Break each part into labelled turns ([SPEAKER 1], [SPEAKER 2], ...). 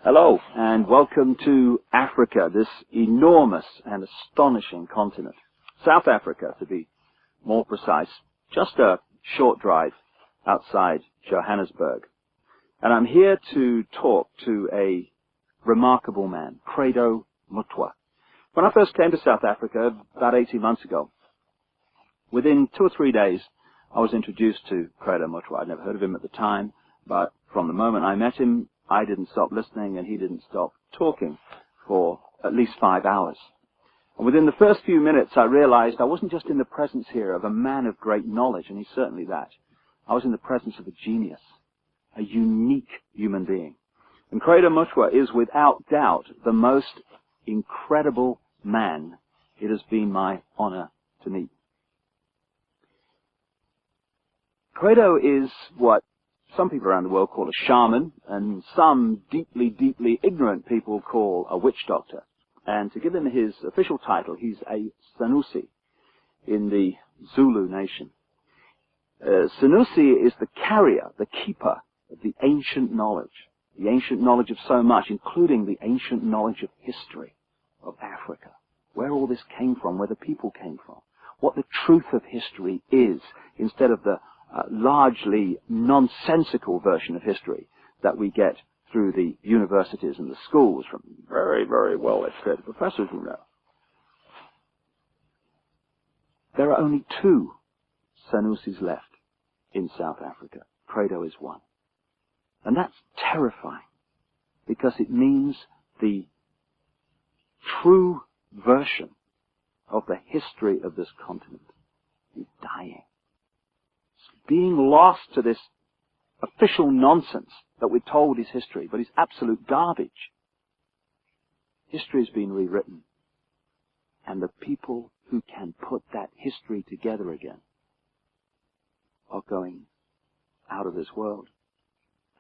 [SPEAKER 1] Hello, and welcome to Africa, this enormous and astonishing continent. South Africa, to be more precise, just a short drive outside Johannesburg. And I'm here to talk to a remarkable man, Credo Mutwa. When I first came to South Africa about 18 months ago, within 2 or 3 days, I was introduced to Credo Mutwa. I'd never heard of him at the time, but from the moment I met him, I didn't stop listening and he didn't stop talking for at least 5 hours. And within the first few minutes, I realized I wasn't just in the presence here of a man of great knowledge, and he's certainly that. I was in the presence of a genius, a unique human being. And Credo Mutwa is without doubt the most incredible man it has been my honor to meet. Credo is what some people around the world call a shaman, and some deeply, deeply ignorant people call a witch doctor. And to give him his official title, he's a Sanusi in the Zulu nation. Sanusi is the carrier, the keeper of the ancient knowledge of so much, including the ancient knowledge of history of Africa, where all this came from, where the people came from, what the truth of history is, instead of the largely nonsensical version of history that we get through the universities and the schools from very, very well-educated professors, you know. There are only 2 Sanusis left in South Africa. Credo is one. And that's terrifying, because it means the true version of the history of this continent is dying. Being lost to this official nonsense that we're told is history, but is absolute garbage. History has been rewritten, and the people who can put that history together again are going out of this world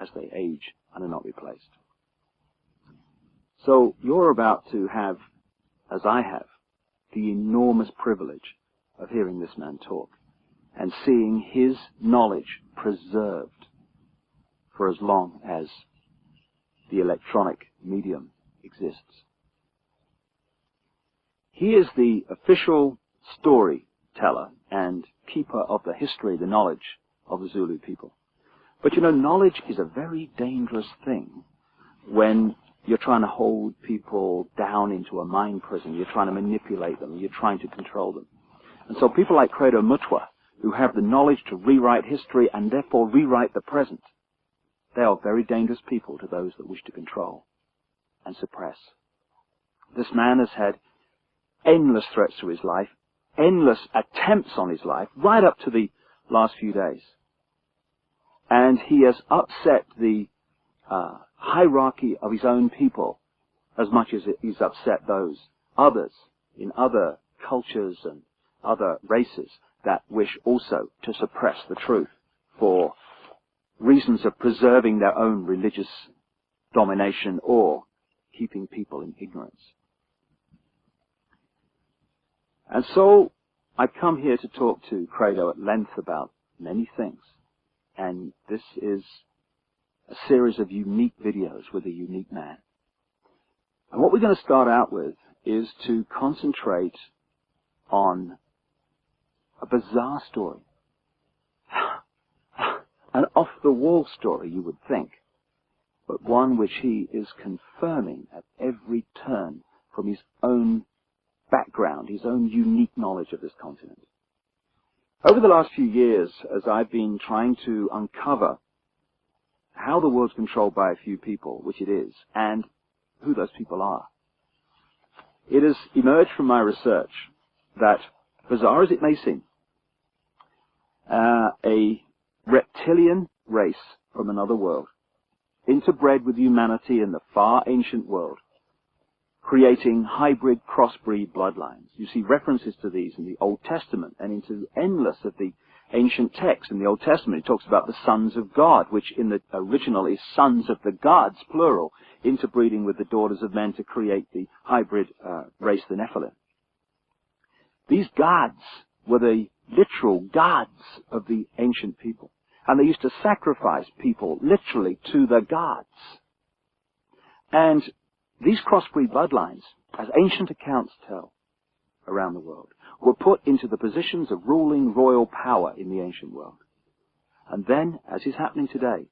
[SPEAKER 1] as they age and are not replaced. So you're about to have, as I have, the enormous privilege of hearing this man talk and seeing his knowledge preserved for as long as the electronic medium exists. He is the official storyteller and keeper of the history, the knowledge of the Zulu people. But you know, knowledge is a very dangerous thing when you're trying to hold people down into a mind prison, you're trying to manipulate them, you're trying to control them. And so people like Credo Mutwa, who have the knowledge to rewrite history and therefore rewrite the present, they are very dangerous people to those that wish to control and suppress. This man has had endless threats to his life, endless attempts on his life, right up to the last few days. And he has upset the hierarchy of his own people as much as he's upset those others in other cultures and other races that wish also to suppress the truth for reasons of preserving their own religious domination or keeping people in ignorance. And so I've come here to talk to Credo at length about many things. And this is a series of unique videos with a unique man. And what we're going to start out with is to concentrate on a bizarre story. An off-the-wall story, you would think, but one which he is confirming at every turn from his own background, his own unique knowledge of this continent. Over the last few years, as I've been trying to uncover how the world's controlled by a few people, which it is, and who those people are, it has emerged from my research that, bizarre as it may seem, a reptilian race from another world, interbred with humanity in the far ancient world, creating hybrid crossbreed bloodlines. You see references to these in the Old Testament and into endless of the ancient texts. In the Old Testament, it talks about the sons of God, which in the original is sons of the gods, plural, interbreeding with the daughters of men to create the hybrid race, the Nephilim. These gods were the literal gods of the ancient people. And they used to sacrifice people literally to the gods. And these crossbreed bloodlines, as ancient accounts tell around the world, were put into the positions of ruling royal power in the ancient world. And then, as is happening today,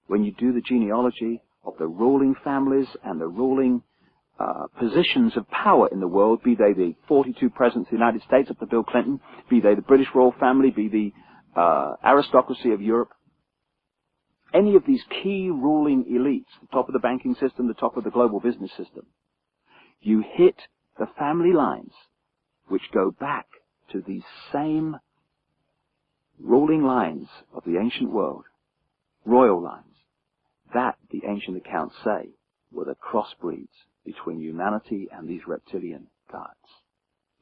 [SPEAKER 1] when you do the genealogy of the ruling families and the ruling positions of power in the world, be they the 42 presidents of the United States up to Bill Clinton, be they the British royal family, be the aristocracy of Europe, any of these key ruling elites, the top of the banking system, the top of the global business system, you hit the family lines which go back to these same ruling lines of the ancient world, royal lines, that the ancient accounts say were the crossbreeds between humanity and these reptilian gods.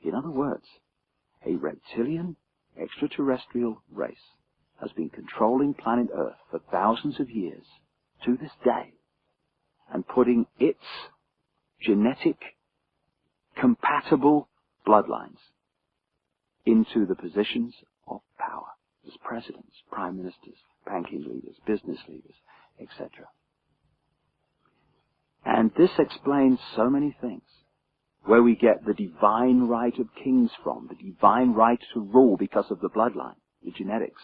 [SPEAKER 1] In other words, a reptilian extraterrestrial race has been controlling planet Earth for thousands of years to this day and putting its genetic compatible bloodlines into the positions of power as presidents, prime ministers, banking leaders, business leaders, etc. And this explains so many things, where we get the divine right of kings from, the divine right to rule because of the bloodline, the genetics.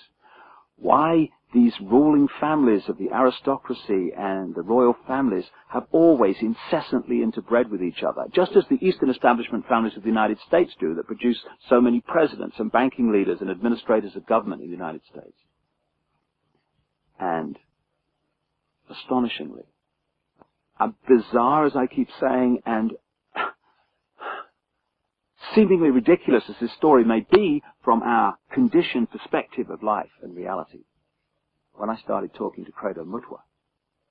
[SPEAKER 1] Why these ruling families of the aristocracy and the royal families have always incessantly interbred with each other, just as the Eastern establishment families of the United States do, that produce so many presidents and banking leaders and administrators of government in the United States. And astonishingly, bizarre as I keep saying, and seemingly ridiculous as this story may be from our conditioned perspective of life and reality, when I started talking to Credo Mutwa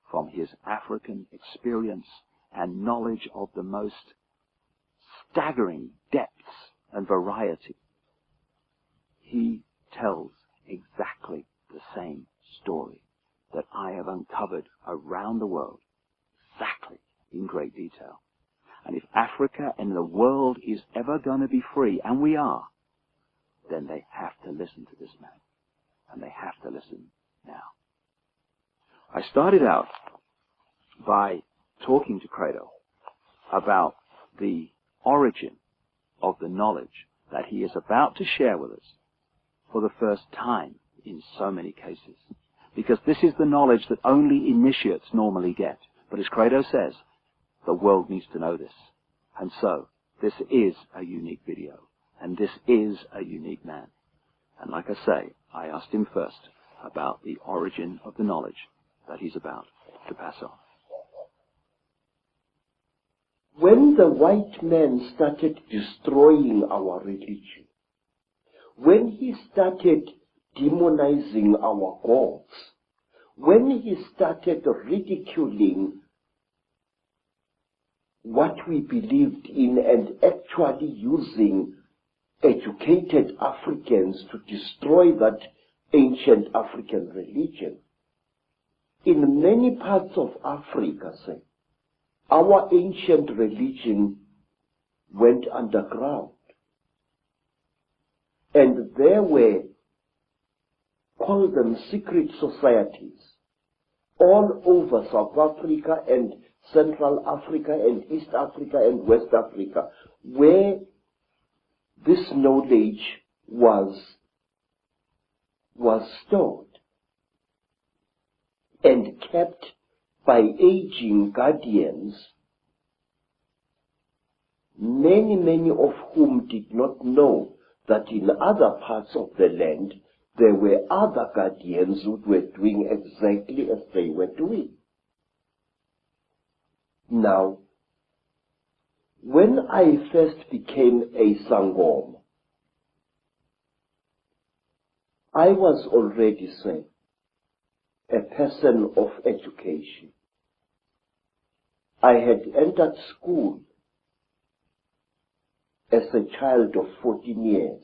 [SPEAKER 1] from his African experience and knowledge of the most staggering depths and variety, he tells exactly the same story that I have uncovered around the world, exactly in great detail. And if Africa and the world is ever going to be free, and we are, then they have to listen to this man. And they have to listen now. I started out by talking to Credo about the origin of the knowledge that he is about to share with us for the first time in so many cases. Because this is the knowledge that only initiates normally get. But as Credo says, the world needs to know this. And so, this is a unique video. And this is a unique man. And like I say, I asked him first about the origin of the knowledge that he's about to pass on.
[SPEAKER 2] When the white man started destroying our religion, when he started demonizing our gods, when he started ridiculing what we believed in and actually using educated Africans to destroy that ancient African religion, in many parts of Africa, say, our ancient religion went underground. And there were, call them secret societies, all over South Africa and Central Africa and East Africa and West Africa, where this knowledge was stored and kept by aging guardians, many of whom did not know that in other parts of the land there were other guardians who were doing exactly as they were doing. Now, when I first became a Sangoma, I was already, say, a person of education. I had entered school as a child of 14 years.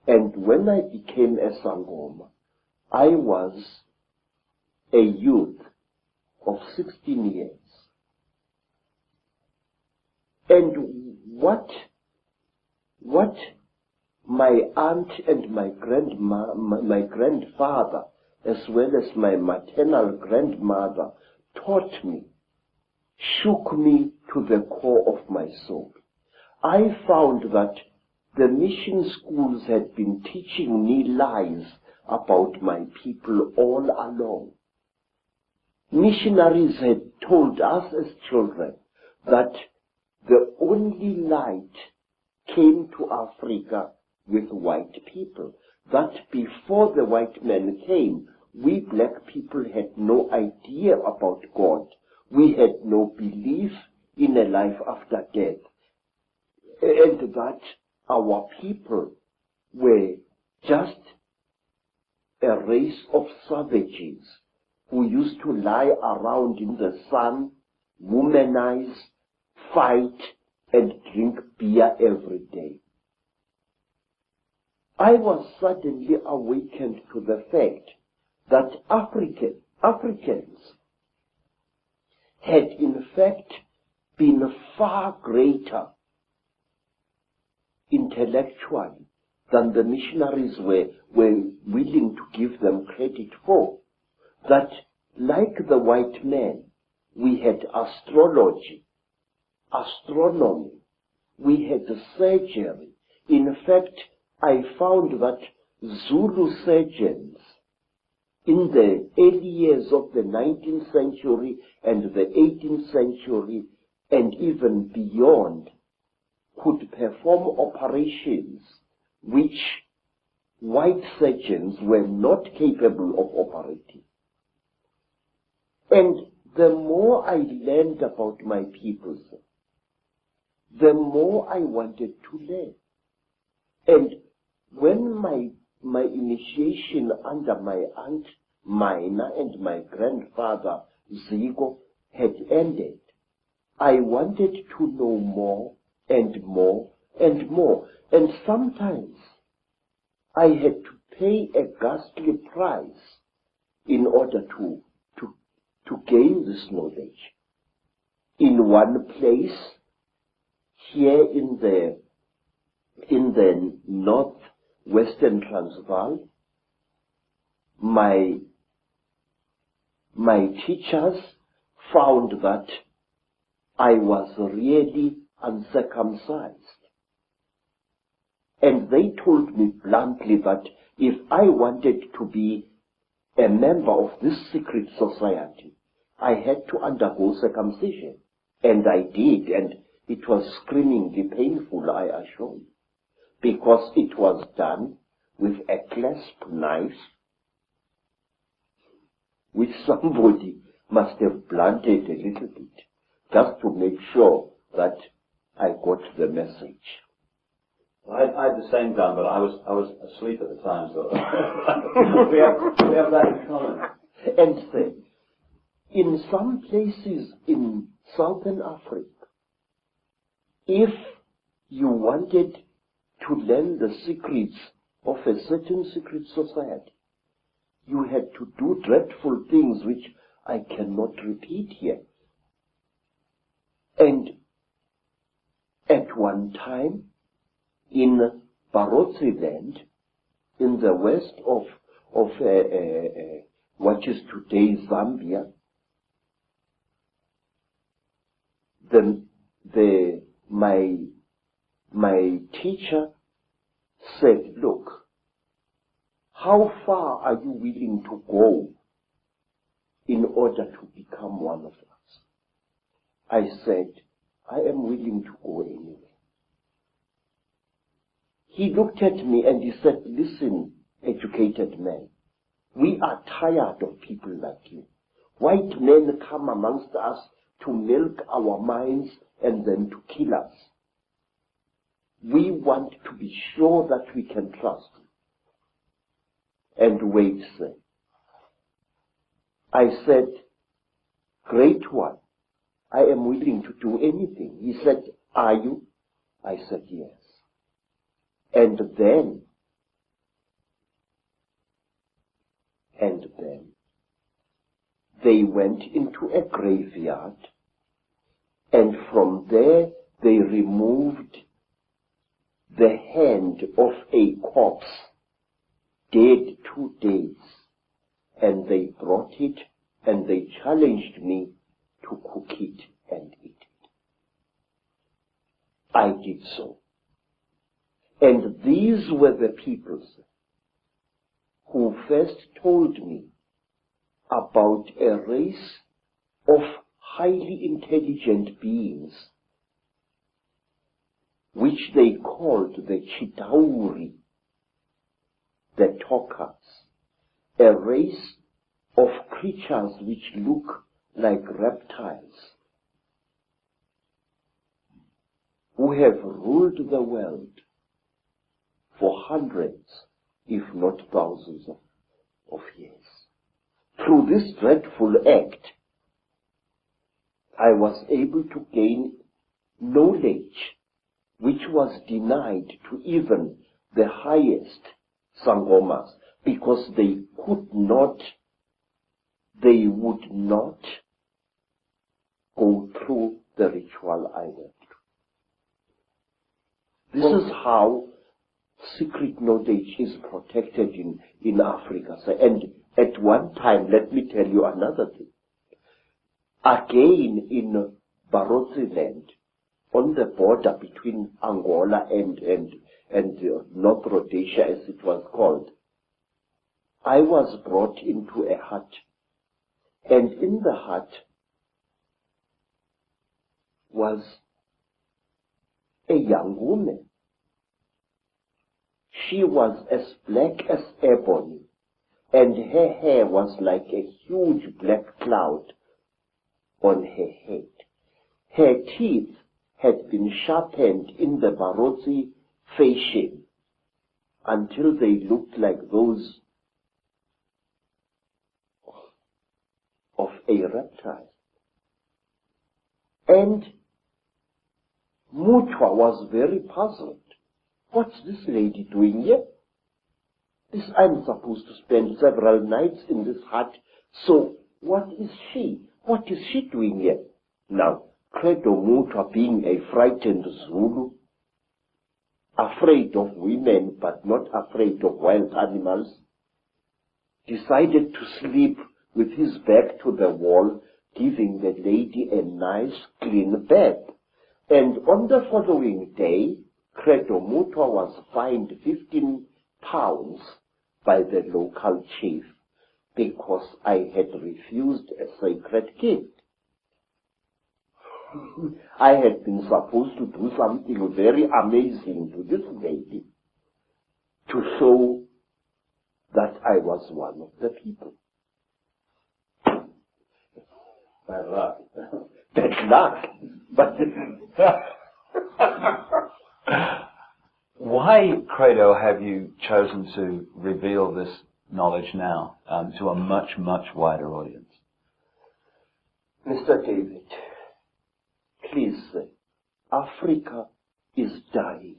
[SPEAKER 2] And when I became a Sangoma, I was a youth of 16 years. And what my aunt and my grandfather, as well as my maternal grandmother, taught me shook me to the core of my soul. I found that the mission schools had been teaching me lies about my people all along. Missionaries had told us as children that the only light came to Africa with white people, that before the white men came, we black people had no idea about God. We had no belief in a life after death, and that our people were just a race of savages who used to lie around in the sun, womanize, fight, and drink beer every day. I was suddenly awakened to the fact that Africans had in fact been far greater intellectually than the missionaries were willing to give them credit for. That, like the white man, we had astrology, astronomy, we had surgery. In fact, I found that Zulu surgeons in the early years of the 19th century and the 18th century and even beyond could perform operations which white surgeons were not capable of operating. And the more I learned about my peoples, the more I wanted to learn. And when my initiation under my aunt Mina and my grandfather Zigo had ended, I wanted to know more and more and more. And sometimes I had to pay a ghastly price in order to gain this knowledge. In one place, here in the northwestern Transvaal, my teachers found that I was really uncircumcised. And they told me bluntly that if I wanted to be a member of this secret society, I had to undergo circumcision. And I did, and it was screamingly painful, I assure you, because it was done with a clasp knife, which somebody must have blunted a little bit, just to make sure that I got the message.
[SPEAKER 1] I had the same done, but I was asleep at the time, so we have that in common.
[SPEAKER 2] And say, in some places in Southern Africa, if you wanted to learn the secrets of a certain secret society, you had to do dreadful things which I cannot repeat here. And at one time, in Barotse land, in the west of what is today Zambia, my teacher said, look, how far are you willing to go in order to become one of us? I said, I am willing to go anywhere. He looked at me and he said, listen, educated man, we are tired of people like you. White men come amongst us to milk our minds and then to kill us. We want to be sure that we can trust you. And wait, sir. I said, great one, I am willing to do anything. He said, are you? I said, yes. And then they went into a graveyard, and from there they removed the hand of a corpse, dead 2 days, and they brought it and they challenged me to cook it and eat it. I did so. And these were the peoples who first told me about a race of highly intelligent beings which they called the Chitauri, the talkers, a race of creatures which look like reptiles, who have ruled the world for hundreds, if not thousands of years. Through this dreadful act, I was able to gain knowledge which was denied to even the highest Sangomas, because they would not go through the ritual I went through. This is how secret knowledge is protected in Africa. And at one time, let me tell you another thing. Again, in Barotse land, on the border between Angola and North Rhodesia, as it was called, I was brought into a hut. And in the hut was a young woman. She was as black as ebony, and her hair was like a huge black cloud on her head. Her teeth had been sharpened in the Barotse fashion until they looked like those of a reptile. And Mutwa was very puzzled. What's this lady doing here? I'm supposed to spend several nights in this hut, so what is she? What is she doing here? Now, Credo Mutwa, being a frightened Zulu, afraid of women but not afraid of wild animals, decided to sleep with his back to the wall, giving the lady a nice clean bed. And on the following day, Credo Mutwa was fined 15 pounds by the local chief because I had refused a sacred gift. I had been supposed to do something very amazing to this lady to show that I was one of the people. Bad luck, but
[SPEAKER 1] why, Credo, have you chosen to reveal this knowledge now to a much, much wider audience?
[SPEAKER 2] Mr. David, please, Africa is dying.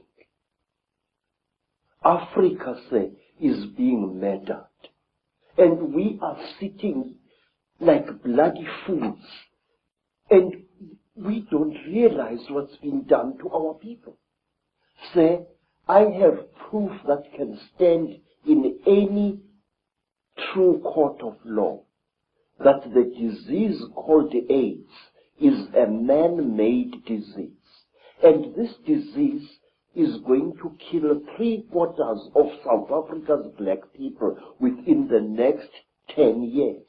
[SPEAKER 2] Africa, is being murdered. And we are sitting like bloody fools. And we don't realize what's being done to our people. I have proof that can stand in any true court of law that the disease called AIDS is a man-made disease. And this disease is going to kill 3/4 of South Africa's black people within the next 10 years.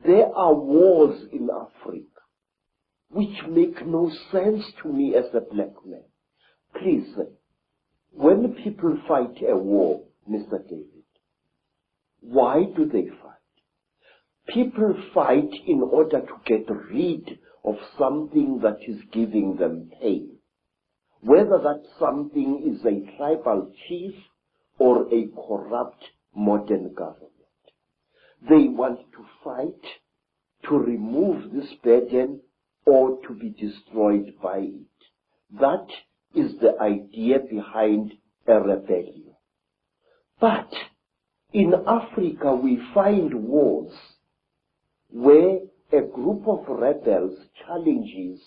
[SPEAKER 2] There are wars in Africa which make no sense to me as a black man. Please, when people fight a war, Mr. David, why do they fight? People fight in order to get rid of something that is giving them pain. Whether that something is a tribal chief or a corrupt modern government. They want to fight to remove this burden or to be destroyed by it. That is the idea behind a rebellion. But in Africa we find wars where a group of rebels challenges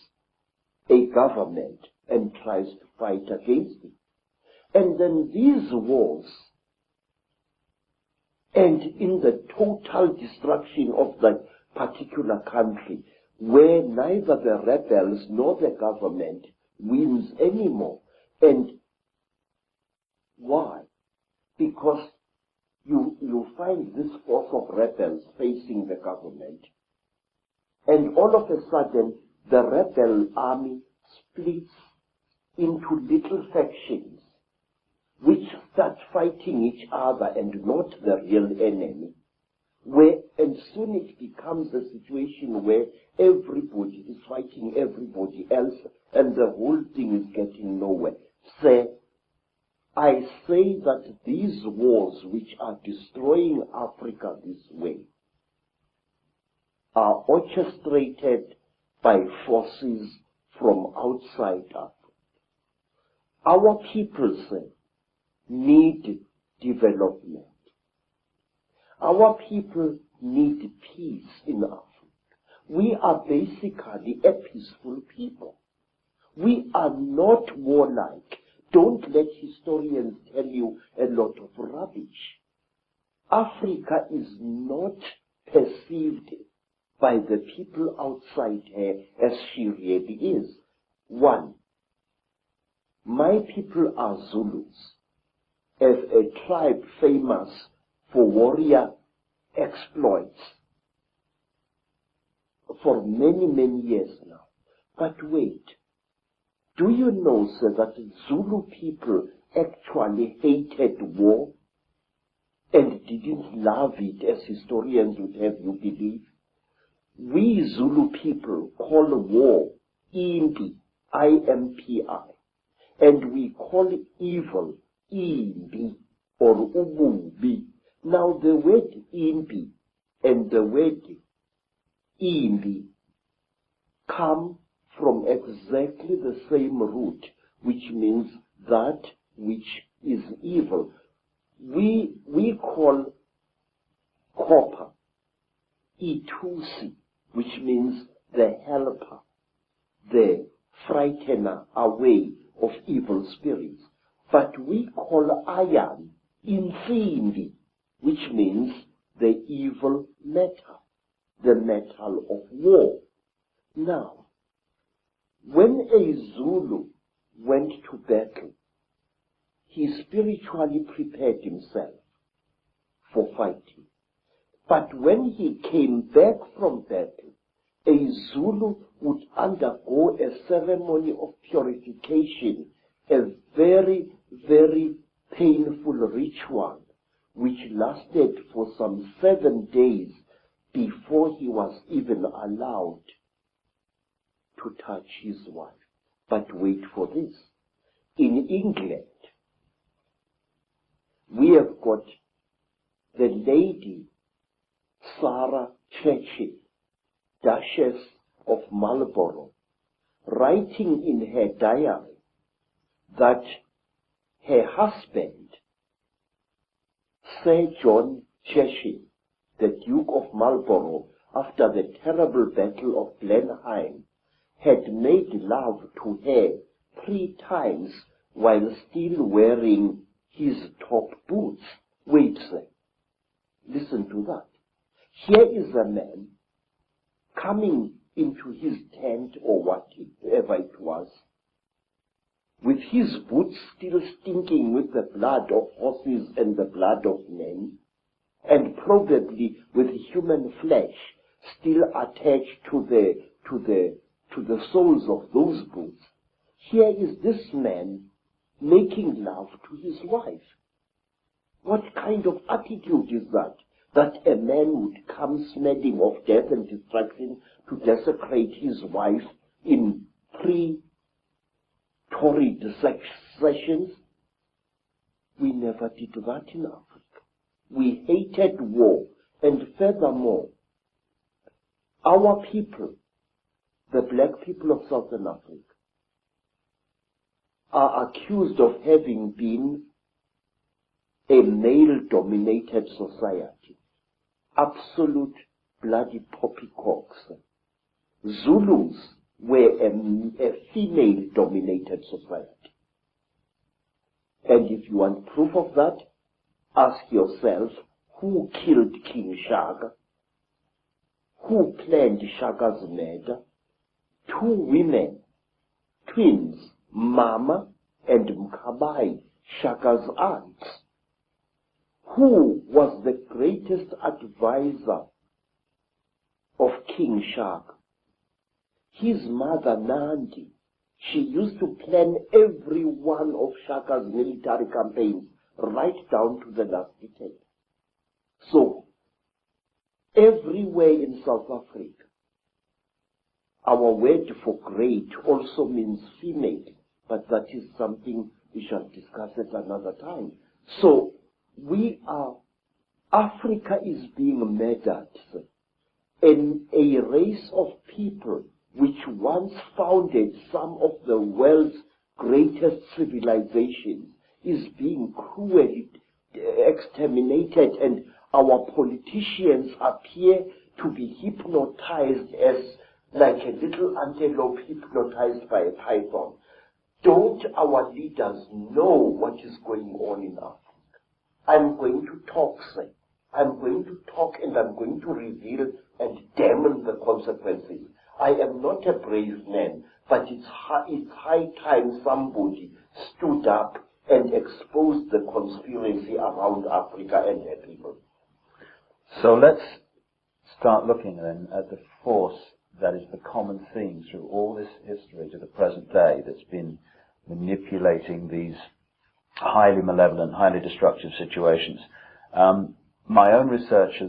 [SPEAKER 2] a government and tries to fight against it. And then these wars end in the total destruction of that particular country where neither the rebels nor the government wins anymore. And why? Because you find this force of rebels facing the government, and all of a sudden the rebel army splits into little factions which start fighting each other and not the real enemy, and soon it becomes a situation where everybody is fighting everybody else and the whole thing is getting nowhere. I say that these wars which are destroying Africa this way are orchestrated by forces from outside Africa. Our people need development. Our people need peace in Africa. We are basically a peaceful people. We are not warlike. Don't let historians tell you a lot of rubbish. Africa is not perceived by the people outside her as she really is. One, my people are Zulus, as a tribe famous for warrior exploits for many, many years now. But wait, do you know, sir, that Zulu people actually hated war and didn't love it, as historians would have you believe? We Zulu people call war impi, I-M-P-I, and we call evil imbi or ububi. Now the word imbi and the word imbi come from exactly the same root, which means that which is evil. We call copper itusi, which means the helper, the frightener away of evil spirits. But we call iron insimbi, which means the evil metal, the metal of war. Now, when a Zulu went to battle, he spiritually prepared himself for fighting. But when he came back from battle, a Zulu would undergo a ceremony of purification, a very, very painful ritual, which lasted for some 7 days before he was even allowed to touch his wife. But wait for this. In England, we have got the Lady Sarah Churchill, Duchess of Marlborough, writing in her diary that her husband, Sir John Churchill, the Duke of Marlborough, after the terrible Battle of Blenheim, had made love to her 3 times while still wearing his top boots. Wait, sir. Listen to that. Here is a man coming into his tent or whatever it was, with his boots still stinking with the blood of horses and the blood of men, and probably with human flesh still attached to the soles of those boots. Here is this man making love to his wife. What kind of attitude is that? That a man would come smelling of death and destruction to desecrate his wife in 3 torrid sessions? We never did that in Africa. We hated war, and furthermore, our people, the black people of Southern Africa, are accused of having been a male-dominated society. Absolute bloody poppycocks. Zulus were a female-dominated society. And if you want proof of that, ask yourself, who killed King Shaka? who planned Shaka's murder, 2 women, twins, Mama and Mkabai, Shaka's aunts. Who was the greatest advisor of King Shaka? His mother Nandi. She used to plan every one of Shaka's military campaigns right down to the last detail. So, everywhere in South Africa, our word for great also means female, but that is something we shall discuss at another time. So, Africa is being murdered, and a race of people which once founded some of the world's greatest civilizations is being cruelly exterminated, and our politicians appear to be hypnotized as like a little antelope hypnotized by a python. Don't our leaders know what is going on in Africa? I'm going to talk, sir. I'm going to talk, and I'm going to reveal and damn the consequences. I am not a brave man, but it's high time somebody stood up and exposed the conspiracy around Africa and her people.
[SPEAKER 1] So let's start looking then at the force that is the common theme through all this history to the present day that's been manipulating these highly malevolent, highly destructive situations. My own research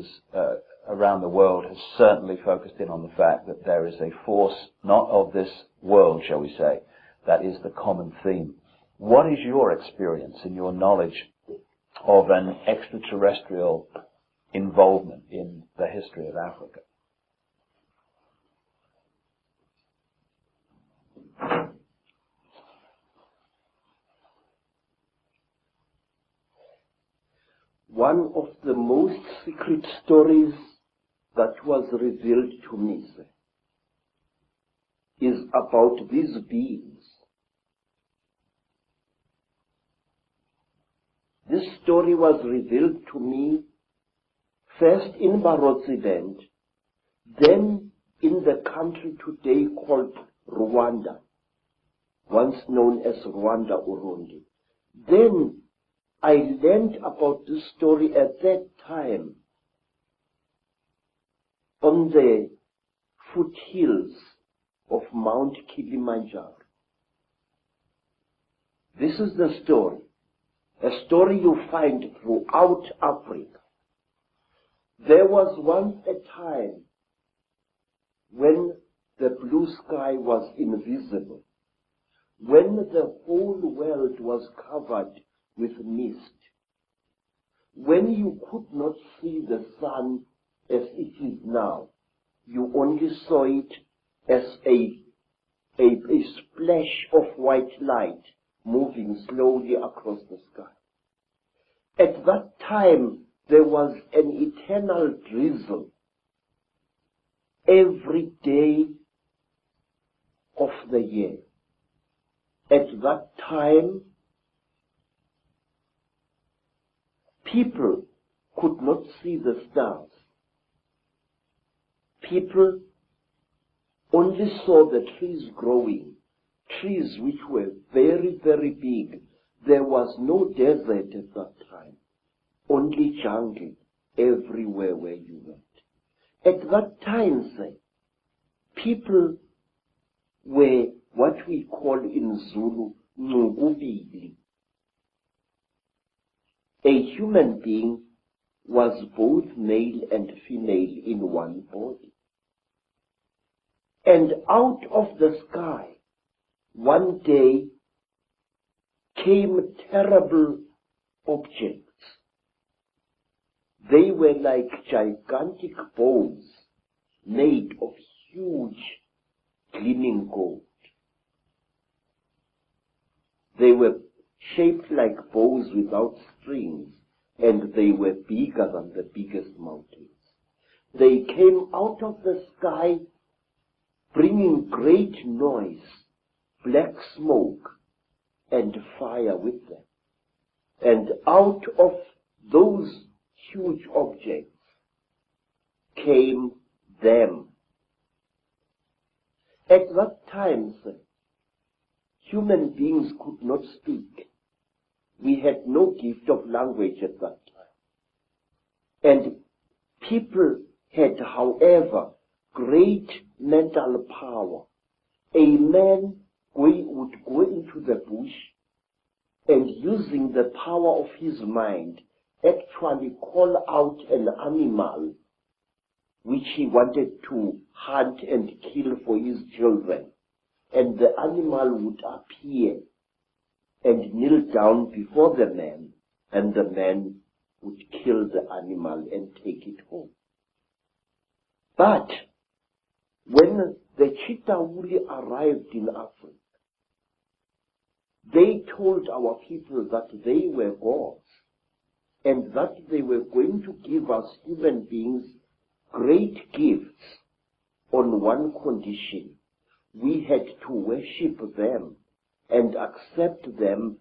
[SPEAKER 1] around the world has certainly focused in on the fact that there is a force, not of this world, shall we say, that is the common theme. What is your experience and your knowledge of an extraterrestrial involvement in the history of Africa?
[SPEAKER 2] One of the most secret stories that was revealed to me is about these beings. This story was revealed to me first in Barotseland, then in the country today called Rwanda, once known as Rwanda Urundi. Then I learned about this story at that time on the foothills of Mount Kilimanjaro. This is the story, a story you find throughout Africa. There was once a time when the blue sky was invisible, when the whole world was covered with mist, when you could not see the sun as it is now. You only saw it as a splash of white light moving slowly across the sky. At that time, there was an eternal drizzle every day of the year. At that time, people could not see the stars. People only saw the trees growing, trees which were very, very big. There was no desert at that time, only jungle everywhere where you went. At that time, people were what we call in Zulu, ngubili. A human being was both male and female in one body. And out of the sky, one day, came terrible objects. They were like gigantic bows made of huge gleaming gold. They were shaped like bows without strings, and they were bigger than the biggest mountains. They came out of the sky bringing great noise, black smoke, and fire with them. And out of those huge objects came them. At that time, sir, human beings could not speak. We had no gift of language at that time. And people had, however, great mental power. A man would go into the bush and, using the power of his mind, actually call out an animal which he wanted to hunt and kill for his children. And the animal would appear and kneel down before the man, and the man would kill the animal and take it home. But when the Chitauri arrived in Africa, they told our people that they were gods, and that they were going to give us human beings great gifts on one condition. We had to worship them and accept them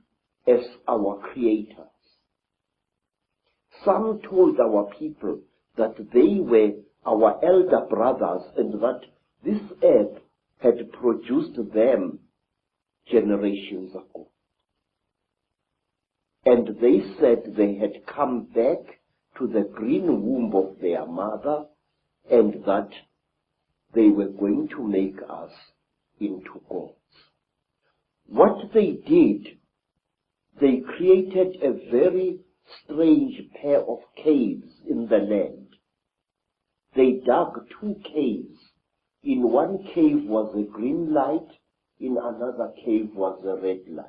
[SPEAKER 2] as our creators. Some told our people that they were our elder brothers and that this earth had produced them generations ago. And they said they had come back to the green womb of their mother and that they were going to make us into gods. What they did, they created a very strange pair of caves in the land. They dug 2 caves. In one cave was a green light, in another cave was a red light.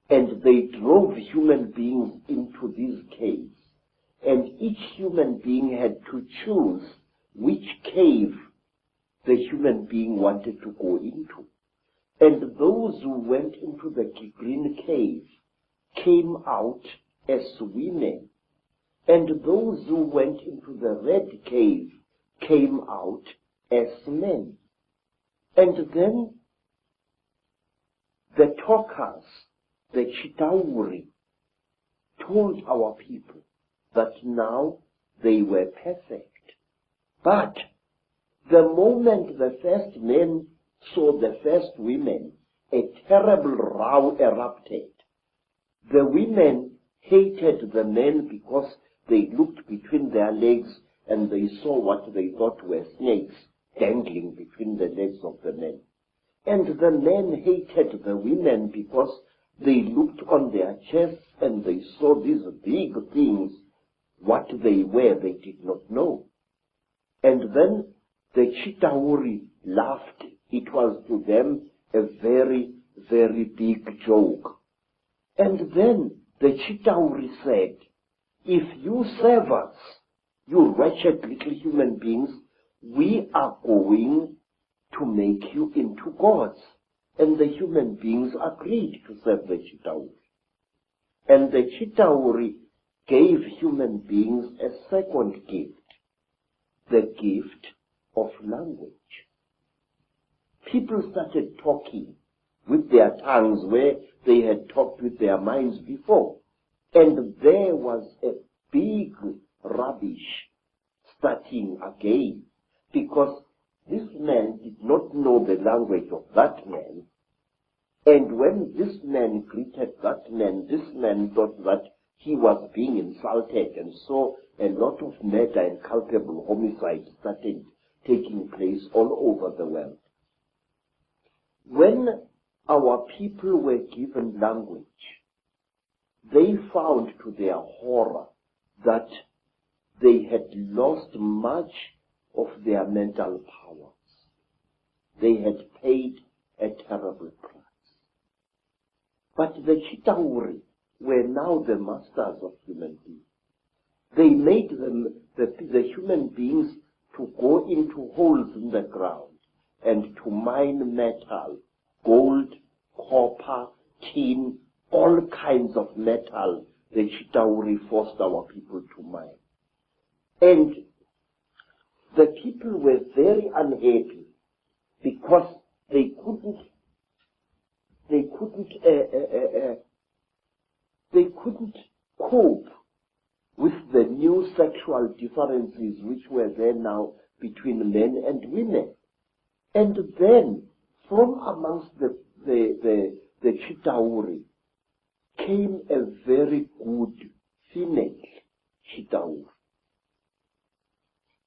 [SPEAKER 2] And they drove human beings into these caves. And each human being had to choose which cave the human being wanted to go into. And those who went into the green cave came out as women. And those who went into the red cave came out as men. And then the talkers, the Chitauri, told our people that now they were perfect. But the moment the first men saw the first women, a terrible row erupted. The women hated the men because they looked between their legs and they saw what they thought were snakes dangling between the legs of the men. And the men hated the women because they looked on their chests and they saw these big things. What they were, they did not know. And then the Chitauri laughed. It was to them a very, very big joke. And then the Chitauri said, if you serve us, you wretched little human beings, we are going to make you into gods. And the human beings agreed to serve the Chitauri. And the Chitauri gave human beings a second gift, the gift of language. People started talking with their tongues where they had talked with their minds before. And there was a big rubbish starting again, because this man did not know the language of that man. And when this man greeted that man, this man thought that he was being insulted, and so a lot of murder and culpable homicide started taking place all over the world. When our people were given language, they found to their horror that they had lost much of their mental powers. They had paid a terrible price. But the Chitauri were now the masters of human beings. They made them, the human beings, to go into holes in the ground and to mine metal, gold, copper, tin, all kinds of metal. The Chitauri forced our people to mine. And the people were very unhappy because they couldn't cope with the new sexual differences which were there now between men and women. And then, from amongst the Chitauri came a very good female Chitauri.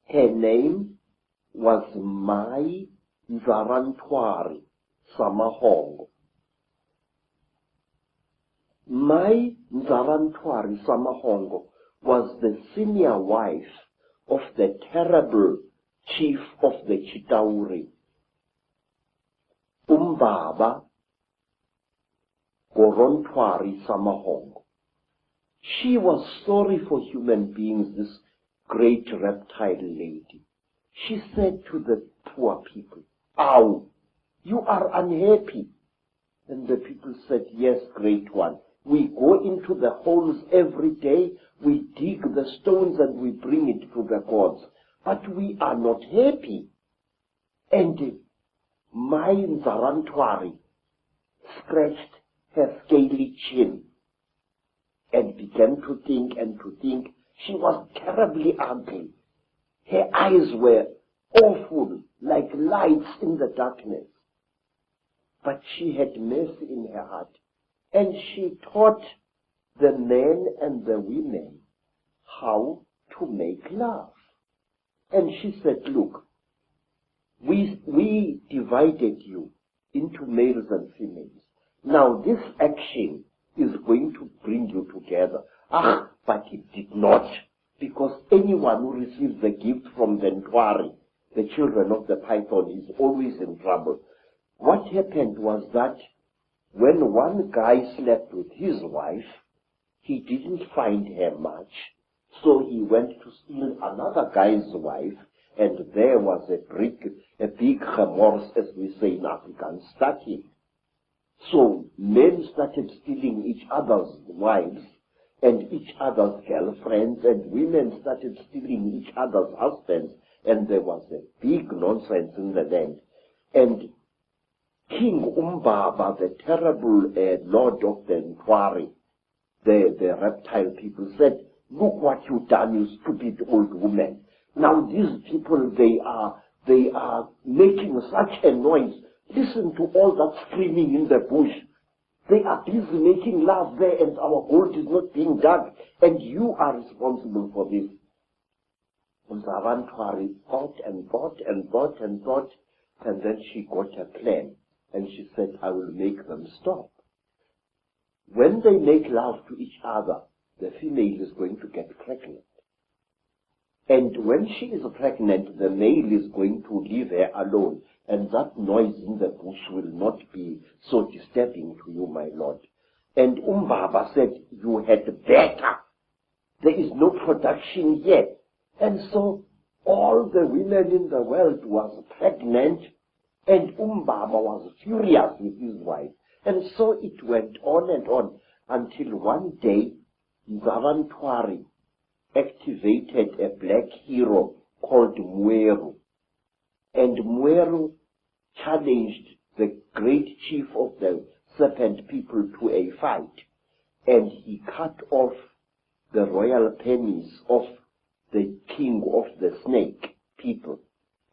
[SPEAKER 2] Her name was Mai Nzarantwari Samahongo. Mai Nzarantwari Samahongo was the senior wife of the terrible chief of the Chitauri, Umbaba Gorontwari Samahongo. She was sorry for human beings, this great reptile lady. She said to the poor people, "Ow, you are unhappy." And the people said, "Yes, great one. We go into the holes every day, we dig the stones and we bring it to the gods, but we are not happy." And Mai Nzarantwari scratched her scaly chin and began to think and to think. She was terribly ugly. Her eyes were awful, like lights in the darkness. But she had mercy in her heart, and she taught the men and the women how to make love. And she said, "Look, we divided you into males and females. Now this action is going to bring you together." But it did not, because anyone who receives a gift from the Ntwari, the children of the python, is always in trouble. What happened was that when one guy slept with his wife, he didn't find her much, so he went to steal another guy's wife, and there was a big remorse, as we say in Afrikaans, starting. So men started stealing each other's wives and each other's girlfriends, and women started stealing each other's husbands, and there was a big nonsense in the land. And King Umbaba, the terrible lord of the Ntwari, the reptile people, said, "Look what you've done, you stupid old woman. Now these people, they are making such a noise. Listen to all that screaming in the bush. They are busy making love there, and our gold is not being dug, and you are responsible for this." Nzarantwari thought and thought and thought and thought, and then she got a plan, and she said, "I will make them stop. When they make love to each other, the female is going to get pregnant. And when she is pregnant, the male is going to leave her alone, and that noise in the bush will not be so disturbing to you, my lord." And Umbaba said, "You had better. There is no production yet." And so all the women in the world was pregnant, and Umbaba was furious with his wife. And so it went on until one day Nzarantwari activated a black hero called Mweru. And Mweru challenged the great chief of the serpent people to a fight. And he cut off the royal penis of the king of the snake people.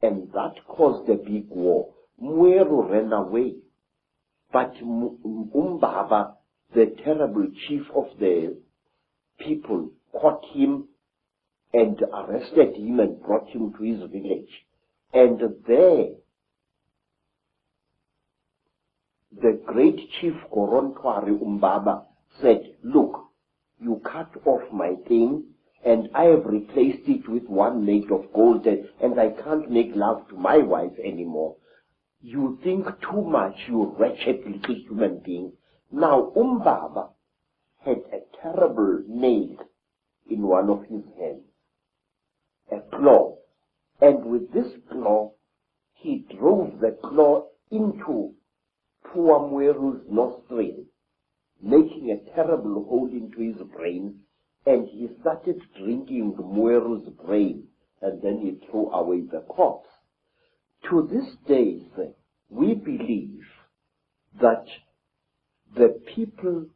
[SPEAKER 2] And that caused a big war. Mweru ran away. But Umbaba, the terrible chief of the people, caught him and arrested him and brought him to his village. And there, the great chief Gorontwari Umbaba said, "Look, you cut off my thing, and I have replaced it with one made of gold, and I can't make love to my wife anymore. You think too much, you wretched little human being." Now Umbaba had a terrible nail in one of his hands, a claw, and with this claw he drove the claw into poor Mweru's nostril, making a terrible hole into his brain, and he started drinking Mweru's brain, and then he threw away the corpse. To this day, we believe that the people,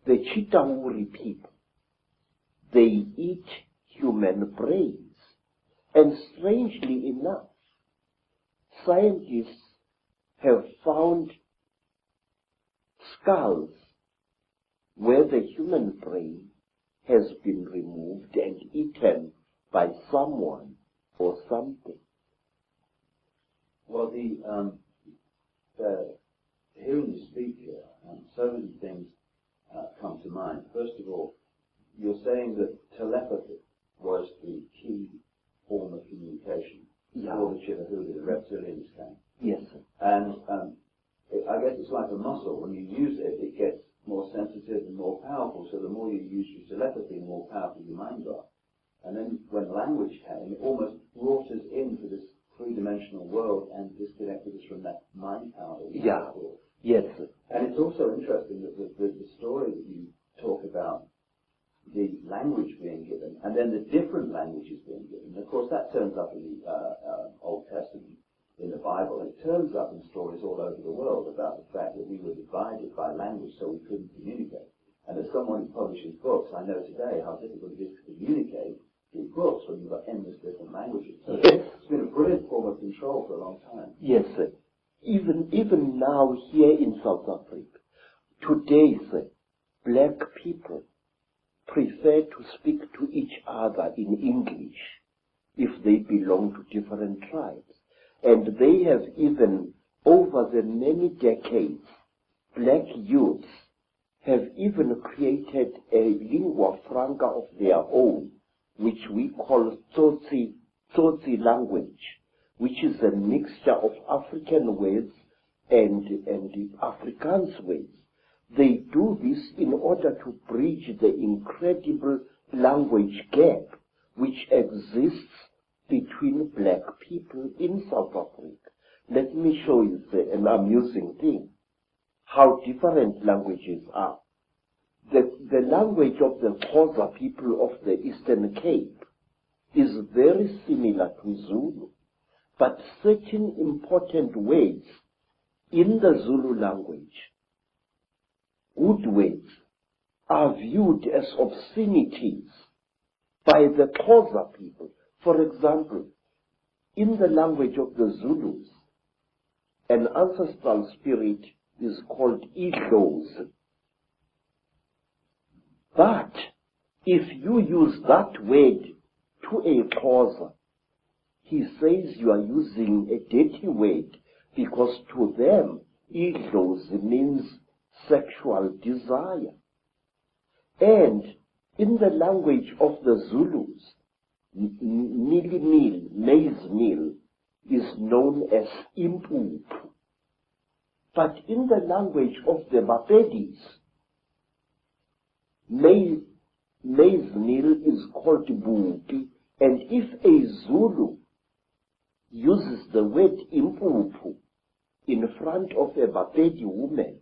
[SPEAKER 2] the Chitauri people, they eat human brains. And strangely enough, scientists have found skulls where the human brain has been removed and eaten by someone or something.
[SPEAKER 1] Well, hearing you speak here, so many things come to mind. First of all, you're saying that telepathy was the key form of communication before the Chitauri, the reptilians came.
[SPEAKER 2] Yes, sir.
[SPEAKER 1] And I guess it's like a muscle. When you use it, it gets more sensitive and more powerful. So the more you use your telepathy, the more powerful your mind got. And then when language came, it almost brought us into this three-dimensional world and disconnected us from that mind power that we had before.
[SPEAKER 2] Yes, sir.
[SPEAKER 1] And it's also interesting that the story that you talk about, the language being given, and then the different languages being given. Of course, that turns up in the Old Testament, in the Bible. It turns up in stories all over the world about the fact that we were divided by language, so we couldn't communicate. And as someone who publishes books, I know today how difficult it is to communicate through books when you've got endless different languages. So it's been a brilliant form of control for a long time.
[SPEAKER 2] Yes, sir. Even now here in South Africa, today, sir, black people prefer to speak to each other in English if they belong to different tribes. And they have even, over the many decades, black youths have even created a lingua franca of their own, which we call Tsotsi language, which is a mixture of African words and Afrikaans words. They do this in order to bridge the incredible language gap which exists between black people in South Africa. Let me show you an amusing thing, how different languages are. The language of the Xhosa people of the Eastern Cape is very similar to Zulu, but certain important words in the Zulu language, good words, are viewed as obscenities by the Xhosa people. For example, in the language of the Zulus, an ancestral spirit is called Idlozi. But if you use that word to a Xhosa, he says you are using a dirty word, because to them, Idlozi means sexual desire. And in the language of the Zulus, maize meal, is known as impuphu. But in the language of the Bapedis, maize meal is called bupi, and if a Zulu uses the word impuphu in front of a Bapedi woman,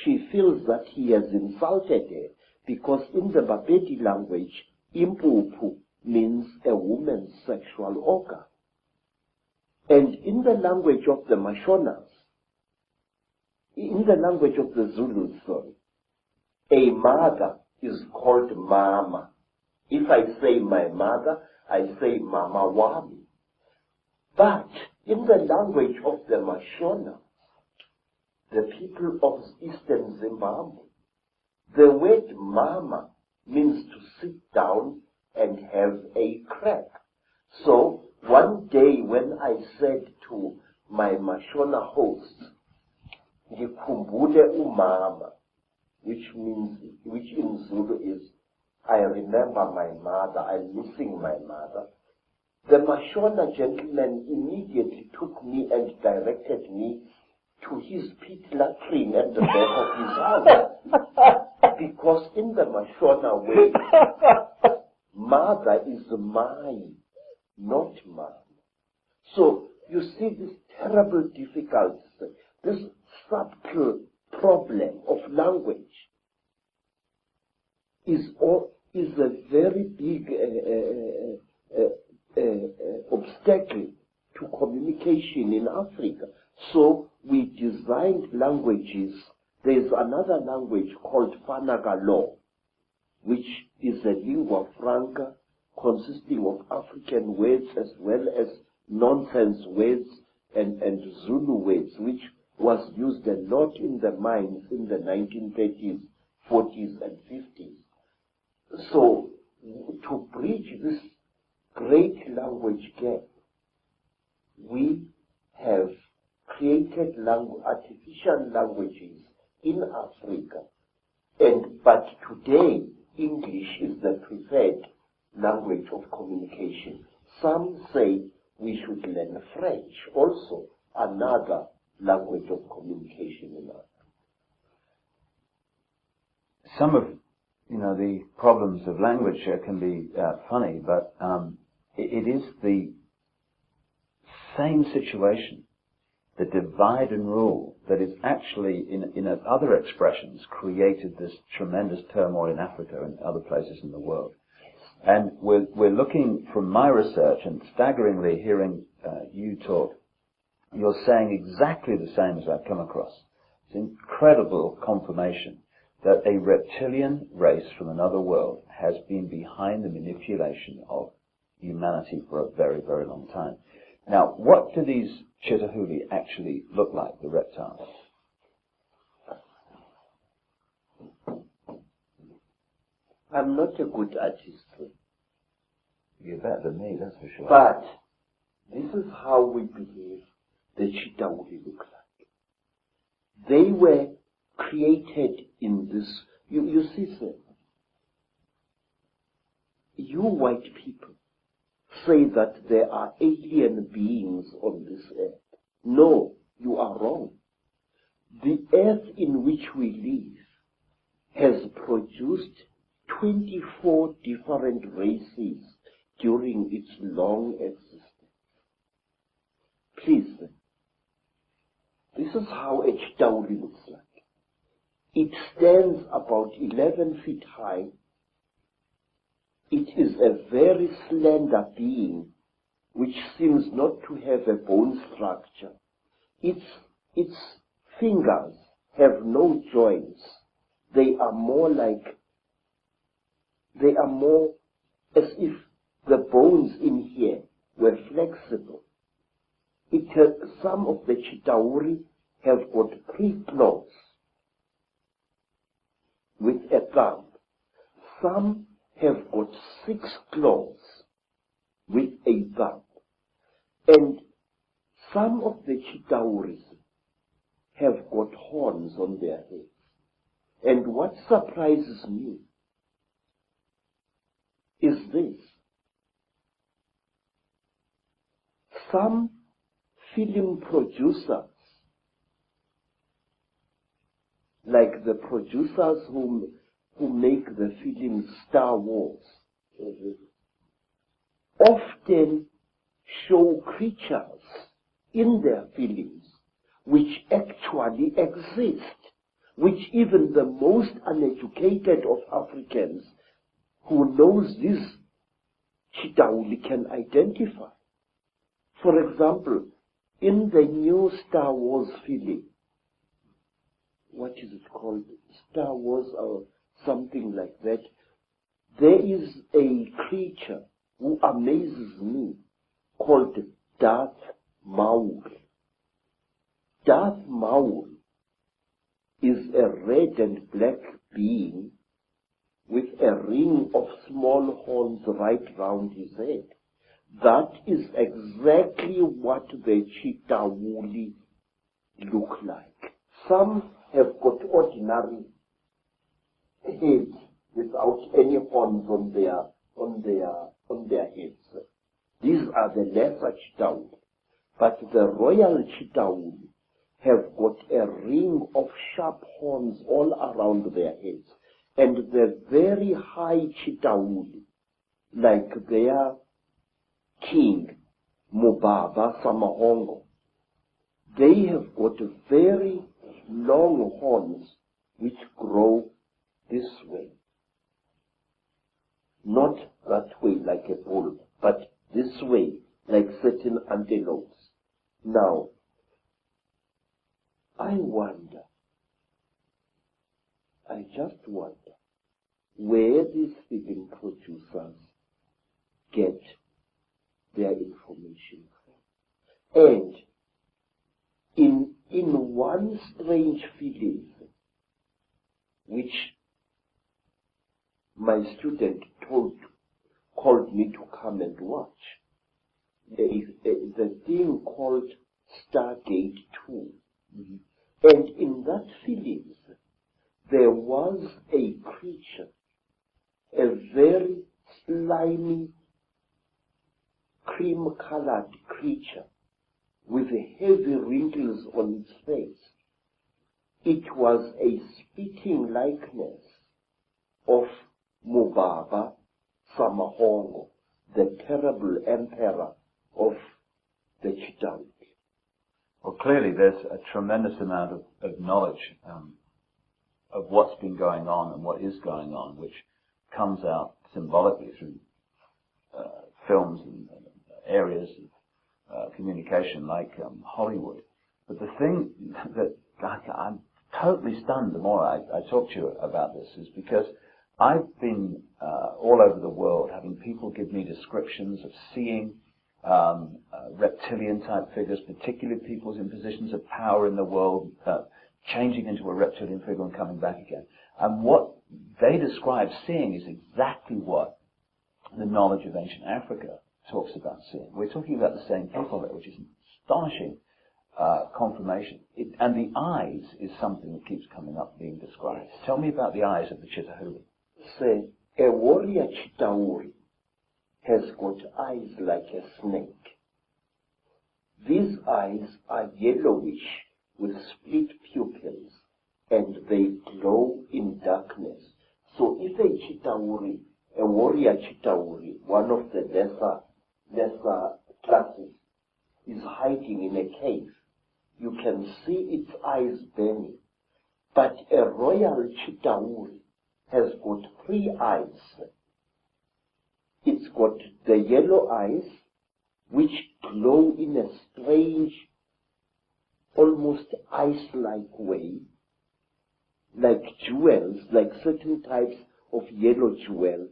[SPEAKER 2] she feels that he has insulted her, because in the Bapedi language, impuphu means a woman's sexual organ. And in the language of the Mashonas, in the language of the Zulus, a mother is called mama. If I say my mother, I say mama wami. But in the language of the Mashona, the people of Eastern Zimbabwe, the word mama means to sit down and have a crack. So one day when I said to my Mashona host, Ngikhumbule umama, which in Zulu is, I remember my mother, I'm missing my mother, the Mashona gentleman immediately took me and directed me to his pit latrine at the back of his house. Because in the Mashona way, mother is mine, not mine. So you see this terrible difficulty, this subtle problem of language is a very big obstacle to communication in Africa. So we designed languages. There's another language called Fanagalo, which is a lingua franca consisting of African words as well as nonsense words and Zulu words, which was used a lot in the mines in the 1930s, 40s, and 50s. So, to bridge this great language gap, we have created artificial languages in Africa, but today English is the preferred language of communication. Some say we should learn French, also another language of communication in Africa.
[SPEAKER 1] Some of the problems of language can be funny, but it is the same situation, the divide and rule, that is actually, in other expressions, created this tremendous turmoil in Africa and other places in the world. And we're looking, from my research, and staggeringly hearing you talk, you're saying exactly the same as I've come across. It's incredible confirmation that a reptilian race from another world has been behind the manipulation of humanity for a very, very long time. Now, what do these Chitauri actually look like, the reptiles?
[SPEAKER 2] I'm not a good artist.
[SPEAKER 1] You're better than me, that's for sure.
[SPEAKER 2] But this is how we believe the Chitauri look like. They were created in this. You see, sir, you white people say that there are alien beings on this earth. No, you are wrong. The earth in which we live has produced 24 different races during its long existence. Please, this is how a Chitauri looks like. It stands about 11 feet high. It is a very slender being which seems not to have a bone structure. Its fingers have no joints. They are more as if the bones in here were flexible. Some of the Chitauri have got 3 claws with a thumb. Some have got 6 claws with a thumb. And some of the Chitauris have got horns on their heads. And what surprises me is this. Some film producers, like the producers who make the film Star Wars, often show creatures in their films which actually exist, which even the most uneducated of Africans who knows this Chitauri can identify. For example, in the new Star Wars film, what is it called? Star Wars or something like that. There is a creature who amazes me called Darth Maul. Darth Maul is a red and black being with a ring of small horns right round his head. That is exactly what the Chitauri look like. Some have got ordinary heads without any horns on their heads. These are the lesser Chitauri. But the royal Chitauri have got a ring of sharp horns all around their heads. And the very high Chitauri, like their king, Mubaba Samahongo, they have got very long horns which grow this way. Not that way like a bull, but this way like certain antelopes. Now, I just wonder where these film producers get their information from. And in one strange feeling, which my student called me to come and watch, there is the thing called Stargate 2. Mm-hmm. And in that feeling, there was a creature, a very slimy, cream-colored creature with heavy wrinkles on its face. It was a spitting likeness of Mubaba Samahongo, the terrible emperor of the Chitauri.
[SPEAKER 1] Well, clearly there's a tremendous amount of knowledge of what's been going on and what is going on, which comes out symbolically through films and areas of communication like Hollywood. But the thing that I'm totally stunned the more I talk to you about this is because I've been all over the world having people give me descriptions of seeing reptilian type figures, particularly people in positions of power in the world, changing into a reptilian figure and coming back again. And what they describe seeing is exactly what the knowledge of ancient Africa talks about seeing. We're talking about the same people there, which is an astonishing confirmation. And the eyes is something that keeps coming up being described. Tell me about the eyes of the Chitauri.
[SPEAKER 2] Say, a warrior Chitauri has got eyes like a snake. These eyes are yellowish with split pupils, and they glow in darkness. So if a Chitauri, a warrior Chitauri, one of the lesser classes, is hiding in a cave, you can see its eyes burning. But a royal Chitauri has got 3 eyes. It's got the yellow eyes, which glow in a strange, almost ice-like way, like jewels, like certain types of yellow jewel.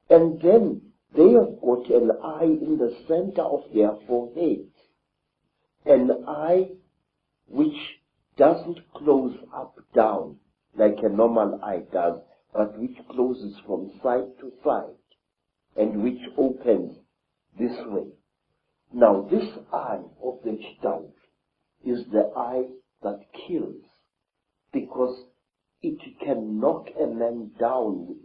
[SPEAKER 2] And then they have got an eye in the center of their forehead, an eye which doesn't close up down like a normal eye does, but which closes from side to side and which opens this way. Now this eye of the Chitauri is the eye that kills, because it can knock a man down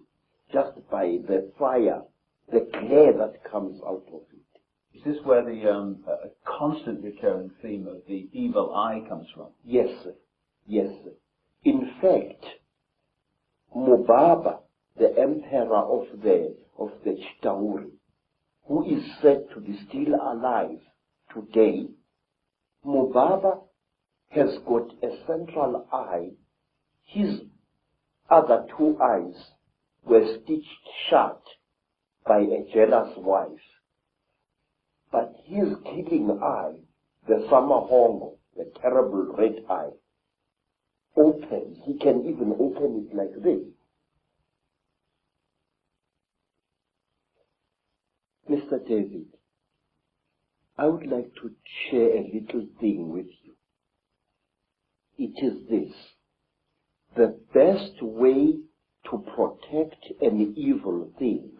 [SPEAKER 2] just by the fire, the glare that comes out of it.
[SPEAKER 1] Is this where the constant recurring theme of the evil eye comes from?
[SPEAKER 2] Yes, sir. Yes, sir. In fact, Mubaba, the emperor of the Chitauri, who is said to be still alive today, Mubaba has got a central eye. His other 2 eyes were stitched shut by a jealous wife. But his killing eye, the Samahongo, the terrible red eye, opens. He can even open it like this. Mr. David, I would like to share a little thing with you. It is this: the best way to protect an evil thing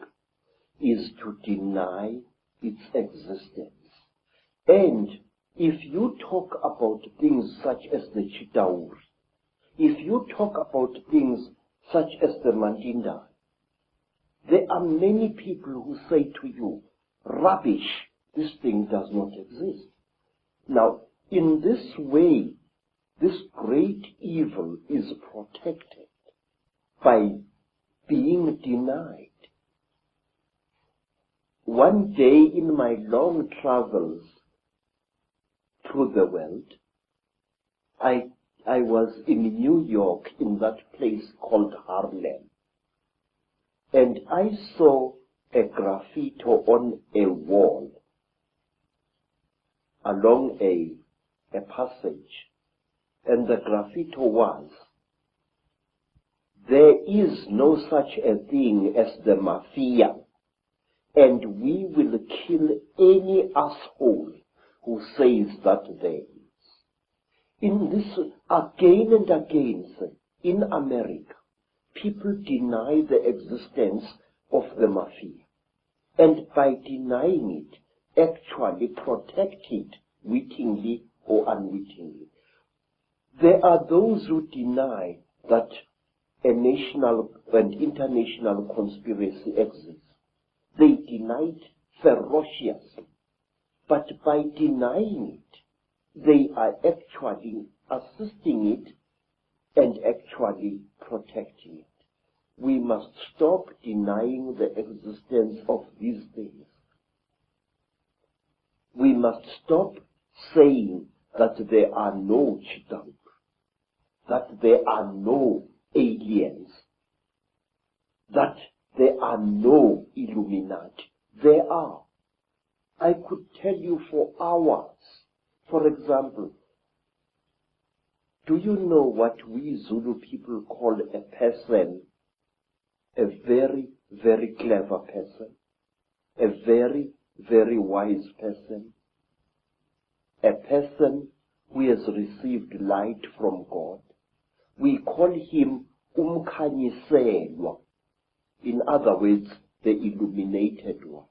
[SPEAKER 2] is to deny its existence. And if you talk about things such as the Chitauri, if you talk about things such as the Mandinda, there are many people who say to you, rubbish, this thing does not exist. Now, in this way, this great evil is protected by being denied. One day in my long travels through the world, I was in New York, in that place called Harlem, and I saw a graffiti on a wall along a passage, and the graffiti was, "There is no such a thing as the mafia, and we will kill any asshole who says that there is. In this, again and again, sir, in America, people deny the existence of the mafia, and by denying it, actually protect it wittingly or unwittingly. There are those who deny that a national and international conspiracy exists. They deny it ferociously, but by denying it, they are actually assisting it and actually protecting it. We must stop denying the existence of these things. We must stop saying that there are no Chitauri, that there are no aliens, that there are no Illuminati. There are. I could tell you for hours. For example, do you know what we Zulu people call a person? A very, very clever person. A very, very wise person. A person who has received light from God. We call him Umkhanyiselwa. In other words, the illuminated one.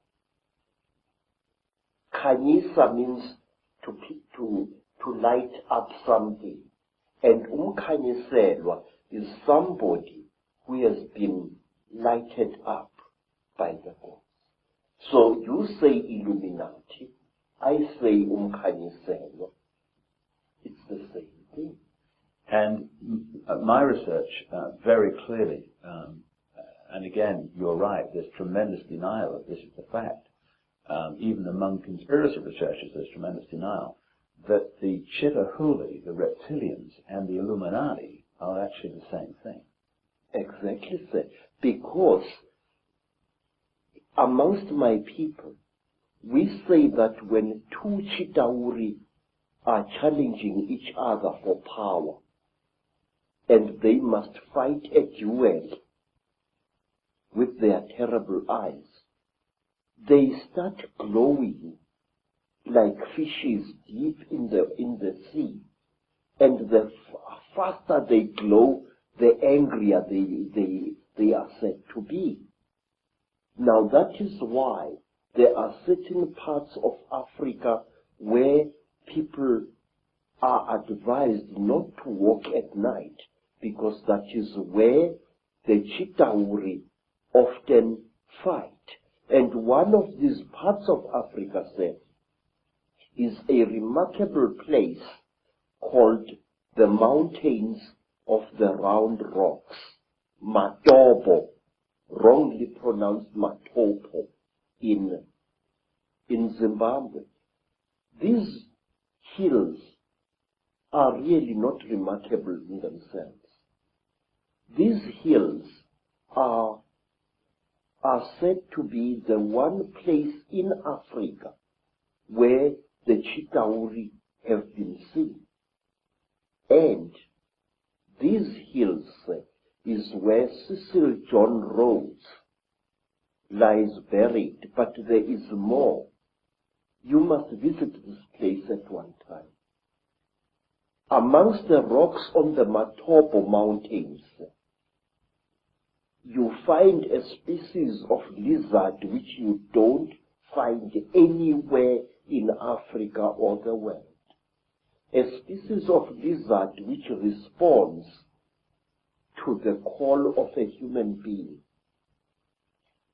[SPEAKER 2] Khanyisa means to light up something. And Umkhanyiselwa is somebody who has been lighted up by the gods. So you say Illuminati, I say Umkhanyiselwa. It's the same thing.
[SPEAKER 1] And my research very clearly, and again, you're right, there's tremendous denial of this is the fact. Even among conspiracy researchers, there's tremendous denial that the Chitauri, the Reptilians, and the Illuminati are actually the same thing.
[SPEAKER 2] Exactly, sir. Because amongst my people, we say that when two Chitauri are challenging each other for power, and they must fight a duel with their terrible eyes, they start glowing like fishes deep in the sea. And the faster they glow, the angrier they are said to be. Now that is why there are certain parts of Africa where people are advised not to walk at night, because that is where the Chitauri often fight. And one of these parts of Africa, sir, is a remarkable place called the Mountains of the Round Rocks, Matopo, wrongly pronounced Matopo, in Zimbabwe. These hills are really not remarkable in themselves. These hills are said to be the one place in Africa where the Chitauri have been seen. And these hills is where Cecil John Rhodes lies buried, but there is more. You must visit this place at one time. Amongst the rocks on the Matopo Mountains, you find a species of lizard which you don't find anywhere in Africa or the world. A species of lizard which responds to the call of a human being.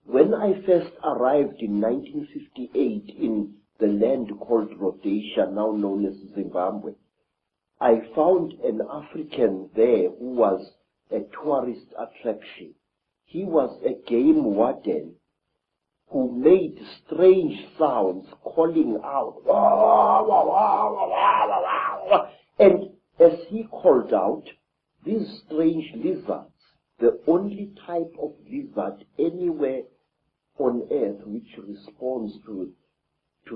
[SPEAKER 2] When I first arrived in 1958 in the land called Rhodesia, now known as Zimbabwe, I found an African there who was a tourist attraction. He was a game warden who made strange sounds calling out. And as he called out, these strange lizards, the only type of lizard anywhere on earth which responds to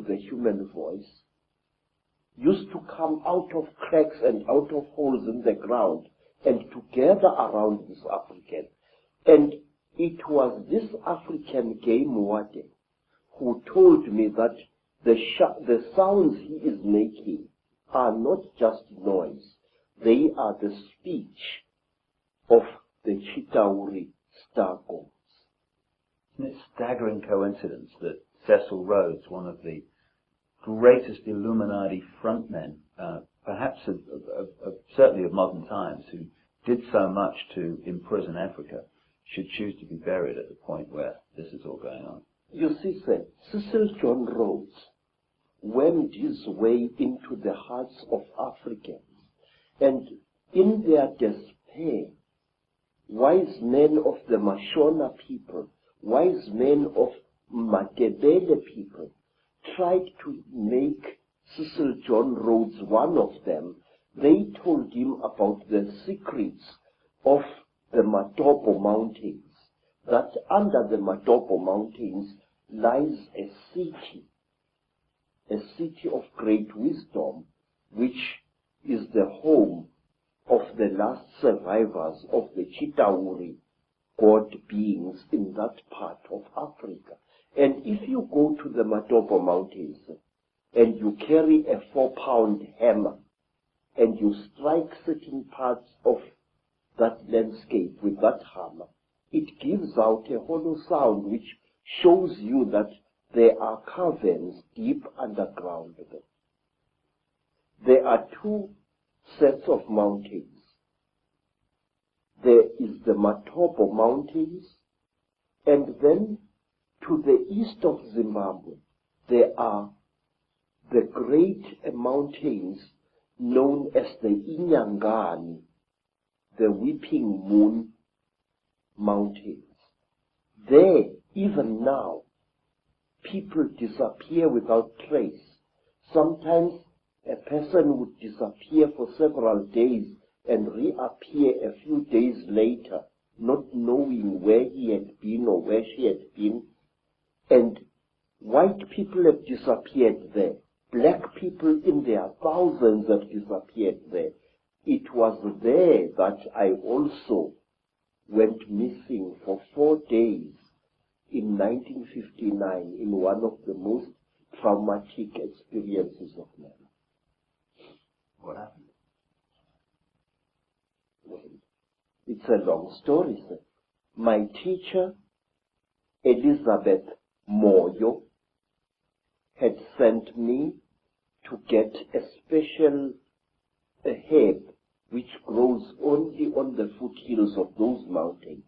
[SPEAKER 2] the human voice, used to come out of cracks and out of holes in the ground and to gather around this African. And it was this African game warden who told me that the sounds he is making are not just noise. They are the speech of the Chitauri star gods.
[SPEAKER 1] Isn't it a staggering coincidence that Cecil Rhodes, one of the greatest Illuminati frontmen, perhaps certainly of modern times, who did so much to imprison Africa, should choose to be buried at the point where this is all going on?
[SPEAKER 2] You see, sir, Cecil John Rhodes went his way into the hearts of Africans, and in their despair, wise men of the Mashona people, wise men of Matebele people, tried to make Cecil John Rhodes one of them. They told him about the secrets of the Matopo Mountains, that under the Matopo Mountains lies a city of great wisdom, which is the home of the last survivors of the Chitauri god beings in that part of Africa. And if you go to the Matopo Mountains and you carry a 4-pound hammer and you strike certain parts of that landscape with that hammer, it gives out a hollow sound which shows you that there are caverns deep underground there. There are two sets of mountains. There is the Matopo Mountains, and then to the east of Zimbabwe, there are the great mountains known as the Inyangani, the Weeping Moon Mountains. There, even now, people disappear without trace. Sometimes a person would disappear for several days and reappear a few days later, not knowing where he had been or where she had been. And white people have disappeared there. Black people in their thousands have disappeared there. It was there that I also went missing for 4 days in 1959 in one of the most traumatic experiences of my life.
[SPEAKER 1] What happened?
[SPEAKER 2] Well, it's a long story, sir. My teacher, Elizabeth Moyo, had sent me to get a special herb which grows only on the foothills of those mountains.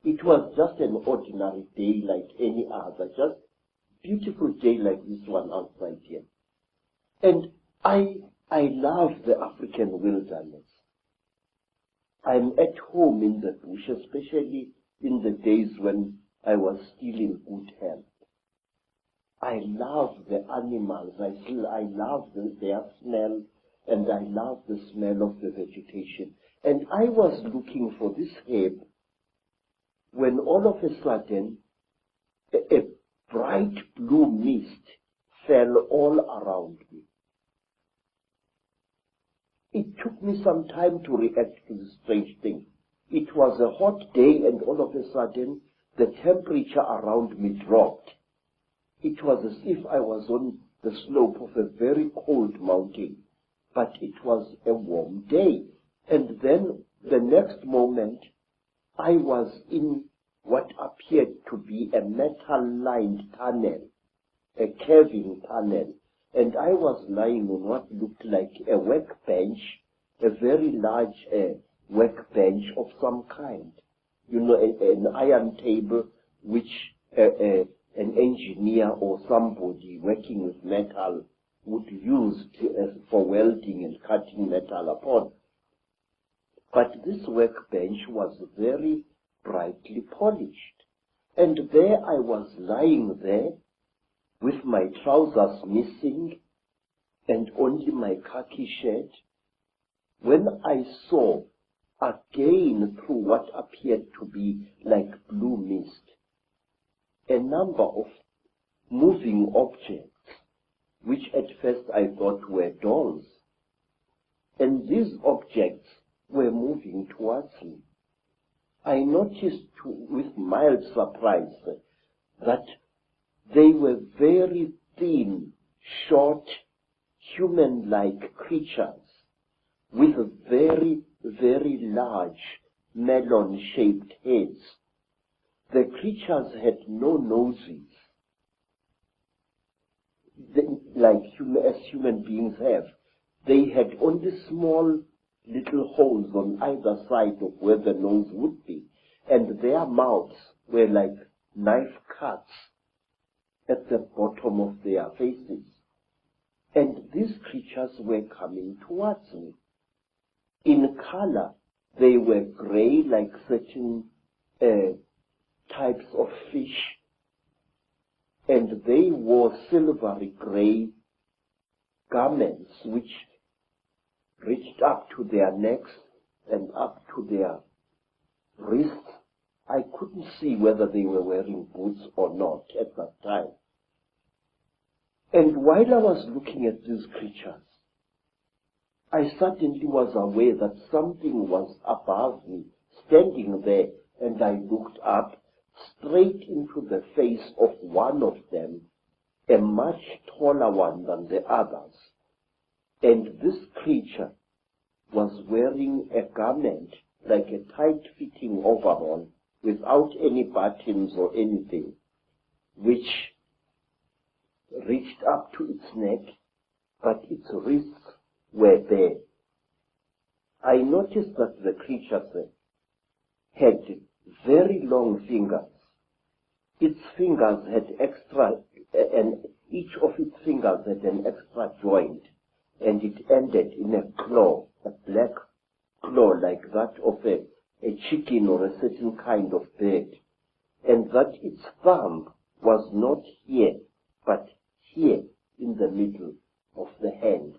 [SPEAKER 2] It was just an ordinary day like any other, just beautiful day like this one outside here. And I love the African wilderness. I'm at home in the bush, especially in the days when I was still in good health. I love the animals. I love their smell, and I love the smell of the vegetation. And I was looking for this herb when all of a sudden a bright blue mist fell all around me. It took me some time to react to this strange thing. It was a hot day, and all of a sudden the temperature around me dropped. It was as if I was on the slope of a very cold mountain, but it was a warm day. And then the next moment, I was in what appeared to be a metal-lined tunnel, a caving tunnel, and I was lying on what looked like a workbench, a very large workbench of some kind. You know, an iron table which an engineer or somebody working with metal would use for welding and cutting metal upon. But this workbench was very brightly polished. And there I was lying there with my trousers missing and only my khaki shirt, when I saw again through what appeared to be like blue mist a number of moving objects, which at first I thought were dolls. And these objects were moving towards me. I noticed with mild surprise that They were very thin, short, human-like creatures with very, very large melon-shaped heads. The creatures had no noses, as human beings have. They had only small little holes on either side of where the nose would be, and their mouths were like knife cuts at the bottom of their faces. And these creatures were coming towards me. In color, they were gray like certain types of fish, and they wore silvery gray garments which reached up to their necks and up to their wrists. I couldn't see whether they were wearing boots or not at that time. And while I was looking at these creatures, I suddenly was aware that something was above me, standing there, and I looked up straight into the face of one of them, a much taller one than the others. And this creature was wearing a garment like a tight-fitting overall without any buttons or anything, which reached up to its neck, but its wrists were bare. I noticed that the creature had very long fingers. Its fingers had and each of its fingers had an extra joint, and it ended in a claw, a black claw like that of a chicken or a certain kind of bird, and that its thumb was not here, but here in the middle of the hand.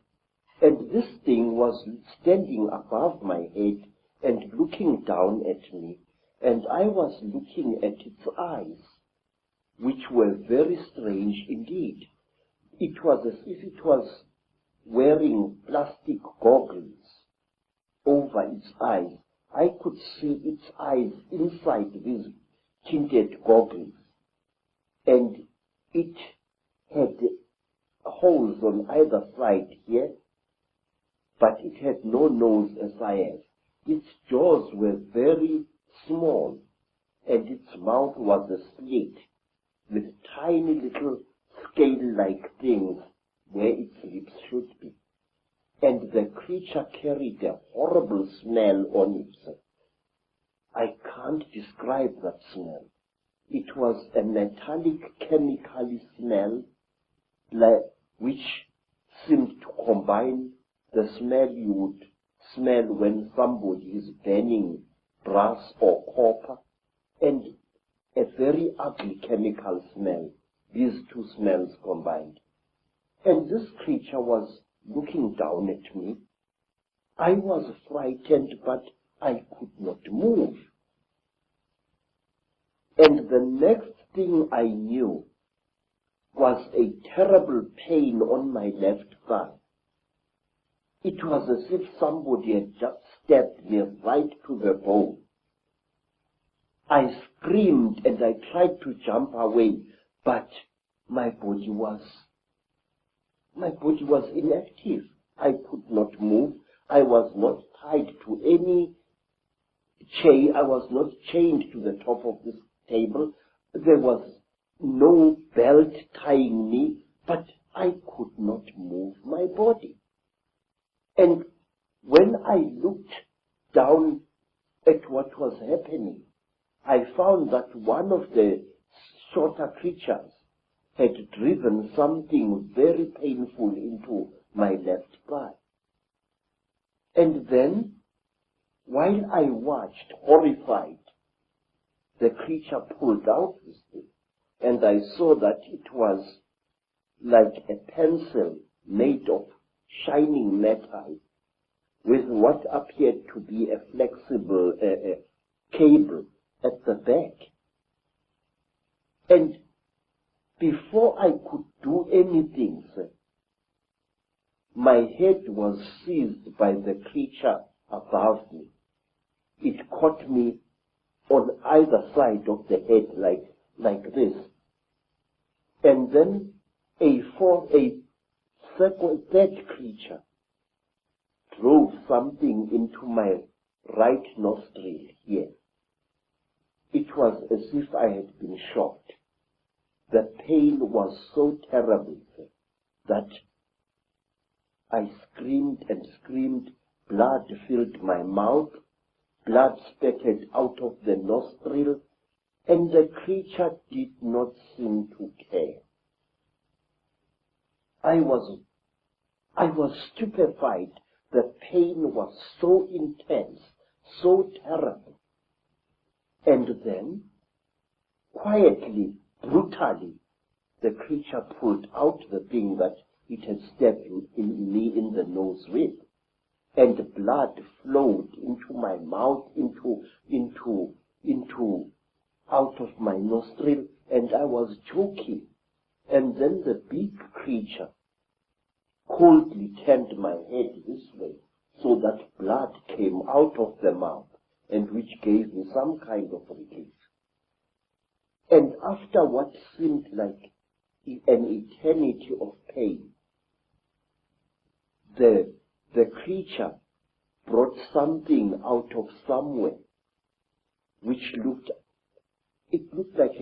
[SPEAKER 2] And this thing was standing above my head and looking down at me, and I was looking at its eyes, which were very strange indeed. It was as if it was wearing plastic goggles over its eyes. I could see its eyes inside these tinted goggles, and it had holes on either side here, but it had no nose as I have. Its jaws were very small, and its mouth was a slit with tiny little scale-like things where its lips should be. And the creature carried a horrible smell on it. I can't describe that smell. It was a metallic chemical smell which seemed to combine the smell you would smell when somebody is burning brass or copper, and a very ugly chemical smell, these two smells combined. And this creature was looking down at me. I was frightened, but I could not move. And the next thing I knew was a terrible pain on my left thigh. It was as if somebody had just stabbed me right to the bone. I screamed and I tried to jump away, but my body was inactive. I could not move. I was not tied to any chain. I was not chained to the top of this table. There was no belt tying me, but I could not move my body. And when I looked down at what was happening, I found that one of the shorter creatures had driven something very painful into my left thigh. And then, while I watched, horrified, the creature pulled out this thing, and I saw that it was like a pencil made of shining metal with what appeared to be a flexible cable at the back. And before I could do anything, my head was seized by the creature above me. It caught me on either side of the head like this. And then a third creature drove something into my right nostril here. It was as if I had been shot. The pain was so terrible that I screamed and screamed. Blood filled my mouth. Blood spurted out of the nostril, and the creature did not seem to care. I was stupefied. The pain was so intense, so terrible. And then, quietly, brutally, the creature pulled out the thing that it had stabbed me in the nose with, and blood flowed into my mouth, out of my nostril, and I was choking. And then the big creature coldly turned my head this way, so that blood came out of the mouth, and which gave me some kind of relief. And after what seemed like an eternity of pain, the creature brought something out of somewhere, which looked like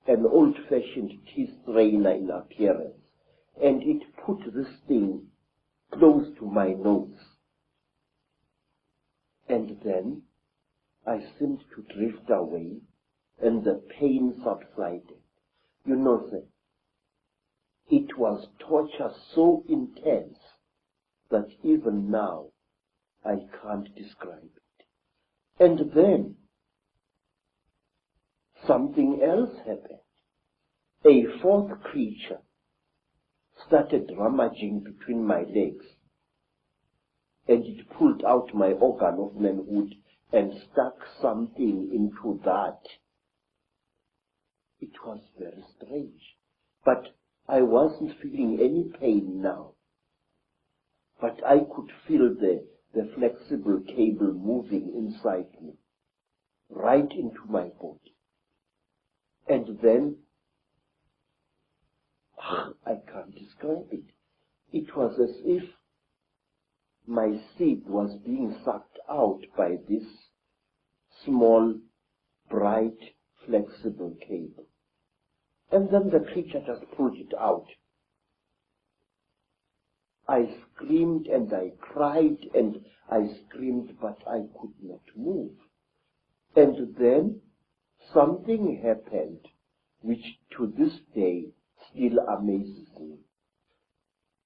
[SPEAKER 2] an old-fashioned tea strainer in appearance, and it put this thing close to my nose. And then I seemed to drift away, and the pain subsided. You know, sir, it was torture so intense that even now I can't describe it. And then something else happened. A fourth creature started rummaging between my legs, and it pulled out my organ of manhood and stuck something into that. It was very strange, but I wasn't feeling any pain now. But I could feel the flexible cable moving inside me, right into my body. And then, I can't describe it. It was as if my seed was being sucked out by this small, bright, flexible cable. And then the creature just pulled it out. I screamed and I cried and I screamed, but I could not move. And then something happened which to this day still amazes me.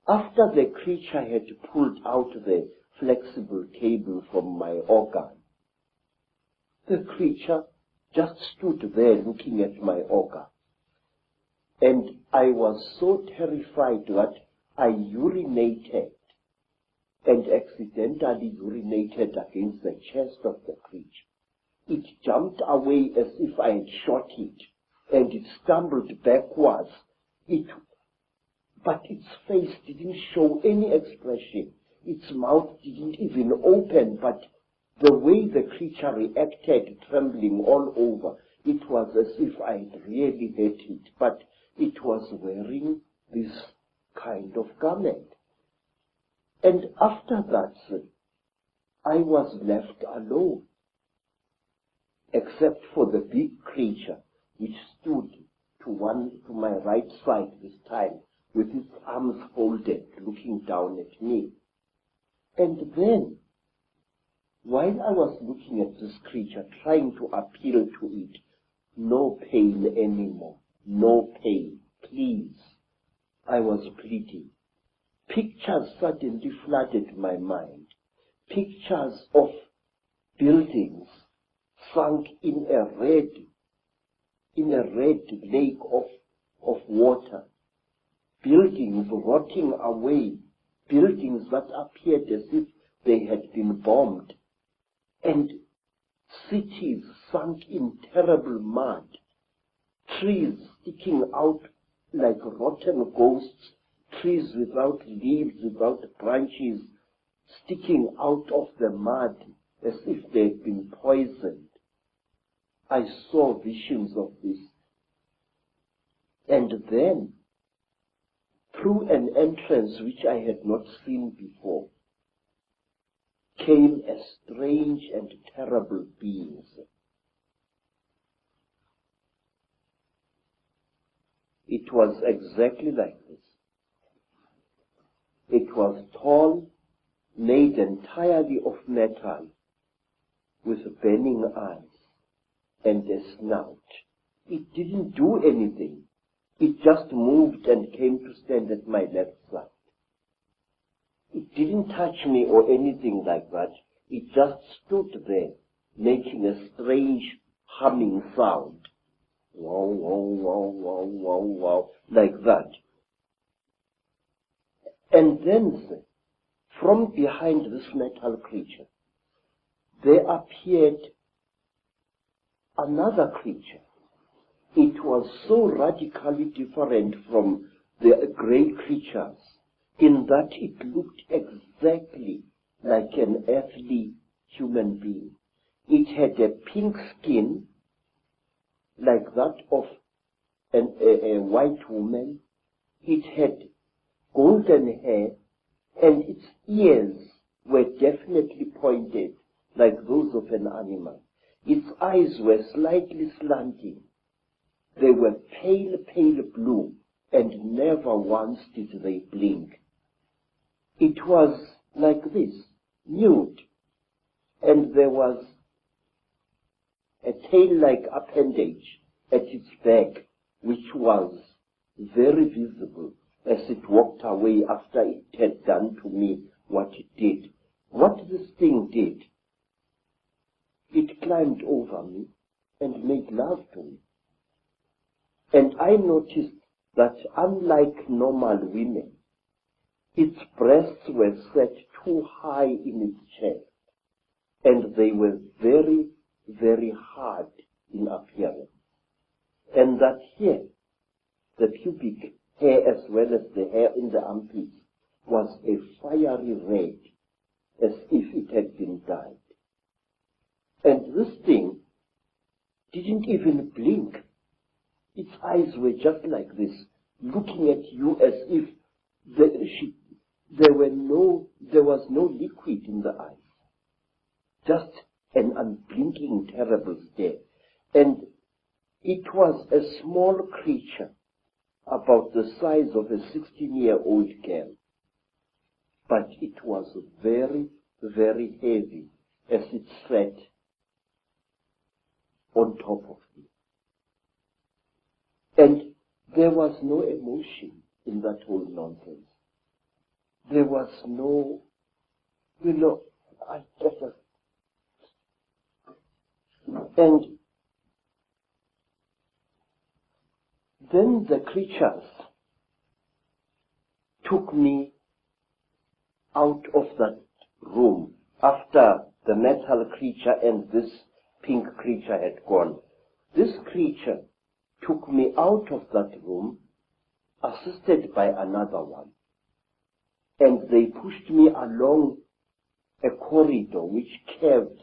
[SPEAKER 2] After the creature had pulled out the flexible cable from my organ, the creature just stood there looking at my organ. And I was so terrified that I urinated and accidentally urinated against the chest of the creature. It jumped away as if I had shot it, and it stumbled backwards. But its face didn't show any expression. Its mouth didn't even open, but the way the creature reacted, trembling all over, it was as if I had really hurt it, but it was wearing this kind of garment. And after that, I was left alone, except for the big creature, which stood to my right side this time, with its arms folded, looking down at me. And then, while I was looking at this creature, trying to appeal to it, no pain anymore, no pain, please, I was pleading. Pictures suddenly flooded my mind. Pictures of buildings sunk in a red lake of water. Buildings rotting away. Buildings that appeared as if they had been bombed. And cities sunk in terrible mud. Trees sticking out like rotten ghosts, trees without leaves, without branches, sticking out of the mud as if they had been poisoned. I saw visions of this. And then, through an entrance which I had not seen before, came a strange and terrible beings. It was exactly like this. It was tall, made entirely of metal, with burning eyes and a snout. It didn't do anything. It just moved and came to stand at my left side. It didn't touch me or anything like that. It just stood there, making a strange humming sound. Wow, wow, wow, wow, wow, wow, like that. And then, from behind this metal creature, there appeared another creature. It was so radically different from the great creatures in that it looked exactly like an earthly human being. It had a pink skin, like that of a white woman. It had golden hair, and its ears were definitely pointed like those of an animal. Its eyes were slightly slanting. They were pale, pale blue, and never once did they blink. It was like this, nude, and there was a tail-like appendage at its back, which was very visible as it walked away after it had done to me what it did. What this thing did, it climbed over me and made love to me. And I noticed that unlike normal women, its breasts were set too high in its chest, and they were very, very hard in appearance. And that here, the pubic hair as well as the hair in the armpits was a fiery red, as if it had been dyed. And this thing didn't even blink. Its eyes were just like this, looking at you as if there was no liquid in the eyes. Just an unblinking, terrible stare. And it was a small creature, about the size of a 16-year-old girl. But it was very, very heavy as it sat on top of me. And there was no emotion in that whole nonsense. There was no, and then the creatures took me out of that room after the metal creature and this pink creature had gone. This creature took me out of that room, assisted by another one. And they pushed me along a corridor which curved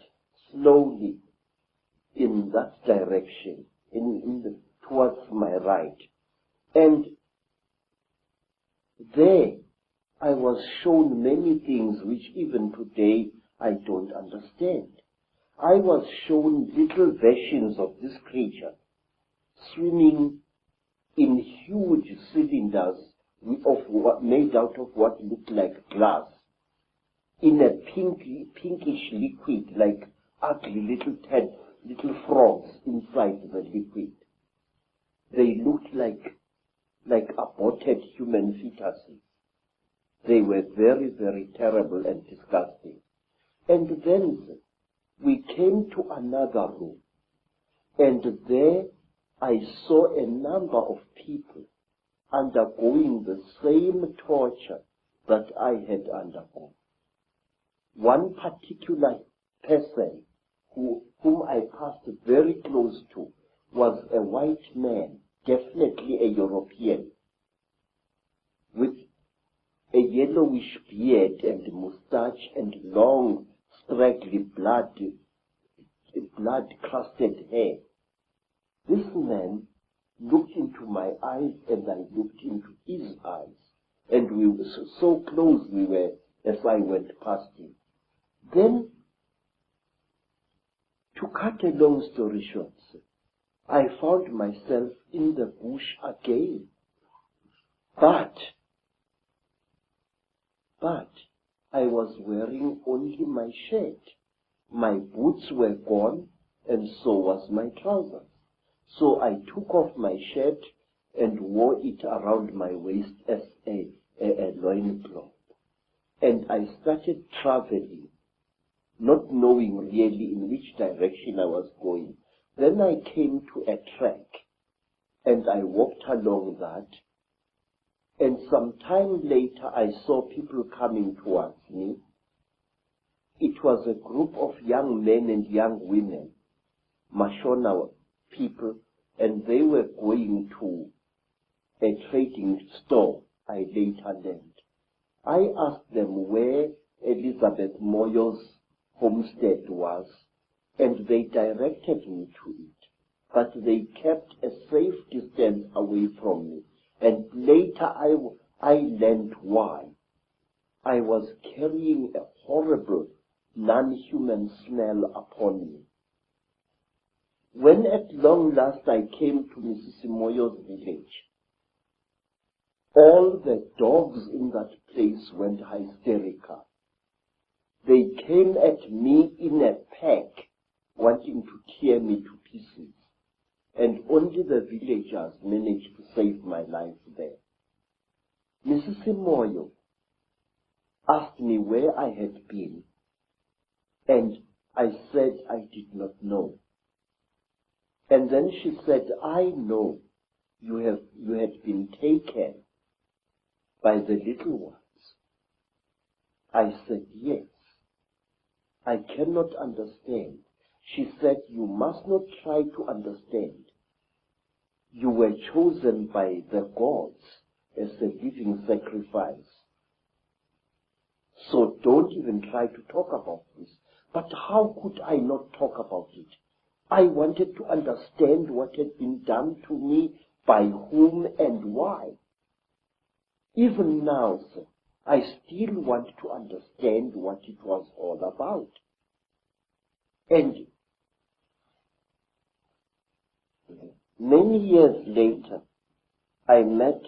[SPEAKER 2] slowly in that direction, towards my right. And there I was shown many things which even today I don't understand. I was shown little versions of this creature swimming in huge cylinders made out of what looked like glass, in a pinkish liquid, like ugly little frogs inside the liquid. They looked like aborted human fetuses. They were very, very terrible and disgusting. And then we came to another room, and there I saw a number of people undergoing the same torture that I had undergone. One particular person whom I passed very close to was a white man, definitely a European, with a yellowish beard and moustache and long, straggly blood-crusted hair. This man looked into my eyes and I looked into his eyes. And we were so close we were as I went past him. Then, to cut a long story short, I found myself in the bush again. But I was wearing only my shirt. My boots were gone, and so was my trousers. So I took off my shirt and wore it around my waist as a loincloth. And I started traveling, not knowing really in which direction I was going. Then I came to a track, and I walked along that. And some time later, I saw people coming towards me. It was a group of young men and young women, Mashona people, and they were going to a trading store, I later learned. I asked them where Elizabeth Moyo's homestead was, and they directed me to it. But they kept a safe distance away from me. And later I learned why. I was carrying a horrible, non-human smell upon me. When at long last I came to Mrs. Moyo's village, all the dogs in that place went hysterical. They came at me in a pack, wanting to tear me to pieces. And only the villagers managed to save my life there. Mrs. Moyo asked me where I had been, and I said I did not know. And then she said, I know you had been taken by the little ones. I said, yes. I cannot understand. She said, you must not try to understand. You were chosen by the gods as a living sacrifice. So don't even try to talk about this. But how could I not talk about it? I wanted to understand what had been done to me, by whom and why. Even now, sir, I still want to understand what it was all about. And many years later, I met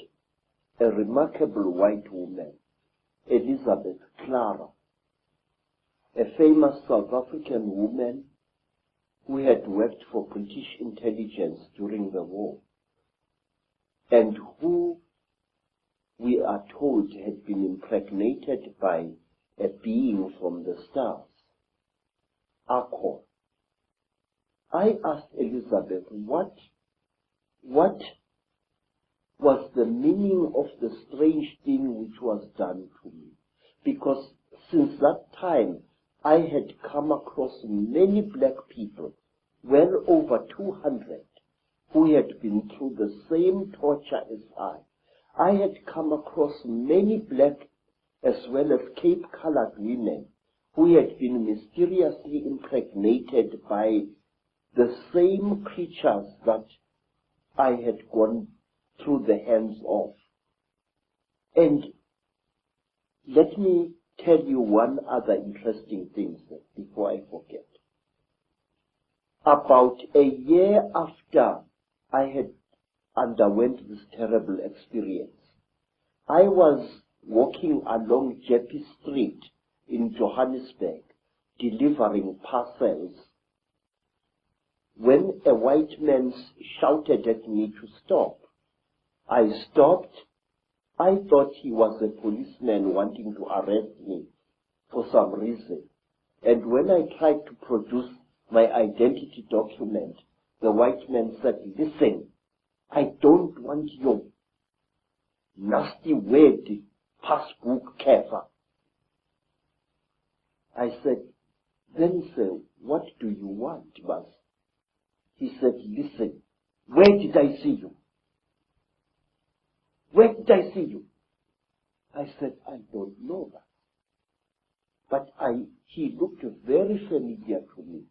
[SPEAKER 2] a remarkable white woman, Elizabeth Clara, a famous South African woman who had worked for British intelligence during the war, and who, we are told, had been impregnated by a being from the stars, Icke. I asked Elizabeth, what was the meaning of the strange thing which was done to me? Because since that time, I had come across many black people, well over 200, who had been through the same torture as I. I had come across many black as well as Cape-colored women who had been mysteriously impregnated by the same creatures that I had gone through the hands of. And let me tell you one other interesting thing, sir, before I forget. About a year after I had underwent this terrible experience, I was walking along Jeppe Street in Johannesburg, delivering parcels, when a white man shouted at me to stop. I stopped. I thought he was a policeman wanting to arrest me for some reason. And when I tried to produce my identity document, the white man said, listen, I don't want your nasty word, passbook keeper. I said, then sir, what do you want, boss? He said, listen, where did I see you? Where did I see you? I said, I don't know that. But he looked very familiar to me.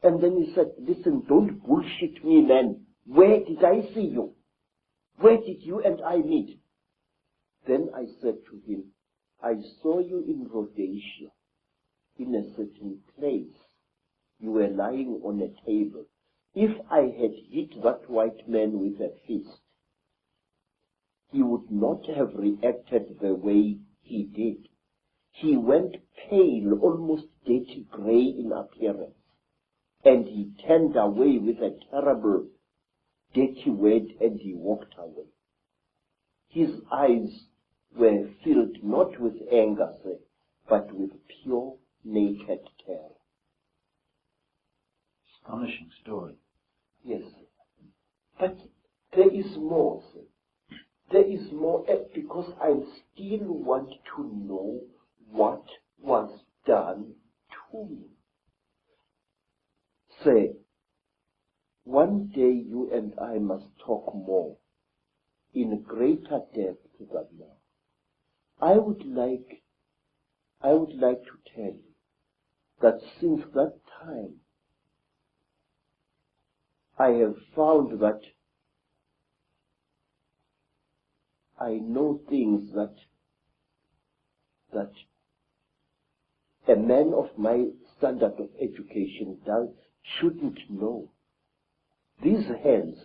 [SPEAKER 2] And then he said, listen, don't bullshit me, man. Where did I see you? Where did you and I meet? Then I said to him, I saw you in Rhodesia, in a certain place. You were lying on a table. If I had hit that white man with a fist, he would not have reacted the way he did. He went pale, almost dirty grey in appearance, and he turned away with a terrible, dirty word, and he walked away. His eyes were filled not with anger, sir, but with pure, naked terror.
[SPEAKER 1] Astonishing story.
[SPEAKER 2] Yes, but there is more, sir. There is more, because I still want to know what was done to me. Say, one day you and I must talk more, in greater depth than now. I would like to tell you that since that time, I have found that I know things that a man of my standard of education shouldn't know. These hands,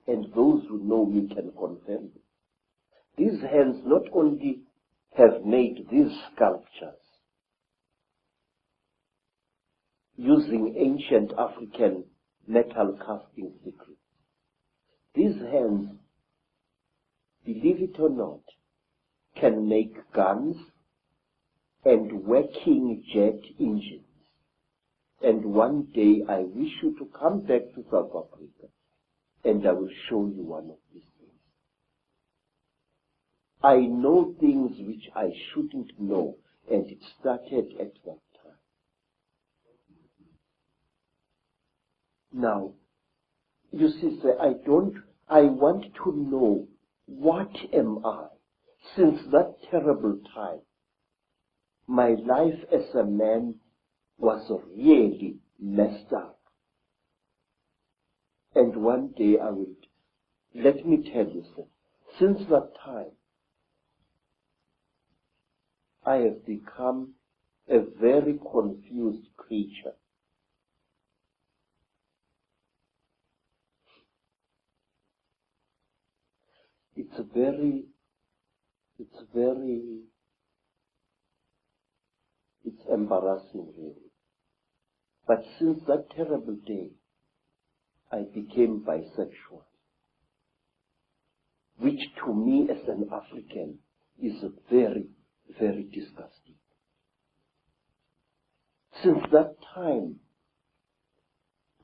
[SPEAKER 2] and those who know me can confirm it, these hands not only have made these sculptures using ancient African metal casting secrets. These hands, believe it or not, can make guns and working jet engines. And one day I wish you to come back to South Africa and I will show you one of these things. I know things which I shouldn't know, and it started at that time. Now, you see, sir, I want to know, what am I? Since that terrible time, my life as a man was really messed up. And one day let me tell you, sir, since that time, I have become a very confused creature. It's embarrassing, really. But since that terrible day, I became bisexual, which to me as an African is very, very disgusting. Since that time,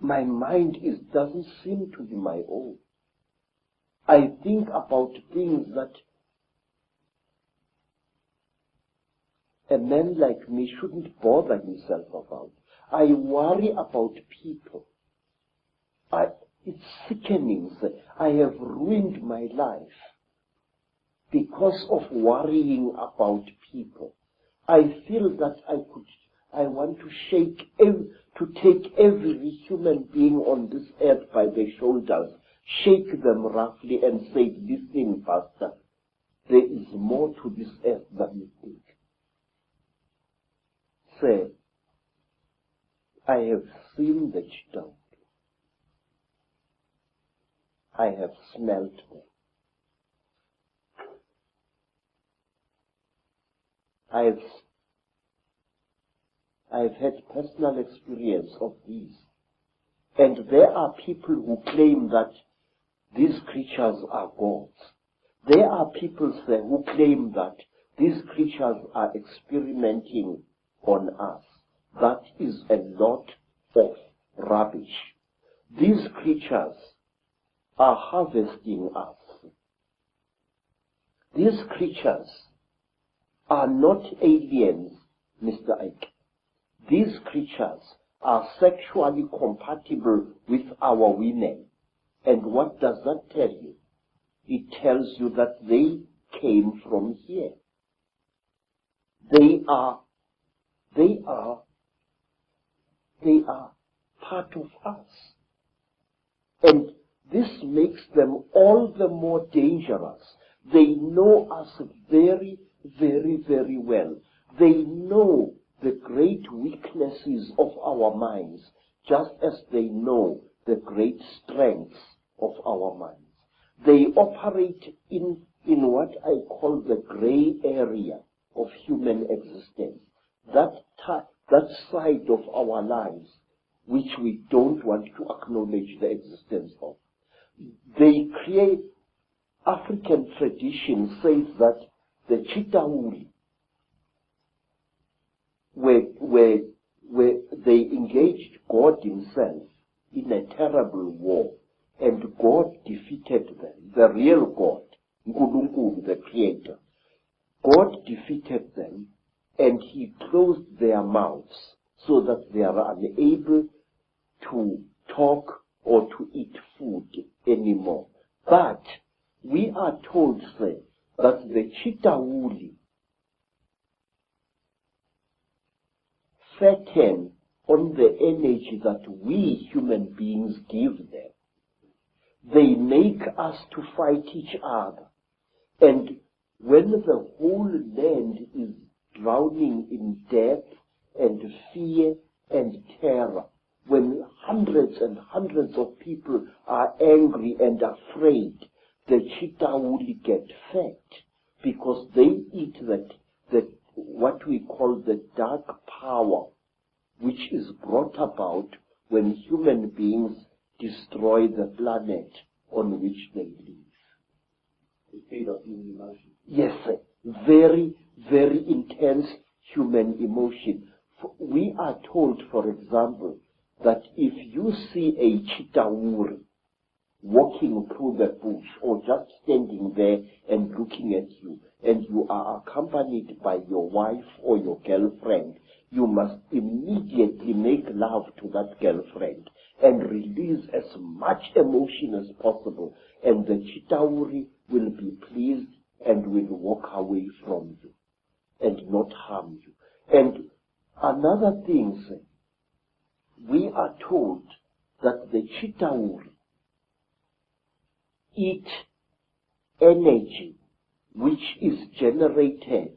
[SPEAKER 2] my mind doesn't seem to be my own. I think about things that a man like me shouldn't bother himself about. I worry about people. It's sickening. I have ruined my life because of worrying about people. I feel that I want to take every human being on this earth by the shoulders, shake them roughly and say, listen, Pastor, there is more to this earth than you think. Say, I have seen the Chitauri. I have smelt them. I've had personal experience of these. And there are people who claim that these creatures are gods. There are people who claim that these creatures are experimenting on us. That is a lot of rubbish. These creatures are harvesting us. These creatures are not aliens, Mr. Icke. These creatures are sexually compatible with our women. And what does that tell you? It tells you that they came from here. They are part of us. And this makes them all the more dangerous. They know us very, very, very well. They know the great weaknesses of our minds, just as they know the great strengths of our minds. They operate in what I call the gray area of human existence, that side of our lives which we don't want to acknowledge the existence of. They create, African tradition says that the Chitauri, where they engaged God himself in a terrible war, and God defeated them, the real God, Nkulunkulu, the Creator. God defeated them, and he closed their mouths so that they are unable to talk or to eat food anymore. But we are told, say, that the Chitauri fatten on the energy that we human beings give them. They make us to fight each other. And when the whole land is drowning in death and fear and terror, when hundreds and hundreds of people are angry and afraid, the Chitauri get fat because they eat what we call the dark power, which is brought about when human beings destroy the planet on which they live.
[SPEAKER 3] They feed off human emotion.
[SPEAKER 2] Yes, sir. Very, very intense human emotion. We are told, for example, that if you see a Chitauri walking through the bush or just standing there and looking at you, and you are accompanied by your wife or your girlfriend, you must immediately make love to that girlfriend and release as much emotion as possible, and the Chitauri will be pleased and will walk away from you and not harm you. And another thing, sir, we are told that the Chitauri eat energy which is generated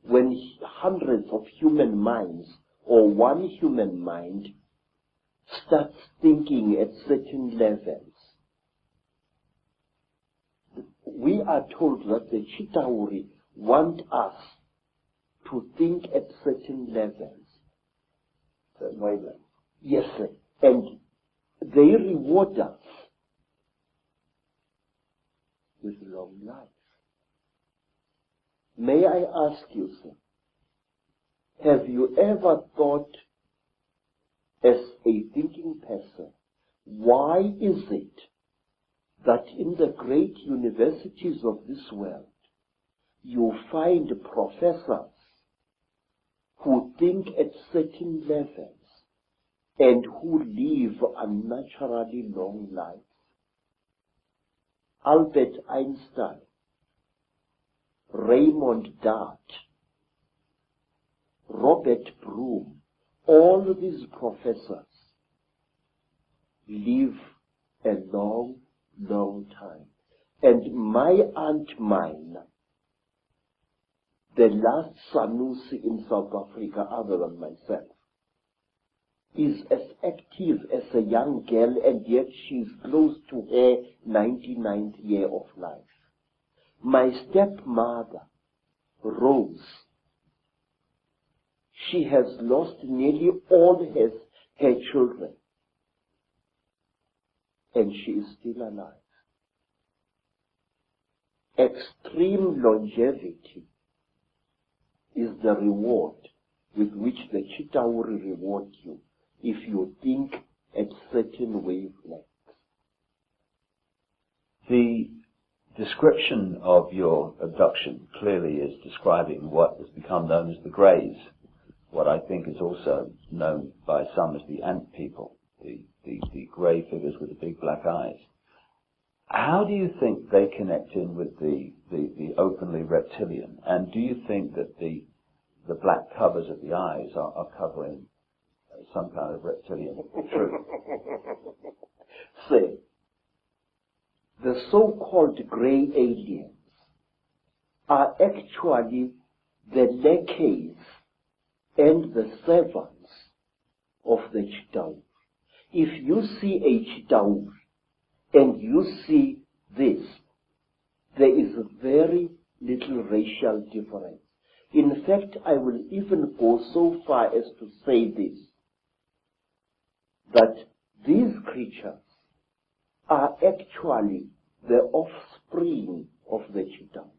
[SPEAKER 2] when hundreds of human minds or one human mind starts thinking at certain levels. We are told that the Chitauri want us to think at certain levels. Yes, sir. And they reward us with long life. May I ask you, sir, have you ever thought, as a thinking person, why is it that in the great universities of this world you find professors who think at certain levels and who live unnaturally long lives? Albert Einstein, Raymond Dart, Robert Broom, all these professors live a long, long time. And my Aunt Mina, the last Sanusi in South Africa other than myself, is as active as a young girl, and yet she's close to her 99th year of life. My stepmother, Rose, she has lost nearly all her children, and she is still alive. Extreme longevity is the reward with which the Chitauri reward you if you think at certain wavelengths.
[SPEAKER 1] The description of your abduction clearly is describing what has become known as the Greys, what I think is also known by some as the Ant people, the grey figures with the big black eyes. How do you think they connect in with the openly reptilian? And do you think that the black covers of the eyes are covering some kind of reptilian truth?
[SPEAKER 2] Say, the so-called grey aliens are actually the lackeys and the servants of the Chitauri. If you see a Chitauri and you see this, there is very little racial difference. In fact, I will even go so far as to say this, that these creatures are actually the offspring of the Chitauri.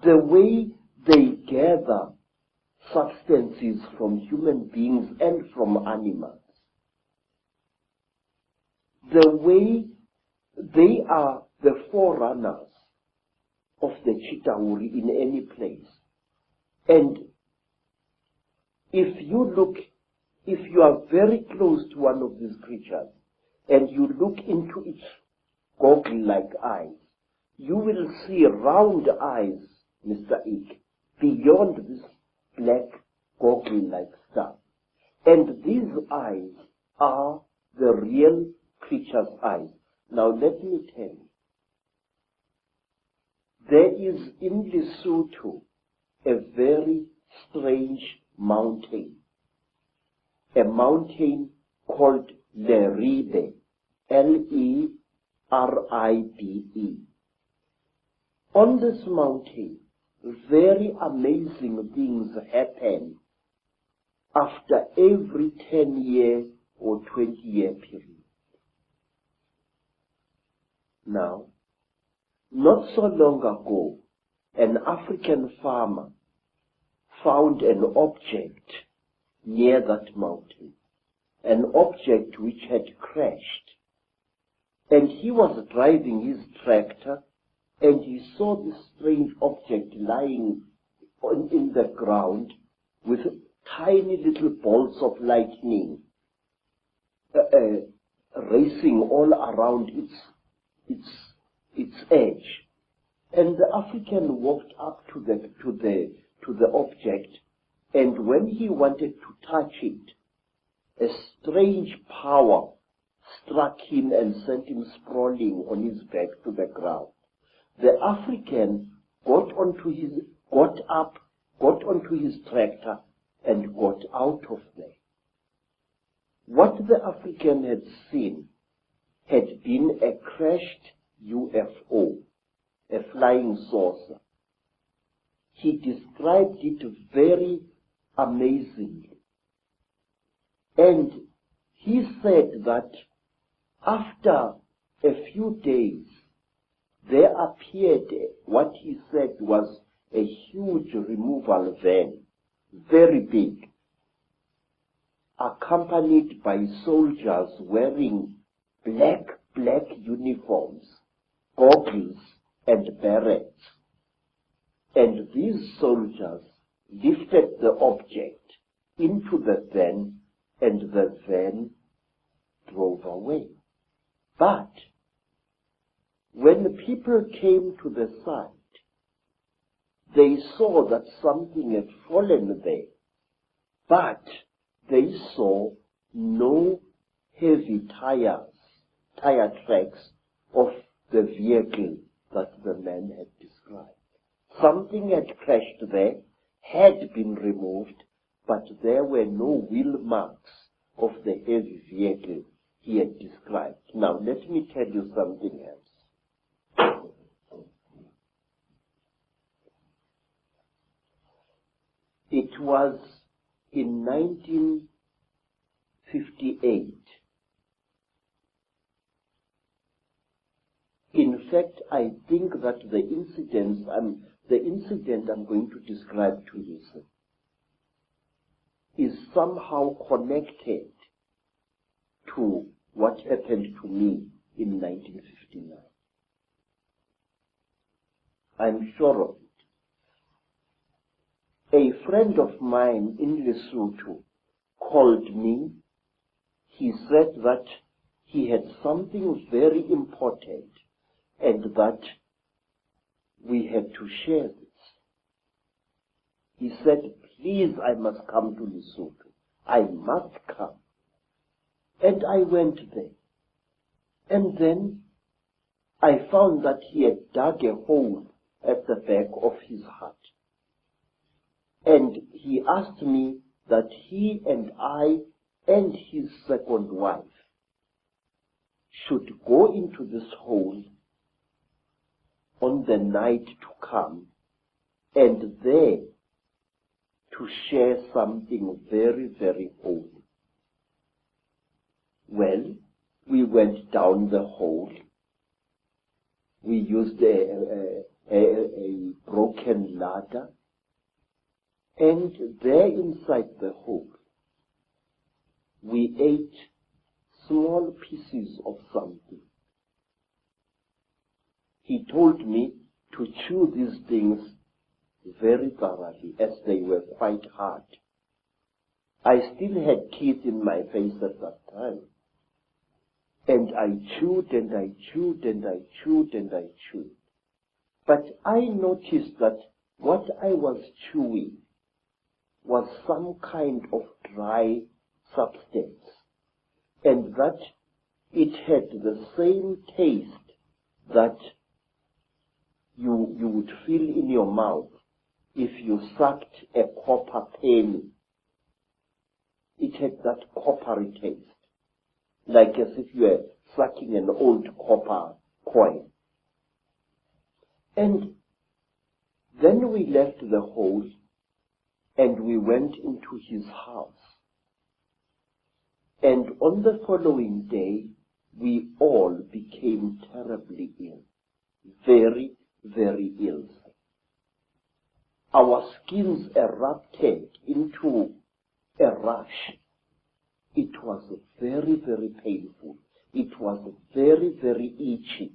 [SPEAKER 2] The way they gather substances from human beings and from animals, the way they are the forerunners of the Chitauri in any place. And if you are very close to one of these creatures and you look into its goggle-like eyes, you will see round eyes, Mr. Icke, beyond this black goggle-like stuff. And these eyes are the real creature's eyes. Now let me tell you, there is in Lesotho a very strange mountain, a mountain called Leribe, Leribe. On this mountain, very amazing things happen after every 10-year or 20-year period. Now, not so long ago, an African farmer found an object near that mountain, an object which had crashed. And he was driving his tractor, and he saw this strange object lying in the ground with tiny little bolts of lightning racing all around its edge. And the African walked up to the object, and when he wanted to touch it, a strange power struck him and sent him sprawling on his back to the ground. The African got onto his tractor and got out of there. What the African had seen had been a crashed UFO, a flying saucer. He described it very amazingly. And he said that after a few days, there appeared what he said was a huge removal van, very big, accompanied by soldiers wearing black uniforms, goggles and berets. And these soldiers lifted the object into the van, and the van drove away. But when people came to the site, they saw that something had fallen there, but they saw no heavy tire tracks of the vehicle that the man had described. Something had crashed there, had been removed, but there were no wheel marks of the heavy vehicle he had described. Now, let me tell you something else. It was in 1958. In fact, I think that the incident I'm going to describe to you is somehow connected to what happened to me in 1959. I'm sure of it. A friend of mine in Lesotho called me. He said that he had something very important and that we had to share this. He said, please, I must come to Lesotho. I must come. And I went there. And then I found that he had dug a hole at the back of his hut. And he asked me that he and I and his second wife should go into this hole on the night to come, and there to share something very, very holy. Well, we went down the hole. We used a broken ladder, and there inside the hole, we ate small pieces of something. He told me to chew these things very thoroughly, as they were quite hard. I still had teeth in my face at that time. And I chewed and I chewed and I chewed and I chewed. But I noticed that what I was chewing was some kind of dry substance, and that it had the same taste that you would feel in your mouth if you sucked a copper penny. It had that coppery taste, like as if you were sucking an old copper coin. And then we left the hole and we went into his house. And on the following day, we all became terribly ill, very, very ill. Our skins erupted into a rash. It was very, very painful. It was very, very itchy.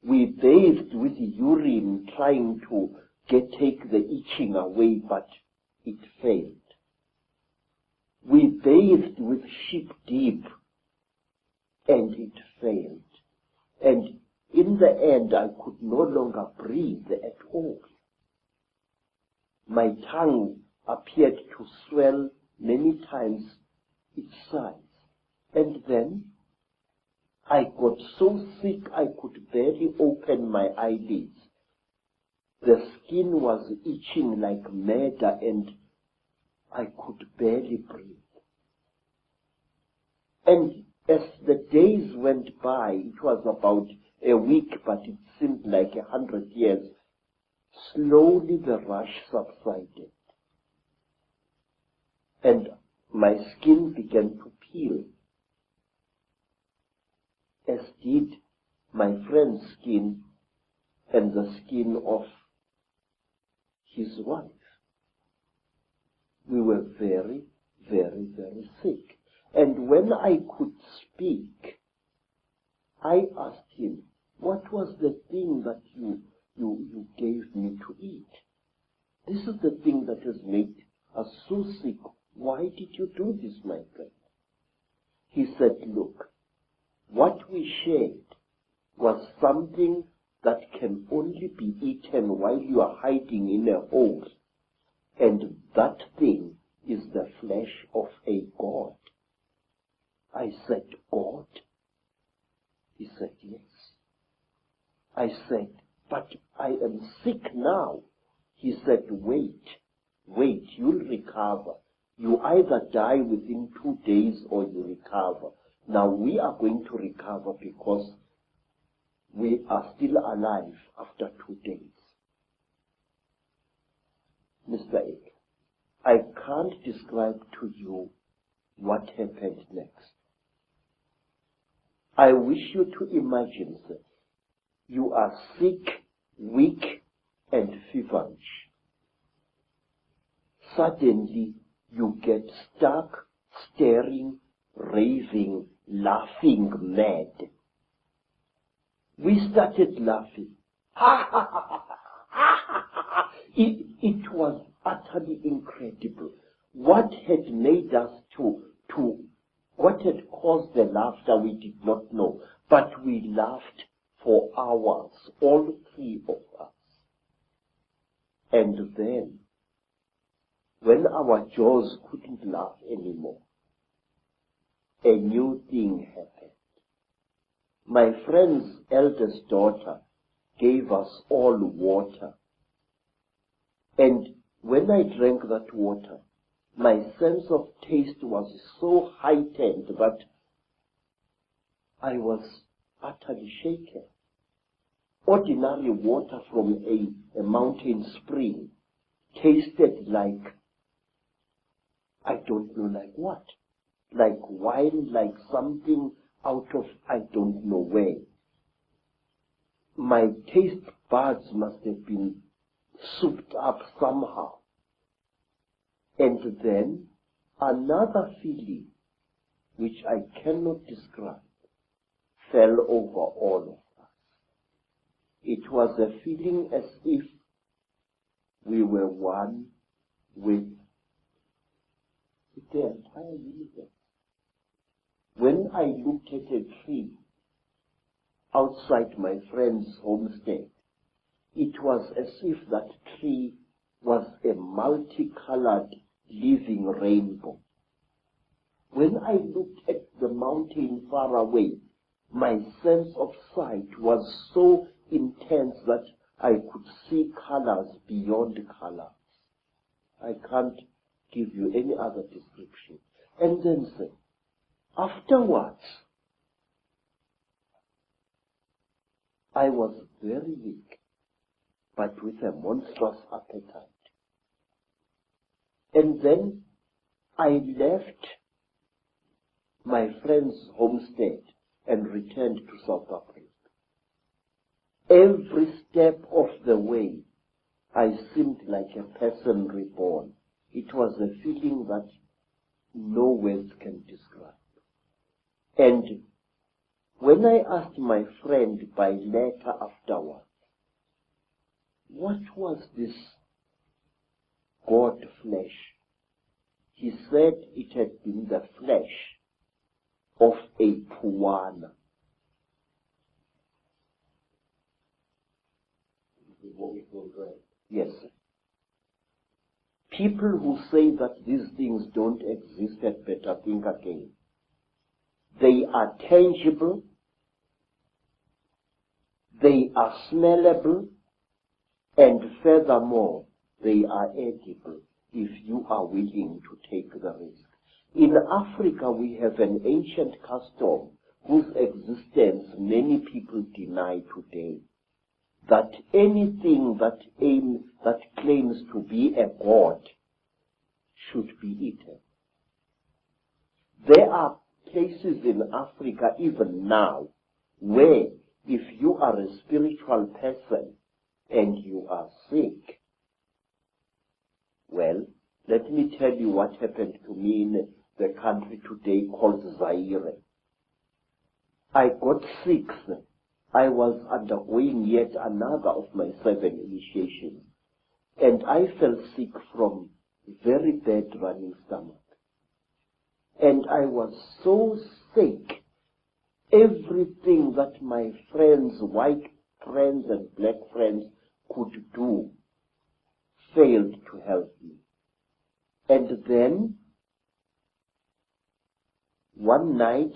[SPEAKER 2] We bathed with urine trying to take the itching away, but it failed. We bathed with sheep dip, and it failed. And in the end, I could no longer breathe at all. My tongue appeared to swell many times its size. And then I got so sick I could barely open my eyelids. The skin was itching like mad, and I could barely breathe. And as the days went by, it was about a week, but it seemed like 100 years, slowly the rash subsided. And my skin began to peel, as did my friend's skin and the skin of his wife. We were very, very, very sick. And when I could speak, I asked him, what was the thing that you gave me to eat? This is the thing that has made us so sick. Why did you do this, my friend? He said, look, what we shared was something that can only be eaten while you are hiding in a hole. And that thing is the flesh of a god. I said, God? He said, yes. I said, but I am sick now. He said, wait, you'll recover. You either die within 2 days or you recover. Now we are going to recover because we are still alive after 2 days. Mr. Icke, I can't describe to you what happened next. I wish you to imagine that you are sick, weak, and feverish. Suddenly, you get stuck, staring, raving, laughing mad. We started laughing. It was utterly incredible. What had made us what had caused the laughter we did not know, but we laughed for hours, all three of us. And then, when our jaws couldn't laugh anymore, a new thing happened. My friend's eldest daughter gave us all water. And when I drank that water, my sense of taste was so heightened that I was utterly shaken. Ordinary water from a mountain spring tasted like, I don't know like what, like wine, like something out of I don't know where. My taste buds must have been souped up somehow. And then another feeling, which I cannot describe, fell over all of us. It was a feeling as if we were one with the entire universe. When I looked at a tree outside my friend's homestead, it was as if that tree was a multicolored living rainbow. When I looked at the mountain far away, my sense of sight was so intense that I could see colors beyond colors. I can't give you any other description. And then say, afterwards, I was very weak, but with a monstrous appetite. And then I left my friend's homestead and returned to South Africa. Every step of the way, I seemed like a person reborn. It was a feeling that no words can describe. And when I asked my friend by letter afterwards, what was this God flesh? He said it had been the flesh of a Puana.
[SPEAKER 3] What we call dread.
[SPEAKER 2] Yes. People who say that these things don't exist had better think again. They are tangible, they are smellable, and furthermore, they are edible if you are willing to take the risk. In Africa, we have an ancient custom whose existence many people deny today, that anything that claims to be a god should be eaten. There are places in Africa even now where if you are a spiritual person and you are sick, well, let me tell you what happened to me in the country today called Zaire. I got sick. I was undergoing yet another of my 7 initiations, and I fell sick from very bad running stomach. And I was so sick, everything that my friends, white friends and black friends could do failed to help me. And then, one night,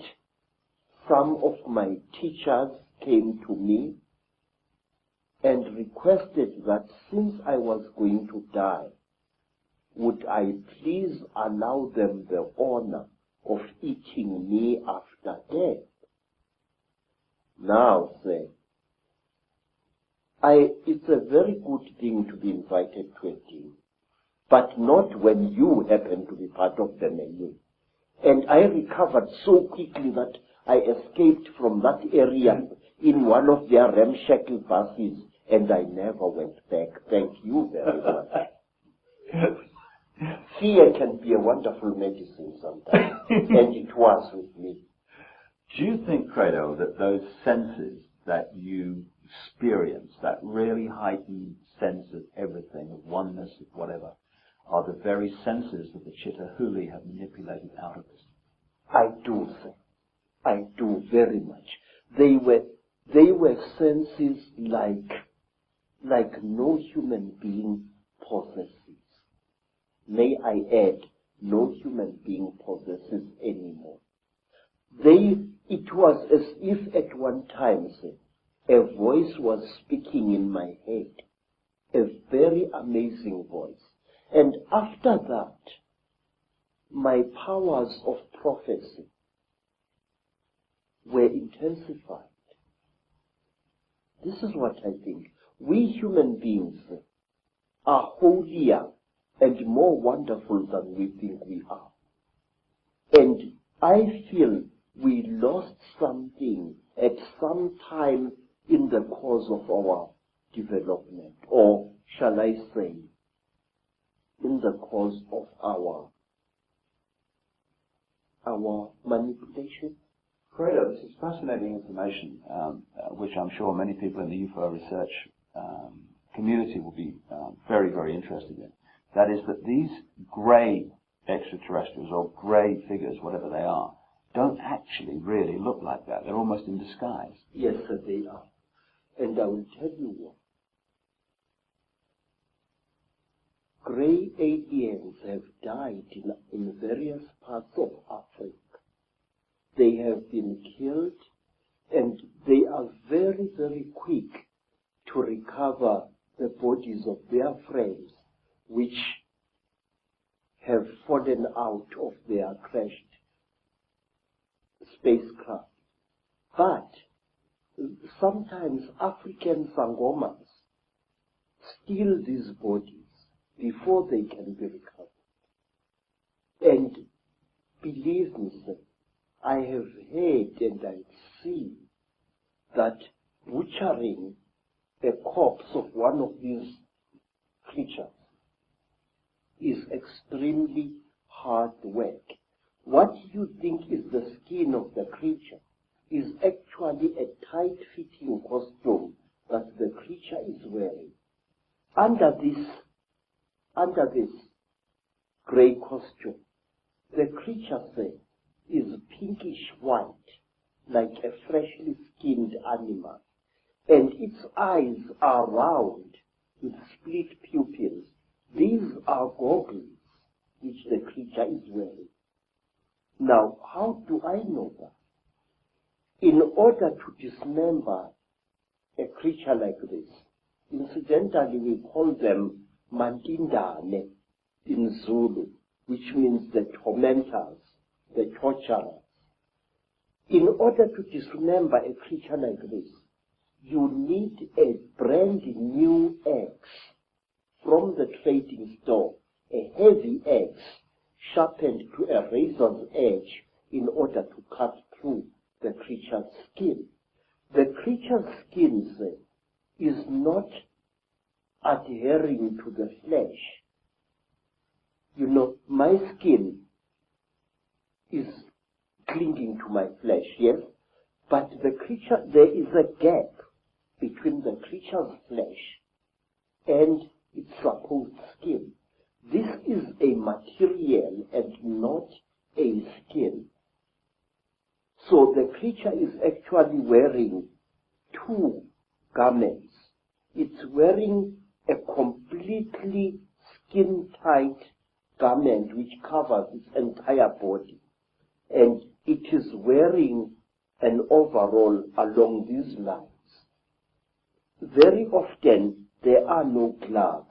[SPEAKER 2] some of my teachers came to me and requested that since I was going to die, would I please allow them the honor of eating me after death? Now, say, it's a very good thing to be invited to a dinner, but not when you happen to be part of the menu. And I recovered so quickly that I escaped from that area in one of their ramshackle buses, and I never went back. Thank you very much. Fear can be a wonderful medicine sometimes, and it was with me.
[SPEAKER 1] Do you think, Credo, that those senses that you experience, that really heightened sense of everything, of oneness, of whatever, are the very senses that the Chitauri have manipulated out of us?
[SPEAKER 2] I do, sir. I do very much. They were senses like no human being possesses. May I add, no human being possesses anymore. It was as if at one time, a voice was speaking in my head, a very amazing voice. And after that, my powers of prophecy were intensified. This is what I think. We human beings are holier and more wonderful than we think we are. And I feel we lost something at some time in the course of our development, or shall I say, in the course of our manipulation.
[SPEAKER 1] Credo, this is fascinating information, which I'm sure many people in the UFO research community will be very, very interested in. That is that these grey extraterrestrials, or grey figures, whatever they are, don't actually really look like that. They're almost in disguise.
[SPEAKER 2] Yes, sir, they are. And I will tell you what. Grey aliens have died in various parts of Africa. They have been killed, and they are very, very quick to recover the bodies of their friends, which have fallen out of their crashed spacecraft. But sometimes African sangomas steal these bodies before they can be recovered. And believe me, sir, I have heard and I see that butchering a corpse of one of these creatures is extremely hard work. What you think is the skin of the creature is actually a tight-fitting costume that the creature is wearing. Under this grey costume, the creature, say, is pinkish white, like a freshly skinned animal, and its eyes are round with split pupils. These are goggles which the creature is wearing. Now, how do I know that? In order to dismember a creature like this, incidentally we call them Mandindane in Zulu, which means the tormentors, the torturers. In order to dismember a creature like this, you need a brand new axe from the trading store, a heavy axe sharpened to a razor's edge in order to cut through the creature's skin. The creature's skin is not adhering to the flesh. You know, my skin is clinging to my flesh, yes? But the creature, there is a gap between the creature's flesh and its supposed skin. This is a material and not a skin. So the creature is actually wearing two garments. It's wearing a completely skin-tight garment which covers its entire body. And it is wearing an overall along these lines. Very often there are no gloves.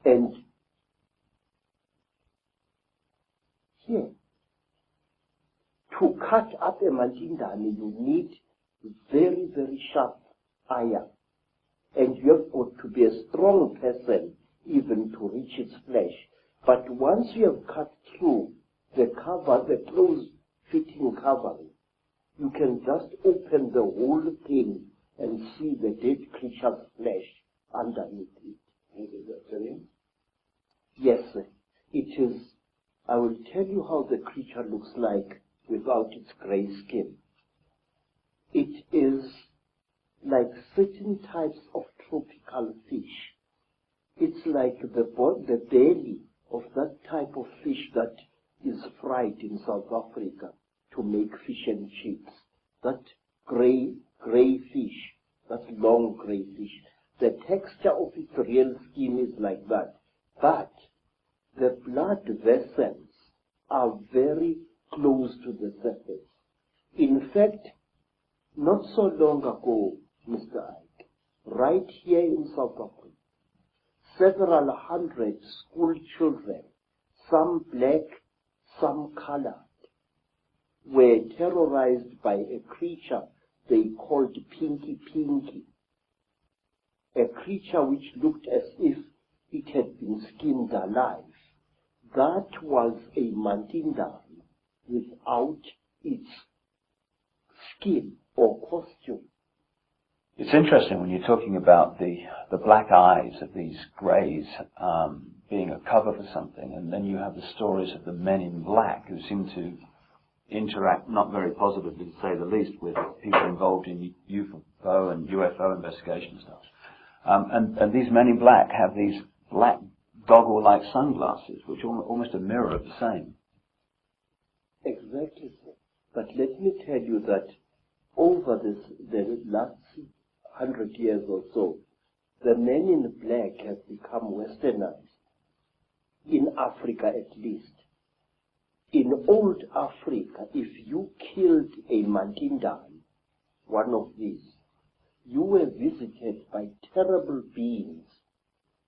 [SPEAKER 2] And here, to cut up a mandindane, you need very, very sharp iron. And you have got to be a strong person even to reach its flesh. But once you have cut through the cover, the close-fitting covering, you can just open the whole thing and see the dead creature's flesh underneath it.
[SPEAKER 3] Is that Reptilian?
[SPEAKER 2] Yes, sir. It is. I will tell you how the creature looks like without its grey skin. It is like certain types of tropical fish. It's like the belly of that type of fish that is fried in South Africa to make fish and chips. That grey fish, that long grey fish. The texture of its real skin is like that. But the blood vessels are very close to the surface. In fact, not so long ago, Mr. Icke, right here in South Africa, several hundred school children, some black, some colored, were terrorized by a creature they called Pinky Pinky, a creature which looked as if it had been skinned alive. That was a Mantindam without its skin or costume.
[SPEAKER 1] It's interesting when you're talking about the black eyes of these greys being a cover for something, and then you have the stories of the men in black who seem to interact not very positively, to say the least, with people involved in UFO and UFO investigation stuff. And these men in black have these black goggle-like sunglasses, which are almost a mirror of the same.
[SPEAKER 2] Exactly so. But let me tell you that over the last 100 years or so, the men in black have become westernized, in Africa at least. In old Africa, if you killed a Mantindam, one of these, you were visited by terrible beings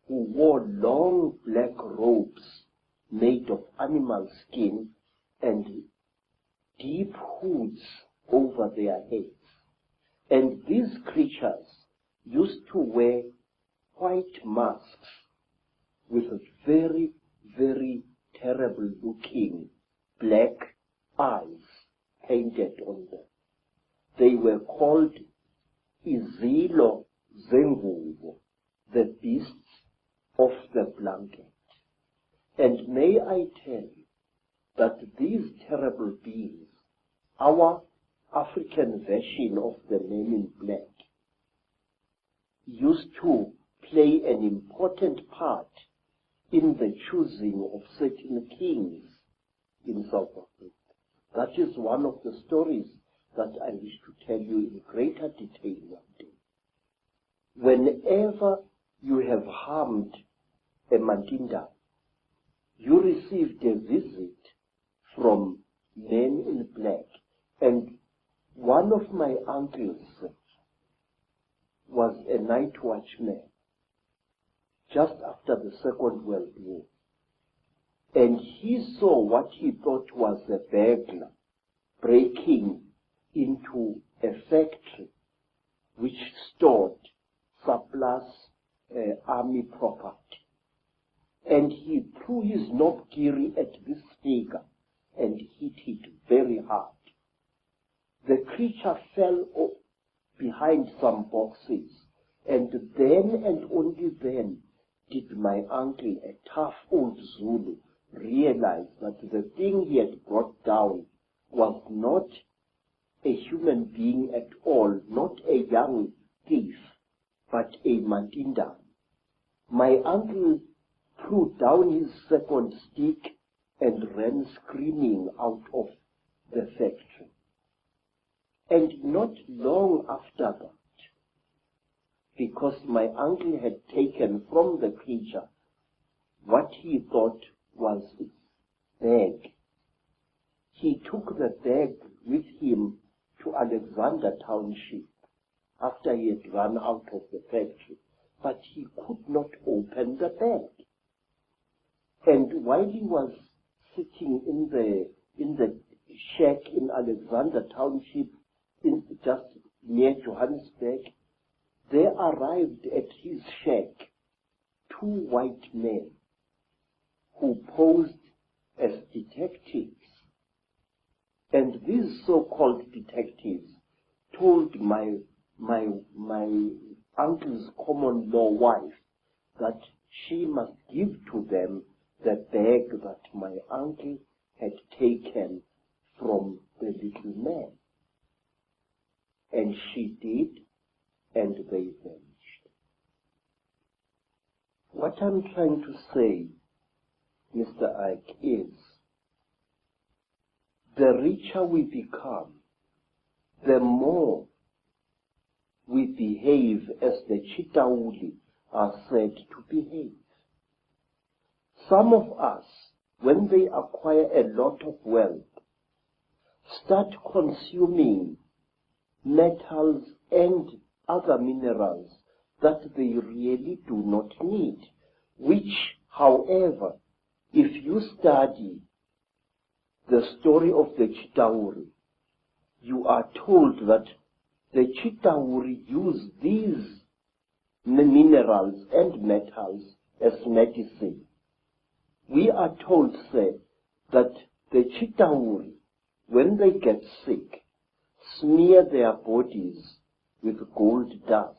[SPEAKER 2] who wore long black robes made of animal skin and deep hoods over their heads. And these creatures used to wear white masks with very, very terrible looking black eyes painted on them. They were called Izilo Zengubo, the beasts of the blanket. And may I tell you that these terrible beings, our African version of the men in black, used to play an important part in the choosing of certain kings in South Africa. That is one of the stories that I wish to tell you in greater detail one day. Whenever you have harmed a Mantindam, you received a visit from men in black. And one of my uncles was a night watchman just after the Second World War. And he saw what he thought was a burglar breaking into a factory which stored surplus army property. And he threw his knobkiri at this figure and hit it very hard. The creature fell behind some boxes, and then and only then did my uncle, a tough old Zulu, realize that the thing he had brought down was not a human being at all, not a young thief, but a Mantindam. My uncle threw down his second stick and ran screaming out of the factory. And not long after that, because my uncle had taken from the creature what he thought was its bag, he took the bag with him to Alexander Township after he had run out of the factory, but he could not open the bag. And while he was sitting in the shack in Alexander Township, just near Johannesburg, there arrived at his shack 2 white men who posed as detectives. And these so-called detectives told my uncle's common law wife that she must give to them the bag that my uncle had taken from the little man. And she did, and they vanished. What I'm trying to say, Mr. Icke, is the richer we become, the more we behave as the Chitauri are said to behave. Some of us, when they acquire a lot of wealth, start consuming metals and other minerals that they really do not need, which, however, if you study the story of the Chitauri, you are told that the Chitauri use these minerals and metals as medicine. We are told, say, that the Chitauri, when they get sick, smear their bodies with gold dust,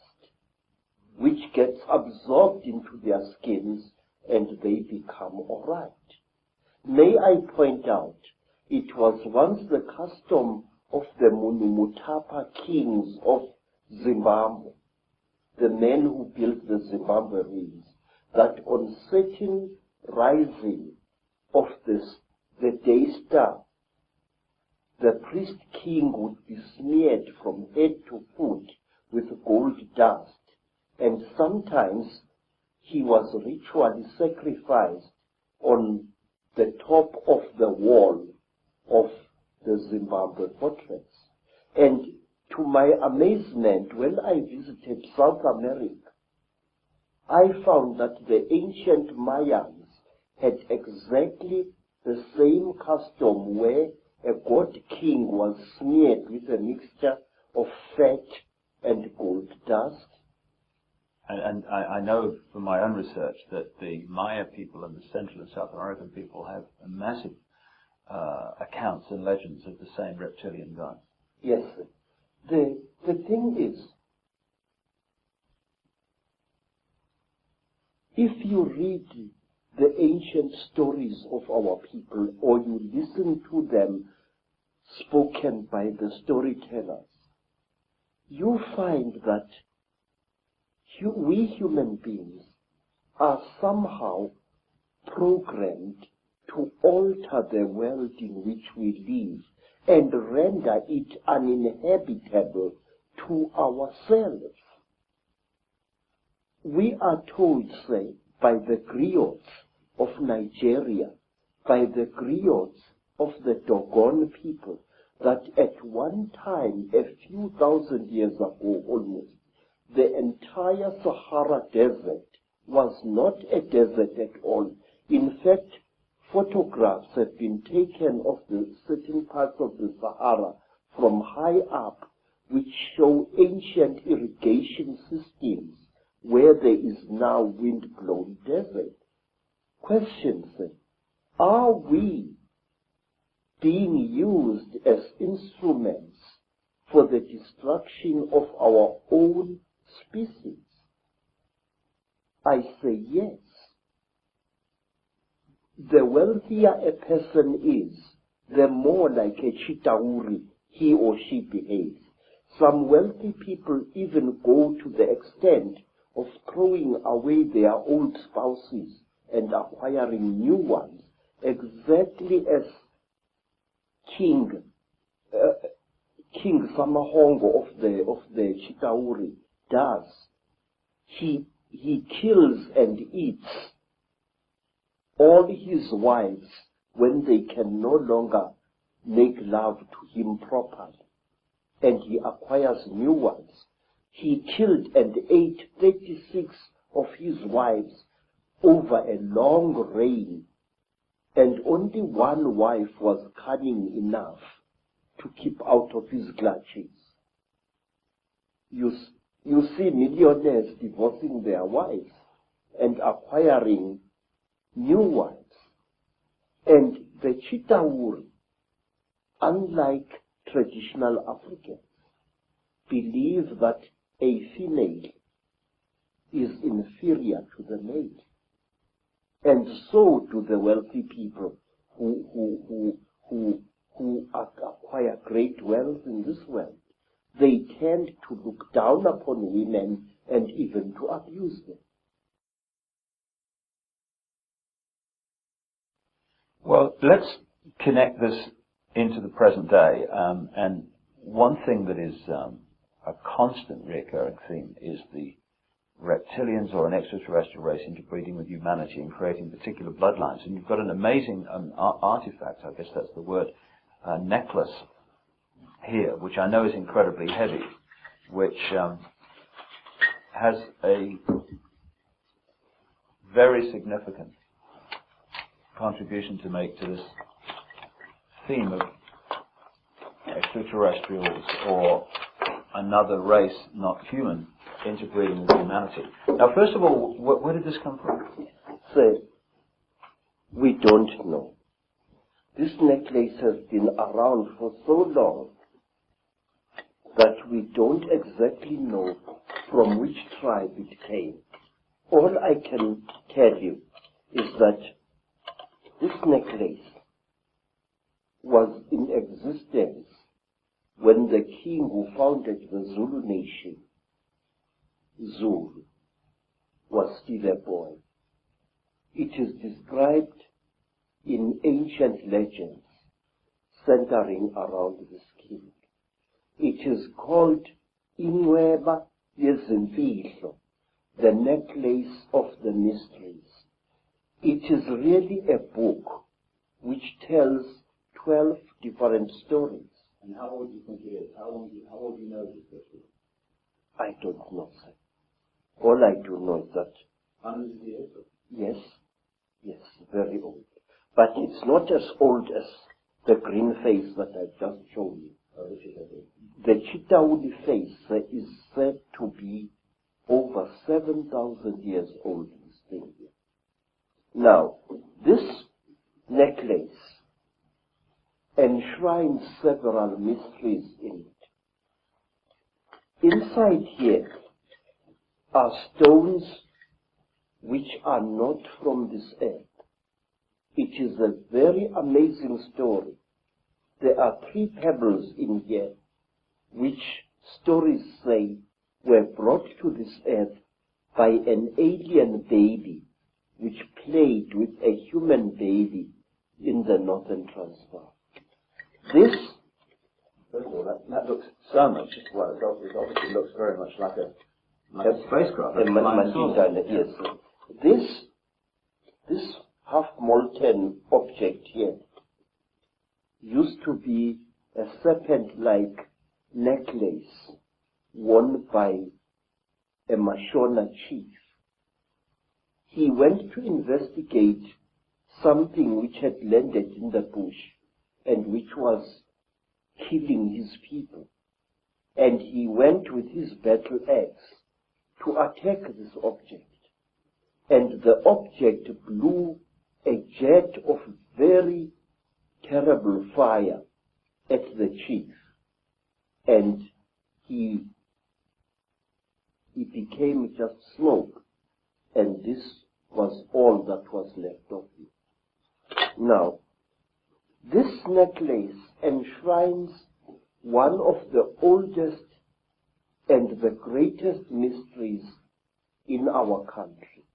[SPEAKER 2] which gets absorbed into their skins and they become all right. May I point out, it was once the custom of the Munumutapa kings of Zimbabwe, the men who built the Zimbabwe reeds, that on certain rising of the day star, the priest king would be smeared from head to foot with gold dust, and sometimes he was ritually sacrificed on the top of the wall of the Zimbabwe fortress. And to my amazement, when I visited South America, I found that the ancient Mayans had exactly the same custom where a god king was smeared with a mixture of fat and gold dust.
[SPEAKER 1] And I know from my own research that the Maya people and the Central and South American people have massive accounts and legends of the same reptilian god.
[SPEAKER 2] Yes. The thing is, if you read the ancient stories of our people, or you listen to them spoken by the storytellers, you find that we human beings are somehow programmed to alter the world in which we live and render it uninhabitable to ourselves. We are told, say, by the griots of Nigeria, by the griots of the Dogon people, that at one time, a few thousand years ago almost, the entire Sahara Desert was not a desert at all. In fact, photographs have been taken of the certain parts of the Sahara from high up, which show ancient irrigation systems where there is now wind-blown desert. Questions: are we being used as instruments for the destruction of our own species? I say yes. The wealthier a person is, the more like a Chitauri he or she behaves. Some wealthy people even go to the extent of throwing away their old spouses and acquiring new ones, exactly as King Samahongo of the Chitauri does. He kills and eats all his wives when they can no longer make love to him properly, and he acquires new ones. He killed and ate 36 of his wives over a long reign, and only one wife was cunning enough to keep out of his clutches. You see millionaires divorcing their wives and acquiring new wives. And the Chitauri, unlike traditional Africans, believe that a female is inferior to the male. And so do the wealthy people who acquire great wealth in this world. They tend to look down upon women and even to abuse them.
[SPEAKER 1] Well, let's connect this into the present day. And one thing that is a constant recurring theme is the reptilians or an extraterrestrial race interbreeding with humanity and creating particular bloodlines. And you've got an amazing artifact, I guess that's the word, necklace here, which I know is incredibly heavy, which has a very significant contribution to make to this theme of extraterrestrials or another race, not human, integrating with humanity. Now, first of all, where did this come from?
[SPEAKER 2] So, we don't know. This necklace has been around for so long that we don't exactly know from which tribe it came. All I can tell you is that this necklace was in existence when the king who founded the Zulu nation, Zulu, was still a boy. It is described in ancient legends centering around this king. It is called Inweba Yezimfihlo, the necklace of the mysteries. It is really a book which tells 12 different stories.
[SPEAKER 3] And how old do you think it is? How old do you know this history?
[SPEAKER 2] I don't know, sir. All I do know is that...
[SPEAKER 3] Hundreds of years?
[SPEAKER 2] Yes, very old. But it's not as old as the green face that I've just shown you. The Chitauri face is said to be over 7,000 years old, this thing here. Now, this necklace enshrines several mysteries in it. Inside here are stones which are not from this earth. It is a very amazing story. There are 3 pebbles in here which stories say were brought to this earth by an alien baby which played with a human baby in the northern Transvaal. This,
[SPEAKER 1] first of all, that looks so much, well, it obviously looks very much like a spacecraft.
[SPEAKER 2] Yes. This half-molten object here used to be a serpent-like necklace worn by a Mashona chief. He went to investigate something which had landed in the bush and which was killing his people. And he went with his battle axe to attack this object. And the object blew a jet of very terrible fire at the chief. And he became just smoke. And this was all that was left of him. Now, this necklace enshrines one of the oldest and the greatest mysteries in our country.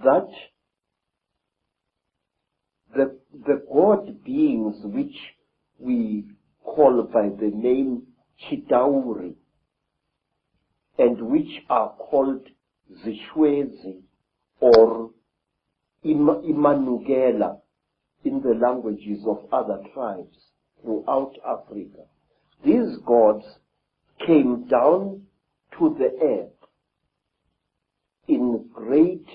[SPEAKER 2] That the god beings which we call by the name Chitauri and which are called Zishwezi or Imanugela in the languages of other tribes throughout Africa. These gods came down to the earth in great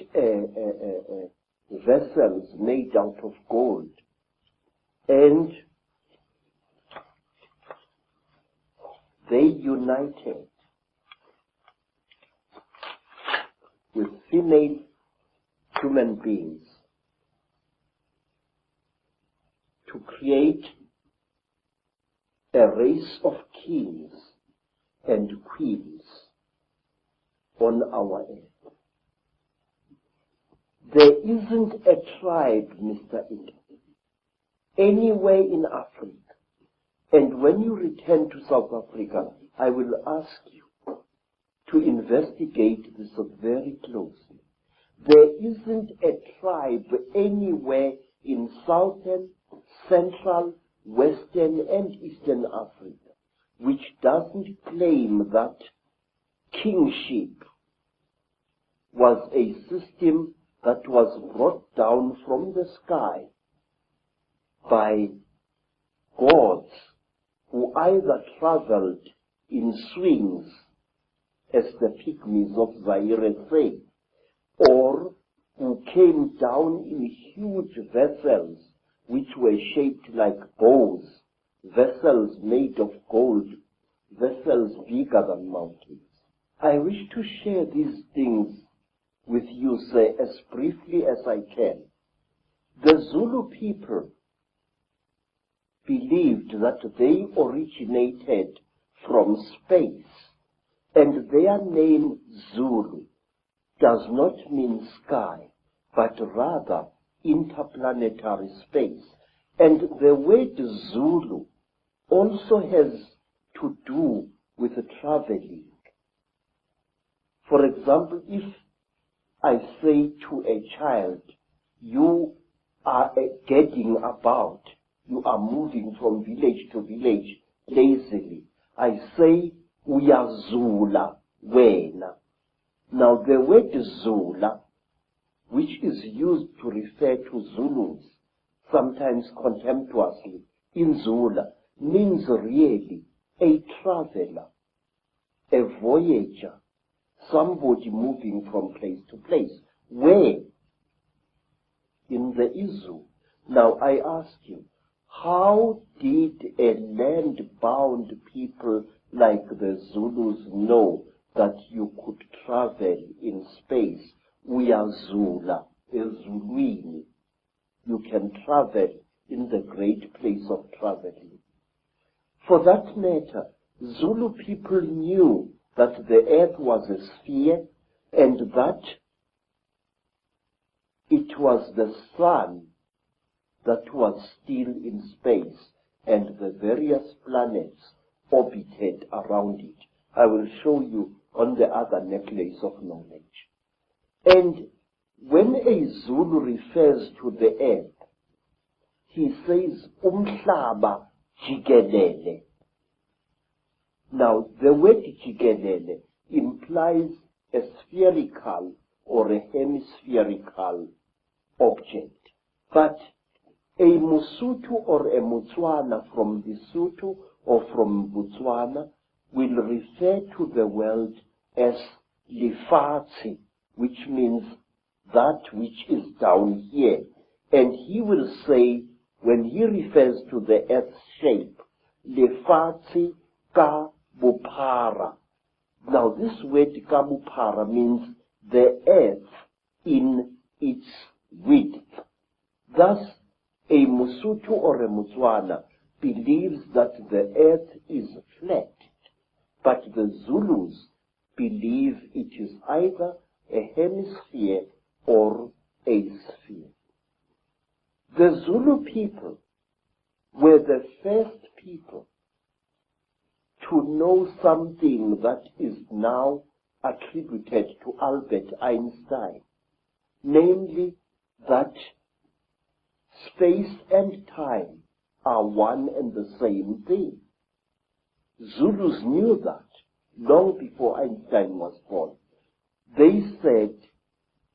[SPEAKER 2] vessels made out of gold, and they united with female human beings to create a race of kings and queens on our earth. There isn't a tribe, Mr. Icke, anywhere in Africa. And when you return to South Africa, I will ask you to investigate this very closely. There isn't a tribe anywhere in Southern, Central, Western, and Eastern Africa which doesn't claim that kingship was a system that was brought down from the sky by gods who either traveled in swings, as the pygmies of Zaire say, or who came down in huge vessels which were shaped like bows, vessels made of gold, vessels bigger than mountains. I wish to share these things with you, sir, as briefly as I can. The Zulu people believed that they originated from space, and their name Zulu does not mean sky, but rather interplanetary space. And the word Zulu also has to do with traveling. For example, if I say to a child, you are getting about, you are moving from village to village lazily, I say, uyazula wena. Now the word Zula, which is used to refer to Zulus, sometimes contemptuously, in Zula, means really a traveler, a voyager, somebody moving from place to place. Where? In the Izu. Now I ask you, how did a land-bound people like the Zulus know that you could travel in space? Uyazula, ezulwini. You can travel in the great place of traveling. For that matter, Zulu people knew that the earth was a sphere and that it was the sun that was still in space and the various planets orbited around it. I will show you on the other necklace of knowledge. And when a Zulu refers to the earth, he says, umhlaba jikelele. Now, the word jikelele implies a spherical or a hemispherical object. But a Musutu or a Mutswana from Lesotho or from Botswana will refer to the world as Lefatshe, which means that which is down here. And he will say, when he refers to the earth's shape, Lefatshe ka bophara. Now this word ka bophara means the earth in its width. Thus, a Musutu or a Mutswana believes that the earth is flat, but the Zulus believe it is either a hemisphere or a sphere. The Zulu people were the first people to know something that is now attributed to Albert Einstein, namely that space and time are one and the same thing. Zulus knew that long before Einstein was born. They said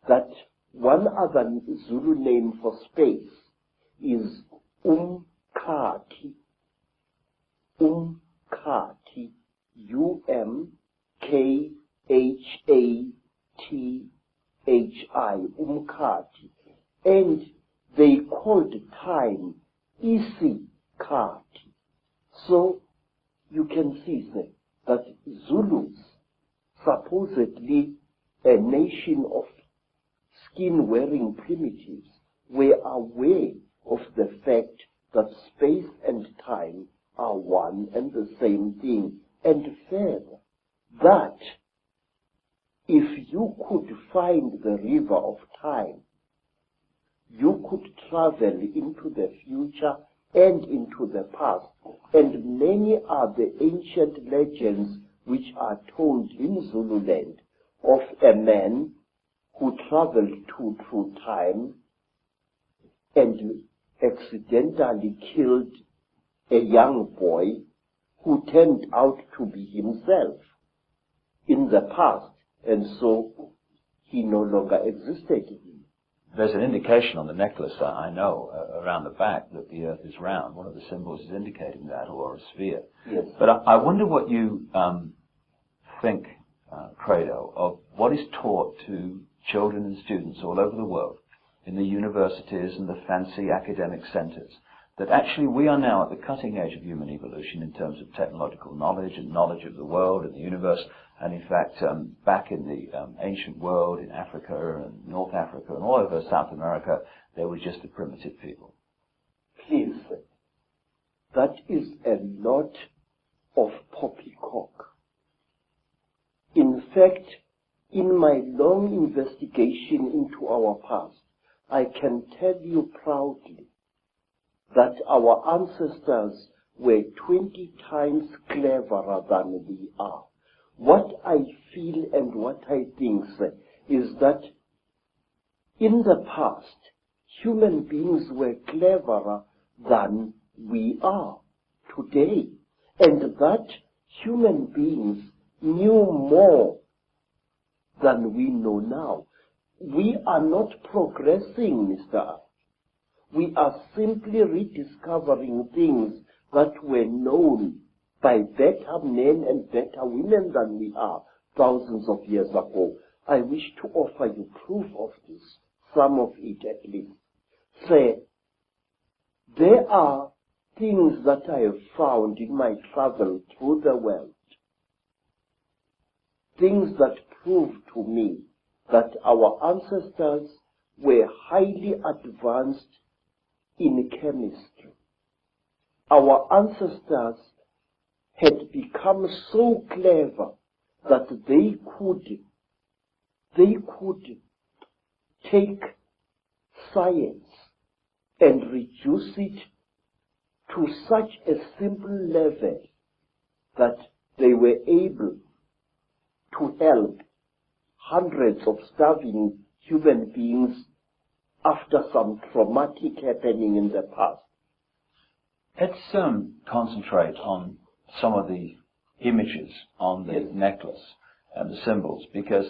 [SPEAKER 2] that one other Zulu name for space is Umkhati. Umkhati. U-M-K-H-A-T-H-I. Umkhati. And they called time Isikati. So you can see that Zulus, supposedly a nation of skin-wearing primitives, were aware of the fact that space and time are one and the same thing, and further, that if you could find the river of time, you could travel into the future and into the past, and many are the ancient legends which are told in Zululand of a man who traveled through time and accidentally killed a young boy who turned out to be himself in the past, and so he no longer existed.
[SPEAKER 1] there's an indication on the necklace, I know, around the back that the Earth is round. One of the symbols is indicating that, or a sphere.
[SPEAKER 2] Yes.
[SPEAKER 1] But I wonder what you think, Credo, of what is taught to children and students all over the world, in the universities and the fancy academic centers, that actually we are now at the cutting edge of human evolution in terms of technological knowledge and knowledge of the world and the universe, and in fact back in the ancient world, in Africa and North Africa and all over South America, they were just the primitive people.
[SPEAKER 2] Please, that is a lot of poppycock. In fact, in my long investigation into our past, I can tell you proudly that our ancestors were 20 times cleverer than we are. What I feel and what I think is that in the past, human beings were cleverer than we are today, and that human beings knew more than we know now. We are not progressing, Mr. I. We are simply rediscovering things that were known by better men and better women than we are thousands of years ago. I wish to offer you proof of this, some of it at least. Say, there are things that I have found in my travel through the world, things that prove to me that our ancestors were highly advanced in chemistry. Our ancestors had become so clever that they could take science and reduce it to such a simple level that they were able to help hundreds of starving human beings after some traumatic happening in the past.
[SPEAKER 1] Let's concentrate on some of the images on the necklace and the symbols, because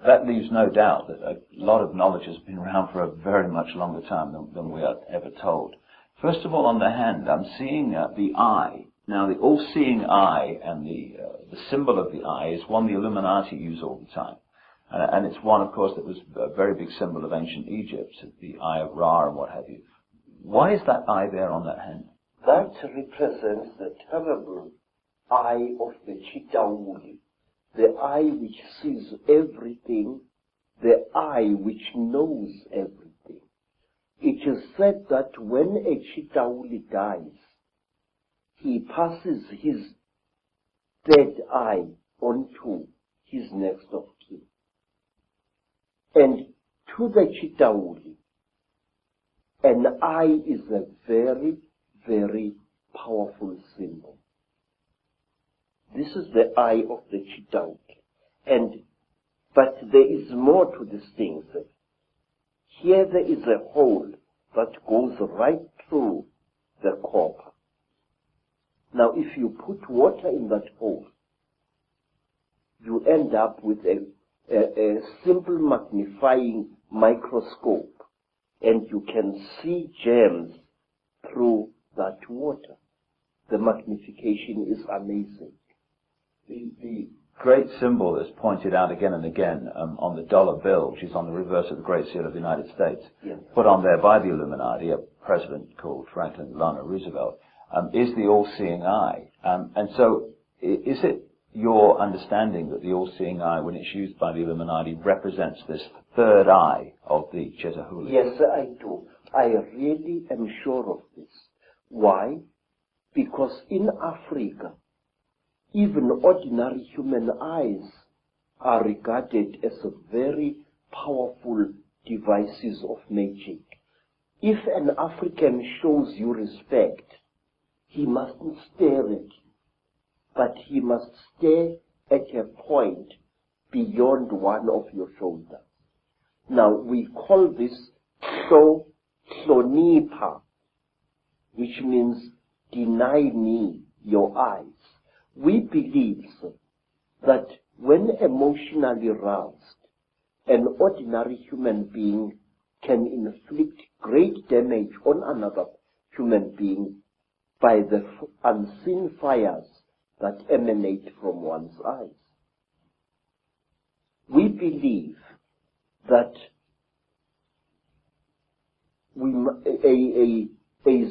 [SPEAKER 1] that leaves no doubt that a lot of knowledge has been around for a very much longer time than we are ever told. First of all, on the hand, I'm seeing the eye. Now, the all-seeing eye and the symbol of the eye is one the Illuminati use all the time. And it's one, of course, that was a very big symbol of ancient Egypt, the Eye of Ra and what have you. Why is that eye there on that hand?
[SPEAKER 2] That represents the terrible eye of the Chitauri, the eye which sees everything, the eye which knows everything. It is said that when a Chitauri dies, he passes his dead eye onto his next of kin. And to the Chitauri, an eye is a very, very powerful symbol. This is the eye of the Chitauri. But there is more to this thing. Here there is a hole that goes right through the copper. Now, if you put water in that hole, you end up with a simple magnifying microscope, and you can see gems through that water. The magnification is amazing.
[SPEAKER 1] The great symbol that's pointed out again and again on the dollar bill, which is on the reverse of the Great Seal of the United States,
[SPEAKER 2] yes,
[SPEAKER 1] put on there by the Illuminati, a president called Franklin Delano Roosevelt, is the all-seeing eye. And so is it your understanding that the all-seeing eye, when it's used by the Illuminati, represents this third eye of the Chitauri?
[SPEAKER 2] Yes, I do. I really am sure of this. Why? Because in Africa, even ordinary human eyes are regarded as very powerful devices of magic. If an African shows you respect, he mustn't stare at you, but he must stare at a point beyond one of your shoulders. Now, we call this hlonipa, which means deny me your eyes. We believe that when emotionally roused, an ordinary human being can inflict great damage on another human being by the unseen fires that emanate from one's eyes. We believe that a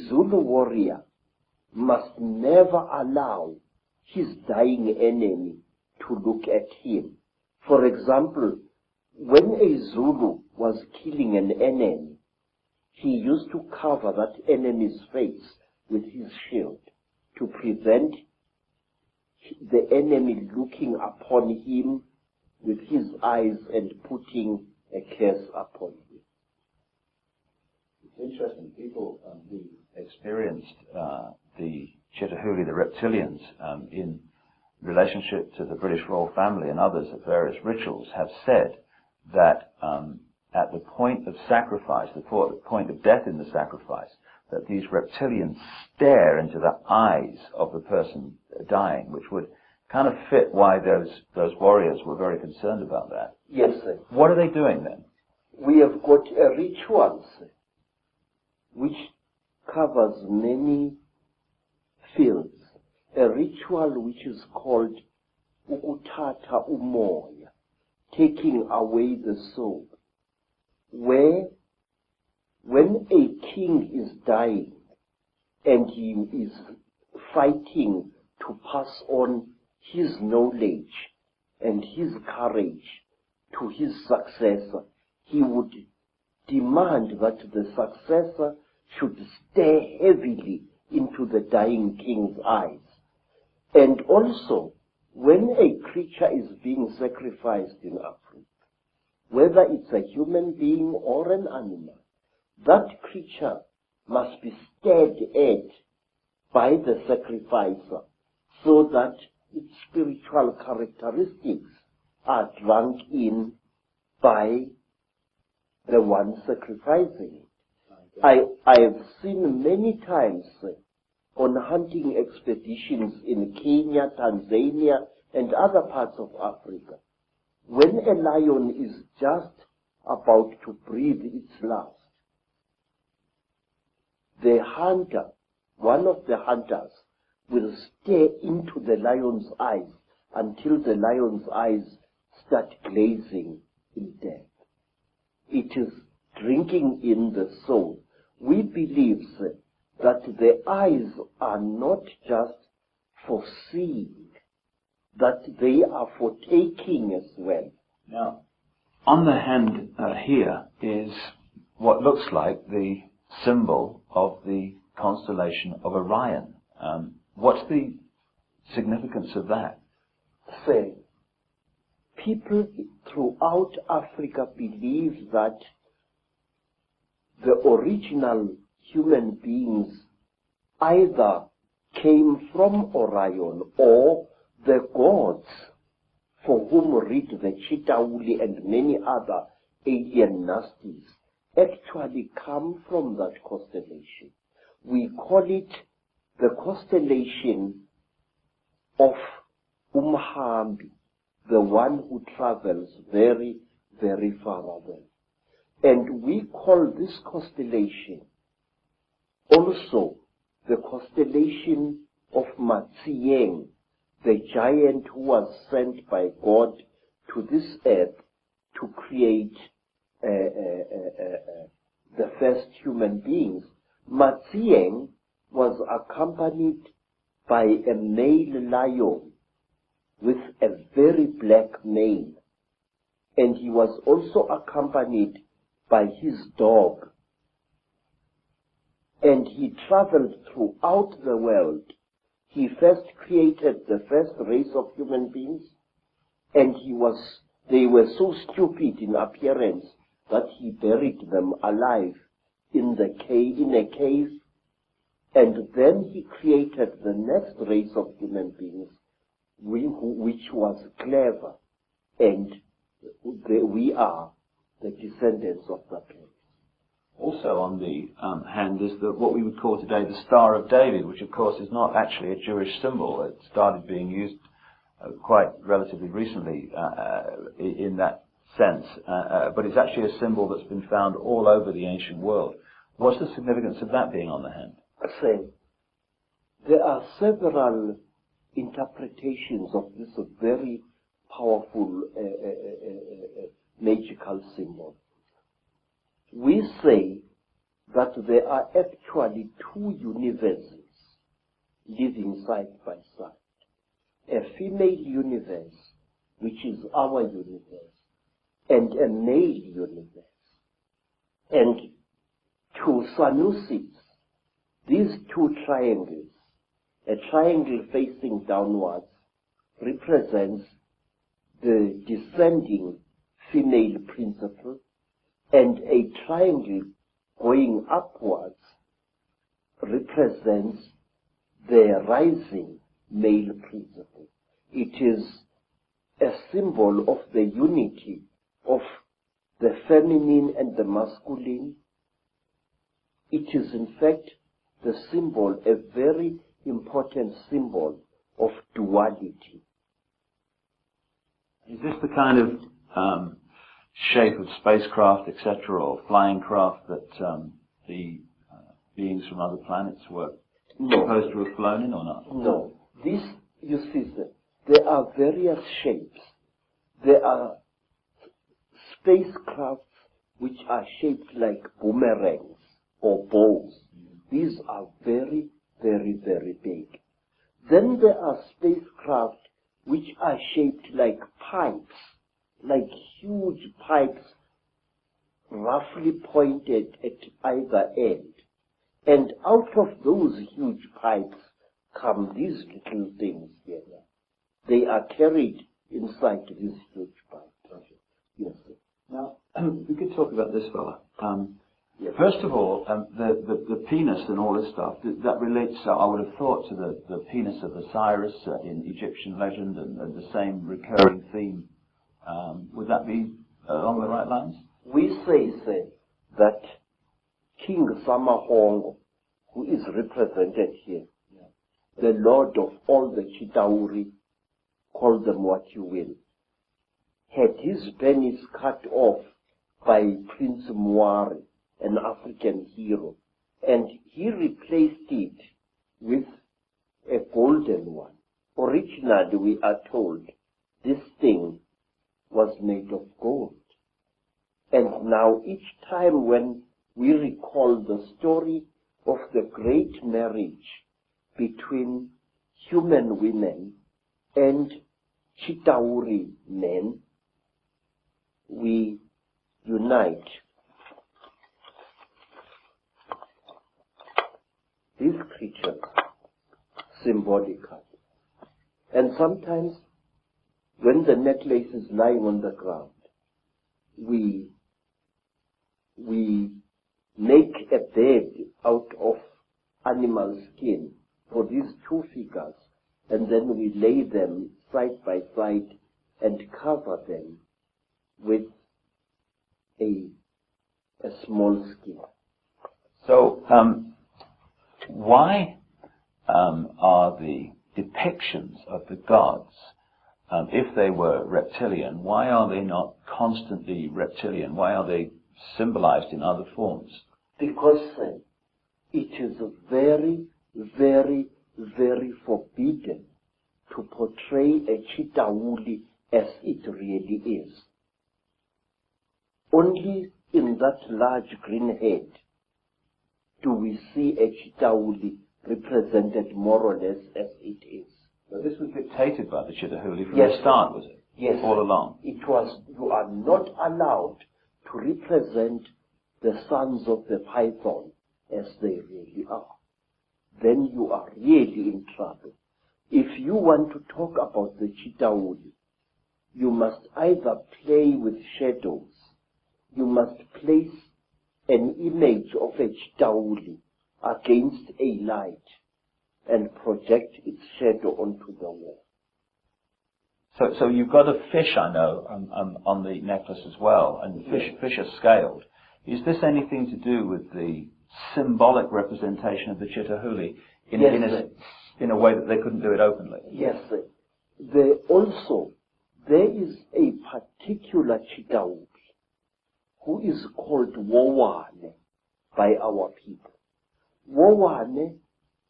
[SPEAKER 2] Zulu warrior must never allow his dying enemy to look at him. For example, when a Zulu was killing an enemy, he used to cover that enemy's face with his shield to prevent the enemy looking upon him with his eyes and putting a curse upon him.
[SPEAKER 3] It's interesting, people
[SPEAKER 1] who experienced the Chitauri, the Reptilians, in relationship to the British royal family and others at various rituals, have said that at the point of sacrifice, the point of death in the sacrifice, that these reptilians stare into the eyes of the person dying, which would kind of fit why those warriors were very concerned about that.
[SPEAKER 2] Yes, sir.
[SPEAKER 1] What are they doing then?
[SPEAKER 2] We have got a ritual, sir, which covers many fields. A ritual which is called ukuthatha umoya, taking away the soul, where when a king is dying and he is fighting to pass on his knowledge and his courage to his successor, he would demand that the successor should stare heavily into the dying king's eyes. And also, when a creature is being sacrificed in Africa, whether it's a human being or an animal, that creature must be stared at by the sacrificer so that its spiritual characteristics are drunk in by the one sacrificing it. I have seen many times on hunting expeditions in Kenya, Tanzania, and other parts of Africa, when a lion is just about to breathe its last, the hunter, one of the hunters, will stare into the lion's eyes until the lion's eyes start glazing in death. It is drinking in the soul. We believe that the eyes are not just for seeing, that they are for taking as well.
[SPEAKER 1] Now, on the hand here is what looks like the symbol of the constellation of Orion. What's the significance of that?
[SPEAKER 2] Say, people throughout Africa believe that the original human beings either came from Orion or the gods for whom read the Chitauri and many other alien nasties actually come from that constellation. We call it the constellation of Umhambi, the one who travels very, very far away. And we call this constellation also the constellation of Matsieng, the giant who was sent by God to this earth to create the first human beings. Matsieng was accompanied by a male lion with a very black mane, and he was also accompanied by his dog. And he traveled throughout the world. He first created the first race of human beings, and they were so stupid in appearance that he buried them alive in a cave, and then he created the next race of human beings, which was clever, and we are the descendants of that race.
[SPEAKER 1] Also on the hand is what we would call today the Star of David, which of course is not actually a Jewish symbol. It started being used quite relatively recently in that sense, but it's actually a symbol that's been found all over the ancient world. What's the significance of that being on the hand?
[SPEAKER 2] Same. There are several interpretations of this very powerful magical symbol. We say that there are actually two universes living side by side. A female universe, which is our universe, and a male universe. And to Sanusis, these two triangles, a triangle facing downwards represents the descending female principle, and a triangle going upwards represents the rising male principle. It is a symbol of the unity of the feminine and the masculine. It is in fact the symbol, a very important symbol of duality.
[SPEAKER 1] Is this the kind of shape of spacecraft, etc., or flying craft that the beings from other planets were supposed to have flown in, or not?
[SPEAKER 2] No. This, you see, there are various shapes. There are spacecrafts which are shaped like boomerangs or bows. These are very, very, very big. Then there are spacecraft which are shaped like pipes, like huge pipes roughly pointed at either end. And out of those huge pipes come these little things here. They are carried inside these huge pipes. Yes, sir.
[SPEAKER 1] Now, we could talk about this fella.
[SPEAKER 2] Yes.
[SPEAKER 1] First of all, the penis and all this stuff, that relates, I would have thought, to the penis of Osiris in Egyptian legend, and the same recurring theme. Would that be along the right lines?
[SPEAKER 2] We say that King Samahongo, who is represented here, the lord of all the Chitauri, call them what you will, had his penis cut off by Prince Muari, an African hero, and he replaced it with a golden one. Originally, we are told, this thing was made of gold. And now each time when we recall the story of the great marriage between human women and Chitauri men, we unite these creatures symbolically. And sometimes when the necklace is lying on the ground, we make a bed out of animal skin for these two figures, and then we lay them side by side and cover them with a small skin.
[SPEAKER 1] So, why are the depictions of the gods, if they were reptilian, why are they not constantly reptilian? Why are they symbolized in other forms?
[SPEAKER 2] Because it is very, very, very forbidden to portray a Chitauri as it really is. Only in that large green head do we see a Chitauri represented more or less as it is.
[SPEAKER 1] But this was dictated by the Chitauri from
[SPEAKER 2] Yes,
[SPEAKER 1] the start, was it?
[SPEAKER 2] Yes.
[SPEAKER 1] All along.
[SPEAKER 2] It was, you are not allowed to represent the sons of the python as they really are. Then you are really in trouble. If you want to talk about the Chitauri, you must either play with shadows, you must place an image of a Chitauri against a light and project its shadow onto the wall.
[SPEAKER 1] So you've got a fish, I know, on the necklace as well, and fish are scaled. Is this anything to do with the symbolic representation of the Chitauri in a way that they couldn't do it openly?
[SPEAKER 2] Yes, also there is a particular Chitauri who is called Wowane by our people. Wowane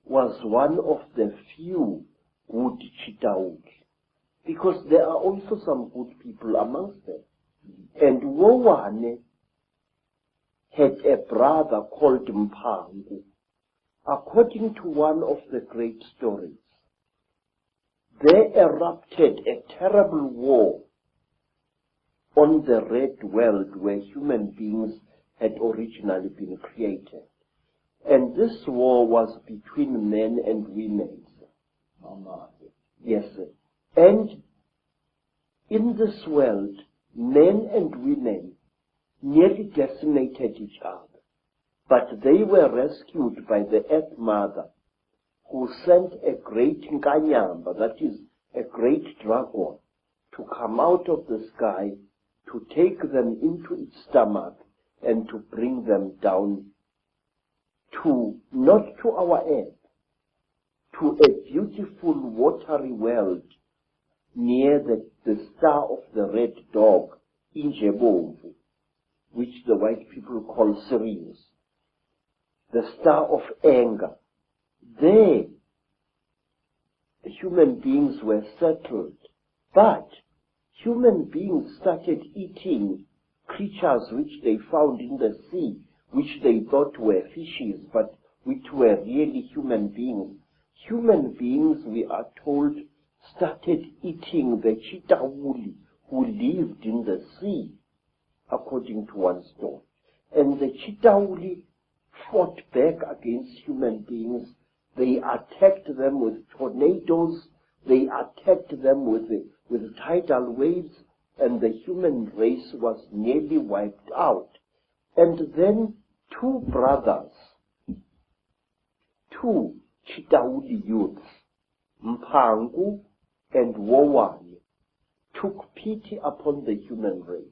[SPEAKER 2] was one of the few good Chitauri, because there are also some good people amongst them. And Wowane had a brother called Mpangu. According to one of the great stories, there erupted a terrible war on the red world where human beings had originally been created. And this war was between men and women. Yes, sir. And in this world, men and women nearly decimated each other. But they were rescued by the Earth Mother, who sent a great Nkanyamba, that is, a great dragon, to come out of the sky, to take them into its stomach, and to bring them down to, not to our earth, to a beautiful watery world near the star of the red dog, Injebomvu, which the white people call Sirius, the star of anger. There, the human beings were settled, but human beings started eating creatures which they found in the sea, which they thought were fishes, but which were really human beings. Human beings, we are told, started eating the Chitauri who lived in the sea, according to one story. And the Chitauri fought back against human beings. They attacked them with tornadoes. They attacked them with tidal waves, and the human race was nearly wiped out. And then two brothers, two Chitauri youths, Mpangu and Wowane, took pity upon the human race.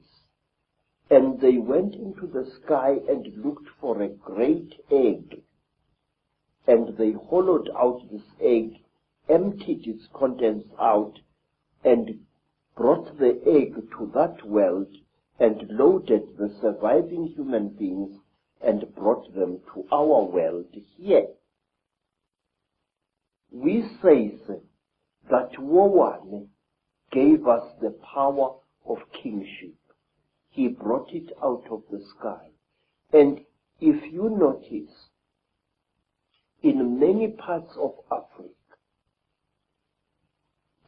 [SPEAKER 2] And they went into the sky and looked for a great egg. And they hollowed out this egg, emptied its contents out, and brought the egg to that world and loaded the surviving human beings and brought them to our world here. We say that Wowane gave us the power of kingship. He brought it out of the sky. And if you notice, in many parts of Africa,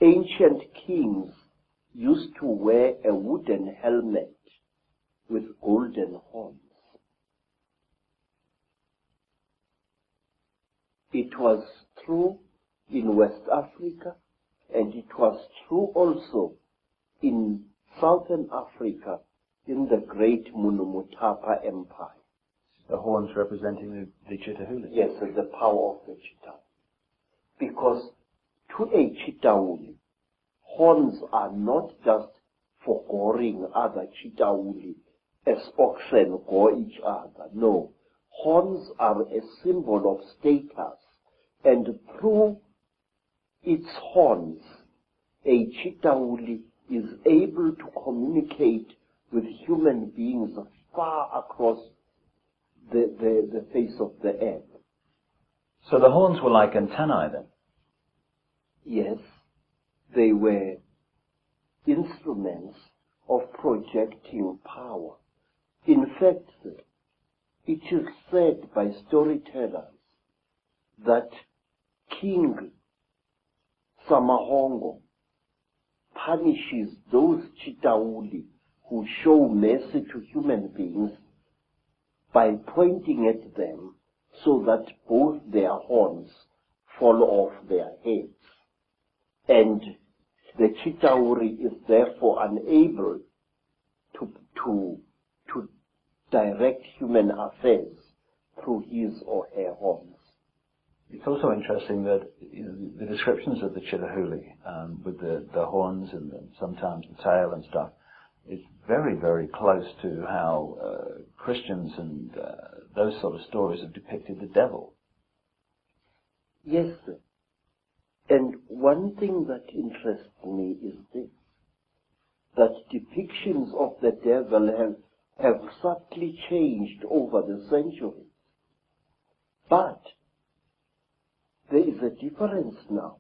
[SPEAKER 2] ancient kings used to wear a wooden helmet with golden horns. It was true in West Africa, and it was true also in Southern Africa in the great Munumutapa Empire.
[SPEAKER 1] The horns representing the Chitauri.
[SPEAKER 2] Yes, the power of the Chitauri. Because to a Chitauri, horns are not just for goring other Chitauri as oxen gore each other. No, horns are a symbol of status, and through its horns, a Chitauri is able to communicate with human beings far across the face of the earth.
[SPEAKER 1] So the horns were like antennae then?
[SPEAKER 2] Yes, they were instruments of projecting power. In fact, it is said by storytellers that King Samahongo punishes those Chitauri who show mercy to human beings by pointing at them so that both their horns fall off their heads. And the Chitauri is therefore unable to direct human affairs through his or her horns.
[SPEAKER 1] It's also interesting that the descriptions of the Chitauri, with the horns and sometimes the tail and stuff, is very, very close to how Christians and those sort of stories have depicted the devil.
[SPEAKER 2] Yes, sir. And one thing that interests me is this, that depictions of the devil have subtly changed over the centuries. But there is a difference now.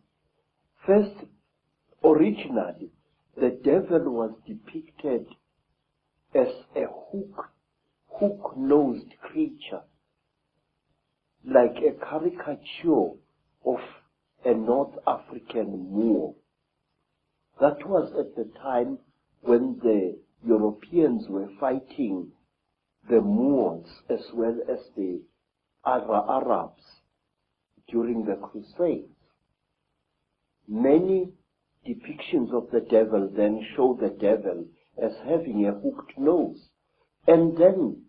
[SPEAKER 2] First, originally, the devil was depicted as a hook-nosed creature, like a caricature of a North African Moor. That was at the time when the Europeans were fighting the Moors as well as the other Arabs during the Crusades. Many depictions of the devil then show the devil as having a hooked nose. And then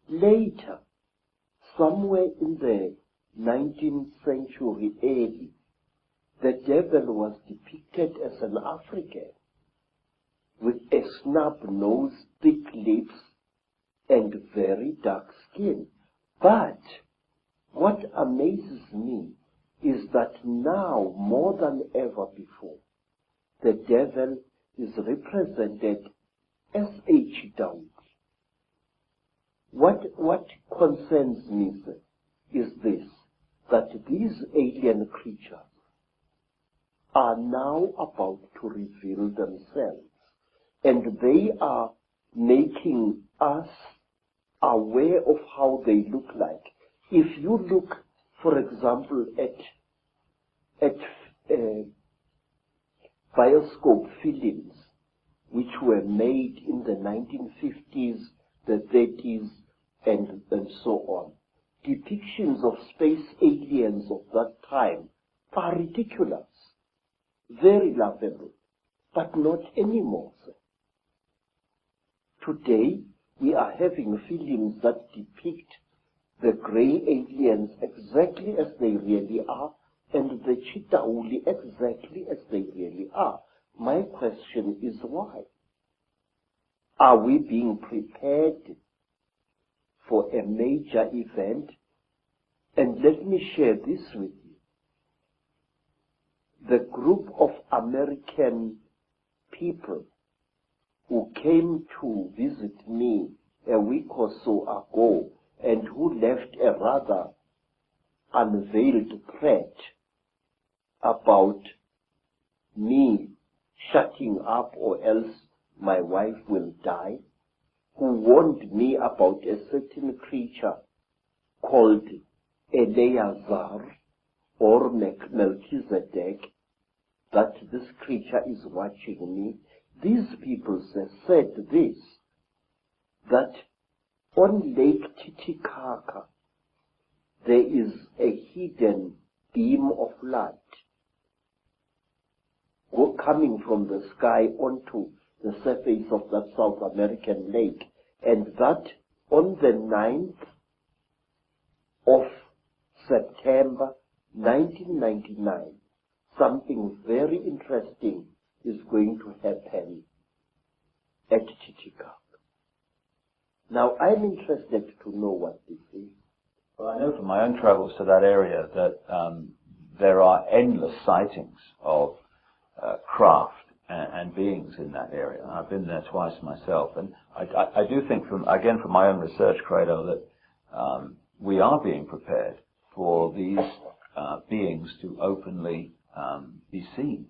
[SPEAKER 2] later, somewhere in the 19th century AD, the devil was depicted as an African with a snub nose, thick lips, and very dark skin. But what amazes me is that now, more than ever before, the devil is represented as a Chitauri. What concerns me is this, that these alien creatures are now about to reveal themselves, and they are making us aware of how they look like. If you look, for example, at bioscope films which were made in the 1950s, the 30s, and so on, depictions of space aliens of that time are ridiculous, very laughable, but not anymore. Today, we are having films that depict the grey aliens exactly as they really are, and the Chitauri exactly as they really are. My question is why? Are we being prepared for a major event? And let me share this with you. The group of American people who came to visit me a week or so ago and who left a rather unveiled threat about me shutting up or else my wife will die, who warned me about a certain creature called Eleazar or Melchizedek, that this creature is watching me. These people said this, that on Lake Titicaca there is a hidden beam of light coming from the sky onto the surface of that South American lake, and that on the 9th of September 1999, something very interesting is going to happen at Titicaca. Now, I'm interested to know what this is.
[SPEAKER 1] Well, I know from my own travels to that area that there are endless sightings of craft and beings in that area. I've been there twice myself, and I do think, from my own research, Credo, that we are being prepared for these beings to openly be seen.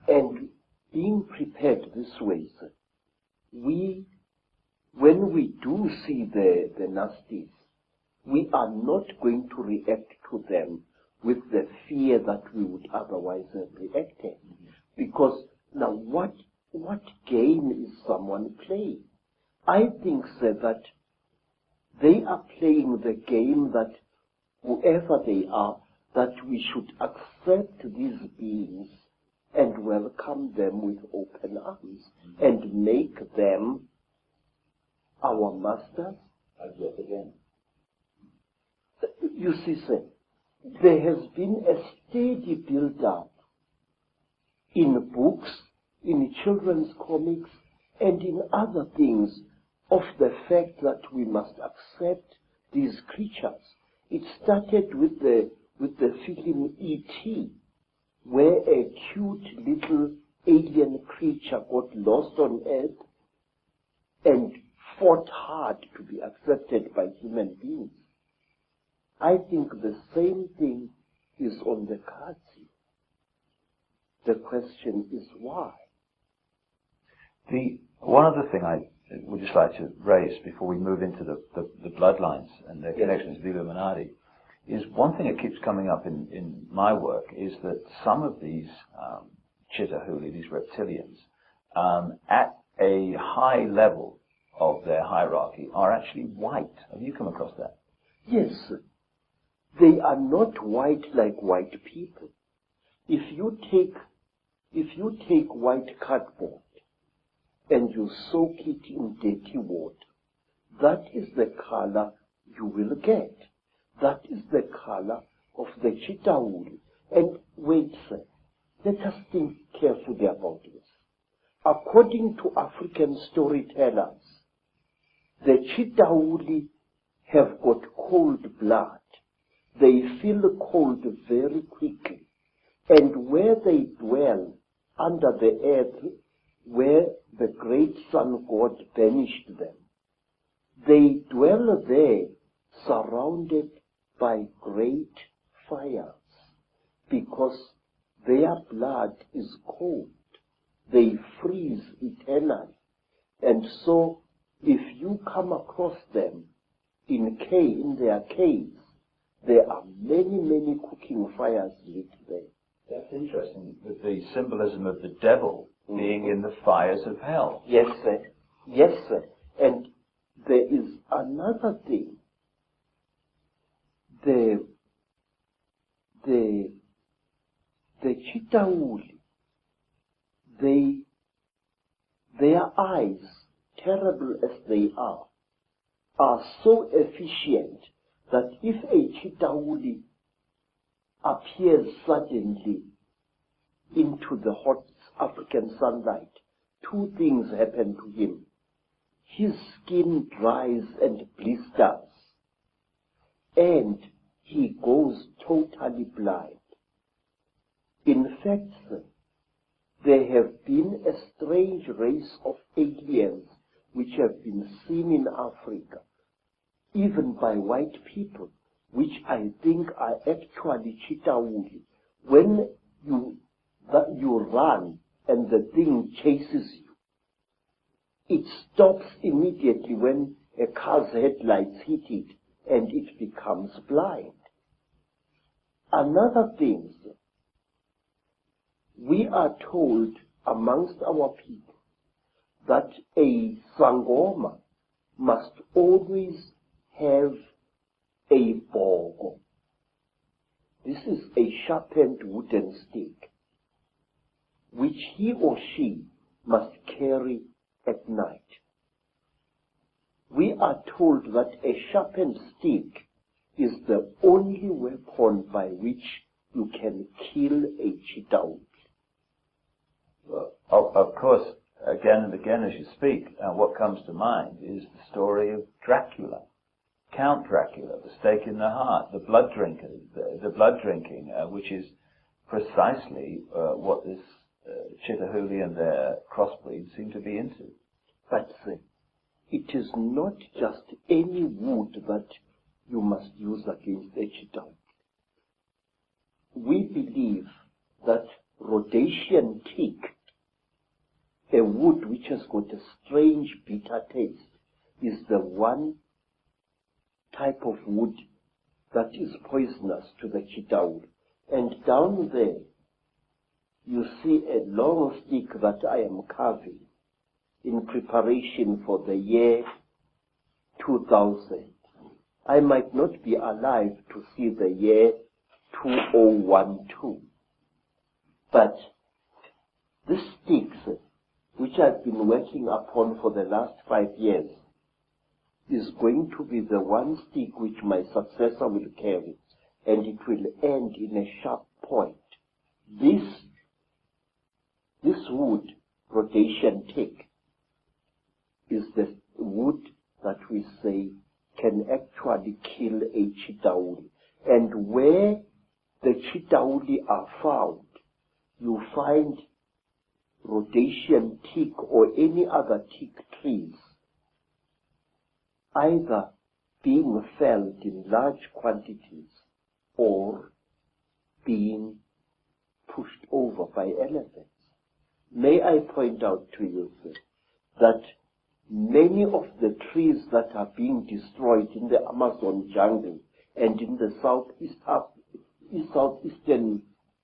[SPEAKER 2] And being prepared this way, sir, when we do see the nasties, we are not going to react to them with the fear that we would otherwise have reacted. Because now what game is someone playing? I think, sir, that they are playing the game that whoever they are, that we should accept these beings and welcome them with open arms and make them our masters.
[SPEAKER 3] Yet again.
[SPEAKER 2] You see, sir, there has been a steady build-up in books, in children's comics, and in other things of the fact that we must accept these creatures. It started with the film E.T., where a cute little alien creature got lost on earth and fought hard to be accepted by human beings. I think the same thing is on the cards here. The question is why?
[SPEAKER 4] One other thing I would just like to raise before we move into the bloodlines and their connections with the Illuminati is one thing that keeps coming up in my work is that some of these Chitauri, these reptilians, at a high level of their hierarchy are actually white. Have you come across that?
[SPEAKER 2] Yes. They are not white like white people. If you take white cardboard and you soak it in dirty water, that is the color you will get. That is the color of the Chitauri. And wait, sir, let us think carefully about this. According to African storytellers, the Chitauri have got cold blood. They feel cold very quickly. And where they dwell under the earth, where the great sun god banished them, they dwell there surrounded by great fires because their blood is cold. They freeze eternally. And so if you come across them in their caves, there are many, many cooking fires lit there.
[SPEAKER 4] That's interesting, with the symbolism of the devil being in the fires of hell.
[SPEAKER 2] Yes, sir. Yes, sir. And there is another thing. The Chitauri, their eyes, terrible as they are so efficient that if a Chitauri appears suddenly into the hot African sunlight, two things happen to him. His skin dries and blisters, and he goes totally blind. In fact, sir, there have been a strange race of aliens which have been seen in Africa, even by white people, which I think are actually Chitauri. When you run and the thing chases you, it stops immediately when a car's headlights hit it and it becomes blind. Another thing, we are told amongst our people that a Sangoma must always have a bogo. This is a sharpened wooden stick, which he or she must carry at night. We are told that a sharpened stick is the only weapon by which you can kill a Chitauri.
[SPEAKER 4] Well, of course, again and again as you speak, what comes to mind is the story of Dracula. Count Dracula, the stake in the heart, the blood drinking, which is precisely what this Chitauri and their crossbreeds seem to be into.
[SPEAKER 2] But it is not just any wood that you must use against a Chitauri. We believe that Rhodesian teak, a wood which has got a strange bitter taste, is the one type of wood that is poisonous to the Chitauri. And down there, you see a long stick that I am carving in preparation for the year 2000. I might not be alive to see the year 2012. But this sticks, which I've been working upon for the last 5 years, is going to be the one stick which my successor will carry, and it will end in a sharp point. This wood, Rhodesian teak, is the wood that we say can actually kill a Chitauri. And where the Chitauri are found, you find rhodesian teak or any other teak trees either being felled in large quantities or being pushed over by elephants. May I point out to you, sir, that many of the trees that are being destroyed in the Amazon jungle and in the Southeastern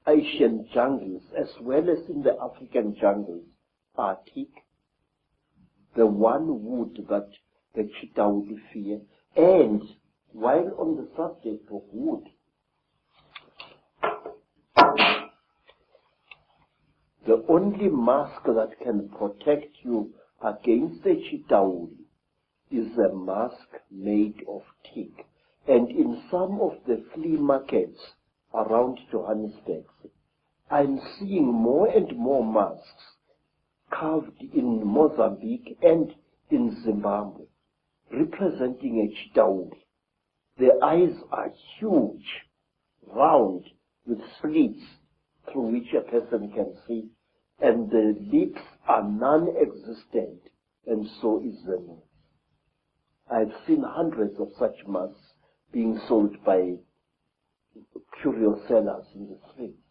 [SPEAKER 2] Asian jungles, as well as in the African jungles, are teak, the one wood that the Chitauri fear. And while on the subject of wood, the only mask that can protect you against the Chitauri is a mask made of teak. And in some of the flea markets around Johannesburg, I'm seeing more and more masks carved in Mozambique and in Zimbabwe, representing a Chitauri. The eyes are huge, round, with slits through which a person can see, and the lips are non-existent, and so is the nose. I've seen hundreds of such masks being sold by curio sellers in the streets.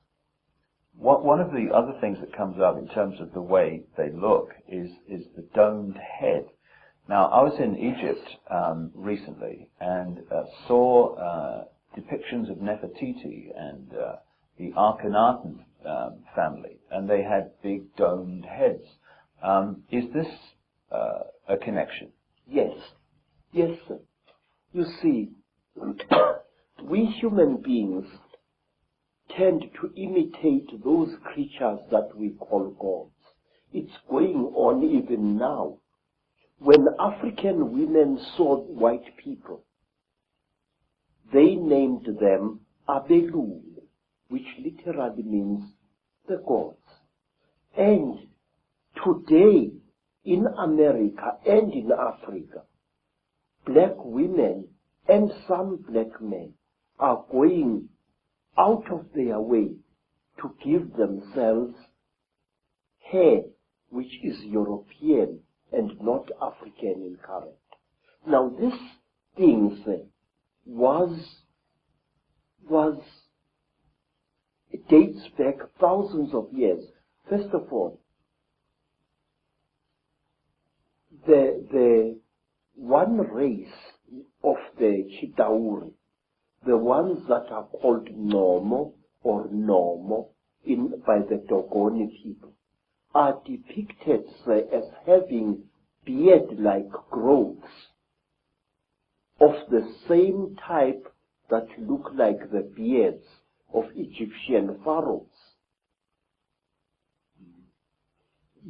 [SPEAKER 4] One of the other things that comes up in terms of the way they look is the domed head. Now, I was in Egypt recently and saw depictions of Nefertiti and the Akhenaten family, and they had big domed heads. Is this a connection?
[SPEAKER 2] Yes. Yes, sir. You see, we human beings tend to imitate those creatures that we call gods. It's going on even now. When African women saw white people, they named them Abelul, which literally means the gods. And today, in America and in Africa, black women and some black men are going out of their way to give themselves hair which is European and not African in color. Now this thing it dates back thousands of years. First of all, the one race of the Chitauri, the ones that are called Nomo or Nomo by the Dogoni people, are depicted as having beard-like growths of the same type that look like the beards of Egyptian pharaohs.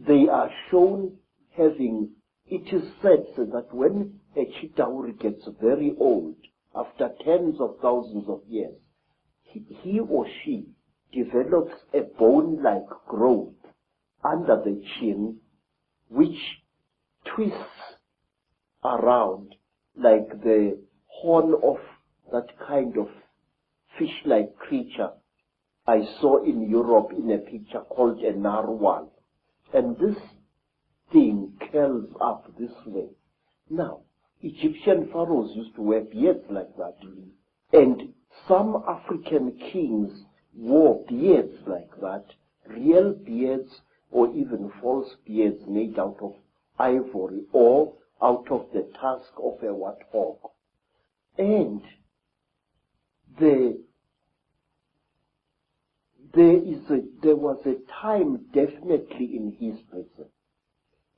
[SPEAKER 2] They are shown having, it is said that when a Chitauri gets very old, after tens of thousands of years, he or she develops a bone-like growth under the chin, which twists around like the horn of that kind of fish-like creature I saw in Europe in a picture called a narwhal. And this thing curls up this way. Now, Egyptian pharaohs used to wear beards like that. And some African kings wore beards like that, real beards or even false beards made out of ivory or out of the tusk of a warthog. And there was a time definitely in history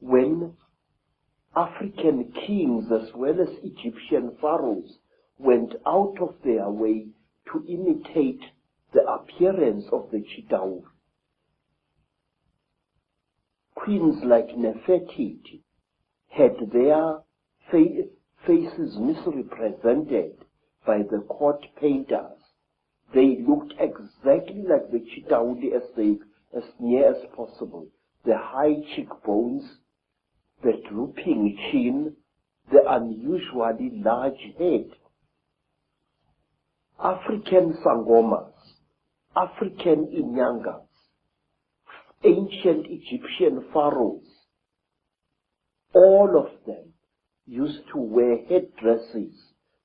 [SPEAKER 2] when African kings as well as Egyptian pharaohs went out of their way to imitate the appearance of the Chitauri. Queens like Nefertiti had their faces misrepresented by the court painters. They looked exactly like the Chitauri as near as possible. The high cheekbones, the drooping chin, the unusually large head. African sangomas, African inyangas, ancient Egyptian pharaohs, all of them used to wear headdresses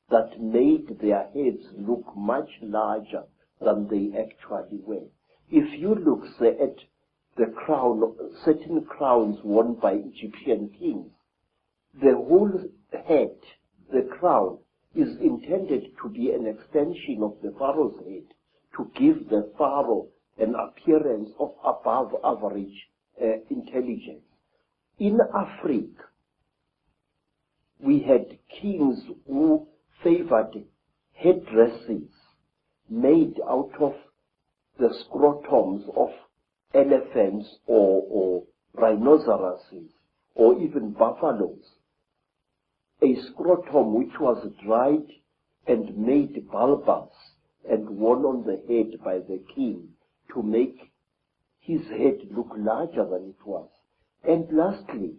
[SPEAKER 2] that made their heads look much larger than they actually were. If you look, say, at the crown, certain crowns worn by Egyptian kings, the whole head, the crown, is intended to be an extension of the pharaoh's head, to give the pharaoh an appearance of above average intelligence. In Africa, we had kings who favored headdresses made out of the scrotums of elephants or rhinoceroses or even buffaloes. A scrotum which was dried and made bulbous and worn on the head by the king to make his head look larger than it was. And lastly,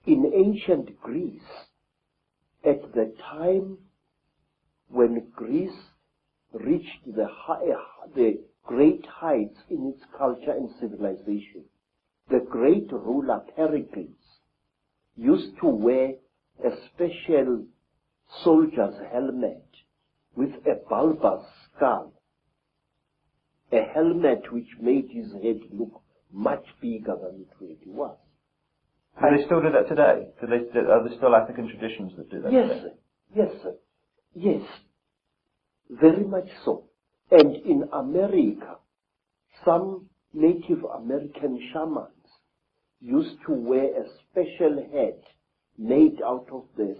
[SPEAKER 2] in ancient Greece, at the time when Greece reached the great heights in its culture and civilization, the great ruler Pericles used to wear a special soldier's helmet with a bulbous skull, a helmet which made his head look much bigger than it really was.
[SPEAKER 4] Do they still do that today? Are there still African traditions that do that today?
[SPEAKER 2] Yes, sir. Yes, very much so. And in America, some Native American shamans used to wear a special head made out of the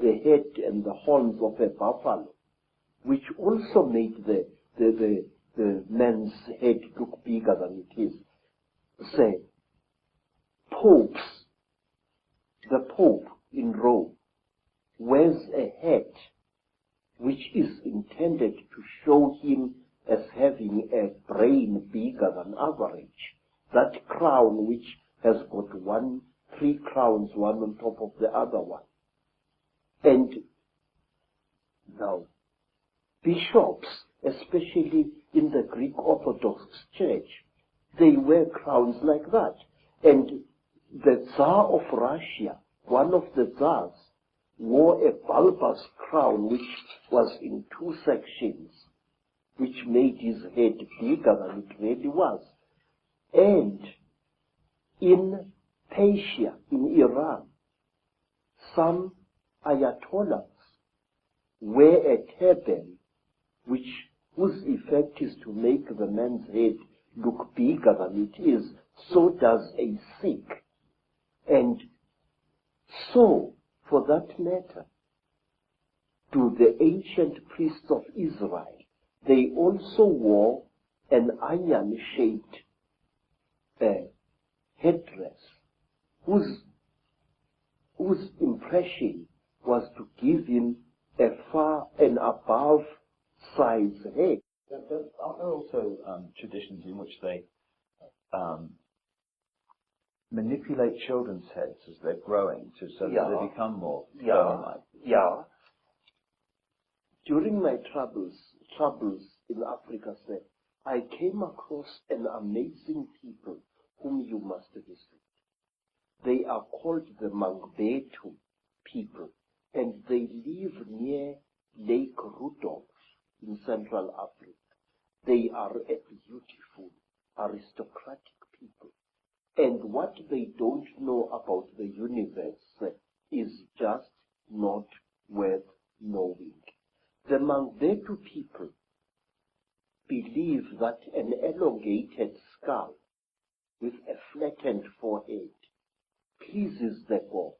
[SPEAKER 2] head and the horns of a buffalo, which also made the man's head look bigger than it is. Say, popes, the Pope in Rome wears a hat which is intended to show him as having a brain bigger than average. That crown which has got three crowns, one on top of the other one. And now, bishops, especially in the Greek Orthodox Church, they wear crowns like that. And the Tsar of Russia, one of the Tsars, wore a bulbous crown which was in two sections, which made his head bigger than it really was. And in Persia, in Iran, some ayatollahs wear a turban whose effect is to make the man's head look bigger than it is. So does a Sikh. And so, for that matter, to the ancient priests of Israel, they also wore an iron-shaped headdress, whose impression was to give him an above size head.
[SPEAKER 4] Are there also traditions in which they manipulate children's heads as they're growing so that they become more stone-like?
[SPEAKER 2] Yeah. During my travels in Africa, sir, I came across an amazing people whom you must visit. They are called the Mangbetu people, and they live near Lake Rudolph in Central Africa. They are a beautiful, aristocratic people. And what they don't know about the universe is just not worth knowing. The Mangbetu people believe that an elongated skull with a flattened forehead pleases the gods.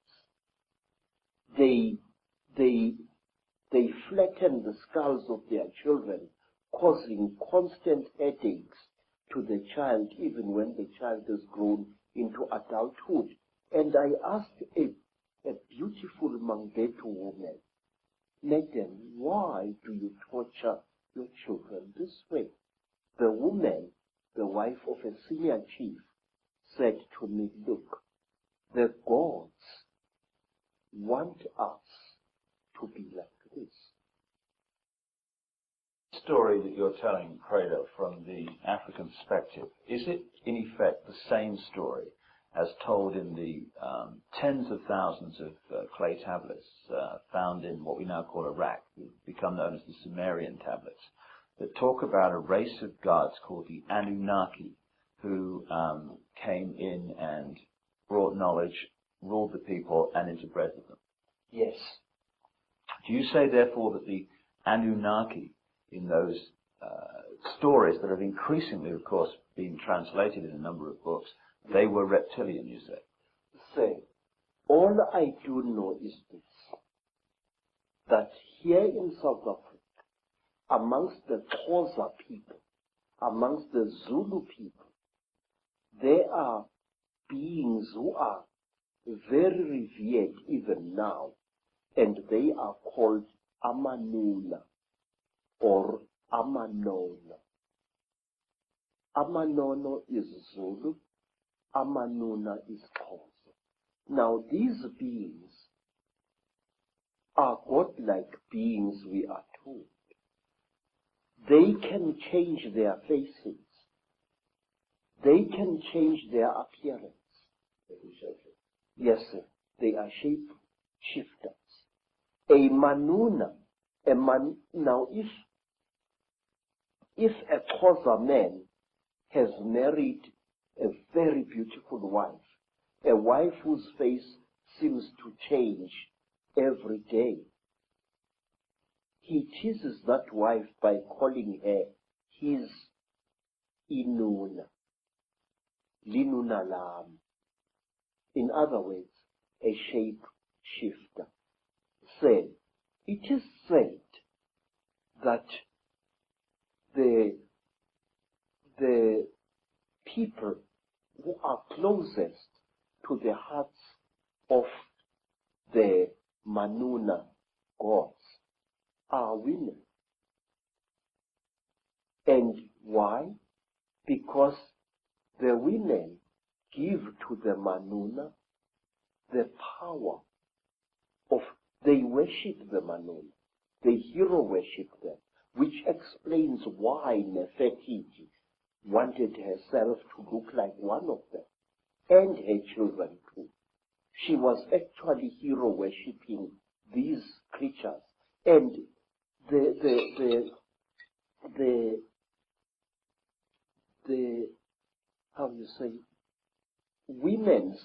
[SPEAKER 2] They flatten the skulls of their children, causing constant headaches to the child, even when the child has grown into adulthood. And I asked a beautiful Mangbetu woman, "Madam, why do you torture your children this way?" The woman, the wife of a senior chief, said to me, "Look, the gods want us to be like this."
[SPEAKER 4] story that you're telling, Credo, from the African perspective, is it in effect the same story as told in the tens of thousands of clay tablets found in what we now call Iraq, become known as the Sumerian tablets, that talk about a race of gods called the Anunnaki, who came in and brought knowledge, ruled the people, and interbred them?
[SPEAKER 2] Yes.
[SPEAKER 4] Do you say, therefore, that the Anunnaki in those stories that have increasingly, of course, been translated in a number of books, they were reptilian, you say?
[SPEAKER 2] Say, all I do know is this, that here in South Africa, amongst the Xhosa people, amongst the Zulu people, there are beings who are very revered even now, and they are called Amanuna or Amanono. Amanono is Zulu, Amanuna is Xhosa. Now these beings are godlike beings, we are told. They can change their faces. They can change their appearance. Yes, sir. They are shape shifters. A manuna, now if a Xhosa man has married a very beautiful wife, a wife whose face seems to change every day, he teases that wife by calling her his inuna, linuna lam. In other words, a shape shifter. It is said that the people who are closest to the hearts of the Manuna gods are women. And why? Because the women give to the Manuna the power of, they worship the Manuna, they hero worship them, which explains why Nefertiti wanted herself to look like one of them, and her children too. She was actually hero worshipping these creatures, and the how you say, women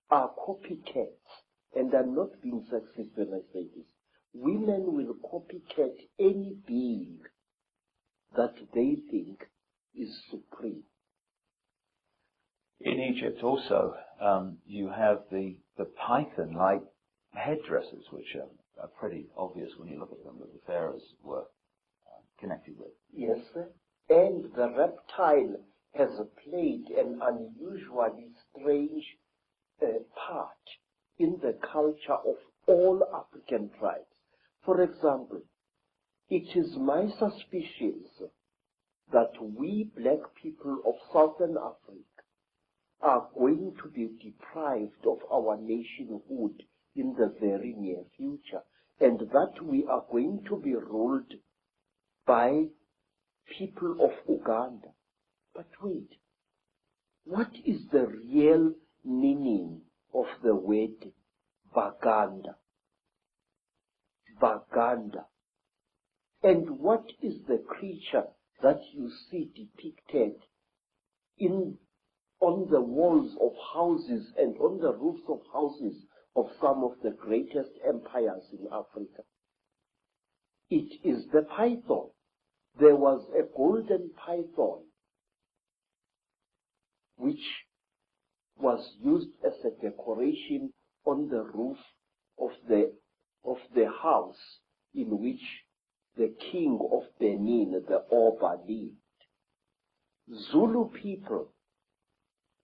[SPEAKER 2] are copycats, and I'm not being sexist when I say this. Women will copycat any being that they think is supreme.
[SPEAKER 4] In Egypt also, you have the python-like headdresses, which are pretty obvious when you look at them, that the pharaohs were connected with.
[SPEAKER 2] Yes, sir. And the reptile has played an unusually strange part in the culture of all African tribes. For example, it is my suspicion that we black people of Southern Africa are going to be deprived of our nationhood in the very near future, and that we are going to be ruled by people of Uganda. But wait, what is the real meaning of the word Baganda? Baganda. And what is the creature that you see depicted on the walls of houses and on the roofs of houses of some of the greatest empires in Africa? It is the python. There was a golden python which was used as a decoration on the roof of the house in which the king of Benin, the Oba, lived. Zulu people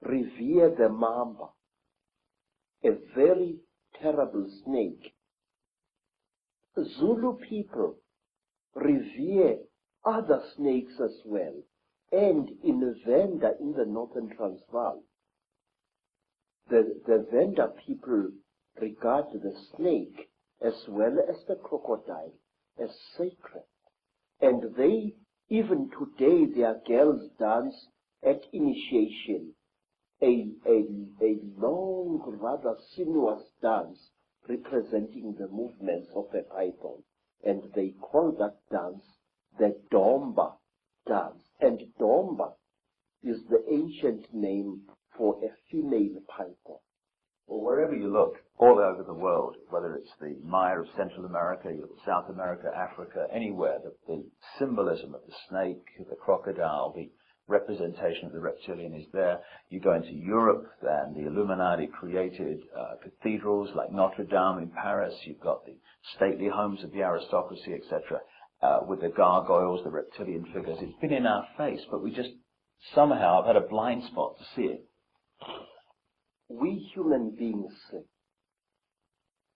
[SPEAKER 2] revere the mamba, a very terrible snake. Zulu people revere other snakes as well. And in Venda, in the northern Transvaal, the Venda people regard the snake as well as the crocodile as sacred. And they, even today, their girls dance at initiation, a long, rather sinuous dance representing the movements of a python. And they call that dance the Domba dance. And Domba is the ancient name for a female python.
[SPEAKER 4] Well, wherever you look, all over the world, whether it's the Maya of Central America, South America, Africa, anywhere, the symbolism of the snake, the crocodile, the representation of the reptilian is there. You go into Europe, and the Illuminati created cathedrals like Notre Dame in Paris. You've got the stately homes of the aristocracy, etc., with the gargoyles, the reptilian figures. It's been in our face, but we just somehow have had a blind spot to see it.
[SPEAKER 2] We human beings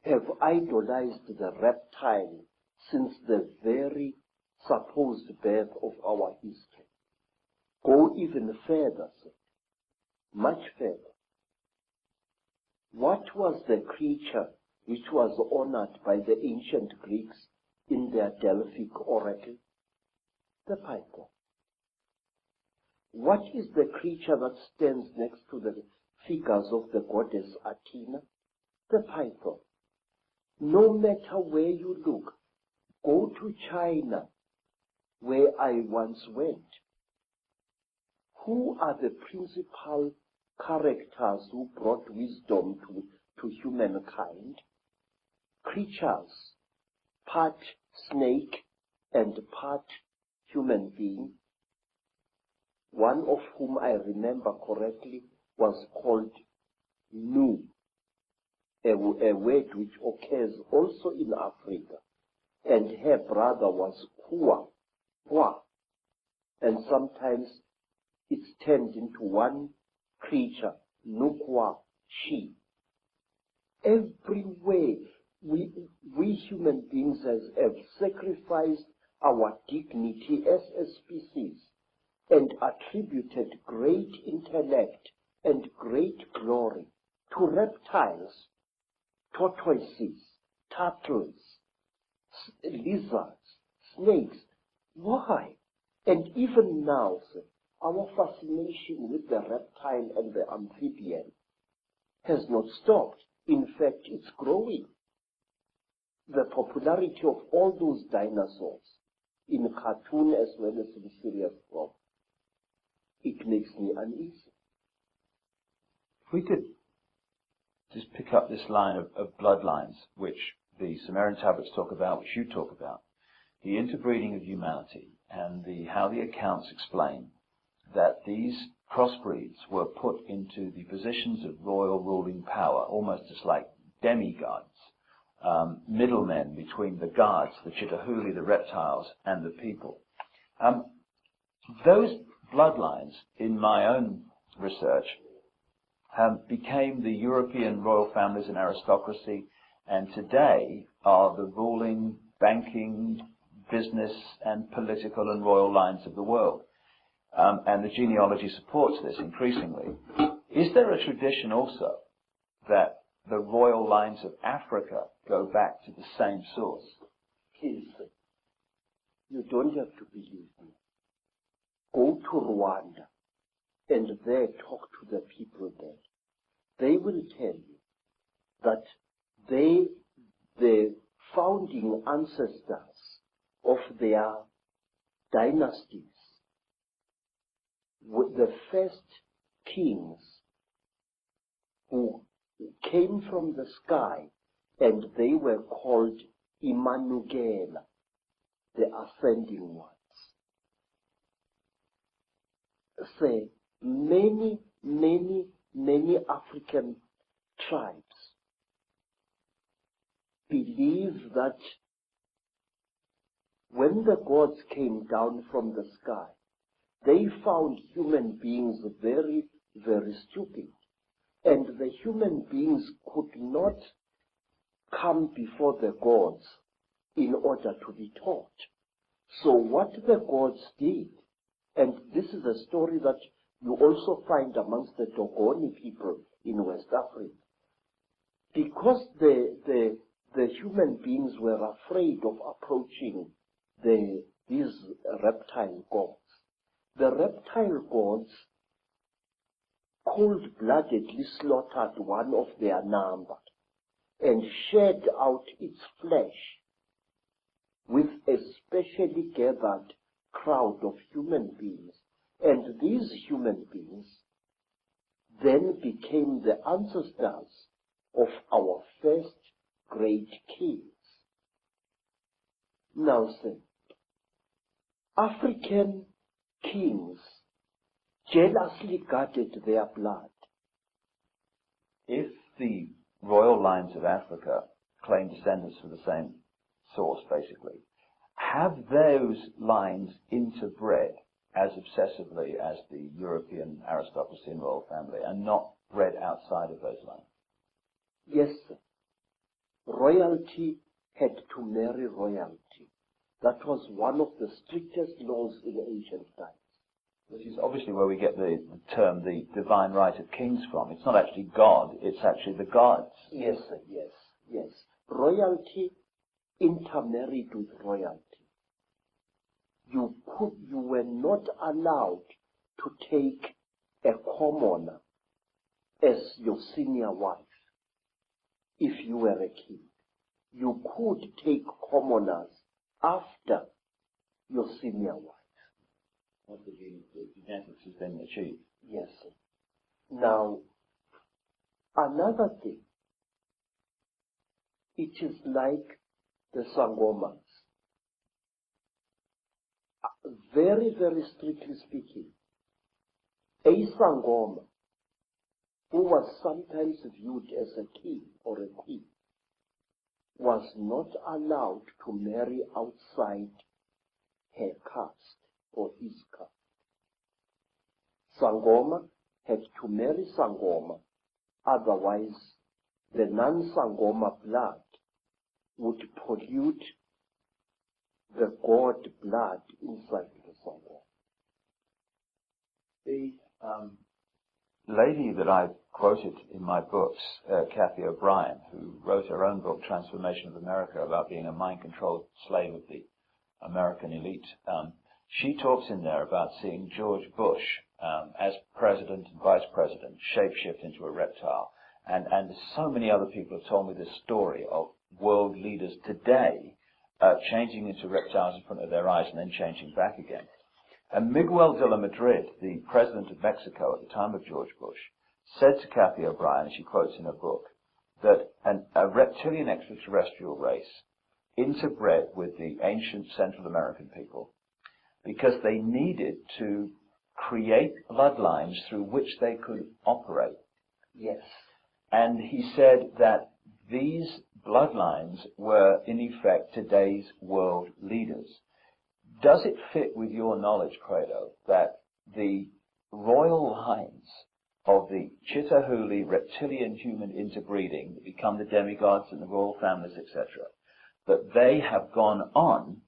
[SPEAKER 2] have idolized the reptile since the very supposed birth of our history. Go even further, much further. What was the creature which was honored by the ancient Greeks in their Delphic oracle? The python. What is the creature that stands next to the figures of the goddess Athena? The python. No matter where you look, go to China, where I once went. Who are the principal characters who brought wisdom to humankind? Creatures, part snake and part human being, one of whom I remember correctly was called Nu, a word which occurs also in Africa, and her brother was Hua, and sometimes it's turned into one creature, Nukwa, she. Everywhere we human beings have sacrificed our dignity as a species and attributed great intellect and great glory to reptiles, tortoises, turtles, lizards, snakes. Why? And even now, our fascination with the reptile and the amphibian has not stopped. In fact, it's growing. The popularity of all those dinosaurs in cartoon as well as in serious form, it makes me uneasy.
[SPEAKER 4] If we could just pick up this line of bloodlines, which the Sumerian tablets talk about, which you talk about, the interbreeding of humanity, and how the accounts explain that these crossbreeds were put into the positions of royal ruling power, almost as like demigods, middlemen between the gods, the Chitauri, the reptiles, and the people. Those bloodlines, in my own research, became the European royal families and aristocracy, and today are the ruling, banking, business, and political and royal lines of the world. And the genealogy supports this increasingly. Is there a tradition also that the royal lines of Africa go back to the same source?
[SPEAKER 2] Please, you don't have to believe me. Go to Rwanda and there talk to the people there. They will tell you that the founding ancestors of their dynasties were the first kings who came from the sky, and they were called Imanugela, the ascending ones. Say, many African tribes believe that when the gods came down from the sky, they found human beings very, very stupid. And the human beings could not come before the gods in order to be taught. So what the gods did, and this is a story that you also find amongst the Dogoni people in West Africa, because the human beings were afraid of approaching these reptile gods. The reptile gods cold-bloodedly slaughtered one of their number and shed out its flesh with a specially gathered crowd of human beings. And these human beings then became the ancestors of our first great kings. Now say, African kings jealously guarded their blood.
[SPEAKER 4] If the royal lines of Africa claim descendants from the same source, basically, have those lines interbred as obsessively as the European aristocracy and royal family, and not bred outside of those lines?
[SPEAKER 2] Yes, sir. Royalty had to marry royalty. That was one of the strictest laws in ancient times.
[SPEAKER 4] Which is obviously where we get the term the divine right of kings from. It's not actually God, it's actually the gods.
[SPEAKER 2] Yes, sir, yes. Royalty intermarried with royalty. You were not allowed to take a commoner as your senior wife if you were a king. You could take commoners after your senior wife.
[SPEAKER 4] What the genetics has been achieved.
[SPEAKER 2] Yes, sir. Now, another thing, it is like the Sangomas. Very, very strictly speaking, a Sangoma who was sometimes viewed as a king or a queen was not allowed to marry outside her caste or his caste. Sangoma had to marry Sangoma, otherwise the non-Sangoma blood would pollute the god blood inside the Sangoma.
[SPEAKER 4] The lady that I've quoted in my books, Kathy O'Brien, who wrote her own book, Transformation of America, about being a mind-controlled slave of the American elite, she talks in there about seeing George Bush as president and vice president shapeshift into a reptile. And so many other people have told me this story of world leaders today changing into reptiles in front of their eyes and then changing back again. And Miguel de la Madrid, the president of Mexico at the time of George Bush, said to Kathy O'Brien, as she quotes in her book, that a reptilian extraterrestrial race interbred with the ancient Central American people because they needed to create bloodlines through which they could operate.
[SPEAKER 2] Yes.
[SPEAKER 4] And he said that these bloodlines were, in effect, today's world leaders. Does it fit with your knowledge, Credo, that the royal lines of the Chitauri reptilian human interbreeding that become the demigods and the royal families, etc., that they have gone on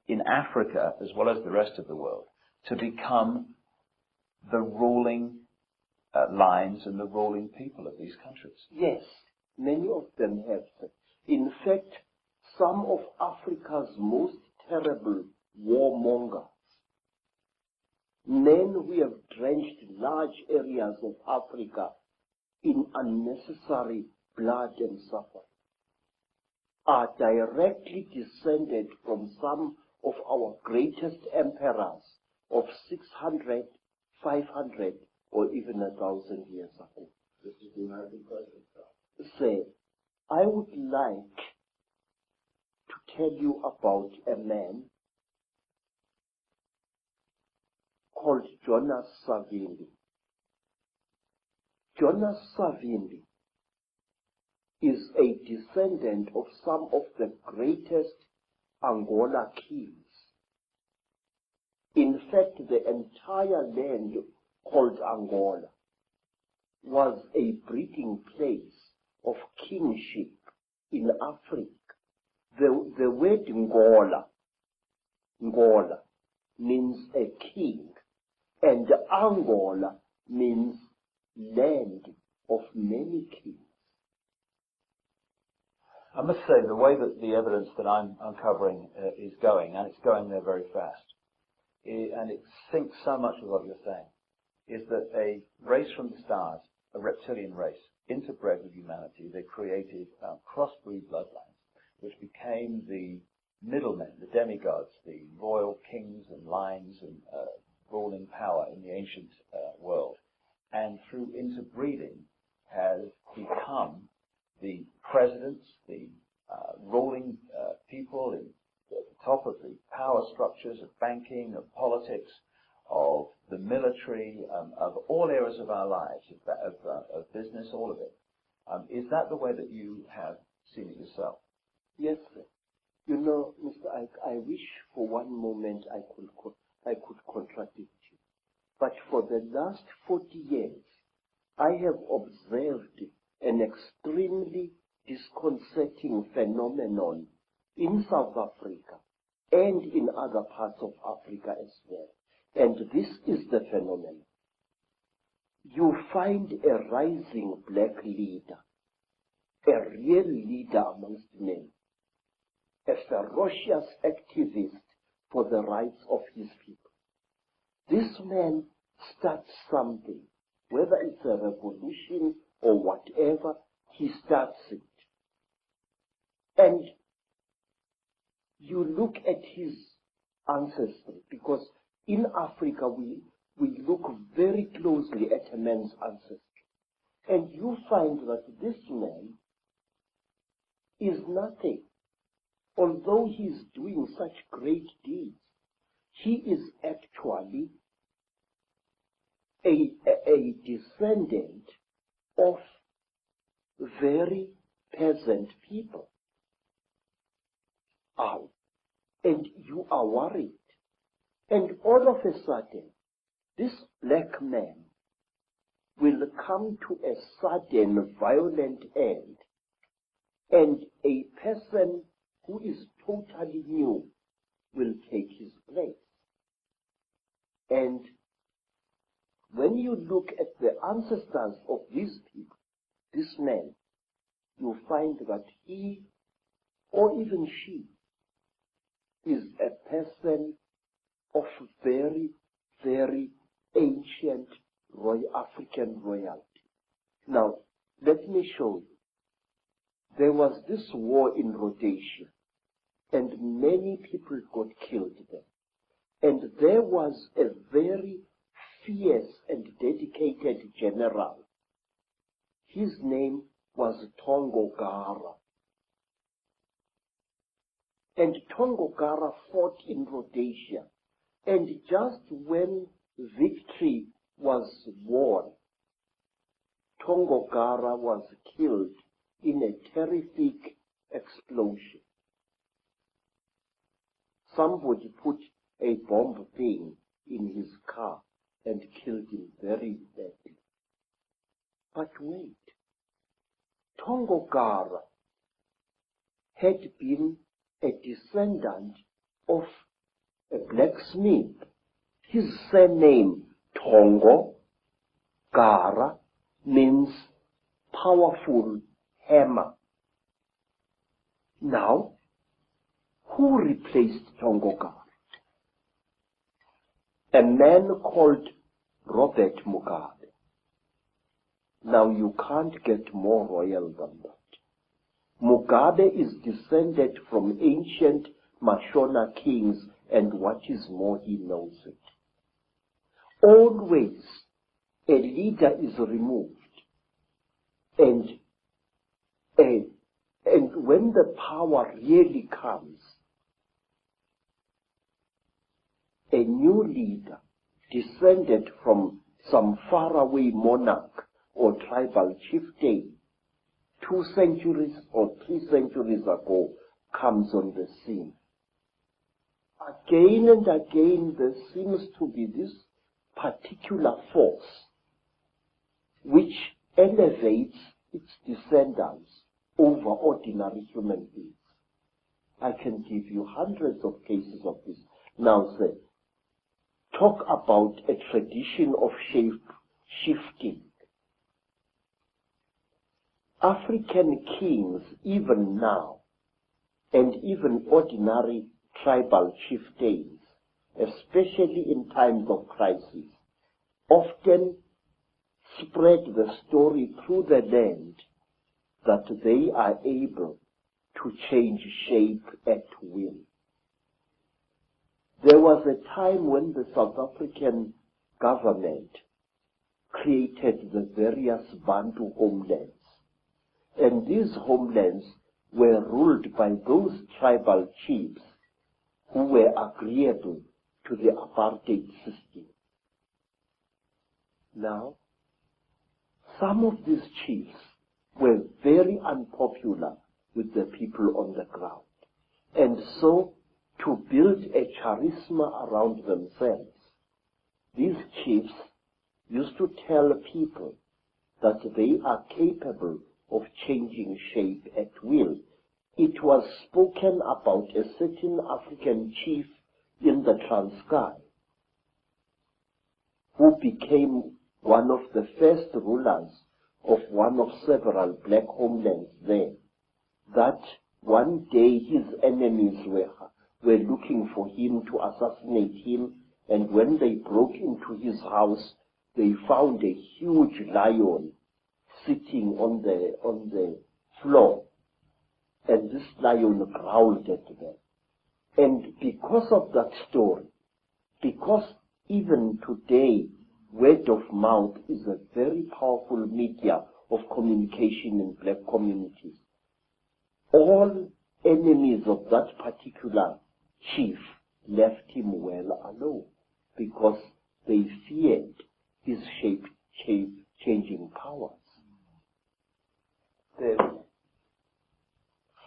[SPEAKER 4] in Africa, as well as the rest of the world, to become the ruling lines and the ruling people of these countries?
[SPEAKER 2] Yes, many of them have. In fact, some of Africa's most terrible warmongers, men who have drenched large areas of Africa in unnecessary blood and suffering, are directly descended from some of our greatest emperors of 600, 500, or even 1,000 years ago.
[SPEAKER 3] This is the American president.
[SPEAKER 2] Say, I would like to tell you about a man called Jonas Savimbi. Jonas Savimbi is a descendant of some of the greatest Angola kings. In fact, the entire land called Angola was a breeding place of kingship in Africa. The word Ngola means a king, and Angola means land of many kings.
[SPEAKER 4] I must say, the way that the evidence that I'm uncovering is going, and it's going there very fast, and it syncs so much with what you're saying, is that a race from the stars, a reptilian race, interbred with humanity, they created crossbreed bloodlines, which became the middlemen, the demigods, the royal kings and lines and ruling power in the ancient world, and through interbreeding has become the presidents, the ruling people at the top of the power structures of banking, of politics, of the military, of all areas of our lives, of business, all of it. Is that the way that you have seen it yourself?
[SPEAKER 2] Yes, sir. You know, Mr. Icke, I wish for one moment I could contradict you. But for the last 40 years, I have observed an extremely disconcerting phenomenon in South Africa and in other parts of Africa as well. And this is the phenomenon. You find a rising black leader, a real leader amongst men, a ferocious activist for the rights of his people. This man starts something, whether it's a revolution or whatever, he starts it. And you look at his ancestry, because in Africa we look very closely at a man's ancestry. And you find that this man is nothing. Although he is doing such great deeds, he is actually a descendant of very peasant people. And you are worried. And all of a sudden, this black man will come to a sudden violent end, and a person who is totally new will take his place. And when you look at the ancestors of these people, this man, you find that he, or even she, is a person of very, very ancient African royalty. Now, let me show you. There was this war in Rhodesia, and many people got killed there. And there was a very fierce and dedicated general. His name was Tongogara. And Tongogara fought in Rhodesia. And just when victory was won, Tongogara was killed in a terrific explosion. Somebody put a bomb thing in his car and killed him very badly. But wait, Tongogara had been a descendant of a blacksmith. His surname, Tongo Gara, means powerful hammer. Now, who replaced Tongogara? A man called Robert Mugabe. Now, you can't get more royal than that. Mugabe is descended from ancient Mashona kings, and what is more, he knows it. Always a leader is removed, and when the power really comes, a new leader descended from some faraway monarch or tribal chieftain 2 centuries or 3 centuries ago comes on the scene. Again and again there seems to be this particular force which elevates its descendants over ordinary human beings. I can give you hundreds of cases of this. Now, say, talk about a tradition of shape shifting. African kings, even now, and even ordinary tribal chieftains, especially in times of crisis, often spread the story through the land that they are able to change shape at will. There was a time when the South African government created the various Bantu homelands, and these homelands were ruled by those tribal chiefs who were agreeable to the apartheid system. Now, some of these chiefs were very unpopular with the people on the ground, and so to build a charisma around themselves, these chiefs used to tell people that they are capable of changing shape at will. It was spoken about a certain African chief in the Transkei who became one of the first rulers of one of several black homelands there, that one day his enemies were looking for him to assassinate him, and when they broke into his house, they found a huge lion sitting on the floor, and this lion growled at them. And because of that story, because even today word of mouth is a very powerful media of communication in black communities, all enemies of that particular chief left him well alone because they feared his shape-changing powers.
[SPEAKER 4] The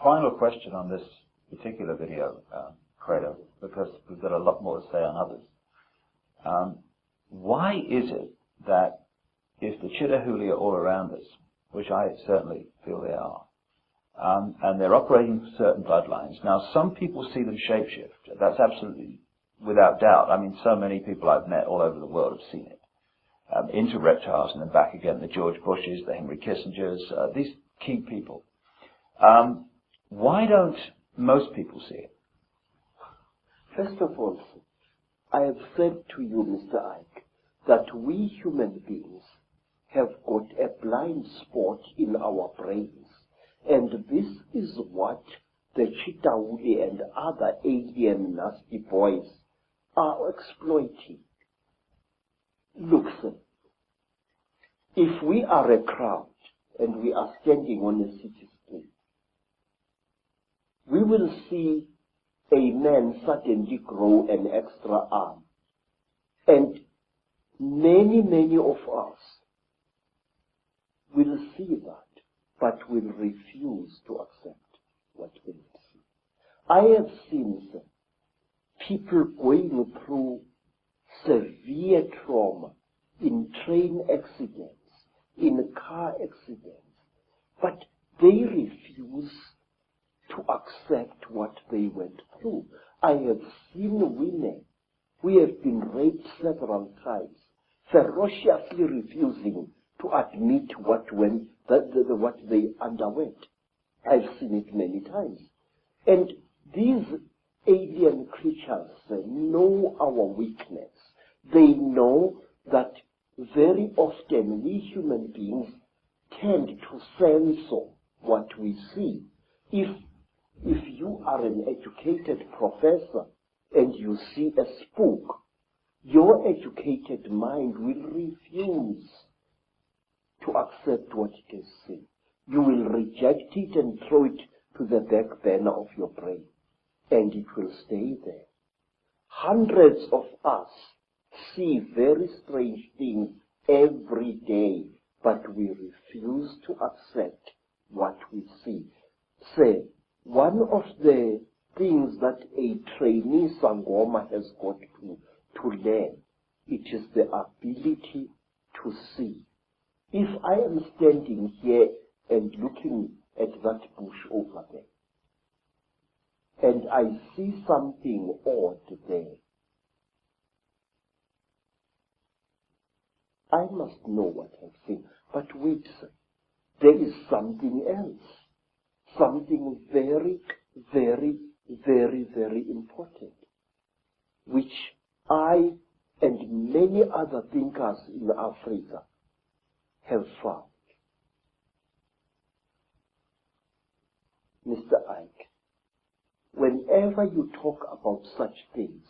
[SPEAKER 4] final question on this particular video, Credo, because we've got a lot more to say on others. Why is it that if the Chitauri are all around us, which I certainly feel they are, and they're operating certain bloodlines. Now, some people see them shapeshift. That's absolutely without doubt. I mean, so many people I've met all over the world have seen it. Into reptiles and then back again, the George Bushes, the Henry Kissingers, these key people. Why don't most people see it?
[SPEAKER 2] First of all, I have said to you, Mr. Icke, that we human beings have got a blind spot in our brains. And this is what the Chitauri and other alien nasty boys are exploiting. Look, sir, if we are a crowd and we are standing on a city street, we will see a man suddenly grow an extra arm. And many of us will see that, but will refuse to accept what they see. I have seen, sir, people going through severe trauma in train accidents, in car accidents, but they refuse to accept what they went through. I have seen women who have been raped several times, ferociously refusing to admit what they underwent. I've seen it many times. And these alien creatures know our weakness. They know that very often we human beings tend to censor what we see. If you are an educated professor and you see a spook, your educated mind will refuse to accept what it is seen. You will reject it and throw it to the back burner of your brain, and it will stay there. Hundreds of us see very strange things every day, but we refuse to accept what we see. Say, one of the things that a trainee Sangoma has got to learn, it is the ability to see. If I am standing here and looking at that bush over there, and I see something odd there, I must know what I've seen. But wait, sir, there is something else, something very, very, very, very important, which I and many other thinkers in Africa have found. Mr. Icke, whenever you talk about such things,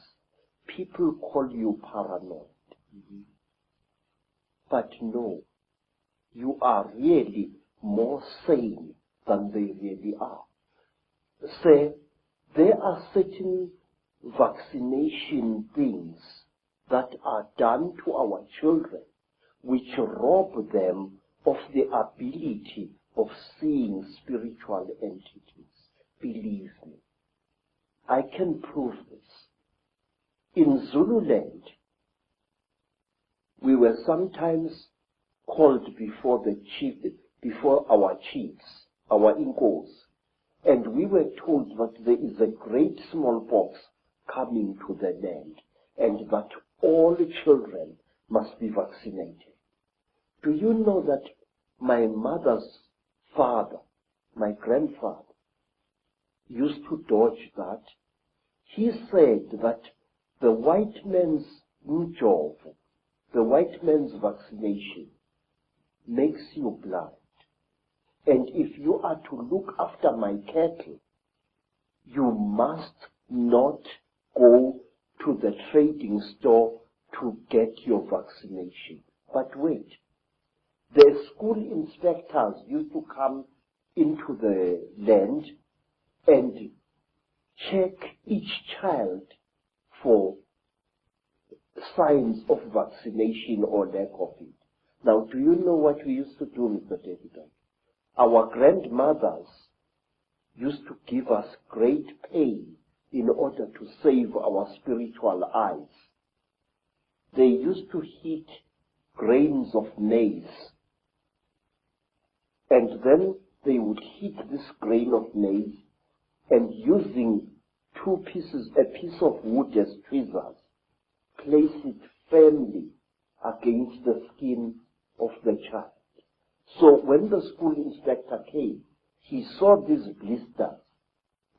[SPEAKER 2] people call you paranoid. But no, you are really more sane than they really are. Say, there are certain vaccination things that are done to our children which rob them of the ability of seeing spiritual entities. Believe me, I can prove this. In Zululand, we were sometimes called before our chiefs, our Inkos, and we were told that there is a great smallpox coming to the land, and that all children must be vaccinated. Do you know that my mother's father, my grandfather, used to dodge that? He said that the white man's mjovo, the white man's vaccination, makes you blind. And if you are to look after my cattle, you must not go to the trading store to get your vaccination. But wait, the school inspectors used to come into the land and check each child for signs of vaccination or lack of it. Now, do you know what we used to do, Mr. David? Our grandmothers used to give us great pain in order to save our spiritual eyes. They used to heat grains of maize, and then they would heat this grain of maize, and using a piece of wood as tweezers, place it firmly against the skin of the child. So when the school inspector came, he saw these blisters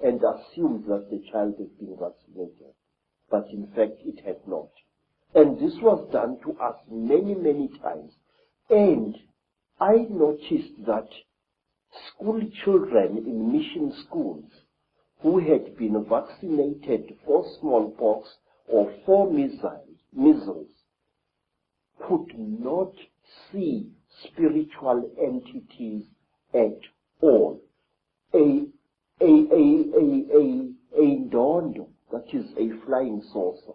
[SPEAKER 2] and assumed that the child had been vaccinated. But in fact, it had not. And this was done to us many, many times. And I noticed that school children in mission schools who had been vaccinated for smallpox or for measles could not see spiritual entities at all. A ndondo, that is a flying saucer,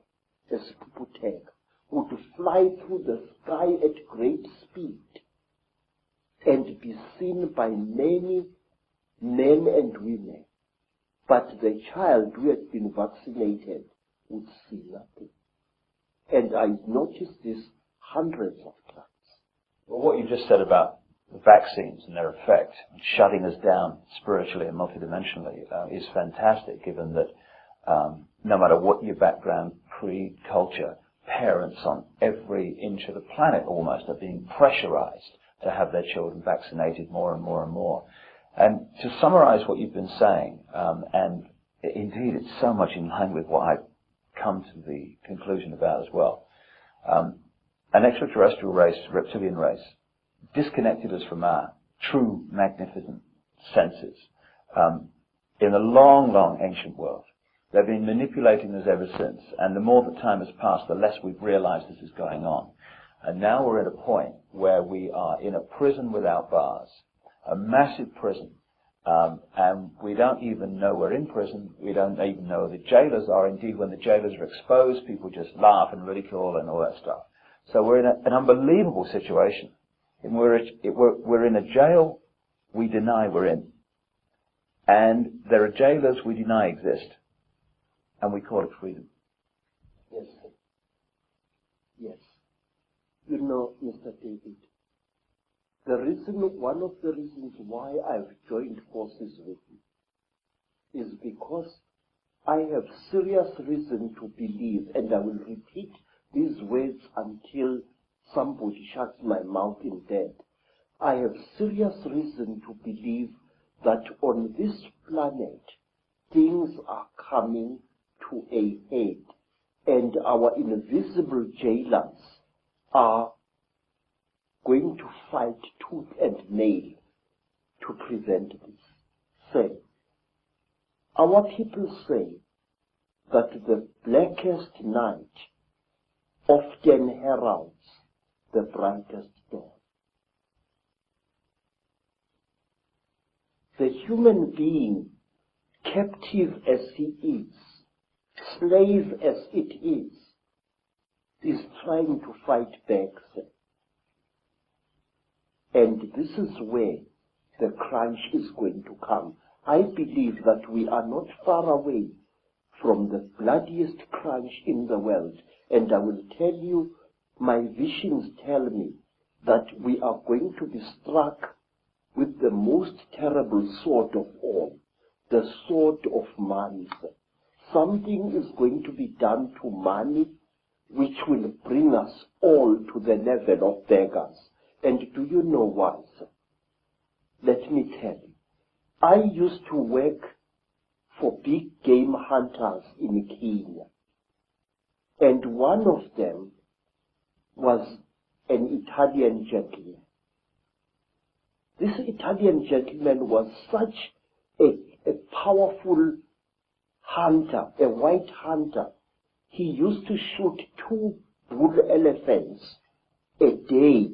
[SPEAKER 2] a spuputeka, would fly through the sky at great speed and be seen by many men and women. But the child who had been vaccinated would see nothing. And I noticed this hundreds of times.
[SPEAKER 4] Well, what you just said about the vaccines and their effect, shutting us down spiritually and multidimensionally, is fantastic, given that no matter what your background, creed, culture, parents on every inch of the planet almost are being pressurized to have their children vaccinated more and more and more. And to summarize what you've been saying, and indeed it's so much in line with what I've come to the conclusion about as well, an extraterrestrial race, reptilian race, disconnected us from our true magnificent senses in a long, long ancient world. They've been manipulating us ever since, and the more that time has passed, the less we've realized this is going on. And now we're at a point where we are in a prison without bars, a massive prison, and we don't even know we're in prison. We don't even know the jailers are. Indeed, when the jailers are exposed, people just laugh and ridicule and all that stuff. So we're in an unbelievable situation. And we're in a jail we deny we're in. And there are jailers we deny exist. And we call it freedom.
[SPEAKER 2] Yes, sir. Yes. You know, Mr. David, one of the reasons why I've joined forces with you is because I have serious reason to believe, and I will repeat these words until somebody shuts my mouth in death. I have serious reason to believe that on this planet things are coming to a head, and our invisible jailers are going to fight tooth and nail to prevent this. Say, our people say that the blackest night often heralds the brightest dawn. The human being, captive as he is, slave as it is trying to fight back. And this is where the crunch is going to come. I believe that we are not far away from the bloodiest crunch in the world. And I will tell you, my visions tell me that we are going to be struck with the most terrible sword of all, the sword of money. Something is going to be done to money which will bring us all to the level of beggars. And do you know why, sir? Let me tell you. I used to work for big game hunters in Kenya. And one of them was an Italian gentleman. This Italian gentleman was such a powerful hunter, a white hunter. He used to shoot 2 bull elephants a day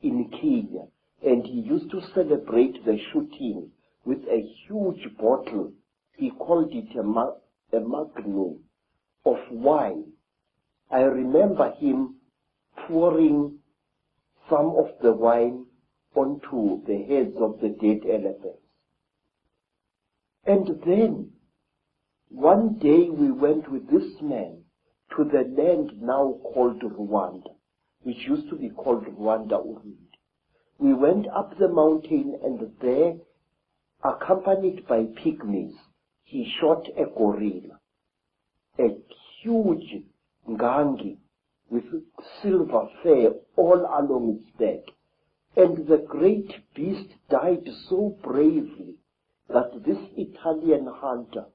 [SPEAKER 2] in Kenya, and he used to celebrate the shooting with a huge bottle. He called it a magnum of wine. I remember him pouring some of the wine onto the heads of the dead elephants. And then, one day we went with this man to the land now called Rwanda, which used to be called Rwanda-Urundi. We went up the mountain, and there, accompanied by pygmies, he shot a gorilla, a huge ngangi with silver fur all along its back. And the great beast died so bravely that this Italian hunter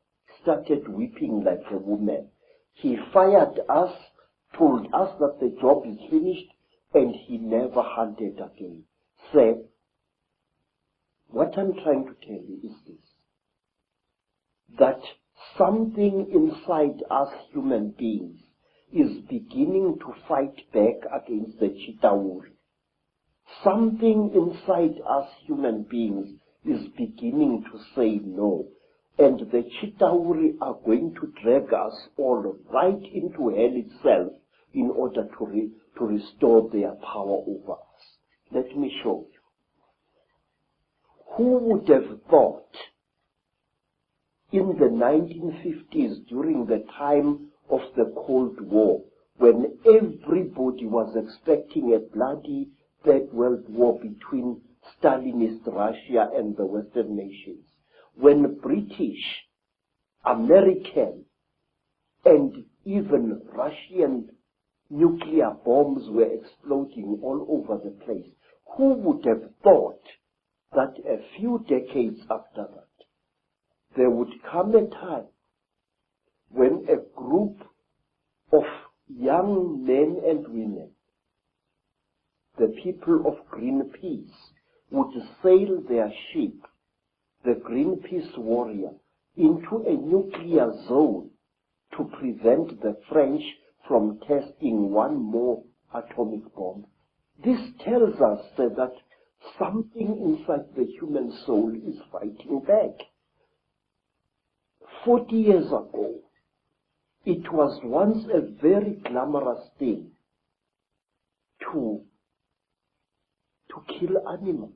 [SPEAKER 2] started weeping like a woman. He fired us, told us that the job is finished, and he never hunted again. Sir, what I'm trying to tell you is this, that something inside us human beings is beginning to fight back against the Chitauri. Something inside us human beings is beginning to say no. And the Chitauri are going to drag us all right into hell itself in order to restore their power over us. Let me show you. Who would have thought in the 1950s, during the time of the Cold War, when everybody was expecting a bloody Third World War between Stalinist Russia and the Western nations, when British, American, and even Russian nuclear bombs were exploding all over the place, who would have thought that a few decades after that, there would come a time when a group of young men and women, the people of Greenpeace, would sail their ship, the Greenpeace Warrior, into a nuclear zone to prevent the French from testing one more atomic bomb. This tells us that something inside the human soul is fighting back. 40 years ago, it was once a very glamorous thing to kill animals.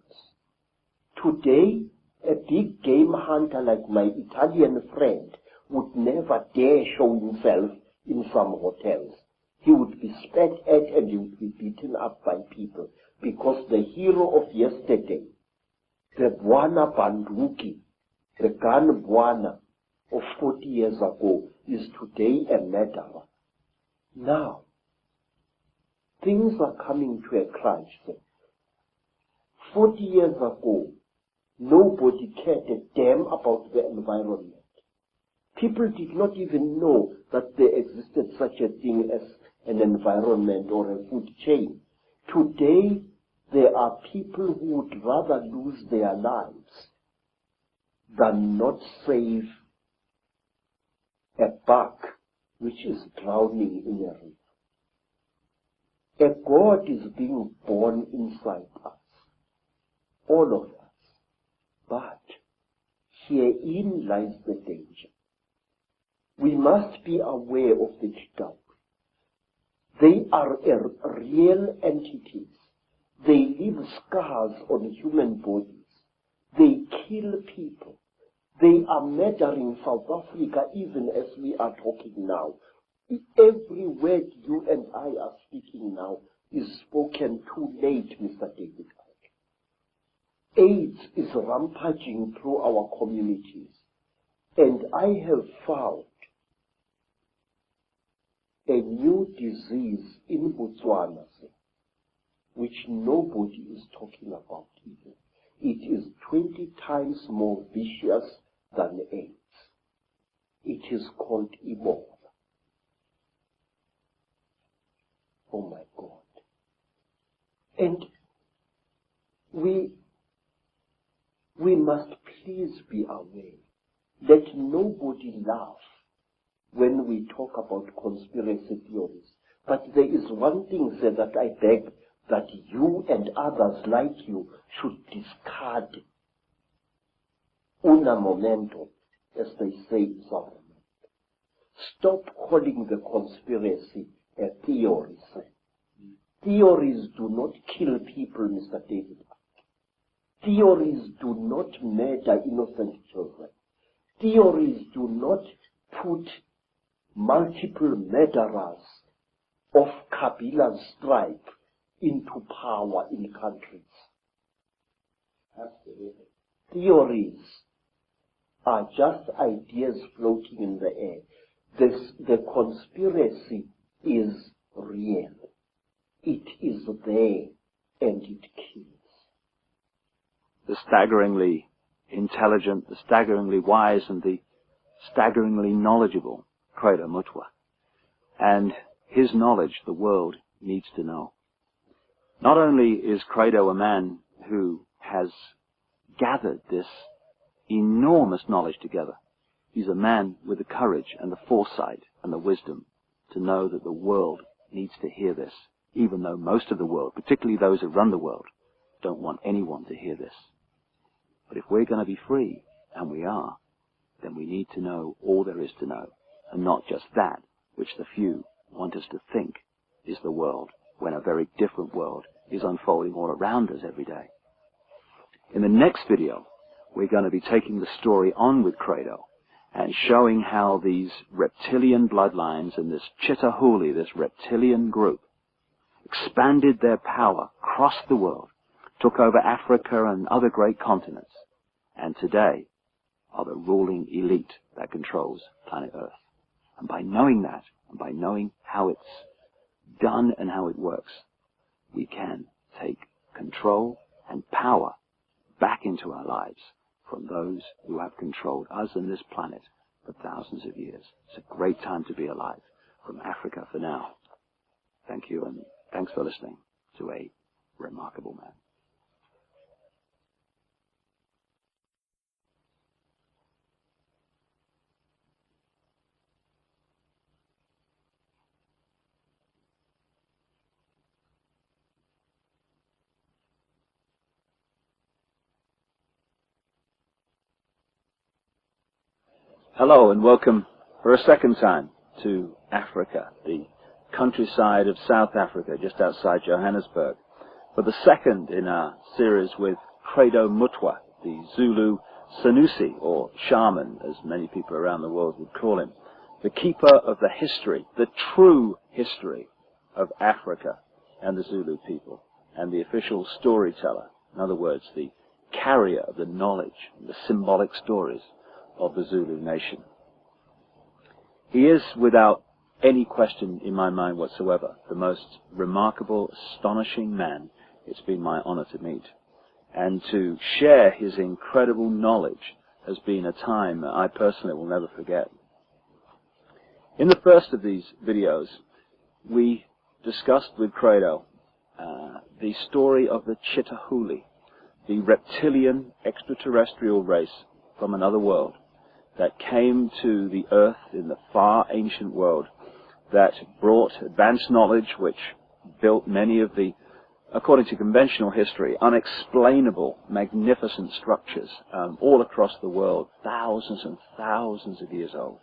[SPEAKER 2] Today, a big game hunter like my Italian friend would never dare show himself in some hotels. He would be spat at and he would be beaten up by people, because the hero of yesterday, the Bwana Banduki, the gun Bwana of 40 years ago, is today a murderer. Now, things are coming to a crunch. 40 years ago, nobody cared a damn about the environment. People did not even know that there existed such a thing as an environment or a food chain. Today, there are people who would rather lose their lives than not save a buck which is drowning in a river. A God is being born inside us, all of us. But herein lies the danger. We must be aware of the Chitauri. They are real entities. They leave scars on human bodies. They kill people. They are murdering South Africa even as we are talking now. Every word you and I are speaking now is spoken too late, Mr. David Icke. AIDS is rampaging through our communities. And I have found a new disease in Botswana, which nobody is talking about even. It is 20 times more vicious than AIDS. It is called Ebola. Oh my God. And we must please be aware. Let nobody laugh when we talk about conspiracy theories. But there is one thing, sir, that I beg that you and others like you should discard. Una momento, as they say in South America. Stop calling the conspiracy a theory, sir. Theories do not kill people, Mr. David. Theories do not murder innocent children. Theories do not put multiple murderers of Kabila's stripe into power in countries. Absolutely. Theories are just ideas floating in the air. The conspiracy is real. It is there and it kills.
[SPEAKER 1] The staggeringly intelligent, the staggeringly wise, and the staggeringly knowledgeable Credo Mutwa. And his knowledge the world needs to know. Not only is Credo a man who has gathered this enormous knowledge together, he's a man with the courage and the foresight and the wisdom to know that the world needs to hear this, even though most of the world, particularly those who run the world, don't want anyone to hear this. But if we're going to be free, and we are, then we need to know all there is to know, and not just that which the few want us to think is the world, when a very different world is unfolding all around us every day. In the next video, we're going to be taking the story on with Credo and showing how these reptilian bloodlines and this Chitauri, this reptilian group, expanded their power across the world, took over Africa and other great continents, and today are the ruling elite that controls planet Earth. And by knowing that, and by knowing how it's done and how it works, we can take control and power back into our lives from those who have controlled us and this planet for thousands of years. It's a great time to be alive. From Africa for now. Thank you, and thanks for listening to a remarkable man. Hello and welcome for a second time to Africa, the countryside of South Africa, just outside Johannesburg, for the second in our series with Credo Mutwa, the Zulu Sanusi, or shaman, as many people around the world would call him, the keeper of the history, the true history of Africa and the Zulu people, and the official storyteller, in other words, the carrier of the knowledge and the symbolic stories of the Zulu nation. He is, without any question in my mind whatsoever, the most remarkable, astonishing man it's been my honor to meet. and to share his incredible knowledge has been a time I personally will never forget. In the first of these videos, we discussed with Credo the story of the Chitauri, the reptilian extraterrestrial race from another world that came to the earth in the far ancient world, that brought advanced knowledge which built many of the, according to conventional history, unexplainable, magnificent structures all across the world, thousands and thousands of years old,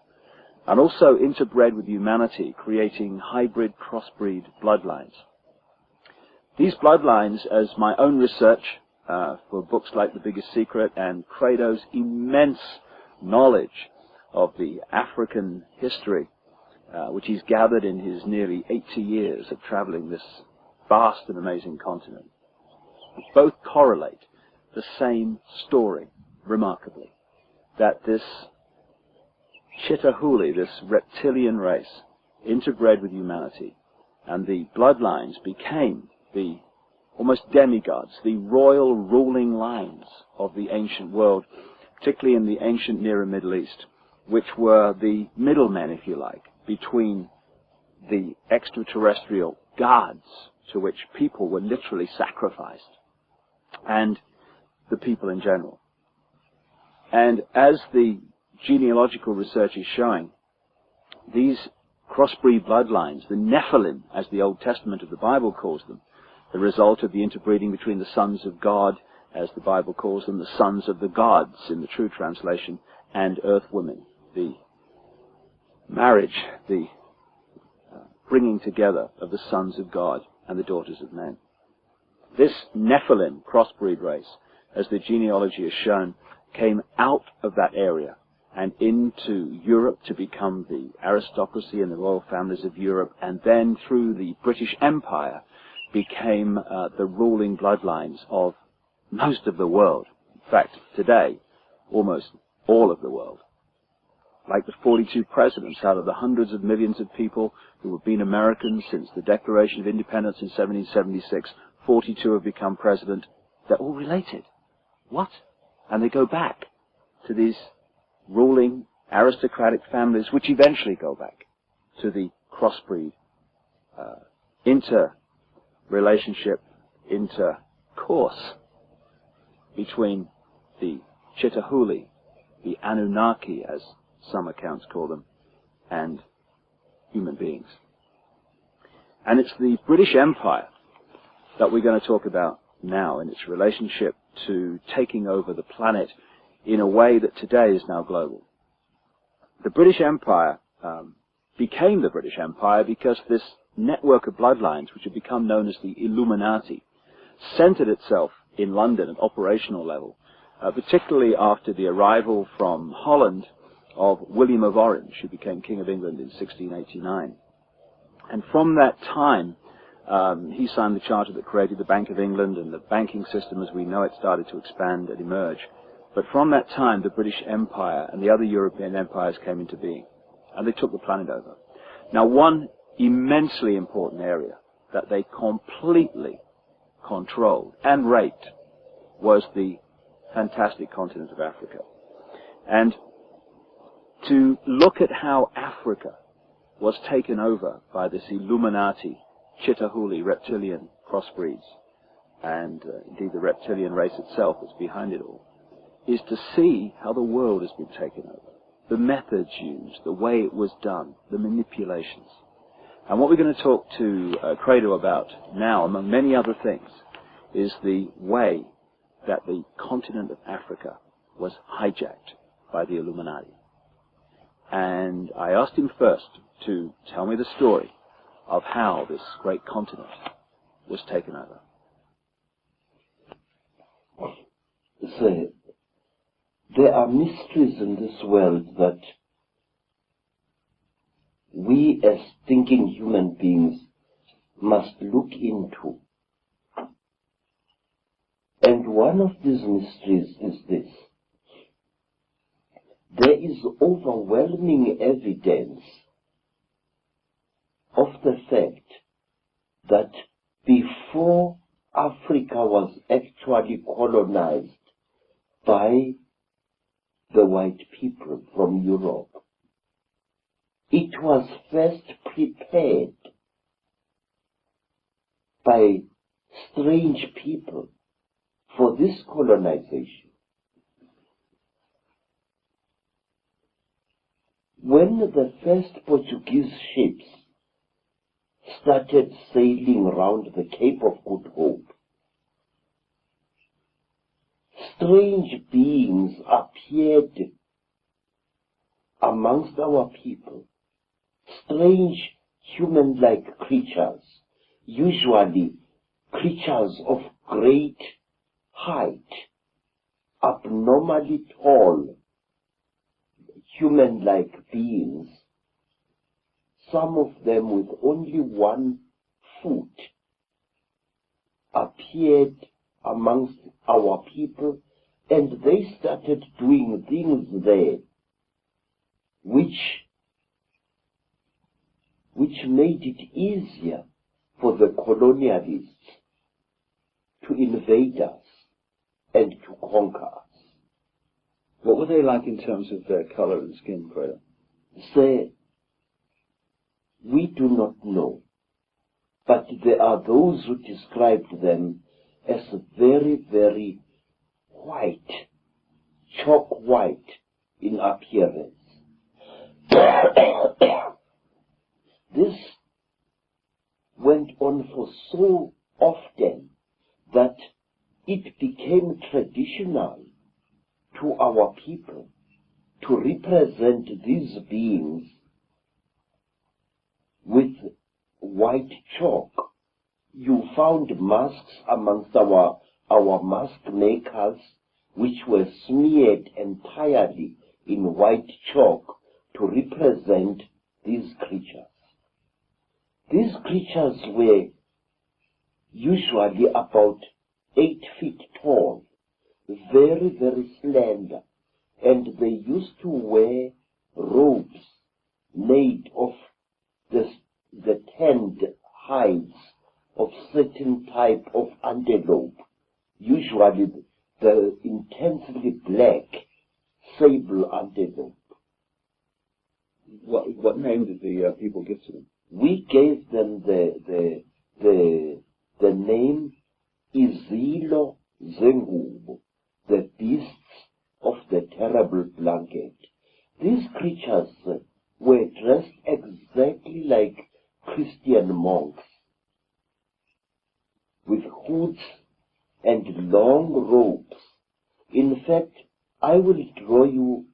[SPEAKER 1] and also interbred with humanity, creating hybrid crossbreed bloodlines. These bloodlines, as my own research for books like The Biggest Secret and Credo's immense knowledge of the African history, which he's gathered in his nearly 80 years of traveling this vast and amazing continent, both correlate the same story, remarkably, that this Chitauri, this reptilian race, interbred with humanity, and the bloodlines became the almost demigods, the royal ruling lines of the ancient world, particularly in the ancient Near and Middle East, which were the middlemen, if you like, between the extraterrestrial gods to which people were literally sacrificed and the people in general. And as the genealogical research is showing, these crossbreed bloodlines, the Nephilim, as the Old Testament of the Bible calls them, the result of the interbreeding between the sons of God, as the Bible calls them, the sons of the gods in the true translation, and earth women, the marriage, the bringing together of the sons of God and the daughters of men. This Nephilim crossbreed race, as the genealogy has shown, came out of that area and into Europe to become the aristocracy and the royal families of Europe, and then through the British Empire became the ruling bloodlines of most of the world. In fact, today, almost all of the world. Like the 42 presidents out of the hundreds of millions of people who have been Americans since the Declaration of Independence in 1776, 42 have become president. They're all related. What? And they go back to these ruling aristocratic families, which eventually go back to the crossbreed, interrelationship, intercourse between the Chitauri, the Anunnaki, as some accounts call them, and human beings. And it's the British Empire that we're going to talk about now in its relationship to taking over the planet in a way that today is now global. The British Empire became the British Empire because this network of bloodlines, which had become known as the Illuminati, centered itself in London at operational level, particularly after the arrival from Holland of William of Orange, who became King of England in 1689. And from that time, he signed the charter that created the Bank of England, and the banking system as we know it started to expand and emerge. But from that time, the British Empire and the other European empires came into being, and they took the planet over. Now, one immensely important area that they completely controlled and raped was the fantastic continent of Africa. And to look at how Africa was taken over by this Illuminati, Chitauri, reptilian crossbreeds, and indeed the reptilian race itself that's behind it all, is to see how the world has been taken over, the methods used, the way it was done, the manipulations. And what we're going to talk to Credo about now, among many other things, is the way that the continent of Africa was hijacked by the Illuminati. And I asked him first to tell me the story of how this great continent was taken over.
[SPEAKER 2] So, there are mysteries in this world that we as thinking human beings must look into. And one of these mysteries is this. There is overwhelming evidence of the fact that before Africa was actually colonized by the white people from Europe. It was first prepared by strange people for this colonization. When the first Portuguese ships started sailing around the Cape of Good Hope, strange beings appeared amongst our people, strange human-like creatures, usually creatures of great height, abnormally tall, human-like beings, some of them with only 1 foot, appeared amongst our people, and they started doing things there which made it easier for the colonialists to invade us and to conquer us.
[SPEAKER 1] What were they like in terms of their color and skin, Credo?
[SPEAKER 2] Say, we do not know, but there are those who described them as very, very white, chalk white in appearance. This went on for so often that it became traditional to our people to represent these beings with white chalk. You found masks amongst our mask makers which were smeared entirely in white chalk to represent these creatures. These creatures were usually about 8 feet tall, very, very slender, and they used to wear robes made of the tanned hides of certain type of antelope, usually the intensely black sable antelope.
[SPEAKER 1] What name did the people give to them?
[SPEAKER 2] We gave them the name Izilo Zengubo, the beasts of the terrible blanket. These creatures were dressed exactly like Christian monks, with hoods and long robes. In fact, I will draw you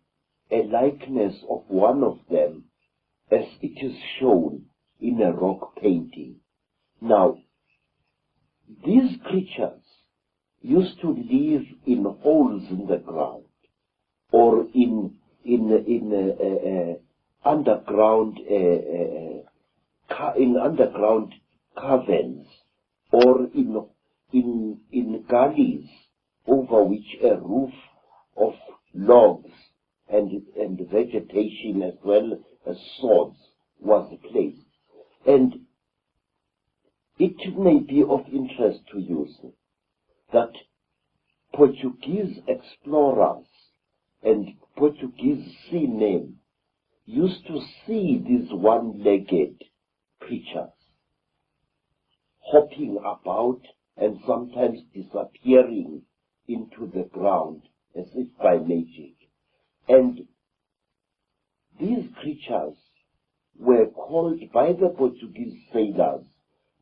[SPEAKER 2] a likeness of one of them as it is shown in a rock painting. Now, these creatures used to live in holes in the ground, or in underground caverns, or in gullies over which a roof of logs and vegetation as well as sods was placed. And it may be of interest to you, sir, that Portuguese explorers and Portuguese seamen used to see these one-legged creatures hopping about and sometimes disappearing into the ground as if by magic. And these creatures were called by the Portuguese sailors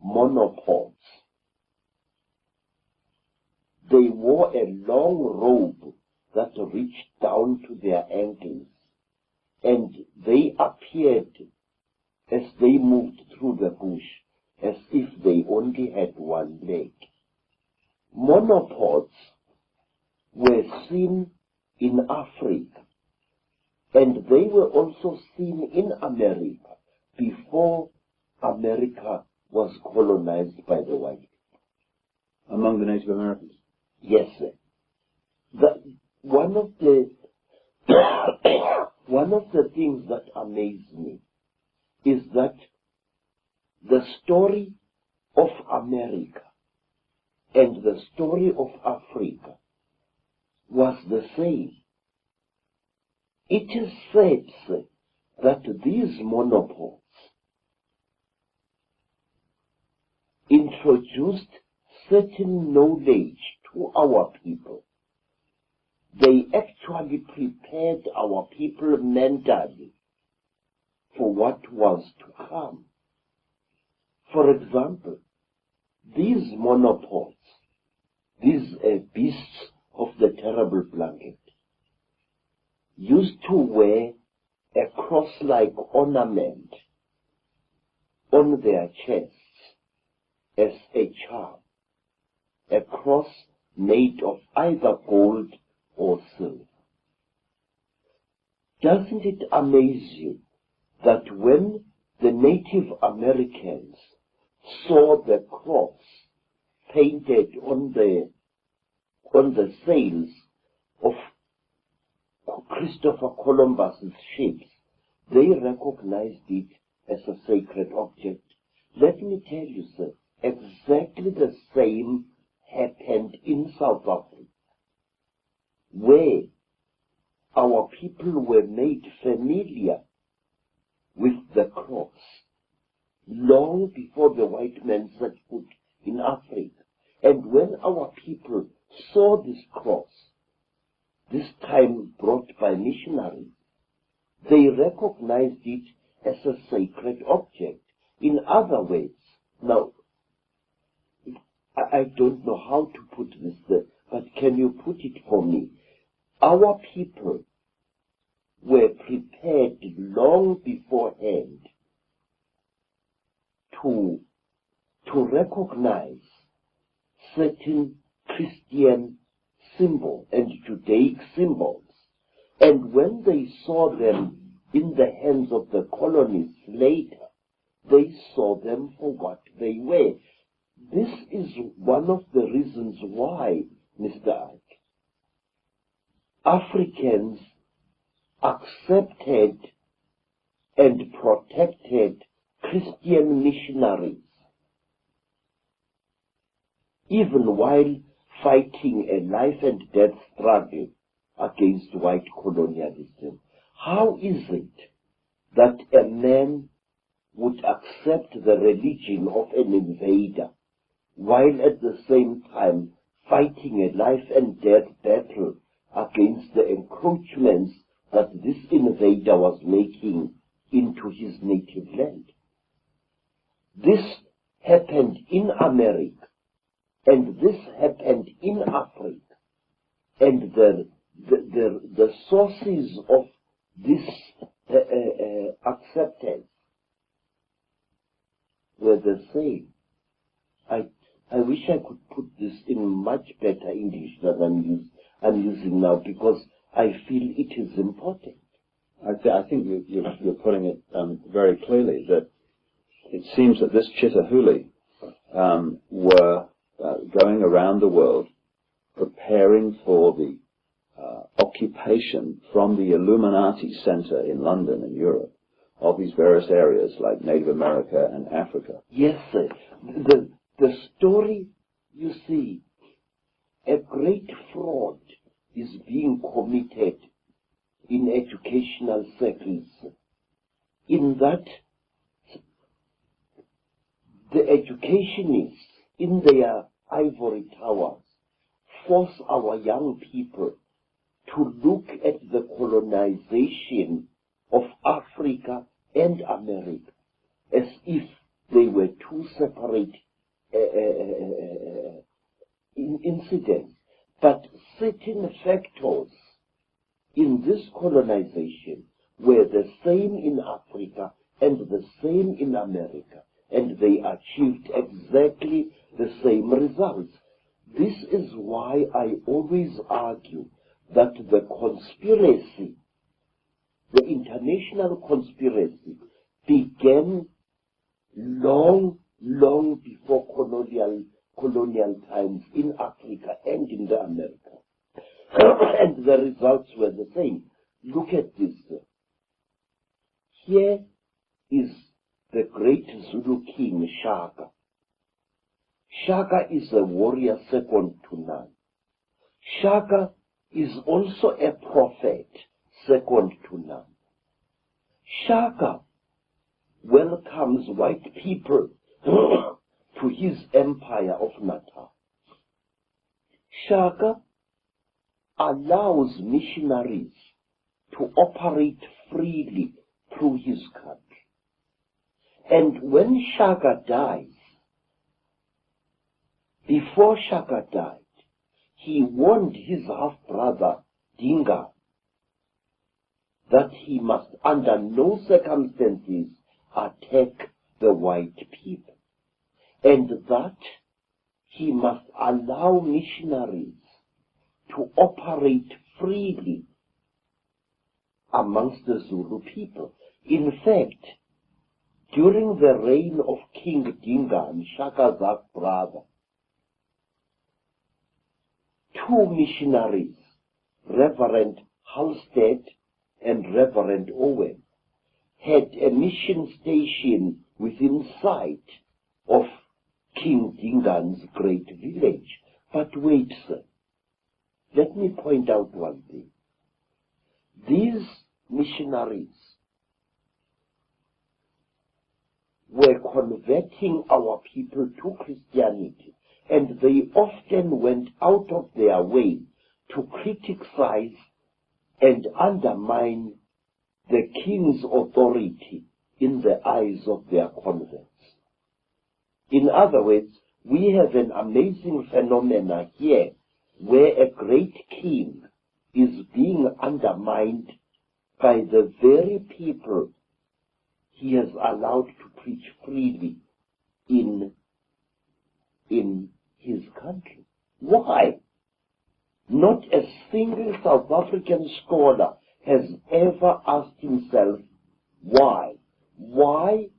[SPEAKER 2] monopods. They wore a long robe that reached down to their ankles, and they appeared as they moved through the bush as if they only had one leg. Monopods were seen in Africa, and they were also seen in America before America was colonized by the white people.
[SPEAKER 1] Among the Native Americans?
[SPEAKER 2] Yes, sir. One of the things that amazed me is that the story of America and the story of Africa was the same. It is said that these monopoles introduced certain knowledge to our people. They actually prepared our people mentally for what was to come. For example, these monopoles, these beasts of the terrible blanket, used to wear a cross-like ornament on their chests as a charm, a cross made of either gold or silver. Doesn't it amaze you that when the Native Americans saw the cross painted on the sails of Christopher Columbus's ships, they recognized it as a sacred object? Let me tell you, sir, exactly the same happened in South Africa, where our people were made familiar with the cross long before the white man set foot in Africa. And when our people saw this cross, this time brought by missionaries, they recognized it as a sacred object. In other words, now, I don't know how to put this there, but can you put it for me? Our people were prepared long beforehand to recognize certain Christian symbols and Judaic symbols. And when they saw them in the hands of the colonists later, they saw them for what they were. This is one of the reasons why, Mr. Icke, Africans accepted and protected Christian missionaries, even while fighting a life and death struggle against white colonialism. How is it that a man would accept the religion of an invader while at the same time fighting a life and death battle against the encroachments that this invader was making into his native land? This happened in America, and this happened in Africa, and the sources of this acceptance were the same. I wish I could put this in much better English than I'm using now, because I feel it is important.
[SPEAKER 1] I think you're putting it very clearly, that it seems that this Chitauri were going around the world preparing for the occupation from the Illuminati center in London and Europe of these various areas like Native America and Africa.
[SPEAKER 2] Yes, sir. The story, you see, a great fraud is being committed in educational circles, in that the educationists in their ivory towers force our young people to look at the colonization of Africa and America as if they were two separate incidents. But certain factors in this colonization were the same in Africa and the same in America, and they achieved exactly the same results. This is why I always argue that the conspiracy, the international conspiracy, began long before colonial times in Africa and in the America. And the results were the same. Look at this. Here is the great Zulu king, Shaka. Shaka is a warrior second to none. Shaka is also a prophet second to none. Shaka welcomes white people to his empire of Natal. Shaka allows missionaries to operate freely through his country. And when Shaka dies, before Shaka died, he warned his half-brother Dinga that he must under no circumstances attack the white people, and that he must allow missionaries to operate freely amongst the Zulu people. In fact, during the reign of King Dinga and Shaka's half-brother, two missionaries, Reverend Halstead and Reverend Owen, had a mission station within sight of King Dinga's great village. But wait, sir, let me point out one thing. These missionaries were converting our people to Christianity, and they often went out of their way to criticize and undermine the king's authority in the eyes of their converts. In other words, we have an amazing phenomena here where a great king is being undermined by the very people he has allowed to preach freely in his country. Why? Not a single South African scholar has ever asked himself, why? Why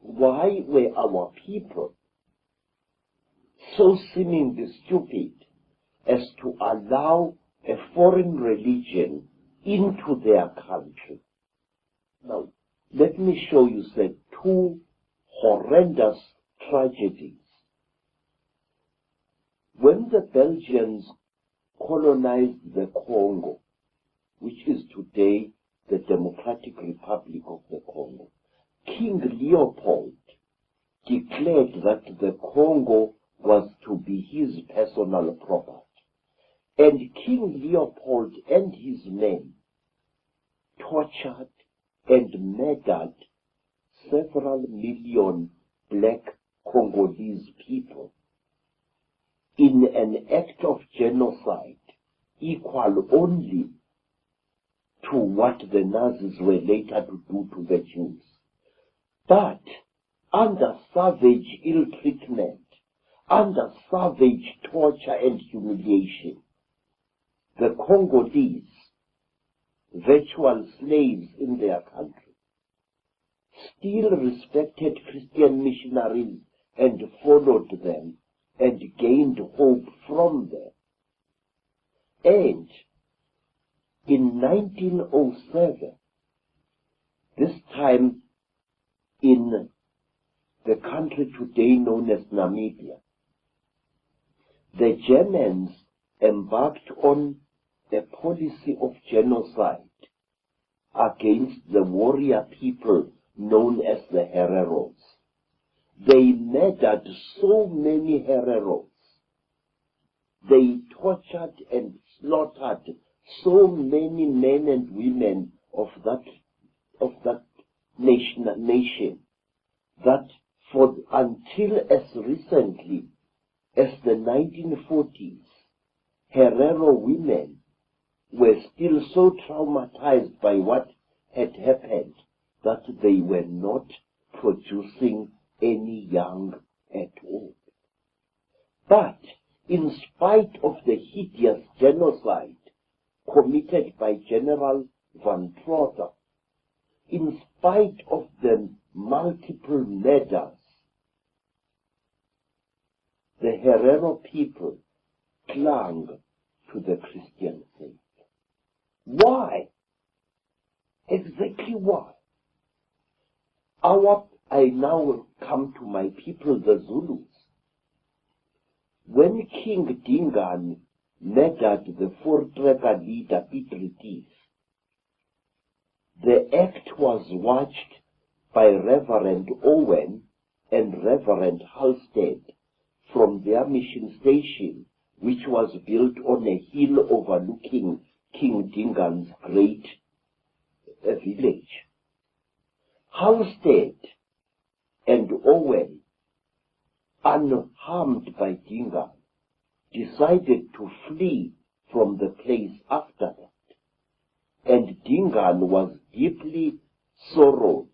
[SPEAKER 2] were our people so seemingly stupid as to allow a foreign religion into their country? Now, let me show you two horrendous tragedies. When the Belgians colonized the Congo, which is today the Democratic Republic of the Congo, King Leopold declared that the Congo was to be his personal property. And King Leopold and his men tortured and murdered several million black Congolese people in an act of genocide equal only to what the Nazis were later to do to the Jews. But under savage ill treatment, under savage torture and humiliation, the Congolese, virtual slaves in their country, still respected Christian missionaries and followed them and gained hope from them. And in 1907, this time in the country today known as Namibia, the Germans embarked on a policy of genocide against the warrior people known as the Hereros. They murdered so many Hereros. They tortured and slaughtered so many men and women of that nation that until as recently as the 1940s, Herero women were still so traumatized by what had happened that they were not producing any young at all. But in spite of the hideous genocide committed by General Van Trotter, in spite of the multiple murders, the Herero people clung to the Christian faith. Why? Exactly why? I now come to my people, the Zulus. When King Dingaan murdered the four-tracker leader Piet Retief, the act was watched by Reverend Owen and Reverend Halstead from their mission station, which was built on a hill overlooking King Dingaan's great village. Halstead and Owen, unharmed by Dingaan, decided to flee from the place after that, and Dingaan was deeply sorrowed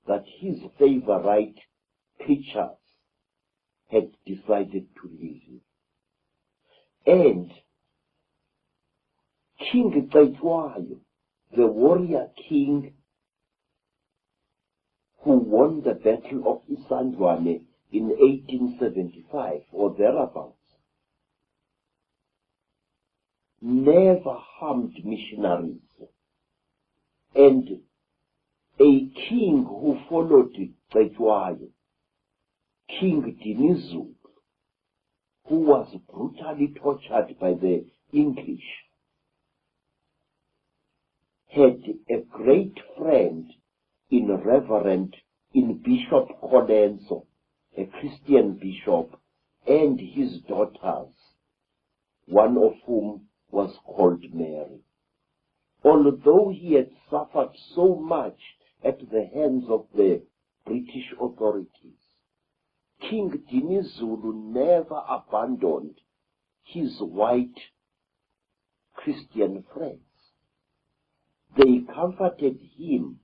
[SPEAKER 2] that his favorite preachers had decided to leave him. And King Chitauri, the warrior king who won the Battle of Isandlwane in 1875 or thereabouts, never harmed missionaries, and a king who followed Chitauri, King Dinizulu, who was brutally tortured by the English, had a great friend in Bishop Colenso, a Christian bishop, and his daughters, one of whom was called Mary. Although he had suffered so much at the hands of the British authorities, King Dinizulu never abandoned his white Christian friends. They comforted him,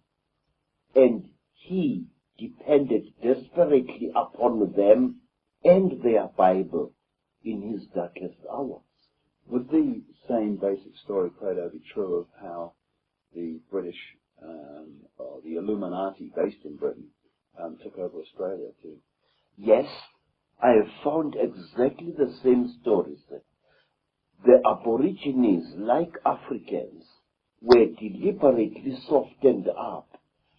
[SPEAKER 2] and he depended desperately upon them and their Bible in his darkest hours.
[SPEAKER 1] Would the same basic story, Credo, be true of how the British, or the Illuminati based in Britain, took over Australia too?
[SPEAKER 2] Yes, I have found exactly the same stories. The Aborigines, like Africans, were deliberately softened up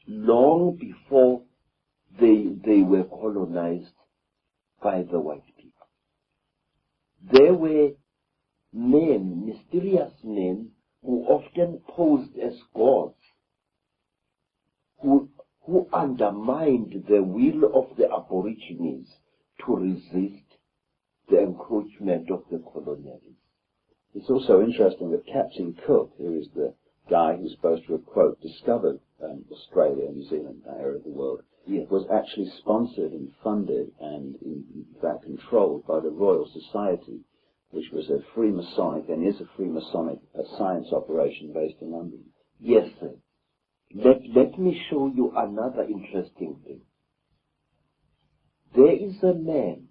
[SPEAKER 2] long before they were colonized by the white people. There were men, mysterious men, who often posed as gods, who undermined the will of the Aborigines to resist the encroachment of the colonialists.
[SPEAKER 1] It's also interesting that Captain Cook, who is the guy who's supposed to have, quote, discovered Australia, New Zealand, that area of the world,
[SPEAKER 2] Yes.
[SPEAKER 1] was actually sponsored and funded and, in fact, controlled by the Royal Society, which was a Freemasonic and is a Freemasonic science operation based in London.
[SPEAKER 2] Yes, sir. Let me show you another interesting thing. There is a man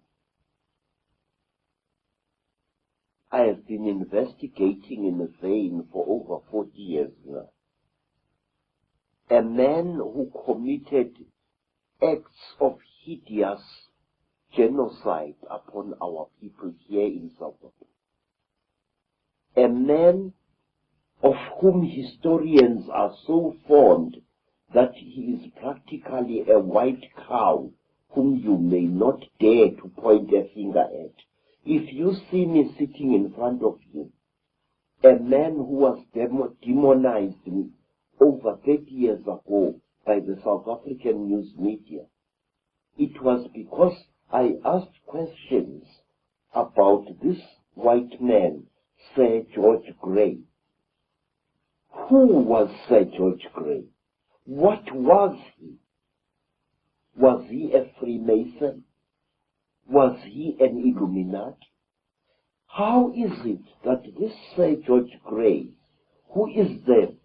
[SPEAKER 2] I have been investigating in a vein for over 40 years now. A man who committed acts of hideous genocide upon our people here in South Africa. A man of whom historians are so fond that he is practically a white cow whom you may not dare to point a finger at. If you see me sitting in front of you, a man who was demonized over 30 years ago by the South African news media, it was because I asked questions about this white man, Sir George Grey. Who was Sir George Grey? What was he? Was he a Freemason? Was he an Illuminati? How is it that this Sir George Grey, who is the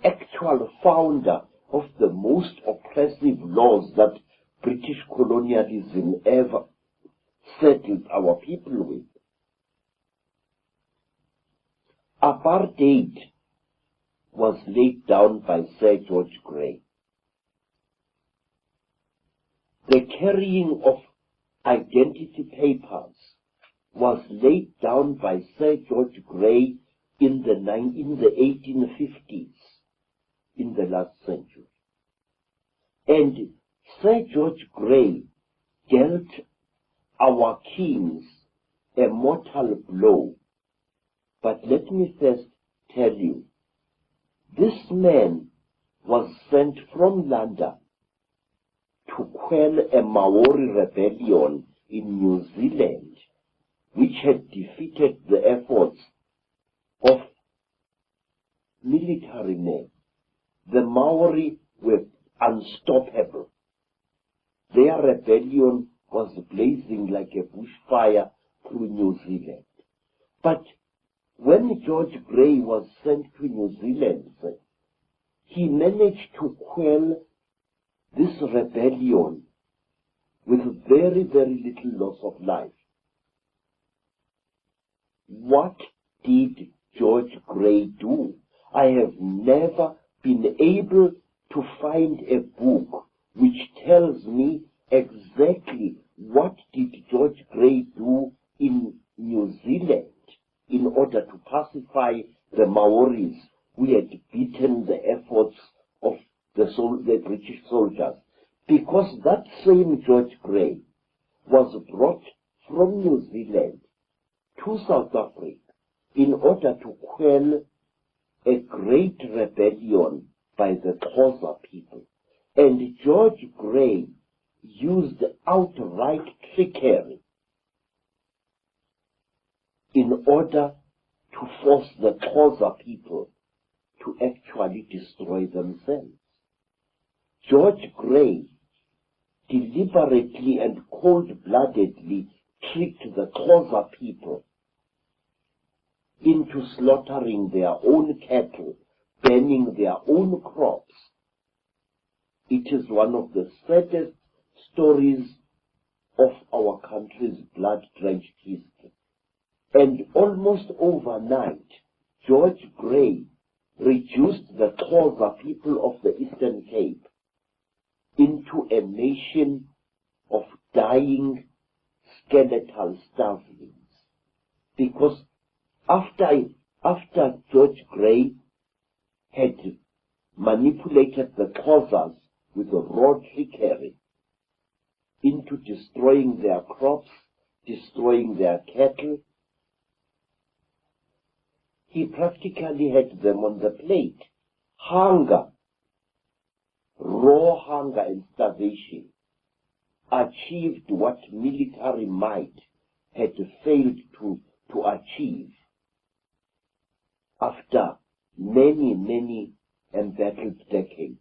[SPEAKER 2] actual founder of the most oppressive laws that British colonialism ever settled our people with, apartheid was laid down by Sir George Grey. The carrying of identity papers was laid down by Sir George Grey in the 1850s, in the last century. And Sir George Grey dealt our kings a mortal blow. But let me first tell you, this man was sent from London to quell a Maori rebellion in New Zealand, which had defeated the efforts of military men. The Maori were unstoppable. Their rebellion was blazing like a bushfire through New Zealand. But when George Grey was sent to New Zealand, he managed to quell this rebellion with very, very little loss of life. What did George Grey do? I have never been able to find a book which tells me exactly what did George Grey do in New Zealand in order to pacify the Maoris who had beaten the efforts of the British soldiers. Because that same George Grey was brought from New Zealand to South Africa in order to quell a great rebellion by the Xhosa people. And George Grey used outright trickery in order to force the Xhosa people to actually destroy themselves. George Grey deliberately and cold-bloodedly tricked the Xhosa people into slaughtering their own cattle, burning their own crops. It is one of the saddest stories of our country's blood-drenched history. And almost overnight, George Grey reduced the Xhosa people of the Eastern Cape into a nation of dying skeletal starvelings. Because after George Grey had manipulated the Xhosas with raw trickery into destroying their crops, destroying their cattle, he practically had them on the plate. Hunger, raw hunger and starvation achieved what military might had failed to achieve after many, many embattled decades.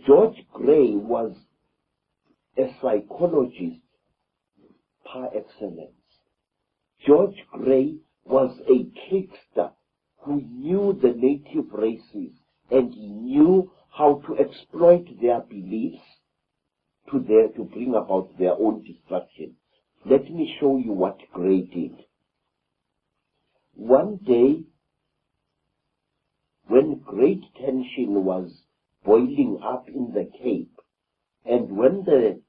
[SPEAKER 2] George Grey was a psychologist par excellence. George Grey was a trickster who knew the native races and he knew how to exploit their beliefs to bring about their own destruction. Let me show you what Grey did. One day, when great tension was boiling up in the Cape, and when the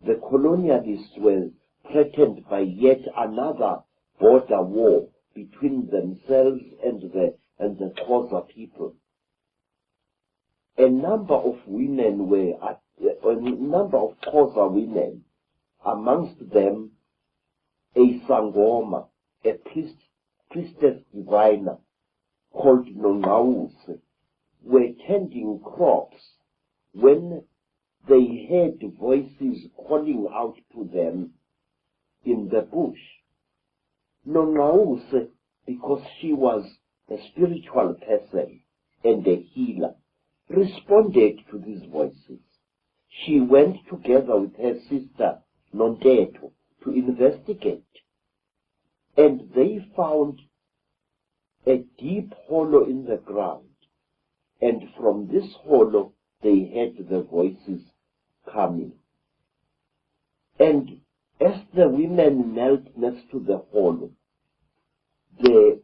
[SPEAKER 2] colonialists were threatened by yet another border war between themselves and the Xhosa people, a number of Xhosa women, amongst them a Sangoma, a priestess diviner called Nongawuse, were tending crops when they heard voices calling out to them in the bush. Nongawuse, because she was a spiritual person and a healer, responded to these voices. She went together with her sister Nonteto to investigate, and they found a deep hollow in the ground, and from this hollow they heard the voices coming. And as the women knelt next to the hollow, the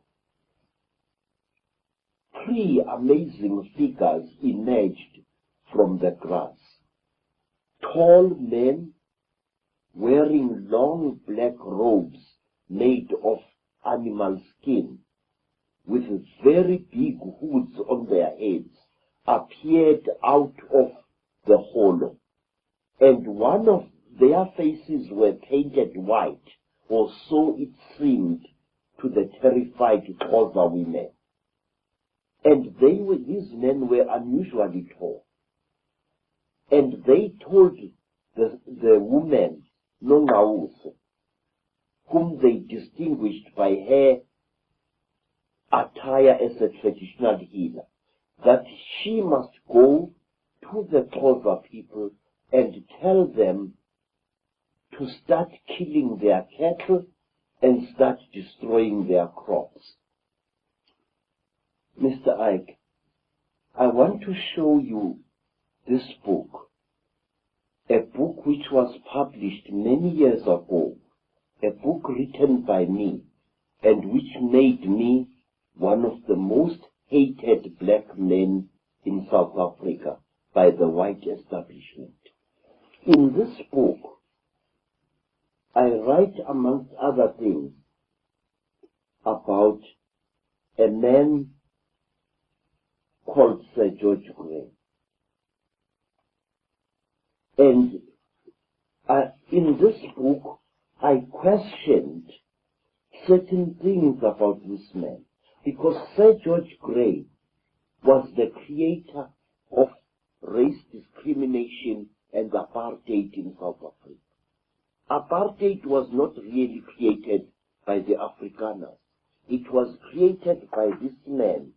[SPEAKER 2] three amazing figures emerged from the grass. Tall men wearing long black robes made of animal skin, with very big hoods on their heads, appeared out of the hollow, and one of their faces were painted white, or so it seemed to the terrified Xhosa women. And these men were unusually tall. And they told the woman, Nongawuse, whom they distinguished by her attire as a traditional healer, that she must go to the Xhosa people and tell them to start killing their cattle and start destroying their crops. Mr. Icke, I want to show you this book, a book which was published many years ago, a book written by me, and which made me one of the most hated black men in South Africa by the white establishment. In this book, I write, amongst other things, about a man called Sir George Grey. And in this book, I questioned certain things about this man, because Sir George Grey was the creator of race discrimination and apartheid in South Africa. Apartheid was not really created by the Afrikaners. It was created by this man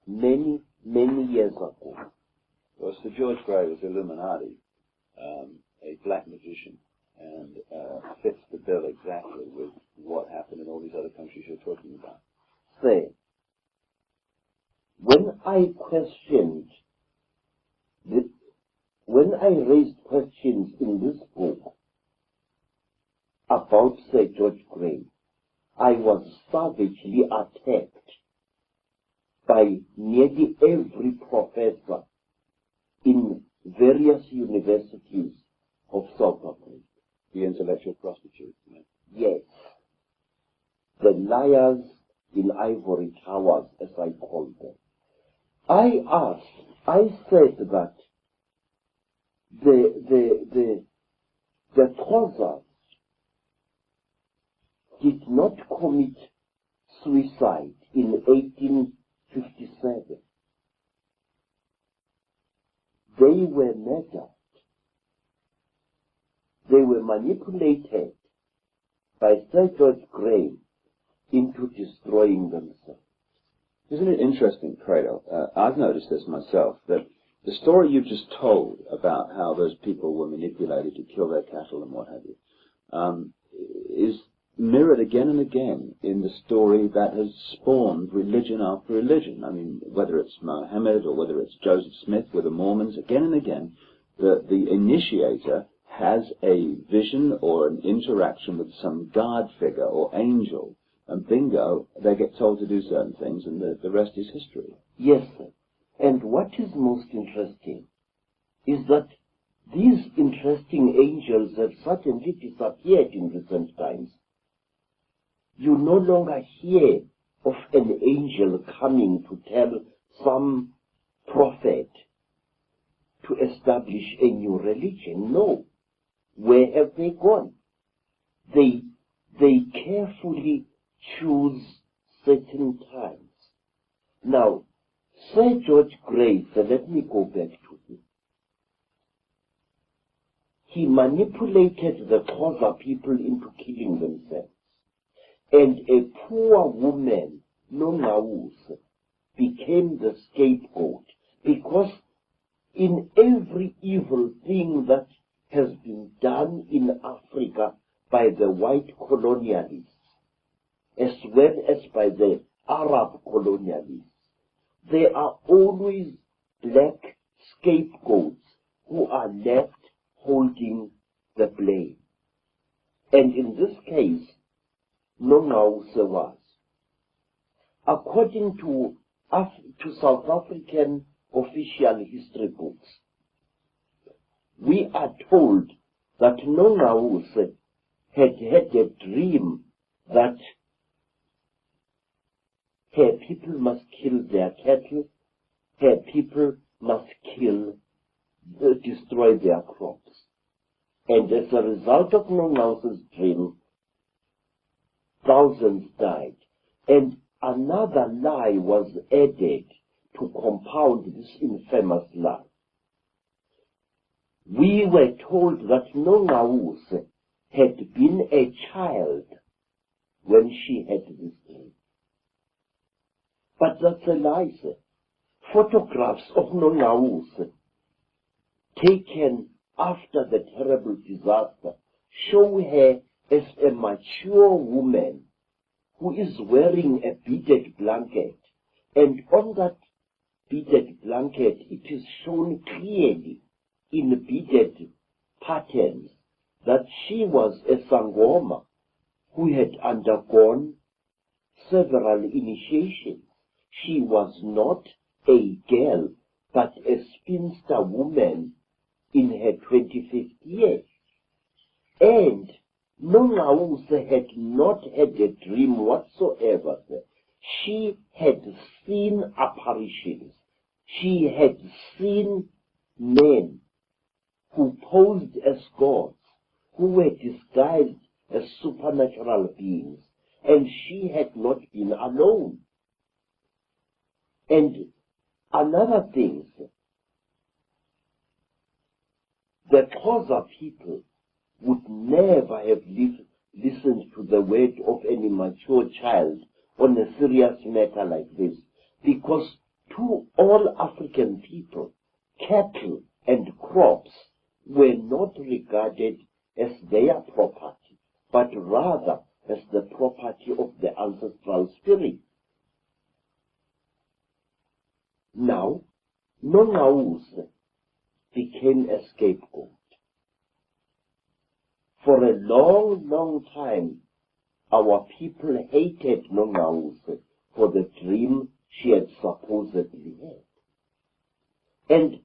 [SPEAKER 2] many, many years ago.
[SPEAKER 1] Well, Sir George Grey was Illuminati, a black magician, and fits the bill exactly with what happened in all these other countries you're talking about.
[SPEAKER 2] Say, when I questioned, when I raised questions in this book about Sir George Grey, I was savagely attacked by nearly every professor in various universities of South Africa.
[SPEAKER 1] The intellectual prostitutes.
[SPEAKER 2] Yes. The liars in ivory towers, as I call them. I said that the Xhosas did not commit suicide in 1857. They were murdered. They were manipulated by Sir George Grey into destroying themselves.
[SPEAKER 1] Isn't it interesting, Credo? I've noticed this myself, that the story you've just told about how those people were manipulated to kill their cattle and what have you, is mirrored again and again in the story that has spawned religion after religion. I mean, whether it's Mohammed or whether it's Joseph Smith with the Mormons, again and again, the initiator has a vision or an interaction with some guard figure or angel, and bingo, they get told to do certain things, and the rest is history.
[SPEAKER 2] Yes, sir. And what is most interesting is that these interesting angels have suddenly disappeared in recent times. You no longer hear of an angel coming to tell some prophet to establish a new religion. No. Where have they gone? They carefully choose certain times. Now, Sir George Grey, so let me go back to him. He manipulated the Xhosa people into killing themselves. And a poor woman, Nongawuse, became the scapegoat, because in every evil thing that has been done in Africa by the white colonialists, as well as by the Arab colonialists, there are always black scapegoats who are left holding the blame. And in this case, Nongawuse was. According to South African official history books, we are told that Nongawuse had had a dream that her people must kill their cattle, her people must destroy their crops. And as a result of Nongause's dream, thousands died. And another lie was added to compound this infamous lie. We were told that Nongause had been a child when she had this dream. But that's a lie, sir. Photographs of Nongause taken after the terrible disaster show her as a mature woman who is wearing a beaded blanket, and on that beaded blanket it is shown clearly in beaded patterns that she was a Sangoma who had undergone several initiations. She was not a girl, but a spinster woman in her 25th year. And Nongause had not had a dream whatsoever. She had seen apparitions. She had seen men who posed as gods, who were disguised as supernatural beings, and she had not been alone. And another thing, the Xhosa people would never have listened to the word of any mature child on a serious matter like this, because to all African people, cattle and crops were not regarded as their property, but rather as the property of the ancestral spirit. Now, Nongause became a scapegoat. For a long, long time, our people hated Nongause for the dream she had supposedly had. And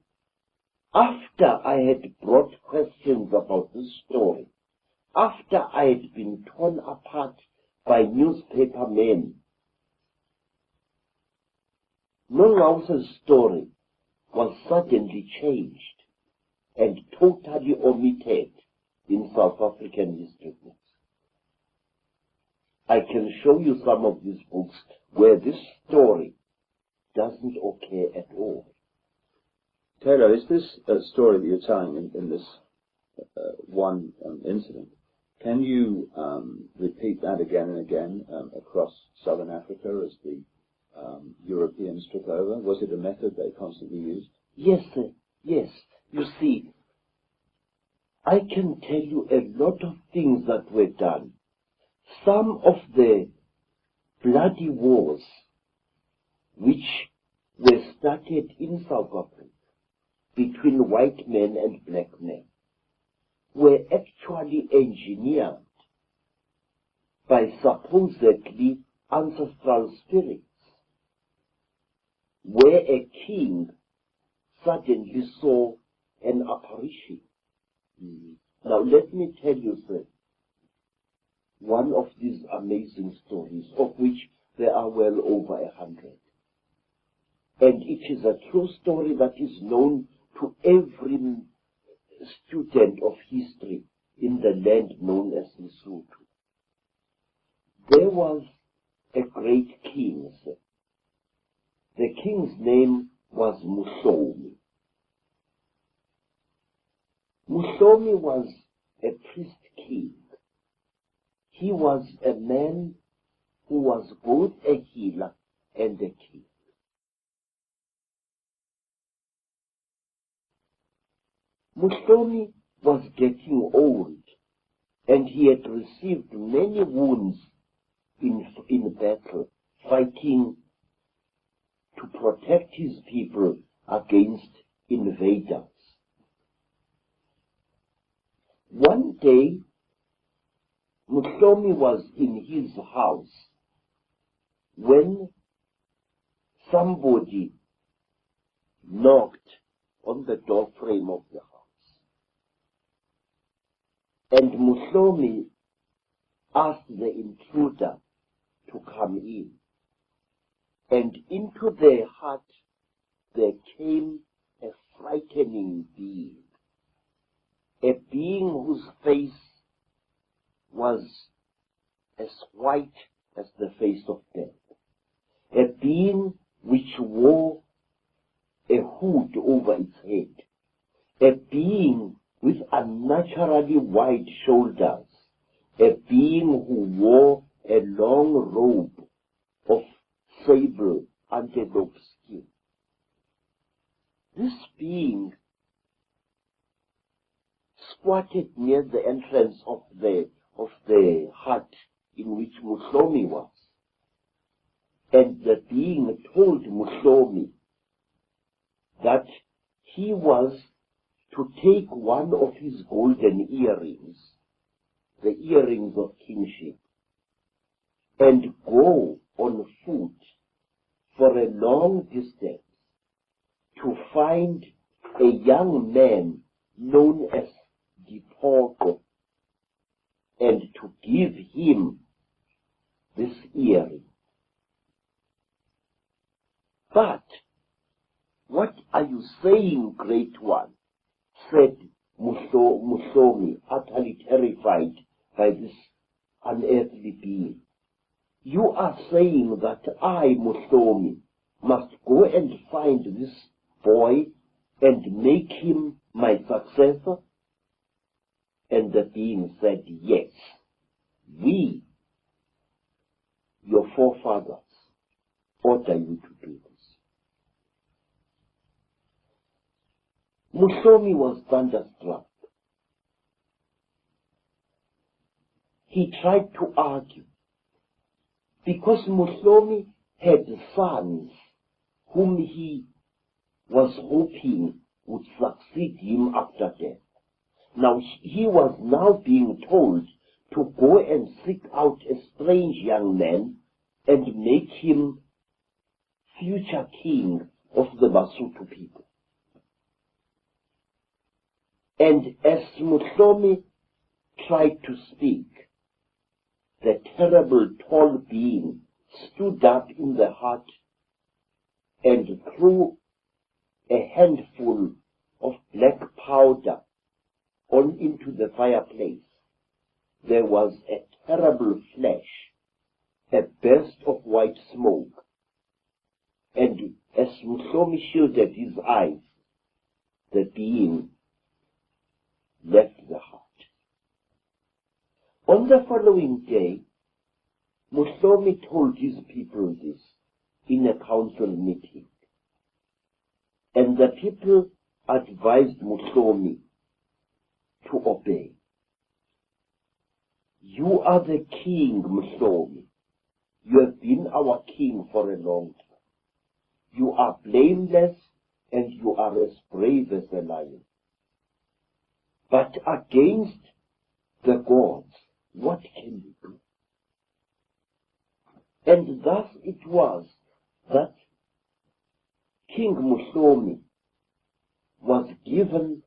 [SPEAKER 2] after I had brought questions about this story, after I had been torn apart by newspaper men, Nongause's story was suddenly changed and totally omitted in South African history books. I can show you some of these books where this story doesn't occur at all.
[SPEAKER 1] Taylor, is this story that you're telling in this one incident, can you repeat that again and again across southern Africa as the Europeans took over? Was it a method they constantly used?
[SPEAKER 2] Yes, sir. Yes. You see, I can tell you a lot of things that were done. Some of the bloody wars which were started in South Africa between white men and black men were actually engineered by supposedly ancestral spirits, where a king suddenly saw an apparition. Now let me tell you, sir, one of these amazing stories, of which there are well over 100. And it is a true story that is known to every student of history in the land known as Lesotho. There was a great king, sir. The king's name was Muhlomi. Muhlomi was a priest king. He was a man who was both a healer and a king. Muhlomi was getting old, and he had received many wounds in battle, fighting to protect his people against invaders. One day, Muhlomi was in his house when somebody knocked on the door frame of the house. And Muhlomi asked the intruder to come in. And into their heart there came frightening being, a being whose face was as white as the face of death, a being which wore a hood over its head, a being with unnaturally wide shoulders, a being who wore a long robe of sable antelope skin. This being squatted near the entrance of the hut in which Mhlomi was, and the being told Mhlomi that he was to take one of his golden earrings, the earrings of kingship, and go on foot for a long distance to find a young man known as Dipoko, and to give him this earring. But what are you saying, Great One? Said Mhlomi, utterly terrified by this unearthly being. You are saying that I, Mhlomi, must go and find this boy and make him my successor? And the being said, yes, we, your forefathers, order you to do this. Mhlomi was thunderstruck. He tried to argue, because Mhlomi had sons whom he was hoping would succeed him after death. Now he was now being told to go and seek out a strange young man and make him future king of the Basotho people. And as Mhlomi tried to speak, the terrible tall being stood up in the hut and threw a handful of black powder on into the fireplace. There was a terrible flash, a burst of white smoke, and as Mhlomi shielded his eyes, the being left the hut. On the following day, Mhlomi told his people this in a council meeting, and the people advised Mhlomi to obey. You are the king, Mhlomi. You have been our king for a long time. You are blameless and you are as brave as a lion. But against the gods, what can you do? And thus it was that King Mhlomi was given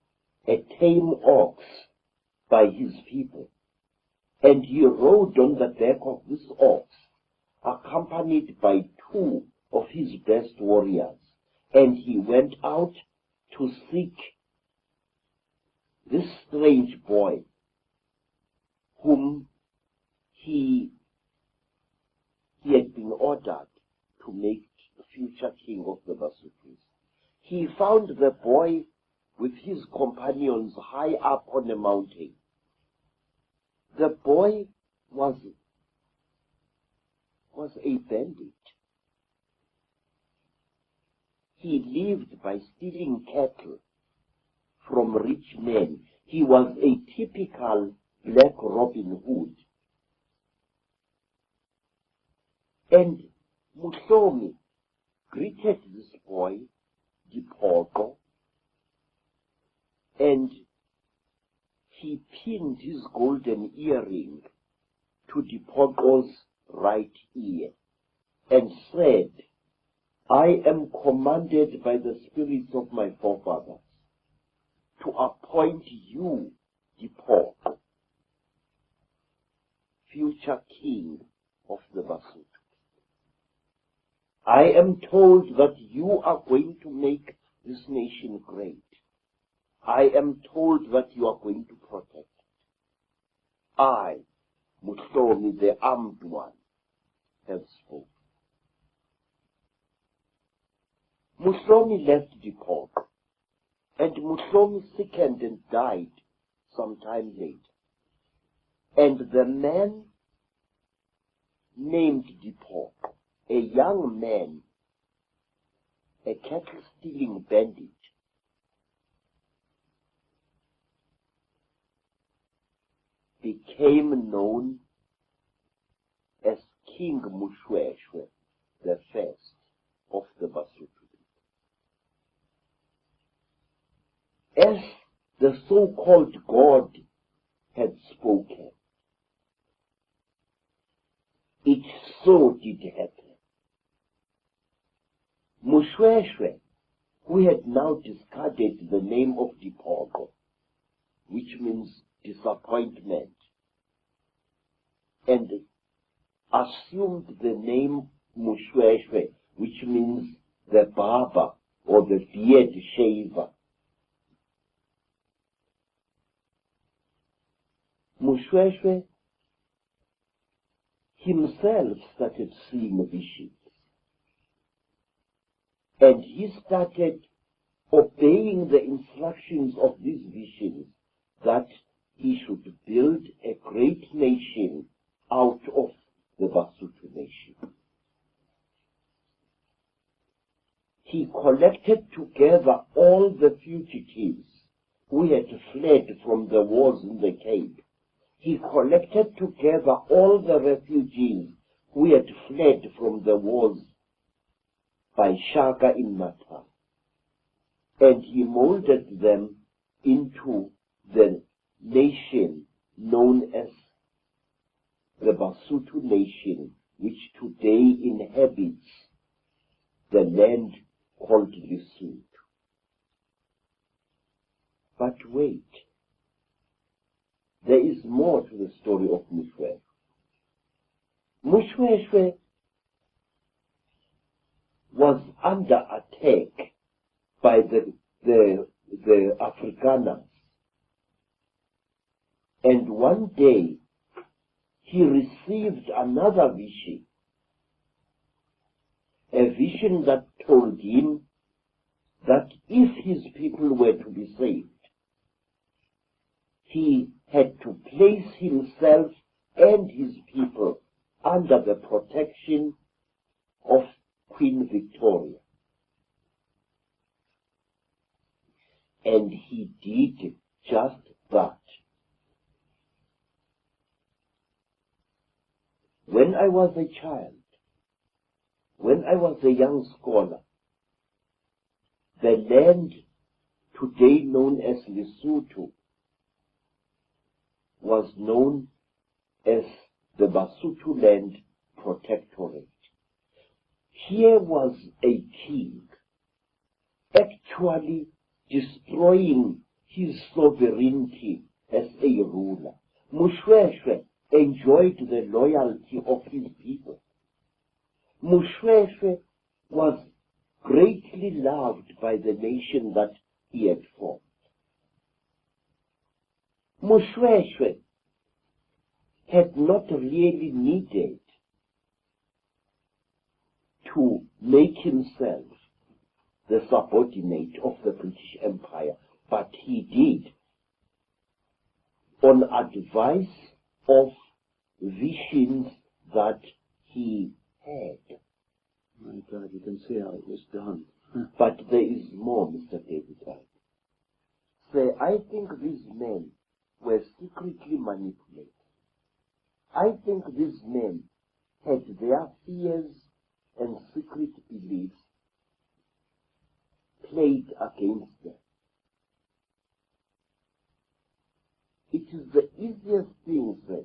[SPEAKER 2] a tame ox by his people, and he rode on the back of this ox, accompanied by 2 of his best warriors, and he went out to seek this strange boy whom he had been ordered to make the future king of the Basutis. He found the boy with his companions high up on a mountain. The boy was a bandit. He lived by stealing cattle from rich men. He was a typical Black Robin Hood. And Mhlomi greeted this boy, Dipoko, and he pinned his golden earring to Dipoko's right ear and said, I am commanded by the spirits of my forefathers to appoint you, Dipoko, future king of the Basotho. I am told that you are going to make this nation great. I am told that you are going to protect. I, Mutlomi, the armed one, have spoken. Mutlomi left Depot, and Mutlomi sickened and died some time later. And the man named Depot, a young man, a cattle-stealing bandit, became known as King Mushweshwe, the first of the Basotho. As the so-called God had spoken, it so did happen. Mushweshwe, who had now discarded the name of Dipogo, which means disappointment, and assumed the name Mushweshwe, which means the barber or the beard shaver. Mushweshwe himself started seeing visions, and he started obeying the instructions of these visions that he should build a great nation out of the Basotho nation. He collected together all the fugitives who had fled from the wars in the Cape. He collected together all the refugees who had fled from the wars by Shaka in Natal, and he molded them into the nation known as the Basotho nation, which today inhabits the land called Lesotho. But wait, there is more to the story of Mushweshwe. Mushweshwe was under attack by the Afrikaners, and one day he received another vision, a vision that told him that if his people were to be saved, he had to place himself and his people under the protection of Queen Victoria. And he did just that. When I was a child, when I was a young scholar, the land today known as Lesotho was known as the Basotho Land Protectorate. Here was a king actually destroying his sovereignty as a ruler. Mushweshwe enjoyed the loyalty of his people. Mushweshwe was greatly loved by the nation that he had formed. Mushweshwe had not really needed to make himself the subordinate of the British Empire, but he did on advice of visions that he had.
[SPEAKER 1] My God, you can see how it was done.
[SPEAKER 2] But there is more, Mr. David Icke. Say, I think these men were secretly manipulated. I think these men had their fears and secret beliefs played against them. It is the easiest thing, sir,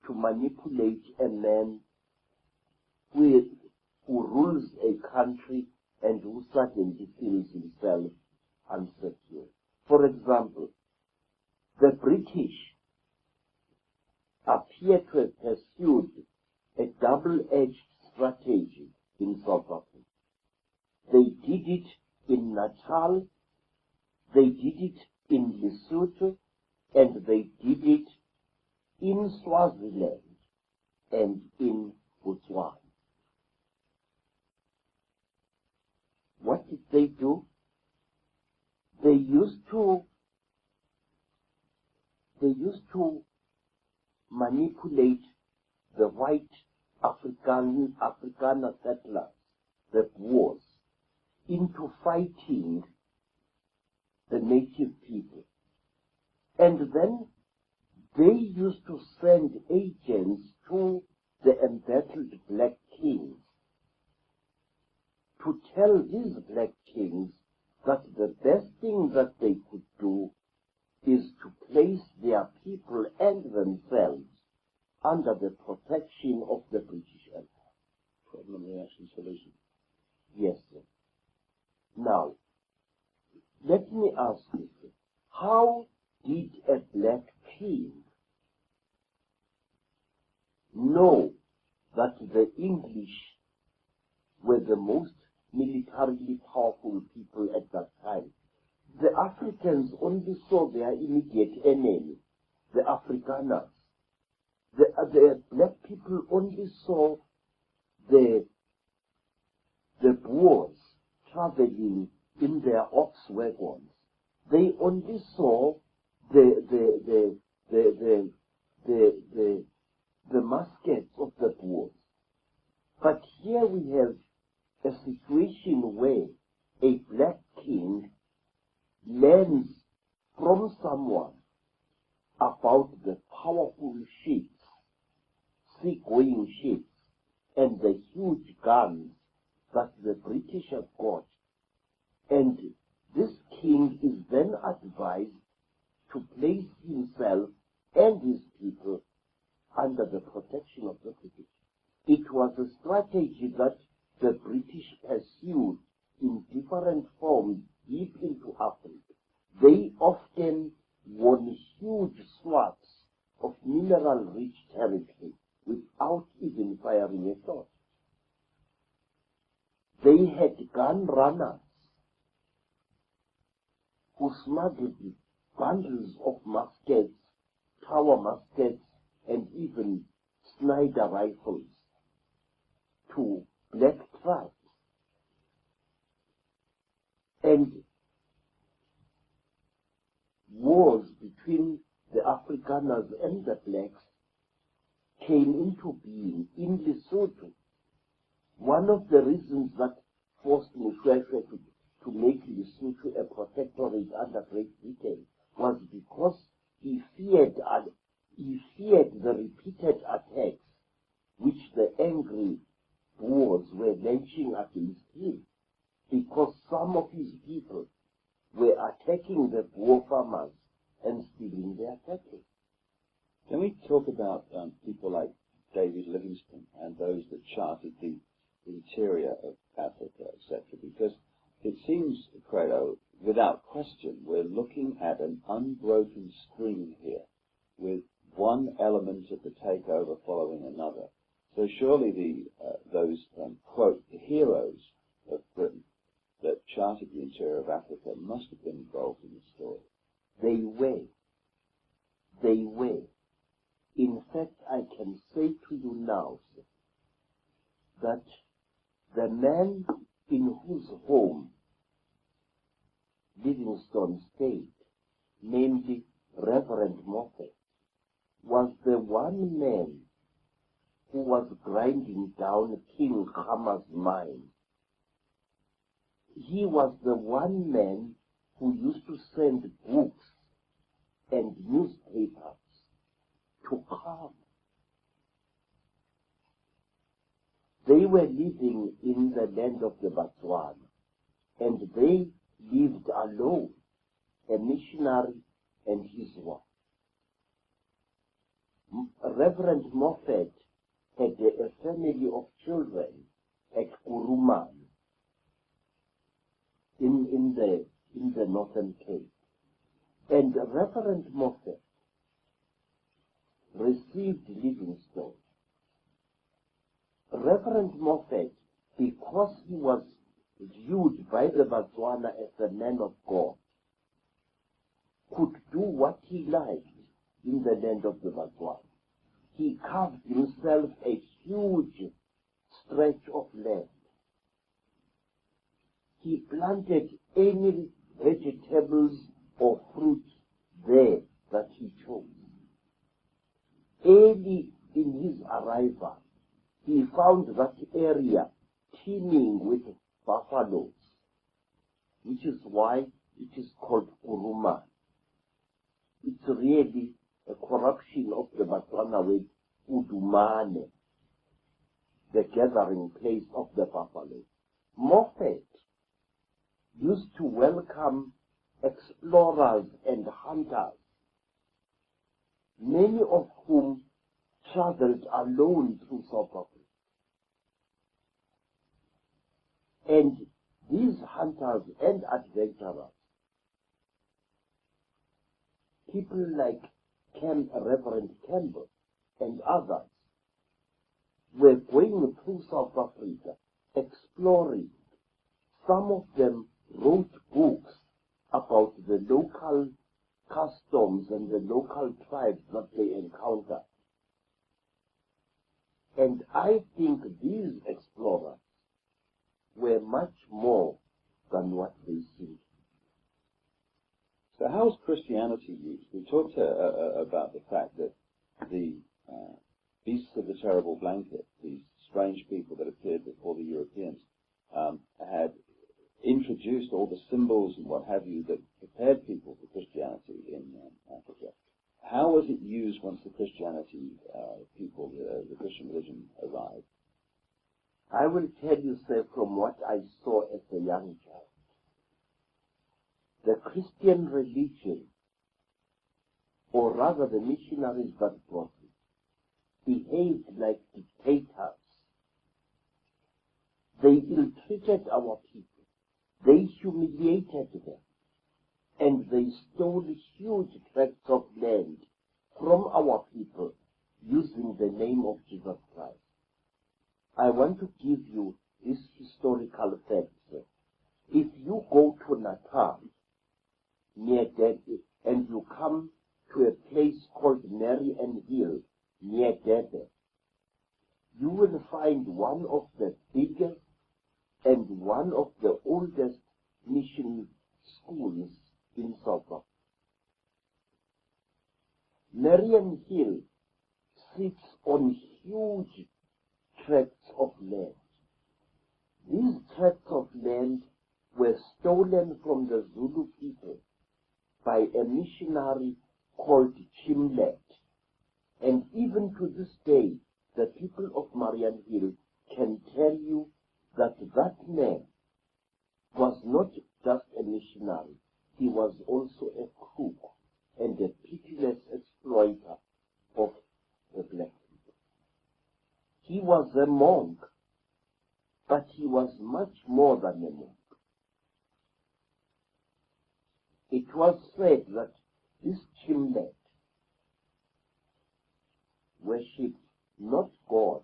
[SPEAKER 2] to manipulate a man who rules a country and who suddenly feels himself unsecure. For example, the British appear to have pursued a double-edged strategy in South Africa. They did it in Natal They did it in Lesotho, and they did it in Swaziland and in Botswana. What did they do? They used to manipulate the white Afrikaner settlers, the Boers, into fighting the native people. And then they used to send agents to the embattled black kings to tell these black kings that the best thing that they could do is to place their people and themselves under the protection of the British Empire.
[SPEAKER 3] Problem, reaction, solution.
[SPEAKER 2] Yes, sir. Now, let me ask you, how did a black king know that the English were the most militarily powerful people at that time? The Africans only saw their immediate enemy, the Afrikaners. The black people only saw the Boers traveling in their ox wagons. They only saw the muskets of the Boers. But here we have a situation where a black king learns from someone about the powerful ships, sea-going ships, and the huge guns that the British have got. And this king is then advised to place himself and his people under the protection of the British. It was a strategy that the British pursued in different forms deep into Africa. They often won huge swaths of mineral-rich territory without even firing a shot. They had gun runners who smuggled bundles of muskets, tower muskets, and even Sniper rifles to black tribes. And wars between the Afrikaners and the blacks came into being in Lesotho. One of the reasons that forced Mutwa to make Lesotho a protectorate under Great Britain was because he feared the repeated attacks which the angry Boers were launching against him, because some of his people were attacking the Boer farmers and stealing their cattle.
[SPEAKER 3] Can we talk about people like David Livingstone and those that charted the interior of Africa, etc.? Because it seems, Credo, without question, we're looking at an unbroken string here, with one element of the takeover following another. So surely those quote heroes of Britain that charted the interior of Africa must have been involved in the story.
[SPEAKER 2] They were. They were. In fact, I can say to you now, sir, that the man in whose home Livingstone stayed, named Reverend Moffat, was the one man who was grinding down King Khammer's mine. He was the one man who used to send books and newspapers to Khama. They were living in the land of the Botswana, and they lived alone, a missionary and his wife. Reverend Moffat had a family of children at Kuruman in the Northern Cape. And Reverend Moffat received Livingstone. Reverend Moffat, because he was viewed by the Botswana as a man of God, could do what he liked in the land of the Batswana. He carved himself a huge stretch of land. He planted any vegetables or fruits there that he chose. Early in his arrival, he found that area teeming with buffaloes, which is why it is called Kuruma. It's really a corruption of the Batswana word Udumane, the gathering place of the buffalo. Moffat used to welcome explorers and hunters, many of whom traveled alone through South Africa. And these hunters and adventurers, people like Reverend Campbell and others, were going through South Africa, exploring. Some of them wrote books about the local customs and the local tribes that they encountered. And I think these explorers were much more than what they seemed.
[SPEAKER 3] So how is Christianity used? We talked about the fact that the beasts of the terrible blanket, these strange people that appeared before the Europeans, had introduced all the symbols and what have you that prepared people for Christianity in Africa. How was it used once the Christianity people, the Christian religion, arrived?
[SPEAKER 2] I will tell you, sir, from what I saw as a young child. The Christian religion, or rather the missionaries that brought it, behaved like dictators. They ill-treated our people. They humiliated them. And they stole huge tracts of land from our people using the name of Jesus Christ. I want to give you this historical fact. If you go to Natal, near Durban, and you come to a place called Marian Hill, near Durban, you will find one of the biggest and one of the oldest mission schools in South Africa. Marian Hill sits on huge tracts of land. These tracts of land were stolen from the Zulu people by a missionary called Chimlet. And even to this day, the people of Marian Hill can tell you that that man was not just a missionary, he was also a crook and a pitiless exploiter of the black people. He was a monk, but he was much more than a monk. It was said that this Chimlet worshipped not God,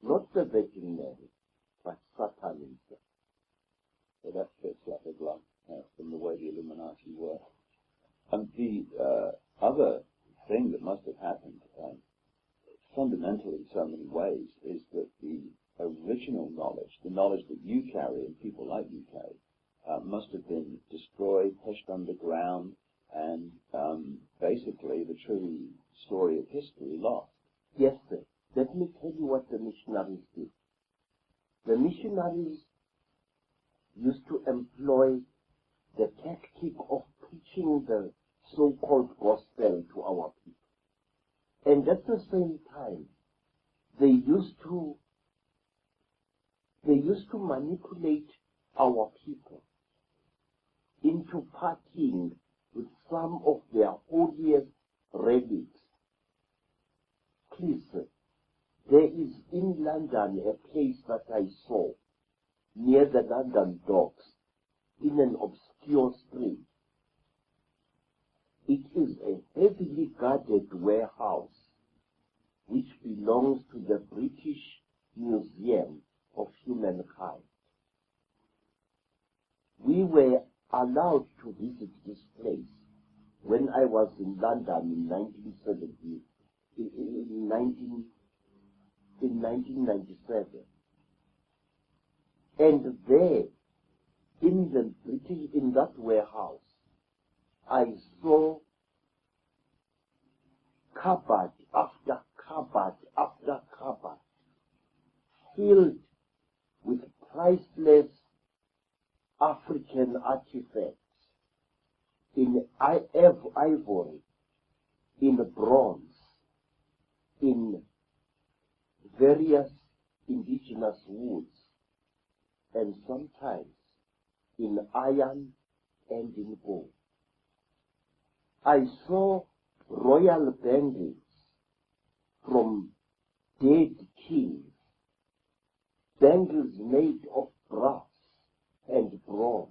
[SPEAKER 2] not the Virgin Mary, but Satan himself.
[SPEAKER 3] So that fits like a glove from the way the Illuminati were. And the other thing that must have happened, fundamentally in so many ways, is that the original knowledge, the knowledge that you carry and people like you carry, must have been destroyed, pushed underground, and basically the true story of history lost.
[SPEAKER 2] Yes, sir. Let me tell you what the missionaries did. The missionaries used to employ the tactic of preaching the so-called gospel to our people. And at the same time, they used to manipulate our people into partying with some of their holiest relics. Please, sir, there is in London a place that I saw near the London Docks in an obscure street. It is a heavily guarded warehouse which belongs to the British Museum of Humankind. We were allowed to visit this place when I was in London in 1970, in 1997. And there, in that warehouse, I saw cupboard after cupboard after cupboard filled with priceless African artifacts in ivory, in bronze, in various indigenous woods, and sometimes in iron and in gold. I saw royal bangles from dead kings, bangles made of brass and bronze,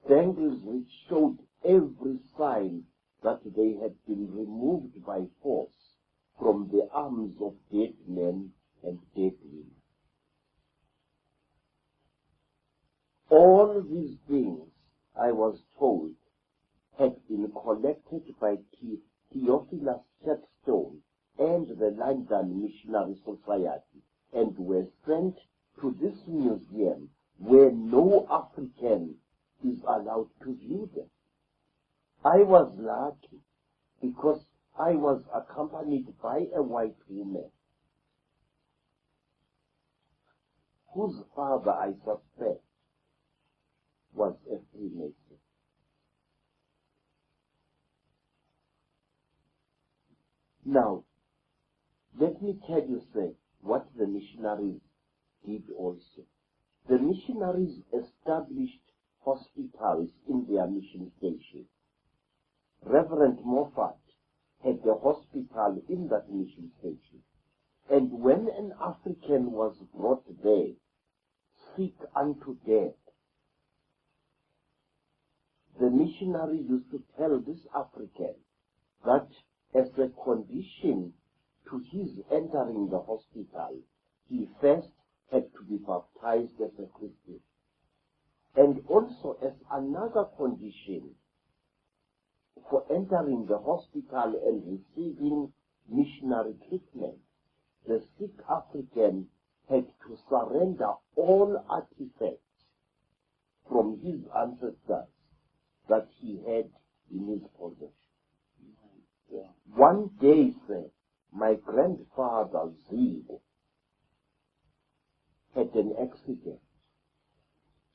[SPEAKER 2] bangles which showed every sign that they had been removed by force from the arms of dead men and dead women. All these things, I was told, had been collected by Theophilus Chepstone and the London Missionary Society and were sent to this museum where no African is allowed to view them. I was lucky because I was accompanied by a white woman whose father, I suspect, was a Freemason. Now, let me tell you, sir, what the missionaries did also. The missionaries established hospitals in their mission station. Reverend Moffat had a hospital in that mission station. And when an African was brought there, sick unto death, the missionary used to tell this African that as a condition to his entering the hospital, he first had to be baptized as a Christian. And also as another condition for entering the hospital and receiving missionary treatment, the sick African had to surrender all artifacts from his ancestors that he had in his possession. One day, sir, my grandfather, Zigo, had an accident.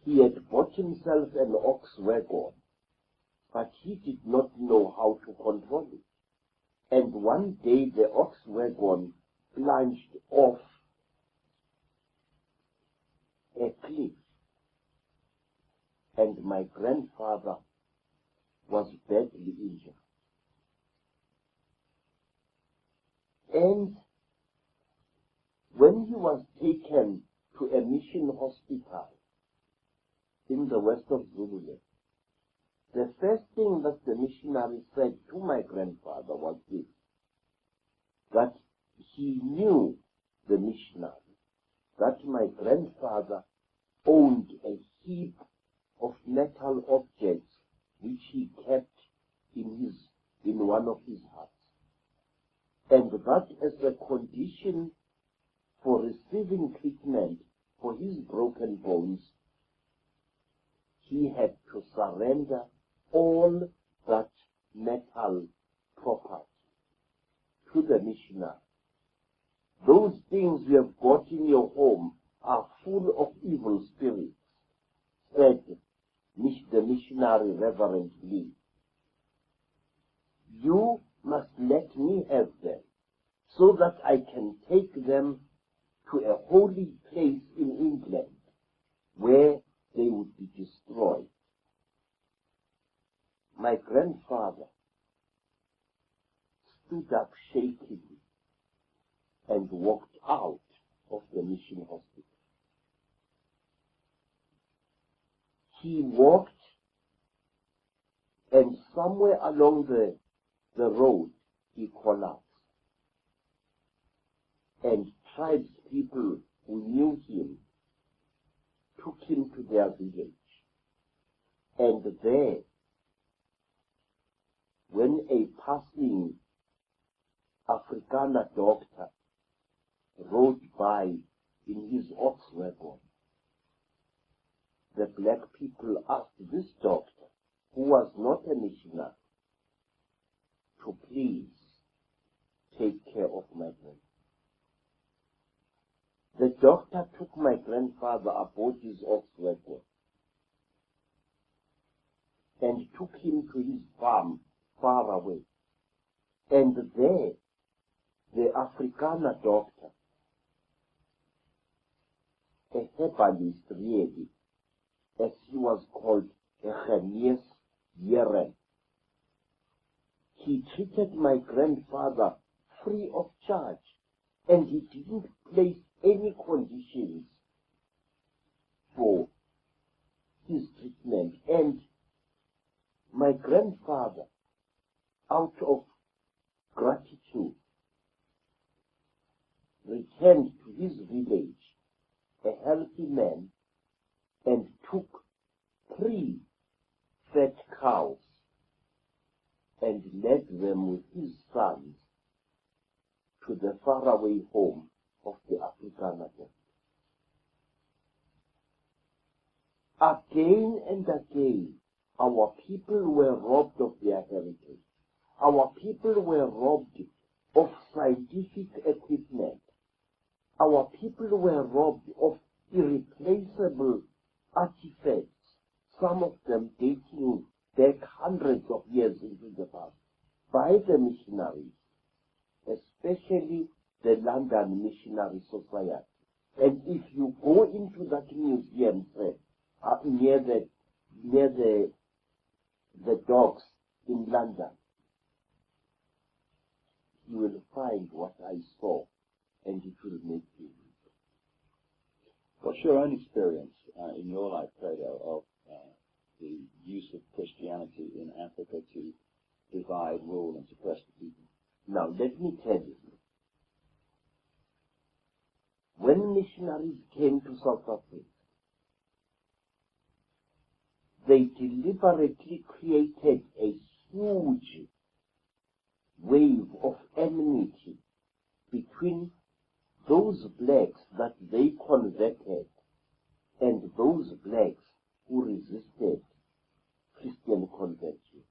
[SPEAKER 2] He had bought himself an ox wagon, but he did not know how to control it. And one day the ox wagon plunged off a cliff, and my grandfather was badly injured. And when he was taken to a mission hospital in the west of Zululand, the first thing that the missionary said to my grandfather was this, that he knew, the missionary, that my grandfather owned a heap of metal objects which he kept in one of his huts. And that as a condition for receiving treatment for his broken bones, he had to surrender all that metal property to the missionary. Those things you have got in your home are full of evil spirits, said the missionary Reverend Lee. You must let me have them so that I can take them to a holy place in England where they would be destroyed. My grandfather stood up shakingly and walked out of the mission hospital. He walked, and somewhere along the road he collapsed. And tribespeople who knew him took him to their village. And there when a passing Afrikaner doctor rode by in his ox wagon, the black people asked this doctor, who was not a missionary, to please take care of my grandfather. The doctor took my grandfather aboard his ox wagon and took him to his farm far away. And there, the Afrikaner doctor, a herbalist really, as he was called, a Genees Jere, he treated my grandfather free of charge, and he didn't place any conditions for his treatment. And my grandfather, out of gratitude, returned to his village a healthy man and took 3 fat cows and led them with his sons to the faraway home of the Afrikaner. Again and again, our people were robbed of their heritage. Our people were robbed of scientific equipment. Our people were robbed of irreplaceable artifacts, some of them dating back hundreds of years into the past, by the missionaries, especially the London Missionary Society. And if you go into that museum, near the docks in London, you will find what I saw, and it will make you.
[SPEAKER 3] What's your own experience in your life, Credo, of the use of Christianity in Africa to divide, rule, and suppress the people?
[SPEAKER 2] Now, let me tell you. When missionaries came to South Africa, they deliberately created a huge wave of enmity between those blacks that they converted and those blacks who resisted Christian conversion.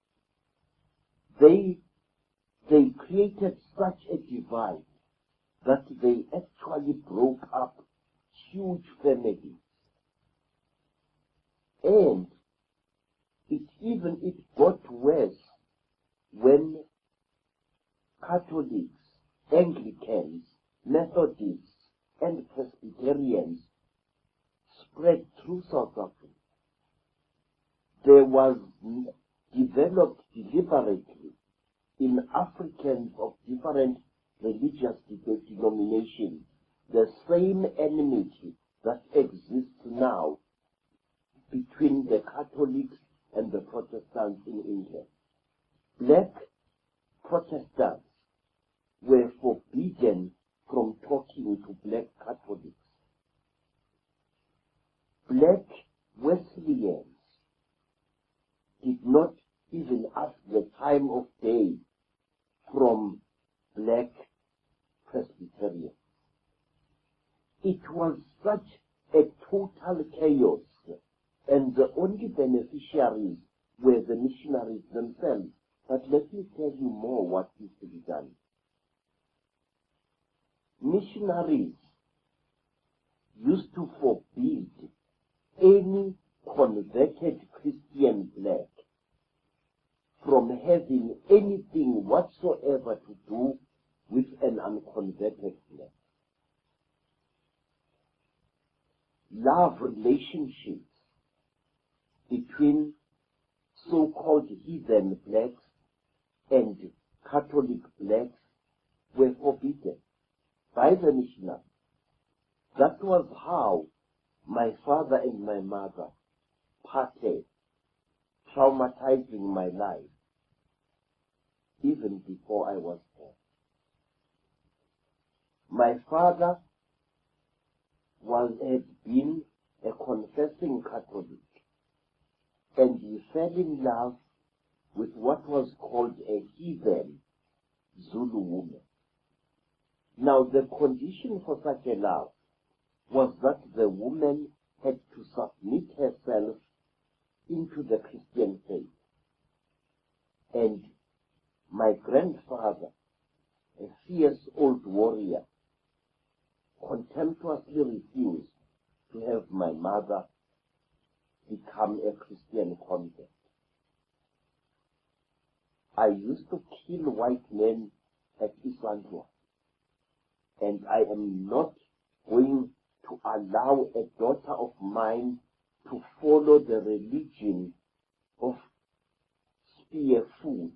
[SPEAKER 2] They created such a divide that they actually broke up huge families. And it got worse when Catholics, Anglicans, Methodists, and Presbyterians spread through South Africa. There was developed deliberately in Africans of different religious denominations the same enmity that exists now between the Catholics and the Protestants in England. Black Protestants were forbidden from talking to black Catholics. Black Wesleyans did not even ask the time of day from black Presbyterians. It was such a total chaos, and the only beneficiaries were the missionaries themselves. But let me tell you more what used to be done. Missionaries used to forbid any converted Christian black from having anything whatsoever to do with an unconverted black. Love relationships between so-called heathen blacks and Catholic blacks were forbidden by the missionaries. That was how my father and my mother parted, traumatizing my life even before I was born. My father had been a confessing Catholic, and he fell in love with what was called a heathen Zulu woman. Now, the condition for such a love was that the woman had to submit herself into the Christian faith. And my grandfather, a fierce old warrior, contemptuously refused to have my mother become a Christian convert. I used to kill white men at Islandwa, and I am not going to allow a daughter of mine to follow the religion of spear food.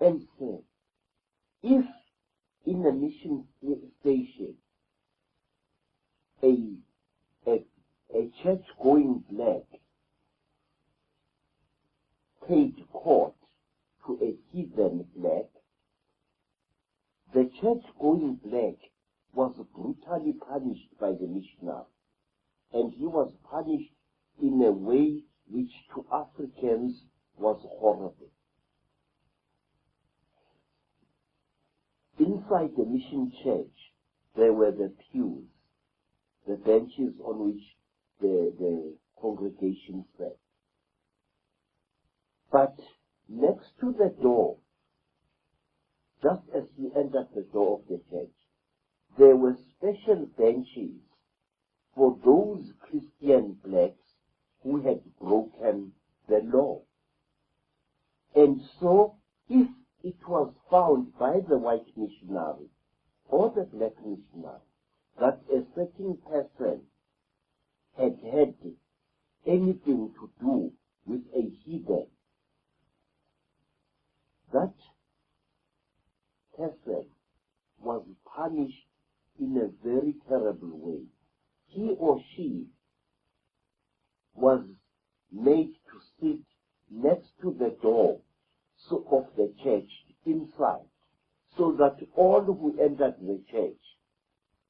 [SPEAKER 2] And so, if in a mission station a church-going black paid court to a heathen black, the church-going black was brutally punished by the missionary, and he was punished in a way which to Africans was horrible. Inside the mission church, there were the pews, the benches on which the congregation sat. But next to the door, just as you entered the door of the church, there were special benches for those Christian blacks who had broken the law. And so, if it was found by the white missionary or the black missionary that a certain person had had anything to do with a heathen, that person was punished in a very terrible way. He or she was made to sit next to the door of the church inside, so that all who entered the church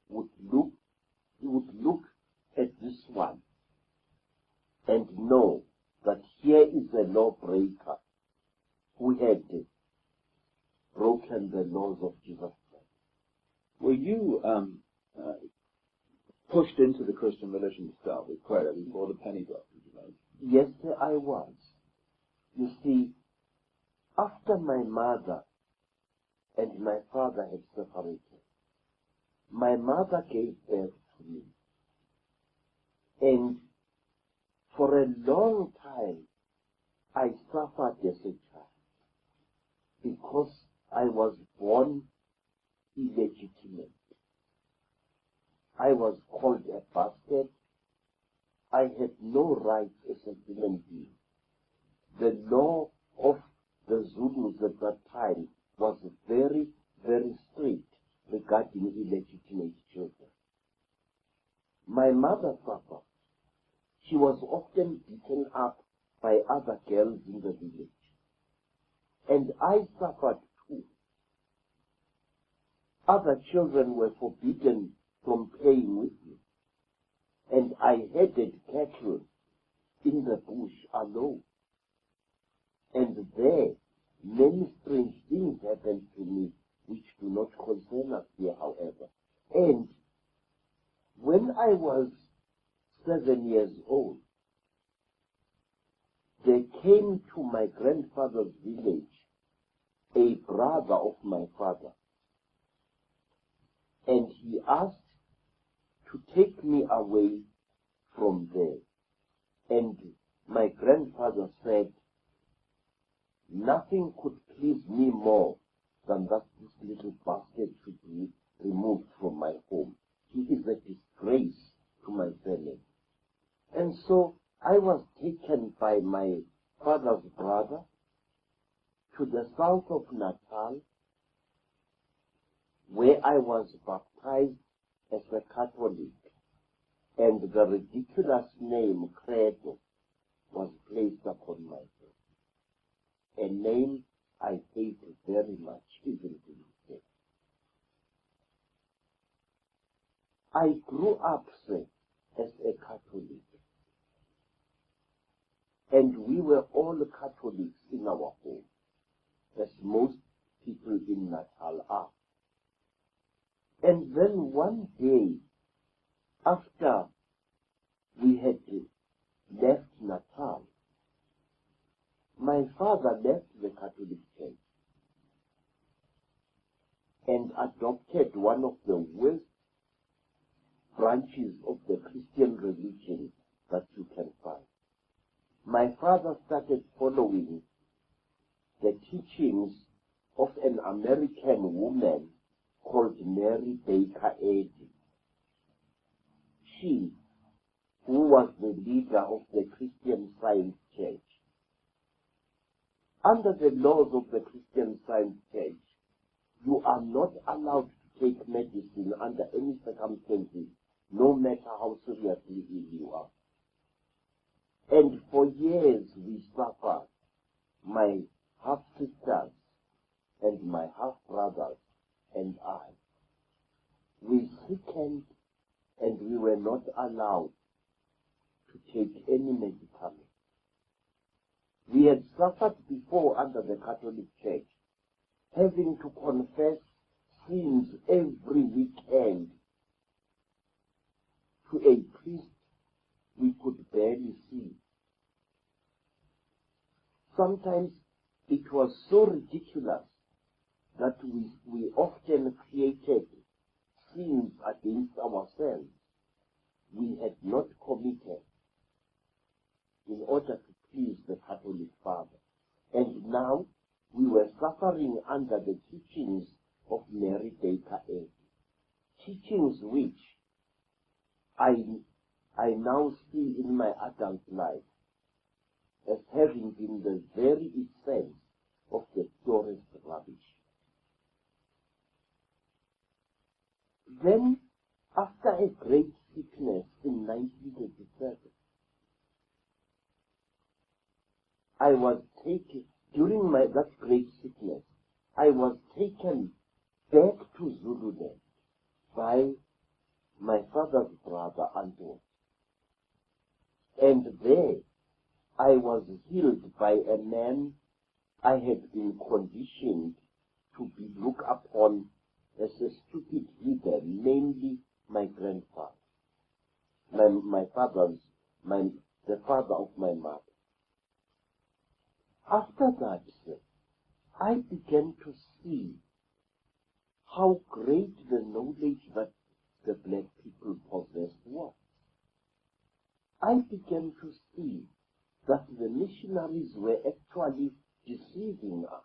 [SPEAKER 2] would look at this one and know that here is a lawbreaker who had broken the laws of Jesus Christ.
[SPEAKER 3] Were you pushed into the Christian religion to start with, Credo, before the penny dropped?
[SPEAKER 2] Yes, sir, I was. You see, after my mother and my father had separated, my mother gave birth to me. And for a long time, I suffered as a child because I was born illegitimate. I was called a bastard. I had no rights as a human being. The law of the Zulus at that time was very, very strict regarding illegitimate children. My mother suffered. She was often beaten up by other girls in the village. And I suffered too. Other children were forbidden from playing with me. And I herded cattle in the bush alone. And there, many strange things happened to me which do not concern us here, however. And when I was 7 years old, there came to my grandfather's village a brother of my father, and he asked to take me away from there. And my grandfather said, nothing could please me more than that this little bastard should be removed from my home. He is a disgrace to my family. And so I was taken by my father's brother to the south of Natal, where I was baptized as a Catholic, and the ridiculous name Credo was placed upon my head, a name I hate very much, even to this day. I grew up, sir, as a Catholic. And we were all Catholics in our home, as most people in Natal are. And then one day, after we had left Natal, my father left the Catholic Church and adopted one of the worst branches of the Christian religion that you can find. My father started following the teachings of an American woman called Mary Baker Eddy. She, who was the leader of the Christian Science Church. Under the laws of the Christian Science Church, you are not allowed to take medicine under any circumstances, no matter how seriously ill you are. And for years we suffered, my half-sisters and my half-brothers and I. We sickened and we were not allowed to take any medicament. We had suffered before under the Catholic Church, having to confess sins every weekend to a priest we could barely see. Sometimes it was so ridiculous that we often created sins against ourselves we had not committed in order to please the Catholic Father. And now we were suffering under the teachings of Mary Baker Eddy, teachings which I now see in my adult life as having been the very essence of the purest rubbish. Then, after a great sickness in 1937, I was taken, during that great sickness, I was taken back to Zululand by my father's brother, Anton. And there, I was healed by a man I had been conditioned to be looked upon as a stupid leader, namely my grandfather, the father of my mother. After that, I began to see how great the knowledge that the black people possessed was. I began to see that the missionaries were actually deceiving us,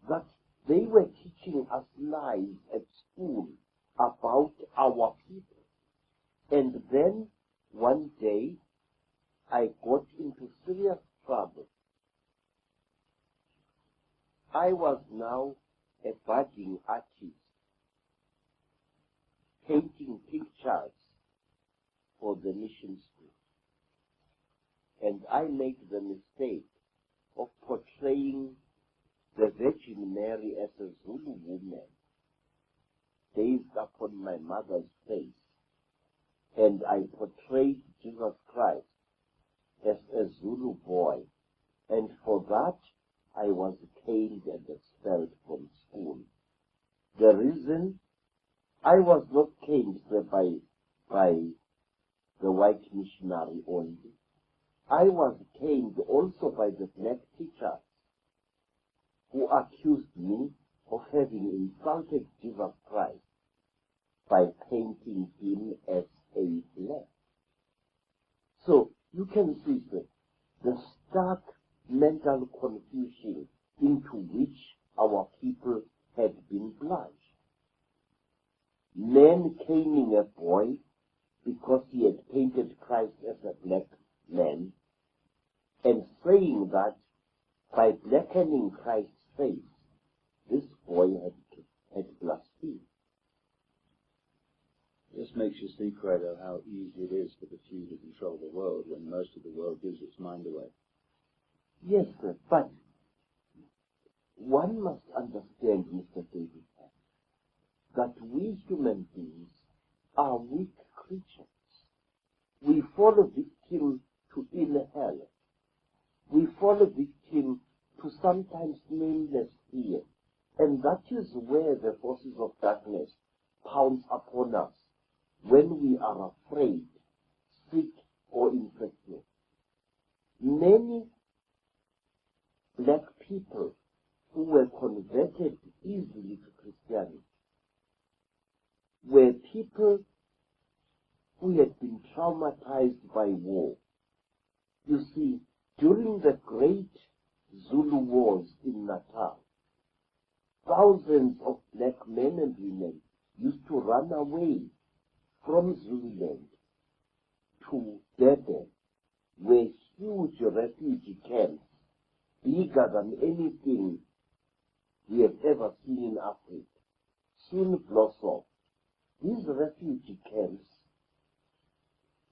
[SPEAKER 2] that they were teaching us lies at school about our people. And then one day I got into serious trouble. I was now a budding artist, painting pictures for the mission school. And I made the mistake of portraying the Virgin Mary as a Zulu woman, based upon my mother's face. And I portrayed Jesus Christ as a Zulu boy. And for that, I was caned and expelled from school. The reason I was not caned by the white missionary only. I was caned also by the black teachers who accused me of having insulted Jesus Christ by painting him as a black. So you can see the stark mental confusion into which our people had been plunged. Men caning a boy because he had painted Christ as a black man, and saying that by blackening Christ's face, this boy had blasphemed.
[SPEAKER 3] This makes you see, Credo, how easy it is for the few to control the world when most of the world gives its mind away.
[SPEAKER 2] Yes, sir, but one must understand, Mr. David, that we human beings are weak creatures. We fall victim to in hell, we fall victim to sometimes nameless fear. And that is where the forces of darkness pounce upon us when we are afraid, sick, or infected. Many black people who were converted easily to Christianity were people who had been traumatized by war. You see, during the great Zulu wars in Natal, thousands of black men and women used to run away from Zululand to Durban, where huge refugee camps, bigger than anything we have ever seen in Africa, soon blossomed. These refugee camps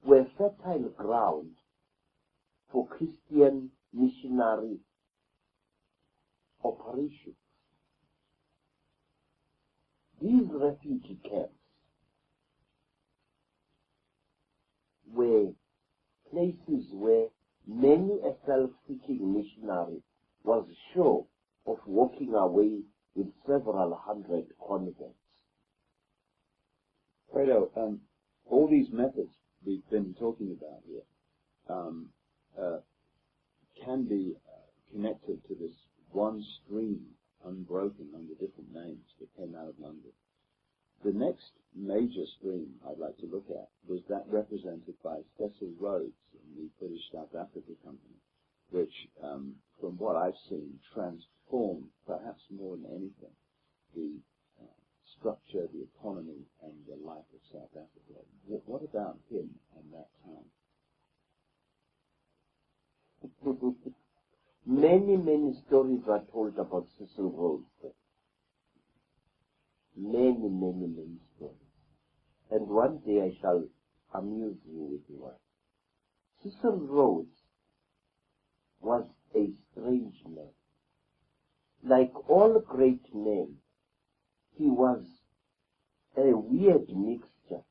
[SPEAKER 2] were fertile ground for Christian missionary operations. These refugee camps were places where many a self-seeking missionary was sure of walking away with several hundred converts.
[SPEAKER 3] Credo, all these methods we've been talking about here can be connected to this one stream, unbroken under different names, that came out of London. The next major stream I'd like to look at was that represented by Cecil Rhodes in the British South Africa Company, which, from what I've seen, transformed, perhaps more than anything, the structure, the economy, and the life of South Africa. What about him and that time?
[SPEAKER 2] Many stories are told about Cecil Rhodes. Many stories. And one day I shall amuse you with one. Cecil Rhodes was a strange man. Like all great men, he was a weird mixture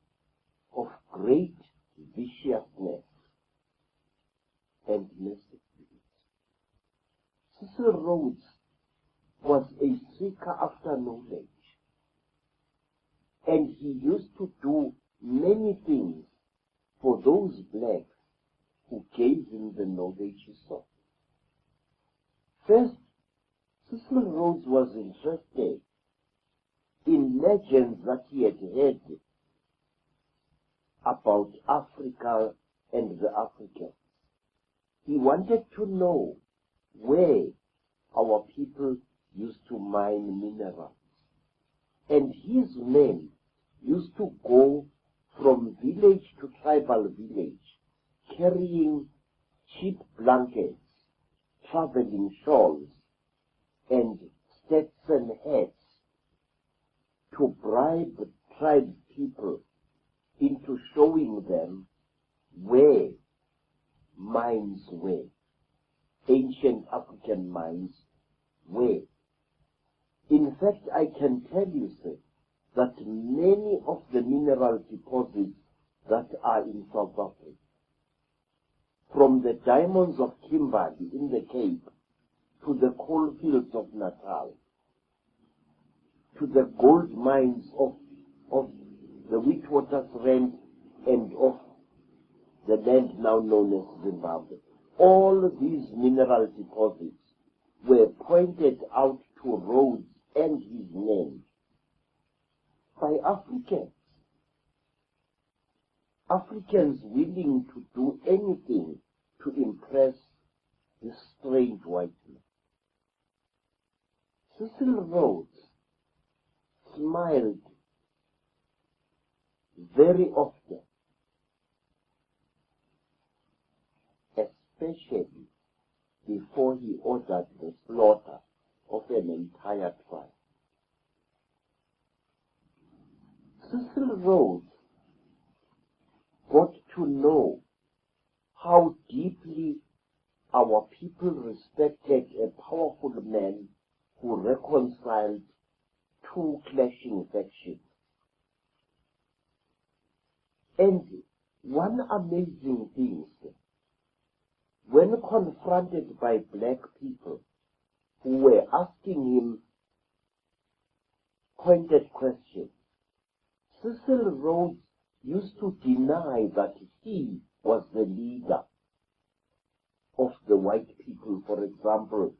[SPEAKER 2] of great viciousness and mercy. Cecil Rhodes was a seeker after knowledge, and he used to do many things for those blacks who gave him the knowledge he sought. First, Cecil Rhodes was interested in legends that he had heard about Africa and the Africans. He wanted to know where our people used to mine minerals. And his men used to go from village to tribal village, carrying cheap blankets, traveling shawls, and Stetson hats to bribe tribe people into showing them where mines were, ancient African mines were. In fact, I can tell you, sir, that many of the mineral deposits that are in South Africa, from the diamonds of Kimberley in the Cape, to the coal fields of Natal, to the gold mines of the Witwatersrand and of the land now known as Zimbabwe. All these mineral deposits were pointed out to Rhodes and his men by Africans. Africans willing to do anything to impress this strange white man. Cecil Rhodes smiled very often, especially before he ordered the slaughter of an entire tribe. Cecil Rhodes got to know how deeply our people respected a powerful man who reconciled two clashing factions. And one amazing thing confronted by black people who were asking him pointed questions, Cecil Rhodes used to deny that he was the leader of the white people, for example,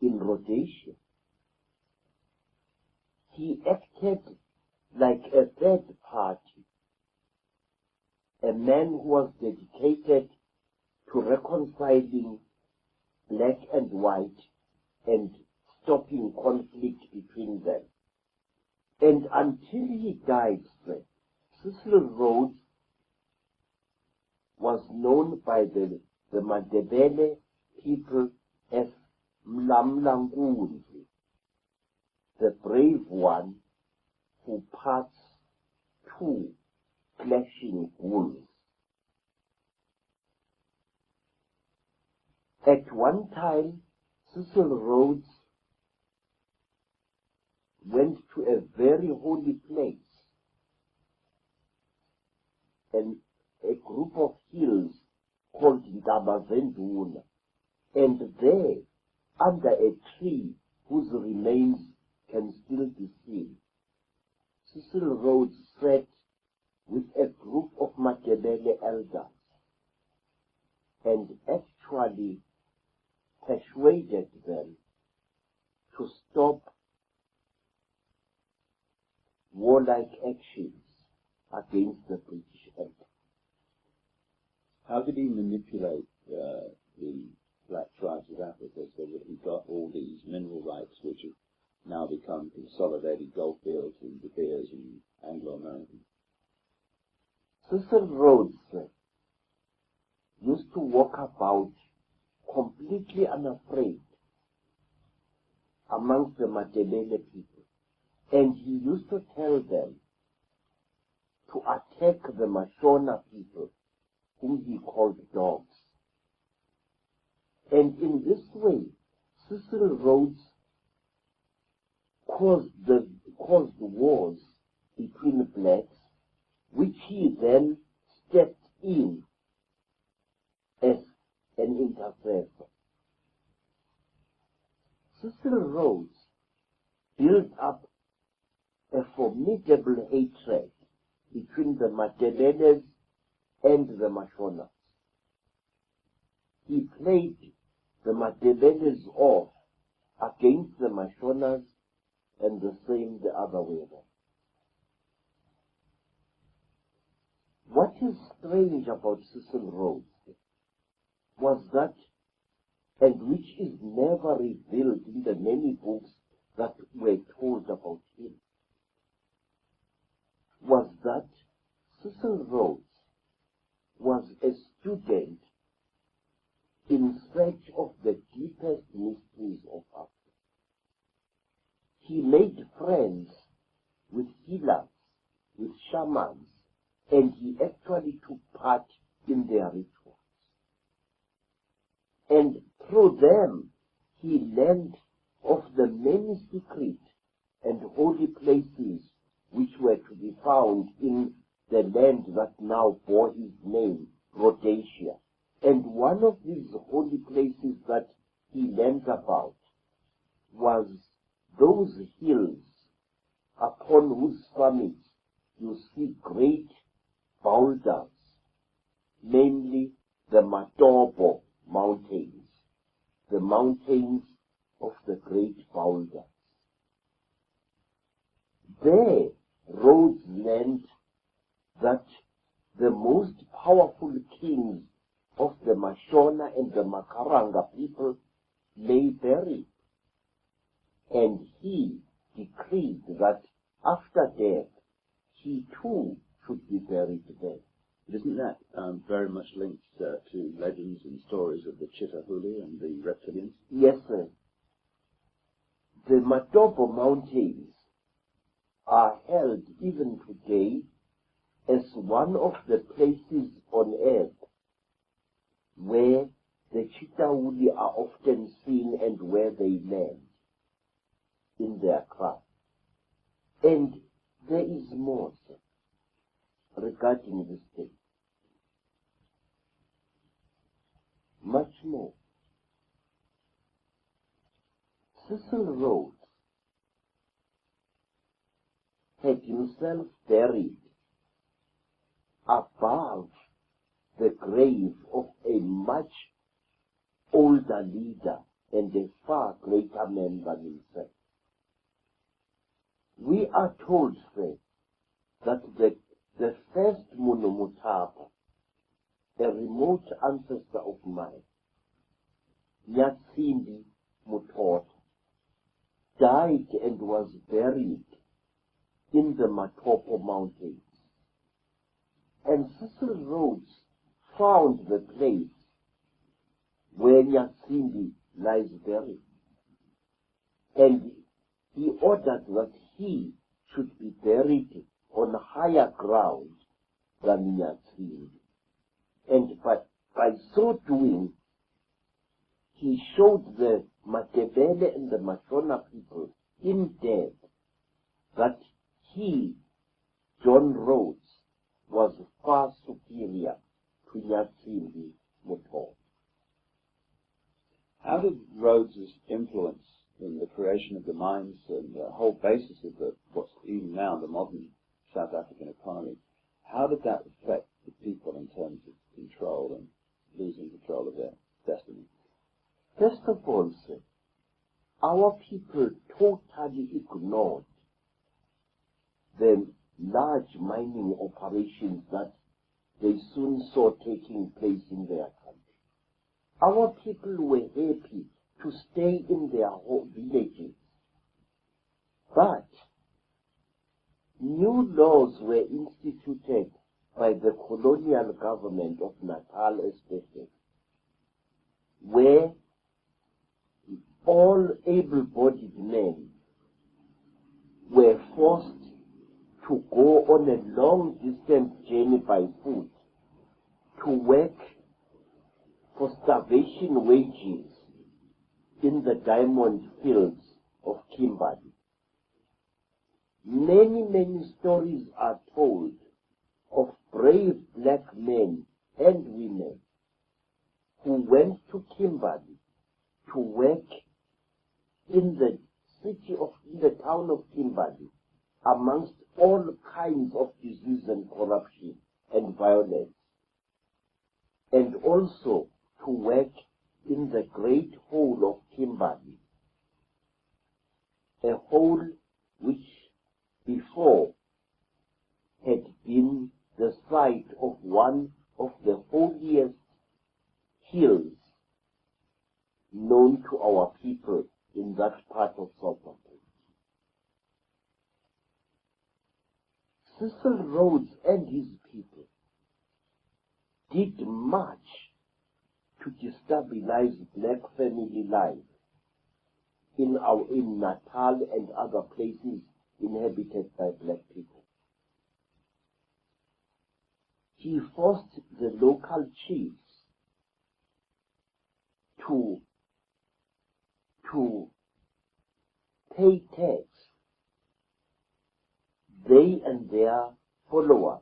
[SPEAKER 2] in Rhodesia. He acted like a third party, a man who was dedicated to reconciling black and white and stopping conflict between them. And until he died, Cecil Rhodes was known by the Mandebele people as Mlamlankunzi, the brave one who parts two clashing wolves. At one time, Cecil Rhodes went to a very holy place, and a group of hills called Ndabazenduna, and there, under a tree whose remains can still be seen, Cecil Rhodes sat with a group of Mandebele elders and actually persuaded them to stop warlike actions against the British Empire.
[SPEAKER 3] How did he manipulate the black tribes of Africa so that he got all these mineral rights which have now become consolidated gold fields and De Beers and Anglo-American?
[SPEAKER 2] Cecil Rhodes used to walk about completely unafraid amongst the Mandebele people, and he used to tell them to attack the Mashona people, whom he called dogs. And in this way, Cecil Rhodes caused wars between blacks, which he then stepped in as an intercessor. Cecil Rhodes built up a formidable hatred between the Mandebelers and the Mashonas. He played the Mandebelers off against the Mashonas, and the same the other way around. What is strange about Cecil Rhodes was that, and which is never revealed in the many books that were told about him, was that Cecil Rhodes was a student in search of the deepest mysteries of Africa. He made friends with healers, with shamans, and he actually took part in their rituals. And through them, he learned of the many secret and holy places which were to be found in the land that now bore his name, Rhodesia. And one of these holy places that he learned about was those hills upon whose summits you see great boulders, namely the Matobo Mountains, the mountains of the great boulders. There, Rhodes learned that the most powerful kings of the Mashona and the Makaranga people lay buried, and he decreed that after death, he too should be buried there.
[SPEAKER 3] Isn't that very much linked to legends and stories of the Chitauri and the Reptilians?
[SPEAKER 2] Yes, sir. The Matobo Mountains are held even today as one of the places on earth where the Chitauri are often seen and where they land in their craft. And there is more, sir, regarding this thing. Much more. Cecil Rhodes had himself buried above the grave of a much older leader and a far greater man than himself. We are told, sir, that the first Mutwa, a remote ancestor of mine, Nyatsindi Mutwa, died and was buried in the Matopo Mountains. And Cecil Rhodes found the place where Nyatsindi lies buried. And he ordered that he should be buried on higher ground than Nyatsindi. And by so doing, he showed the Matebele and the Mashona people in death that he, John Rhodes, was far superior to Nyatsindi Mutwa.
[SPEAKER 3] How did Rhodes' influence in the creation of the mines and the whole basis of what's even now the modern South African economy, how did that affect the people in terms of control and losing control of their destiny?
[SPEAKER 2] First of all, sir, our people totally ignored the large mining operations that they soon saw taking place in their country. Our people were happy to stay in their villages, but new laws were instituted by the colonial government of Natal especially, where all able-bodied men were forced to go on a long-distance journey by foot to work for starvation wages in the diamond fields of Kimberley. Many, many stories are told of brave black men and women who went to Kimberley to work in the town of Kimberley amongst all kinds of disease and corruption and violence, and also to work in the great hole of Kimberley, a hole which before had been the site of one of the holiest hills known to our people in that part of South Africa. Cecil Rhodes and his people did much to destabilize black family life in Natal and other places inhabited by black people. He forced the local chiefs to pay tax, they and their followers.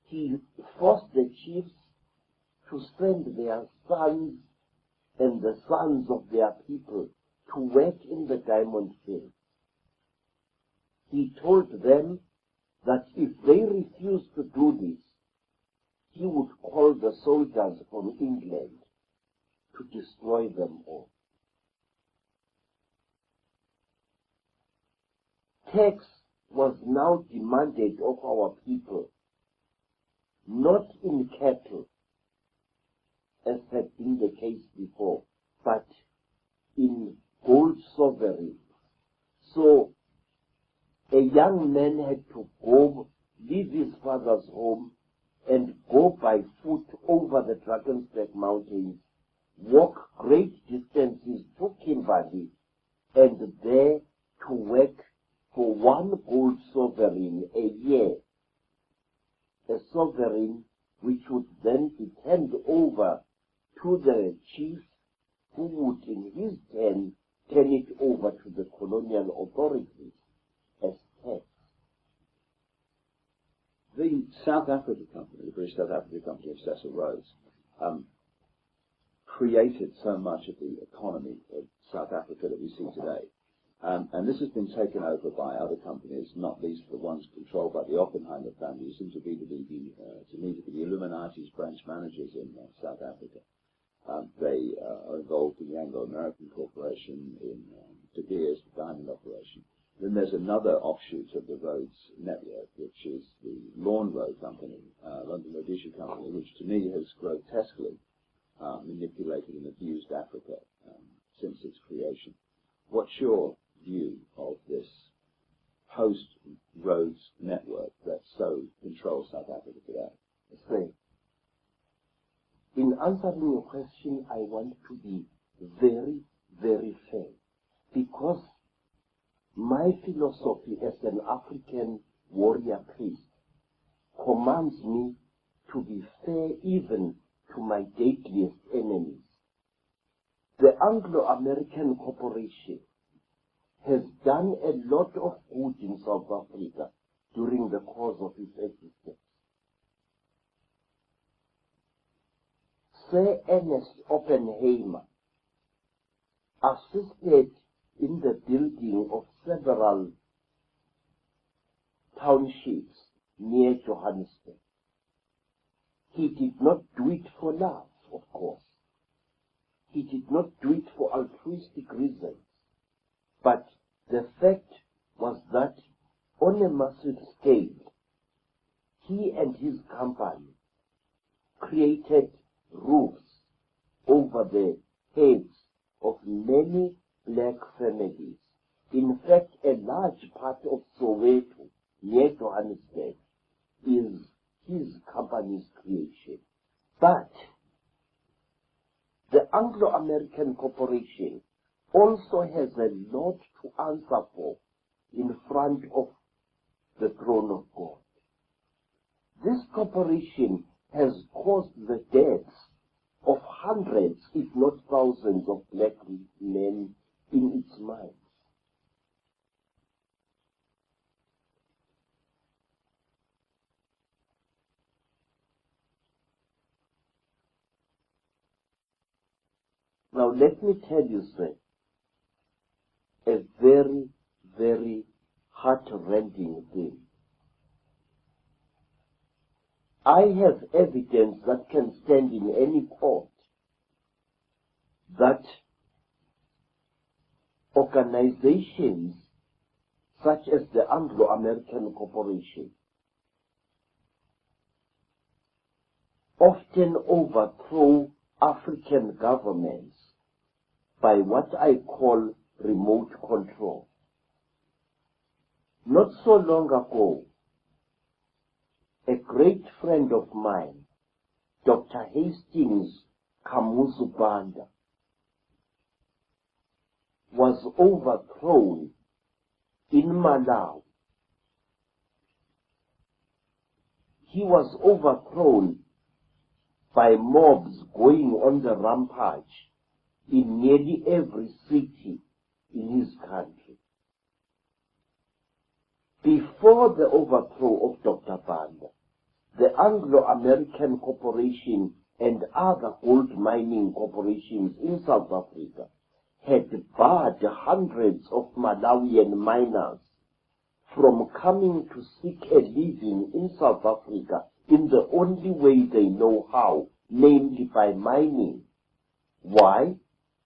[SPEAKER 2] He forced the chiefs to send their sons and the sons of their people to work in the diamond fields. He told them that if they refused to do this, he would call the soldiers from England to destroy them all. Tax was now demanded of our people, not in cattle, as had been the case before, but in gold sovereigns. So a young man had to go, leave his father's home, and go by foot over the Drakensberg Mountains, walk great distances to Kimberley, and there to work for one gold sovereign a year, a sovereign which would then be turned over to the chief, who would in his turn turn it over to the colonial authorities as tax.
[SPEAKER 3] The South Africa Company, the British South Africa Company of Cecil Rhodes, created so much of the economy of South Africa that we see today. And this has been taken over by other companies, not least the ones controlled by the Oppenheimer family, who seem to be the Illuminati's branch managers in South Africa. They are involved in the Anglo-American Corporation, in De Beers, the diamond operation. Then there's another offshoot of the roads network, which is the Lawn Road Company, London Road Issue Company, which to me has grotesquely manipulated and abused Africa since its creation. What's your view of this post-roads network that so controls South Africa today?
[SPEAKER 2] Say, in answering your question, I want to be very, very fair, because my philosophy as an African warrior priest commands me to be fair even to my deadliest enemies. The Anglo-American Corporation has done a lot of good in South Africa during the course of its existence. Sir Ernest Oppenheimer assisted in the building of several townships near Johannesburg. He did not do it for love, of course. He did not do it for altruistic reasons. But the fact was that on a massive scale, he and his company created roofs over the heads of many black families. In fact, a large part of Soweto, near Johannesburg, is his company's creation. But the Anglo-American Corporation also has a lot to answer for in front of the throne of God. This corporation has caused the deaths of hundreds, if not thousands, of black men in its mines. Now let me tell you, sir, a very, very heart-rending thing. I have evidence that can stand in any court that organizations such as the Anglo-American Corporation often overthrow African governments by what I call remote control. Not so long ago, a great friend of mine, Dr. Hastings Kamuzu Banda, was overthrown in Malawi. He was overthrown by mobs going on the rampage in nearly every city in his country. Before the overthrow of Dr. Banda, the Anglo-American Corporation and other gold mining corporations in South Africa had barred hundreds of Malawian miners from coming to seek a living in South Africa in the only way they know how, namely by mining. Why?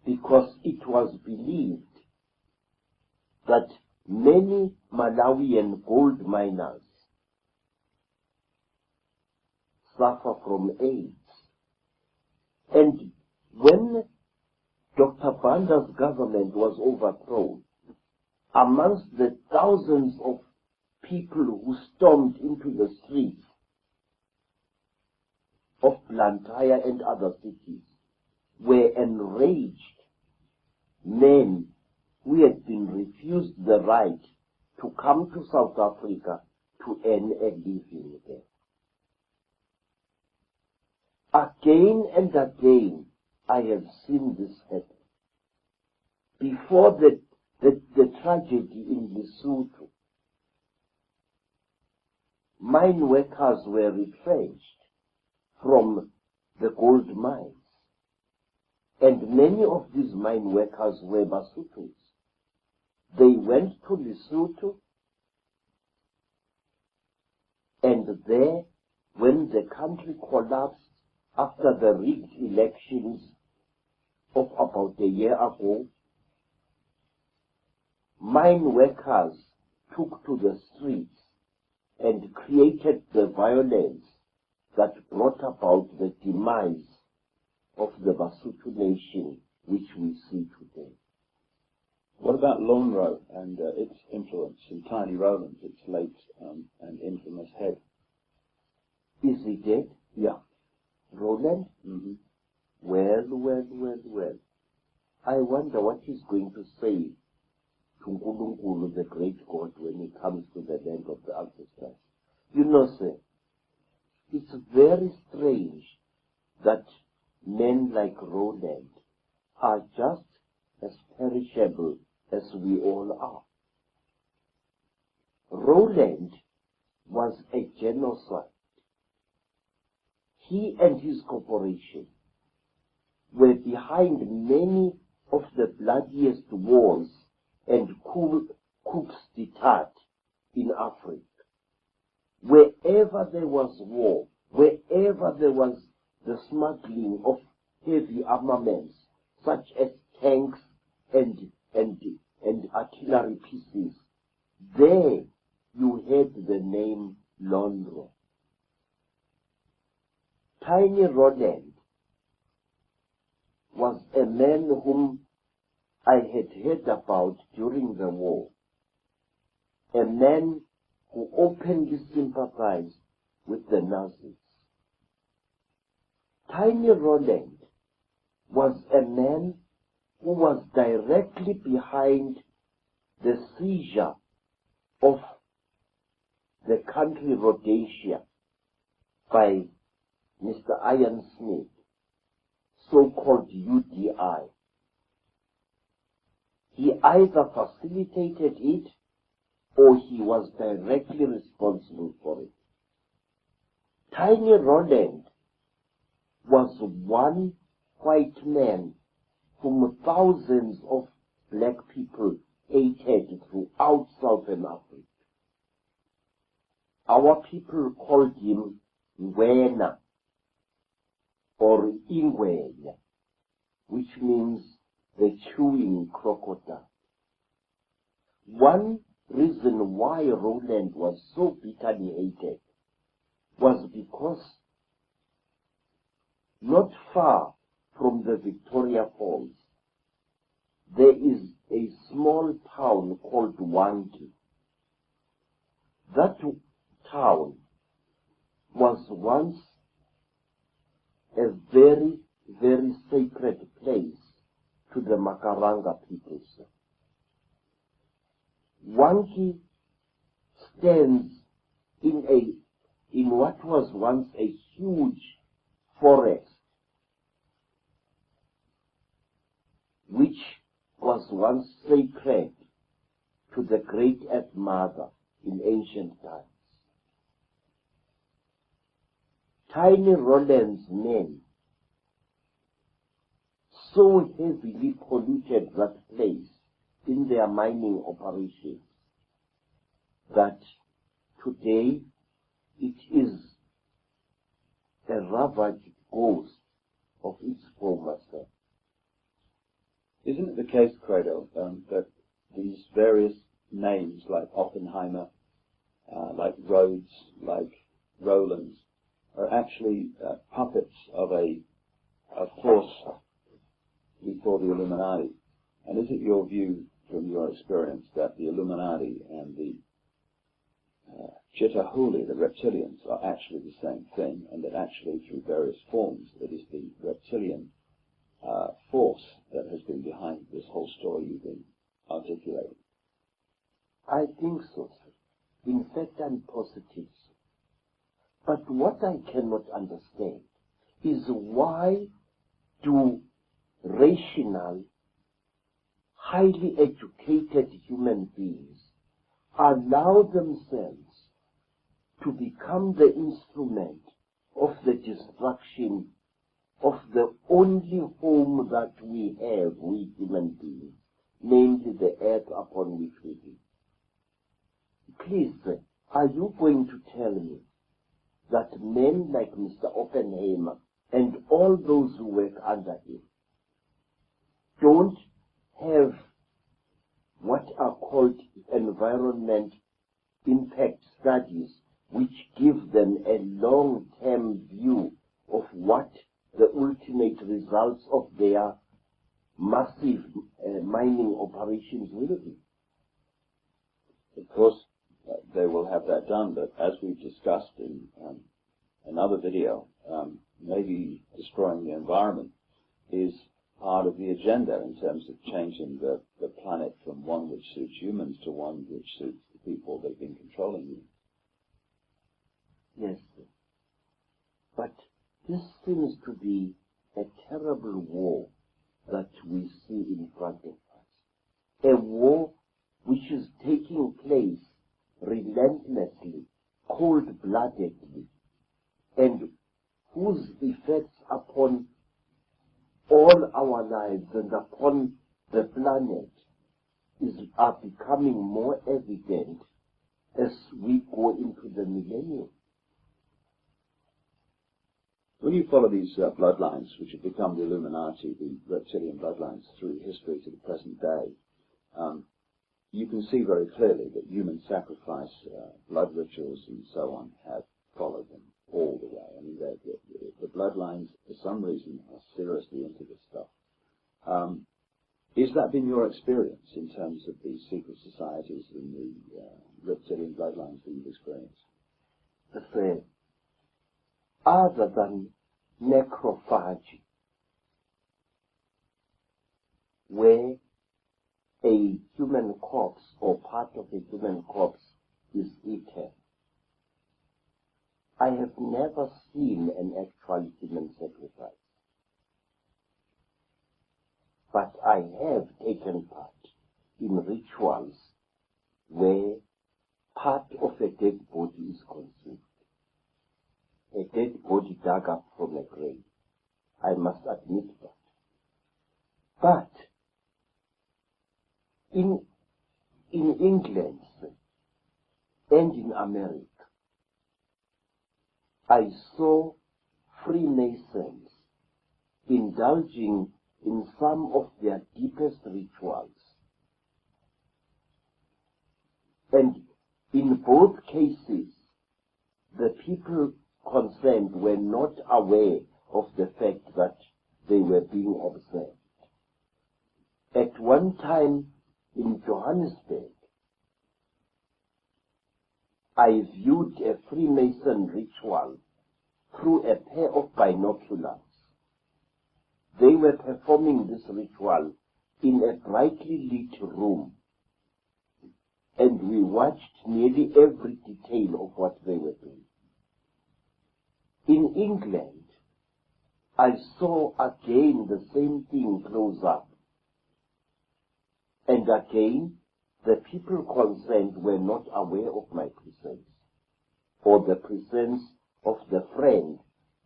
[SPEAKER 2] Because it was believed that many Malawian gold miners suffer from AIDS. And when Dr. Banda's government was overthrown, amongst the thousands of people who stormed into the streets of Blantyre and other cities were enraged men who had been refused the right to come to South Africa to earn a living there. Again and again, I have seen this happen. Before the tragedy in Lesotho, mine workers were retrenched from the gold mines. And many of these mine workers were Basutos. They went to Lesotho, and there, when the country collapsed after the rigged elections of about a year ago, mine workers took to the streets and created the violence that brought about the demise of the Basotho nation which we see today.
[SPEAKER 3] What about Lonro and its influence in Tiny Roland, its late and infamous head?
[SPEAKER 2] Is he dead?
[SPEAKER 3] Yeah.
[SPEAKER 2] Roland?
[SPEAKER 3] Mm-hmm.
[SPEAKER 2] Well. I wonder what he's going to say to Nkulunkulu, the great God, when he comes to the land of the ancestors. You know, sir, it's very strange that men like Roland are just as perishable as we all are. Roland was a genocide. He and his corporation were behind many of the bloodiest wars and coups d'etat in Africa. Wherever there was war, wherever there was the smuggling of heavy armaments, such as tanks and artillery pieces, there you heard the name Lonro. Tiny Roland was a man whom I had heard about during the war, a man who openly sympathized with the Nazis. Tiny Roland was a man who was directly behind the seizure of the country Rhodesia by Mr. Ian Smith, so-called UDI. He either facilitated it or he was directly responsible for it. Tiny Roland was one white man whom thousands of black people hated throughout Southern Africa. Our people called him Ngwena or Ingwenya, which means the chewing crocodile. One reason why Roland was so bitterly hated was because not far from the Victoria Falls, there is a small town called Wangi. That town was once a very, very sacred place to the Makaranga peoples. Wangi stands in what was once a huge forest, which was once sacred to the great Earth Mother in ancient times. Tiny Roland's men so heavily polluted that place in their mining operations that today it is a ravaged ghost of its former self.
[SPEAKER 3] Isn't it the case, Credo, that these various names like Oppenheimer, like Rhodes, like Roland, are actually puppets of a force before the Illuminati? And is it your view, from your experience, that the Illuminati and the Chitauri, the reptilians, are actually the same thing, and that actually through various forms it is the reptilian force that has been behind this whole story you've been articulating?
[SPEAKER 2] I think so, sir. In fact, I'm positive, sir. But what I cannot understand is why do rational, highly educated human beings allow themselves to become the instrument of the destruction of the only home that we have, we human beings, namely the earth upon which we live. Please, sir, are you going to tell me that men like Mr. Oppenheimer and all those who work under him don't have what are called environment impact studies, which give them a long-term view of what the ultimate results of their massive mining operations will be?
[SPEAKER 3] Of course, they will have that done, but as we've discussed in another video, maybe destroying the environment is part of the agenda in terms of changing the planet from one which suits humans to one which suits the people that have been controlling you.
[SPEAKER 2] Yes, but this seems to be a terrible war that we see in front of us. A war which is taking place relentlessly, cold-bloodedly, and whose effects upon all our lives and upon the planet are becoming more evident as we go into the millennium.
[SPEAKER 3] When you follow these bloodlines, which have become the Illuminati, the reptilian bloodlines, through history to the present day, you can see very clearly that human sacrifice, blood rituals, and so on have followed them all the way. I mean, the bloodlines, for some reason, are seriously into this stuff. Has that been your experience in terms of the secret societies and the reptilian bloodlines that you've experienced?
[SPEAKER 2] Other than necrophagy, where a human corpse or part of a human corpse is eaten, I have never seen an actual human sacrifice. But I have taken part in rituals where part of a dead body is consumed. A dead body dug up from a grave. I must admit that. But in England and in America, I saw Freemasons indulging in some of their deepest rituals. And in both cases, the people concerned were not aware of the fact that they were being observed. At one time in Johannesburg, I viewed a Freemason ritual through a pair of binoculars. They were performing this ritual in a brightly lit room, and we watched nearly every detail of what they were doing. In England, I saw again the same thing close up. And again, the people concerned were not aware of my presence, or the presence of the friend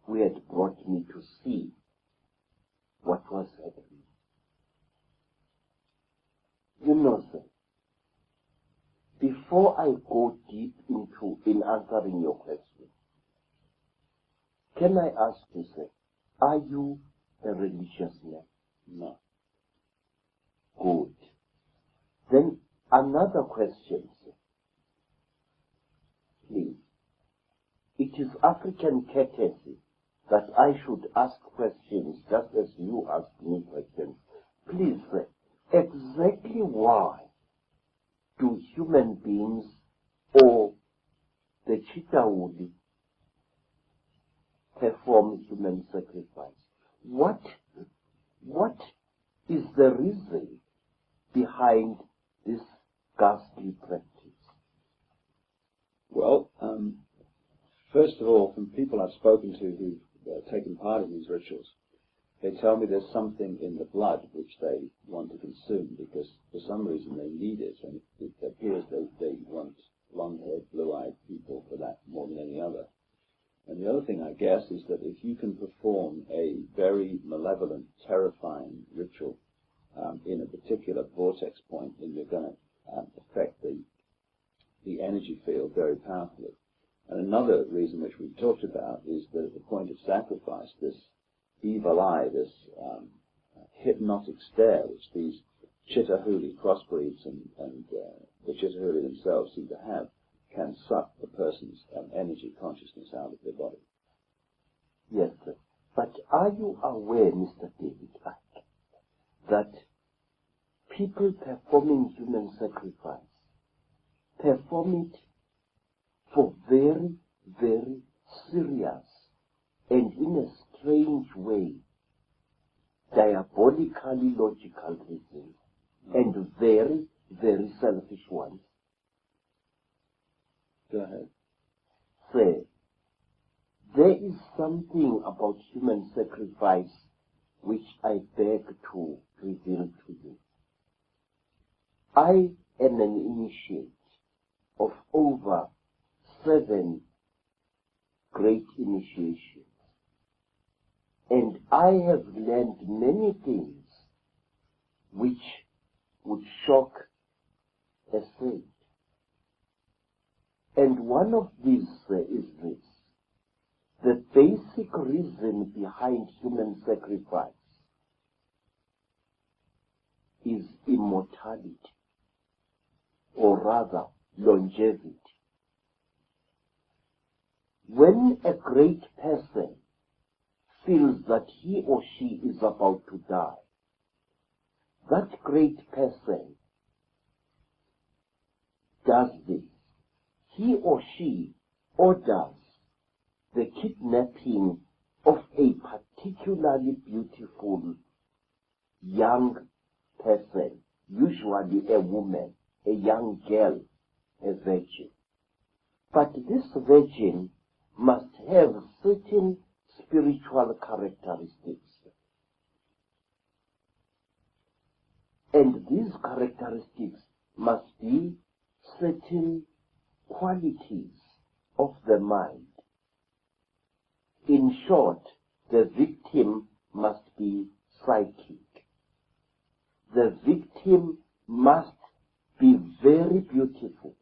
[SPEAKER 2] who had brought me to see what was happening. You know, sir, before I go deep in answering your question, can I ask you, sir, are you a religious man?
[SPEAKER 3] No.
[SPEAKER 2] Good. Then another question, sir. Please. It is African courtesy that I should ask questions just as you ask me questions. Please, sir, exactly why do human beings or the Chitauri perform human sacrifice? What is the reason behind this ghastly practice?
[SPEAKER 3] Well, first of all, from people I've spoken to who've taken part in these rituals, they tell me there's something in the blood which they want to consume because for some reason they need it, and it appears they want blonde-haired, blue-eyed people for that more than any other. And the other thing, I guess, is that if you can perform a very malevolent, terrifying ritual in a particular vortex point, then you're going to affect the energy field very powerfully. And another reason which we've talked about is that at the point of sacrifice, this evil eye, this hypnotic stare, which these Chitauri crossbreeds and the Chitauri themselves seem to have, can suck the person's energy consciousness out of their body.
[SPEAKER 2] Yes, sir. But are you aware, Mr. David Icke, that people performing human sacrifice perform it for very, very serious and in a strange way, diabolically logical reasons, and very, very selfish ones?
[SPEAKER 3] Go ahead.
[SPEAKER 2] Sir, there is something about human sacrifice which I beg to reveal to you. I am an initiate of over 7 great initiations, and I have learned many things which would shock a sage. And one of these is this: the basic reason behind human sacrifice is immortality, or rather longevity. When a great person feels that he or she is about to die, that great person does this. He or she orders the kidnapping of a particularly beautiful young person, usually a woman, a young girl, a virgin. But this virgin must have certain spiritual characteristics. And these characteristics must be certain qualities of the mind. In short, the victim must be psychic. The victim must be very beautiful.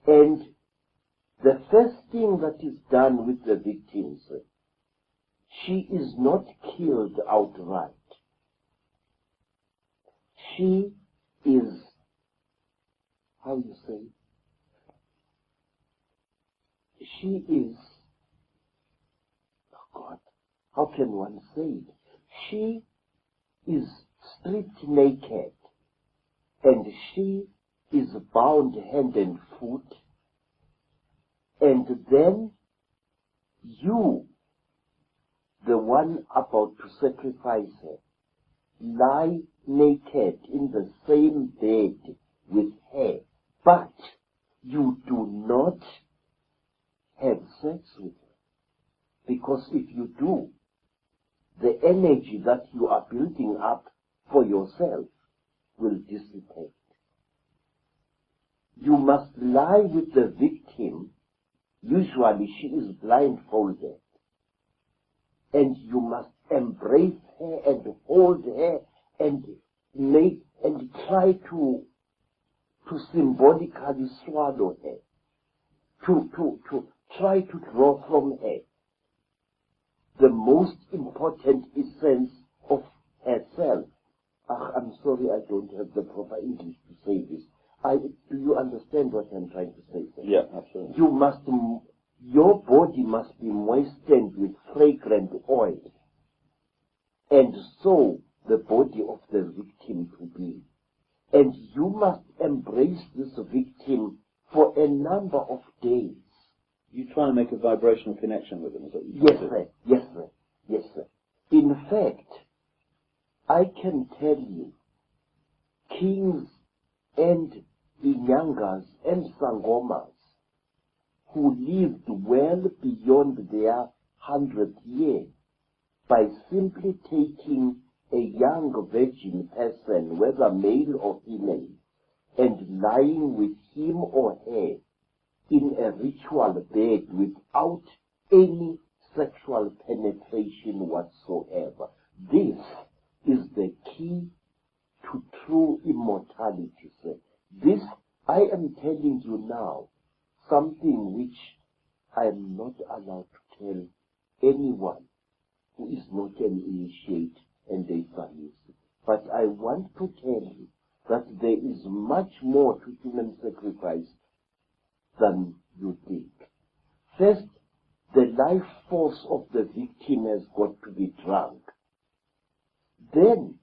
[SPEAKER 2] And the first thing that is done with the victims, she is not killed outright. She is, how you say, she is, oh God, how can one say it? She is stripped naked, and she is bound hand and foot, and then you, the one about to sacrifice her, lie naked in the same bed with her, but you do not have sex with her. Because if you do, the energy that you are building up for yourself will dissipate. You must lie with the victim. Usually she is blindfolded. And you must embrace her and hold her and try to symbolically swallow her. To try to draw from her the most important essence of herself. I'm sorry, I don't have the proper English to say this. Do you understand what I'm trying to say, sir?
[SPEAKER 3] Yeah, absolutely.
[SPEAKER 2] Your body must be moistened with fragrant oil, and so the body of the victim to be. And you must embrace this victim for a number of days.
[SPEAKER 3] You're trying to make a vibrational connection with them, is that what
[SPEAKER 2] Yes, sir. Yes, sir. Yes, sir. In fact, I can tell you, kings and Inyangas and Sangomas who lived well beyond their 100th year by simply taking a young virgin person, whether male or female, and lying with him or her in a ritual bed without any sexual penetration whatsoever. This is the key to true immortality, sir. This, I am telling you now, something which I am not allowed to tell anyone who is not an initiate and a Pharisee. But I want to tell you that there is much more to human sacrifice than you think. First, the life force of the victim has got to be drunk. Then,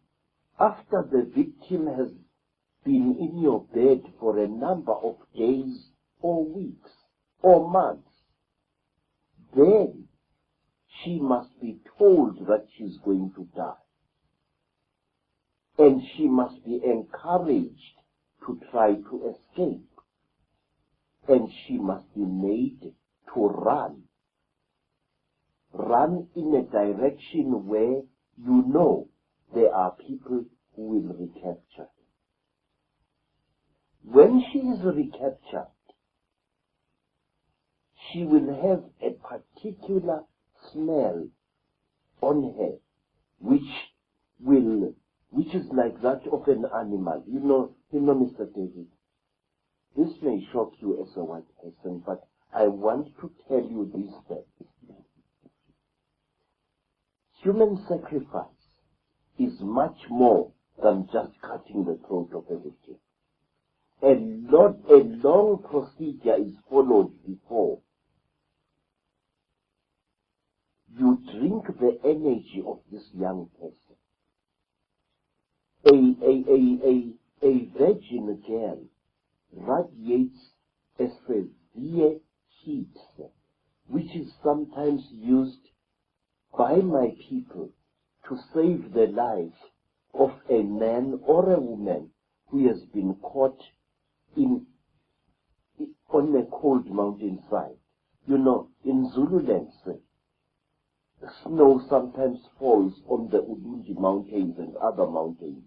[SPEAKER 2] after the victim has been in your bed for a number of days or weeks or months, then she must be told that she's going to die. And she must be encouraged to try to escape. And she must be made to run. Run in a direction where you know there are people who will recapture her. When she is recaptured, she will have a particular smell on her, which is like that of an animal. You know, Mr. David, this may shock you as a white person, but I want to tell you this fact. Human sacrifice is much more than just cutting the throat of a victim. A long procedure is followed before. You drink the energy of this young person. A virgin girl radiates a severe heat, which is sometimes used by my people to save the life of a man or a woman who has been caught on a cold mountainside. You know, in Zululand, snow sometimes falls on the Udundi mountains and other mountains.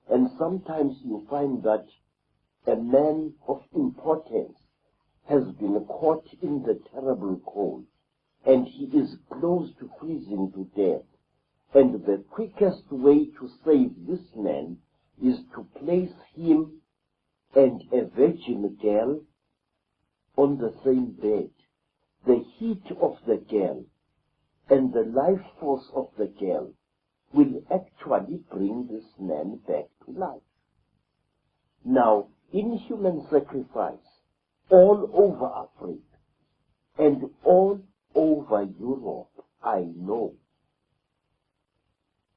[SPEAKER 2] And sometimes you find that a man of importance has been caught in the terrible cold, and he is close to freezing to death. And the quickest way to save this man is to place him and a virgin girl on the same bed. The heat of the girl and the life force of the girl will actually bring this man back to life. Now, in human sacrifice, all over Africa and all over Europe, I know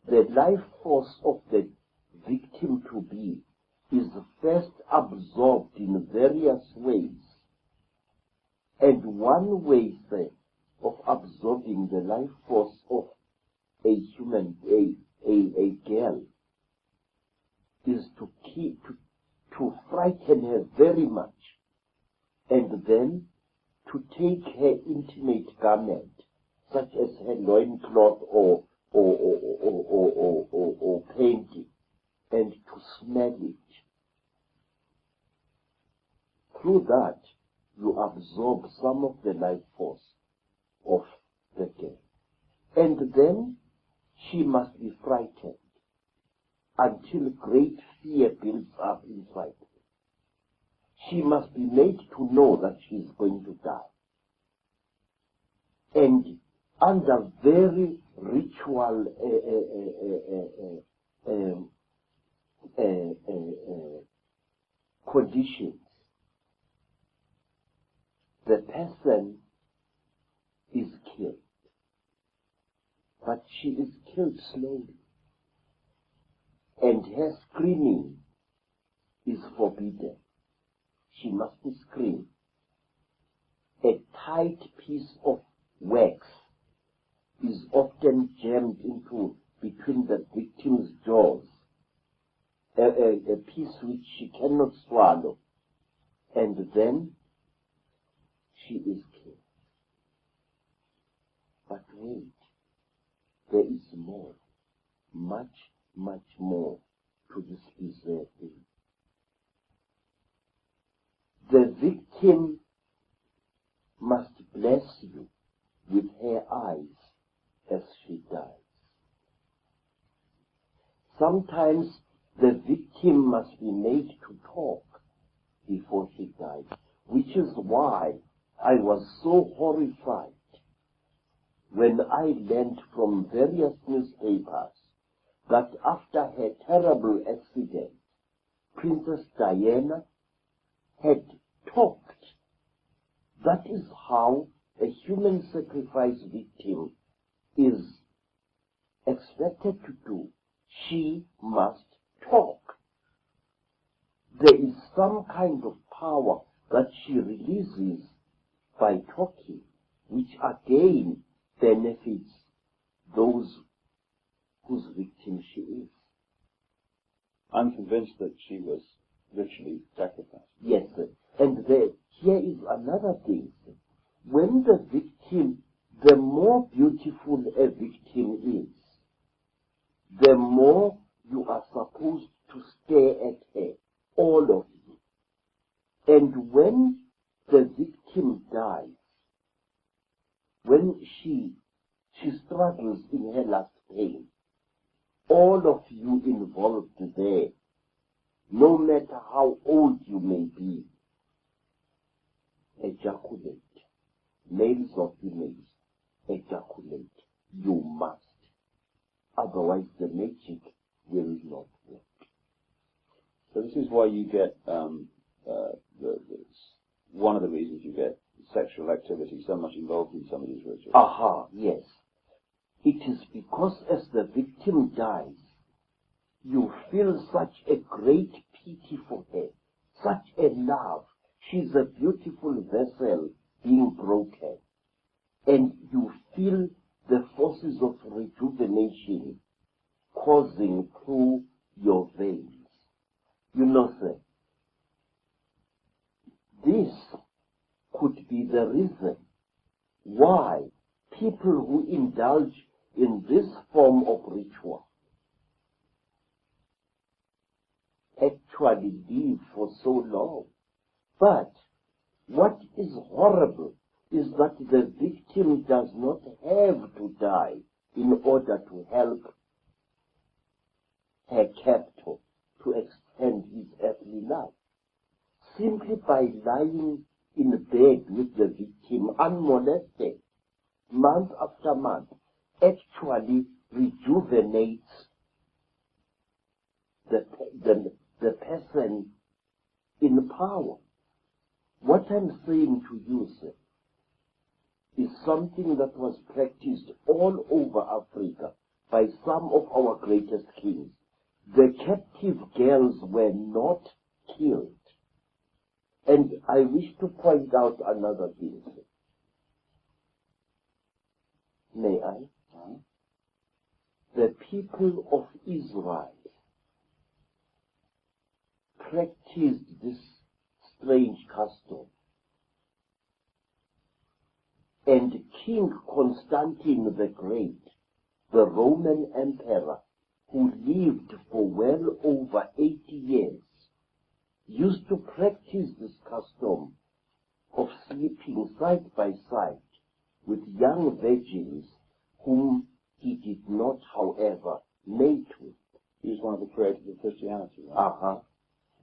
[SPEAKER 2] the life force of the victim-to-be is first absorbed in various ways. And one way, of absorbing the life force of a human, a girl, is to frighten her very much, and then to take her intimate garment, such as her loincloth or painting, and to smell it. Through that, you absorb some of the life force of the girl. And then she must be frightened until great fear builds up inside her. She must be made to know that she is going to die. And under very ritual conditions, the person is killed. But she is killed slowly. And her screaming is forbidden. She mustn't scream. A tight piece of wax is often jammed into between the victim's jaws, a piece which she cannot swallow, and then she is killed. But wait, there is more, much, much more to this bizarre thing. The victim must bless you with her eyes as she dies. Sometimes the victim must be made to talk before she dies, which is why I was so horrified when I learned from various newspapers that after her terrible accident, Princess Diana had talked. That is how a human sacrifice victim is expected to do. She must talk. There is some kind of power that she releases by talking, which again benefits those whose victim she is.
[SPEAKER 3] I'm convinced that she was ritually sacrificed.
[SPEAKER 2] Yes, sir. And here is another thing. Sir. When the victim, the more beautiful a victim is, the more you are supposed to stare at her, all of you. And when the victim dies, when she struggles in her last pain, all of you involved there, no matter how old you may be, ejaculate. Males or females, ejaculate. You must. Otherwise the magic will not work.
[SPEAKER 3] So this is why you get, one of the reasons you get sexual activity so much involved in some of these rituals.
[SPEAKER 2] Aha, yes. It is because as the victim dies, you feel such a great pity for her, such a love. She's a beautiful vessel being broken. And you feel the forces of rejuvenation coursing through your veins. You know, sir, this could be the reason why people who indulge in this form of ritual actually live for so long. But what is horrible is that the victim does not have to die in order to help her captor to extend his earthly life. Simply by lying in bed with the victim unmolested, month after month, actually rejuvenates the person in power. What I'm saying to you, sir, is something that was practiced all over Africa by some of our greatest kings. The captive girls were not killed. And I wish to point out another thing, sir. May I? The people of Israel practiced this strange custom. And King Constantine the Great, the Roman emperor, who lived for well over 80 years, used to practice this custom of sleeping side by side with young virgins whom he did not, however, mate with.
[SPEAKER 3] He was one of the creators of Christianity, right?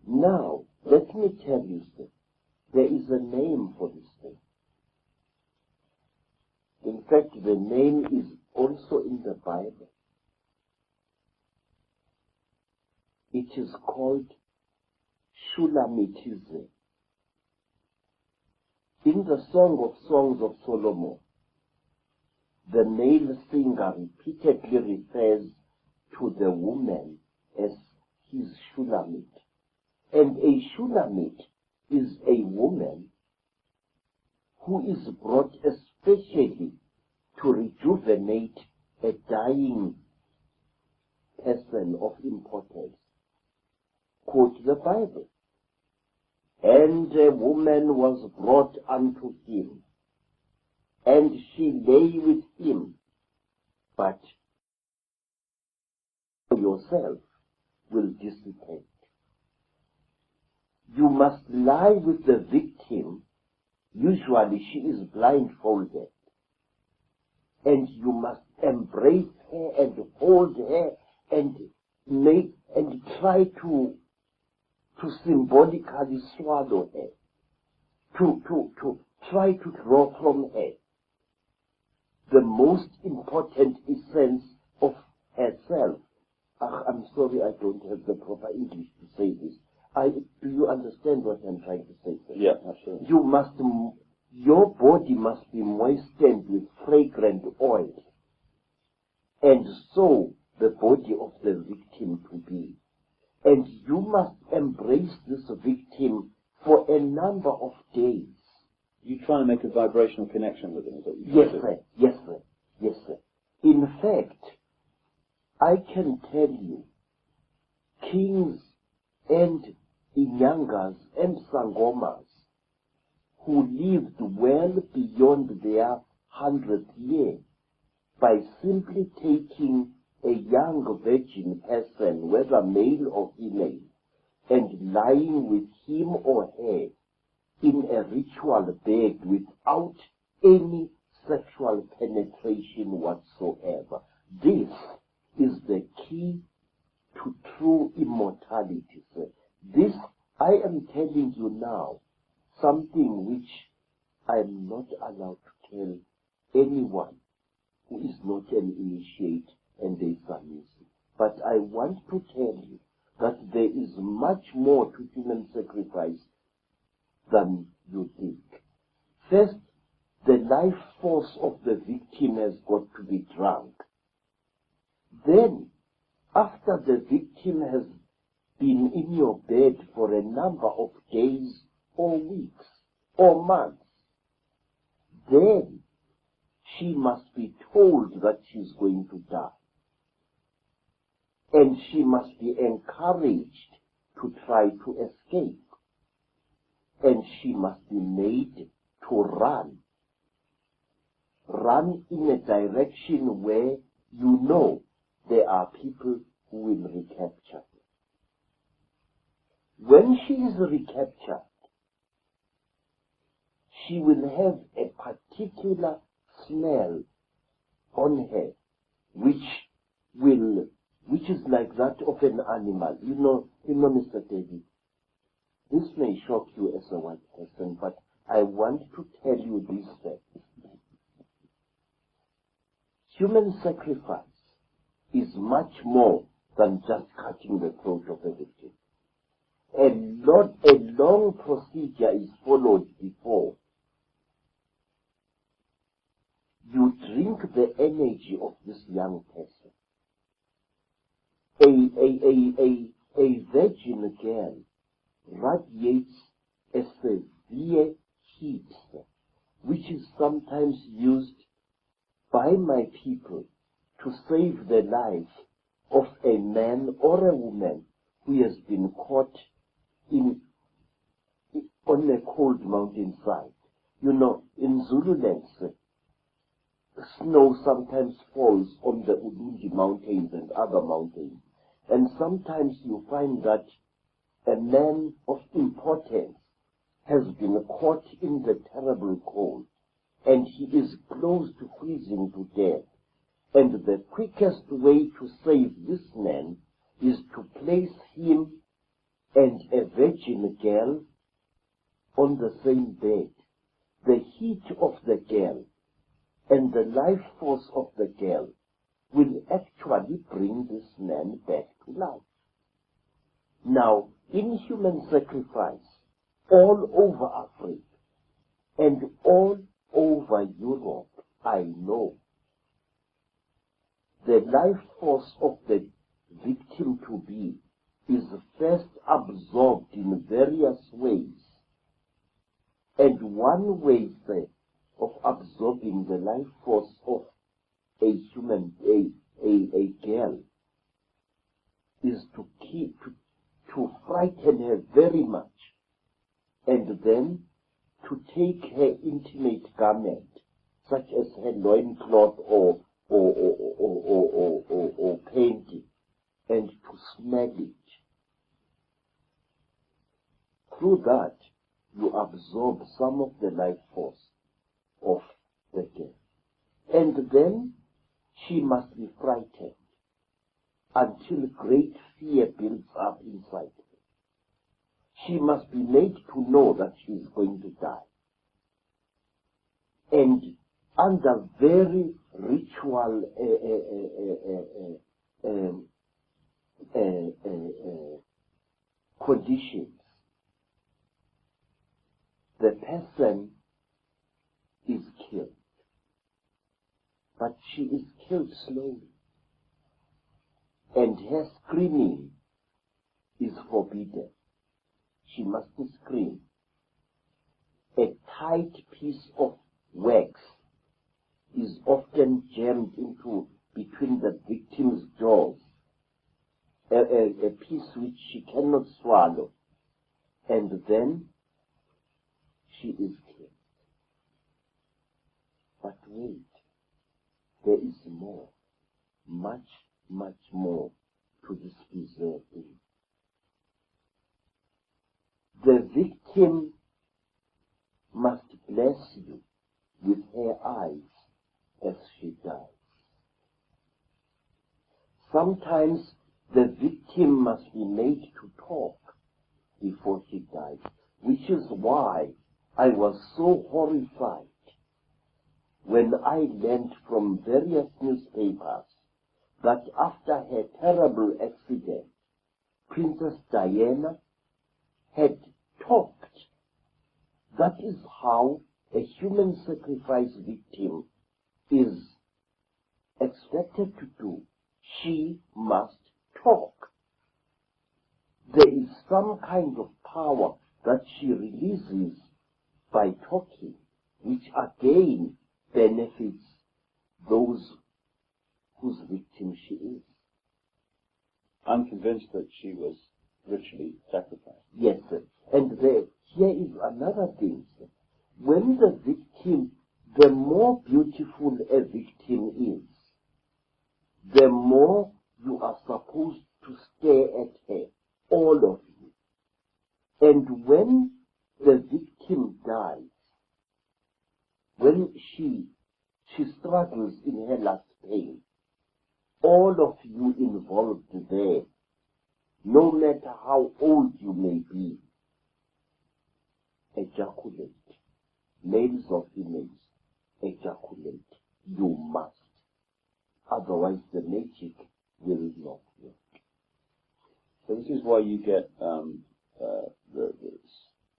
[SPEAKER 2] Now, let me tell you, sir, there is a name for this thing. In fact, the name is also in the Bible. It is called Shulamitism. In the Song of Songs of Solomon, the male singer repeatedly refers to the woman as his Shulamit. And a Shulamit is a woman who is brought especially to rejuvenate a dying person of importance. Quote the Bible. And a woman was brought unto him, and she lay with him, but yourself will dissipate. You must lie with the victim usually she is blindfolded, and you must embrace her and hold her and try to symbolically swallow her, to try to draw from her the most important essence of herself. I'm sorry, I don't have the proper English to say this. Do you understand what I'm trying to say, sir?
[SPEAKER 3] Yeah, absolutely.
[SPEAKER 2] Your body must be moistened with fragrant oil, and so the body of the victim to be. And you must embrace this victim for a number of days.
[SPEAKER 3] You try and make a vibrational connection with him, is what you
[SPEAKER 2] Yes, sir. Yes, sir. Yes, sir. In fact, I can tell you, kings and inyangas and sangomas who lived well beyond their 100th year by simply taking a young virgin person, whether male or female, and lying with him or her in a ritual bed without any sexual penetration whatsoever. This is the key to true immortality, sir. This, I am telling you now, something which I am not allowed to tell anyone who is not an initiate and a submissive. But I want to tell you that there is much more to human sacrifice than you think. First, the life force of the victim has got to be drunk. Then, after the victim has been in your bed for a number of days or weeks or months, then she must be told that she's going to die. And she must be encouraged to try to escape. And she must be made to run. Run in a direction where you know there are people who will recapture her. When she is recaptured, she will have a particular smell on her, which is like that of an animal. You know, Mr. David, this may shock you as a white person, but I want to tell you this fact. Human sacrifice is much more than just cutting the throat of a victim. A long procedure is followed before. You drink the energy of this young person. A virgin girl radiates a severe heat, which is sometimes used by my people to save the life of a man or a woman who has been caught on a cold mountainside. You know, in Zululand, snow sometimes falls on the Ulundi mountains and other mountains. And sometimes you find that a man of importance has been caught in the terrible cold, and he is close to freezing to death. And the quickest way to save this man is to place him and a virgin girl on the same bed. The heat of the girl and the life force of the girl will actually bring this man back to life. Now, in human sacrifice, all over Africa and all over Europe, I know the life force of the victim to be is first absorbed in various ways. And one way of absorbing the life force of a human, a girl, is to frighten her very much, and then to take her intimate garment, such as her loincloth or painting, and to smell it. Through that, you absorb some of the life force of the girl. And then she must be frightened until great fear builds up inside her. She must be made to know that she is going to die. And under very ritual conditions, the person is killed. But she is killed slowly. And her screaming is forbidden. She mustn't scream. A tight piece of wax is often jammed into between the victim's jaws, a piece which she cannot swallow, and then she is killed. But wait, there is more, much, much more to this bizarre thing. The victim must bless you with her eyes as she dies. Sometimes the victim must be made to talk before she dies, which is why I was so horrified when I learned from various newspapers that after her terrible accident, Princess Diana had talked. That is how a human sacrifice victim is expected to do. She must talk. There is some kind of power that she releases by talking, which again benefits those whose victim she is.
[SPEAKER 3] I'm convinced that she was ritually sacrificed.
[SPEAKER 2] Yes, sir. And here is another thing, sir. When the victim, the more beautiful a victim is, the more you are supposed to stare at her, all of you. And when the victim dies, when she struggles in her last pain, all of you involved there, no matter how old you may be, ejaculate. Males or females, ejaculate. You must. Otherwise the magic will not work.
[SPEAKER 3] So this is why you get,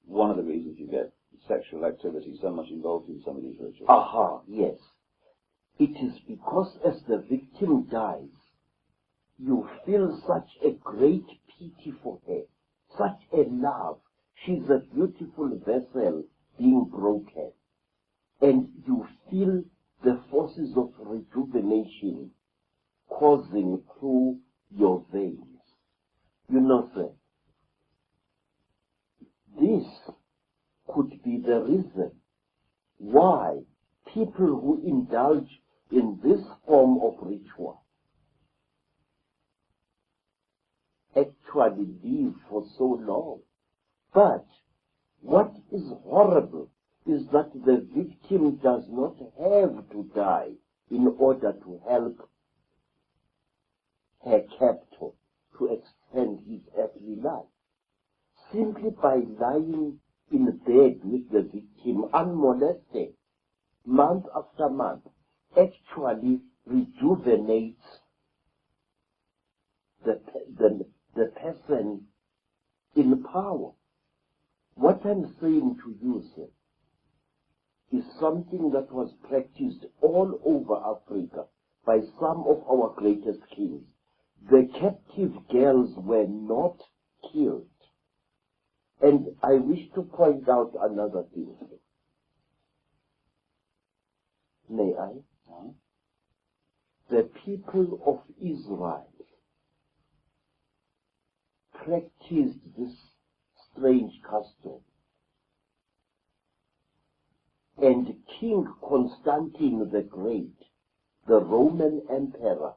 [SPEAKER 3] one of the reasons you get sexual activity so much involved in some of these rituals.
[SPEAKER 2] Aha, yes. It is because as the victim dies, you feel such a great pity for her, such a love. She's a beautiful vessel being broken. And you feel the forces of rejuvenation coursing through your veins. You know, sir, this could be the reason why people who indulge in this form of ritual actually live for so long. But what is horrible is that the victim does not have to die in order to help her captor to extend his earthly life. Simply by lying in bed with the victim unmolested, month after month, actually rejuvenates the person in power. What I'm saying to you, sir, is something that was practiced all over Africa by some of our greatest kings. The captive girls were not killed. And I wish to point out another thing. May I? The people of Israel practiced this strange custom. And King Constantine the Great, the Roman emperor,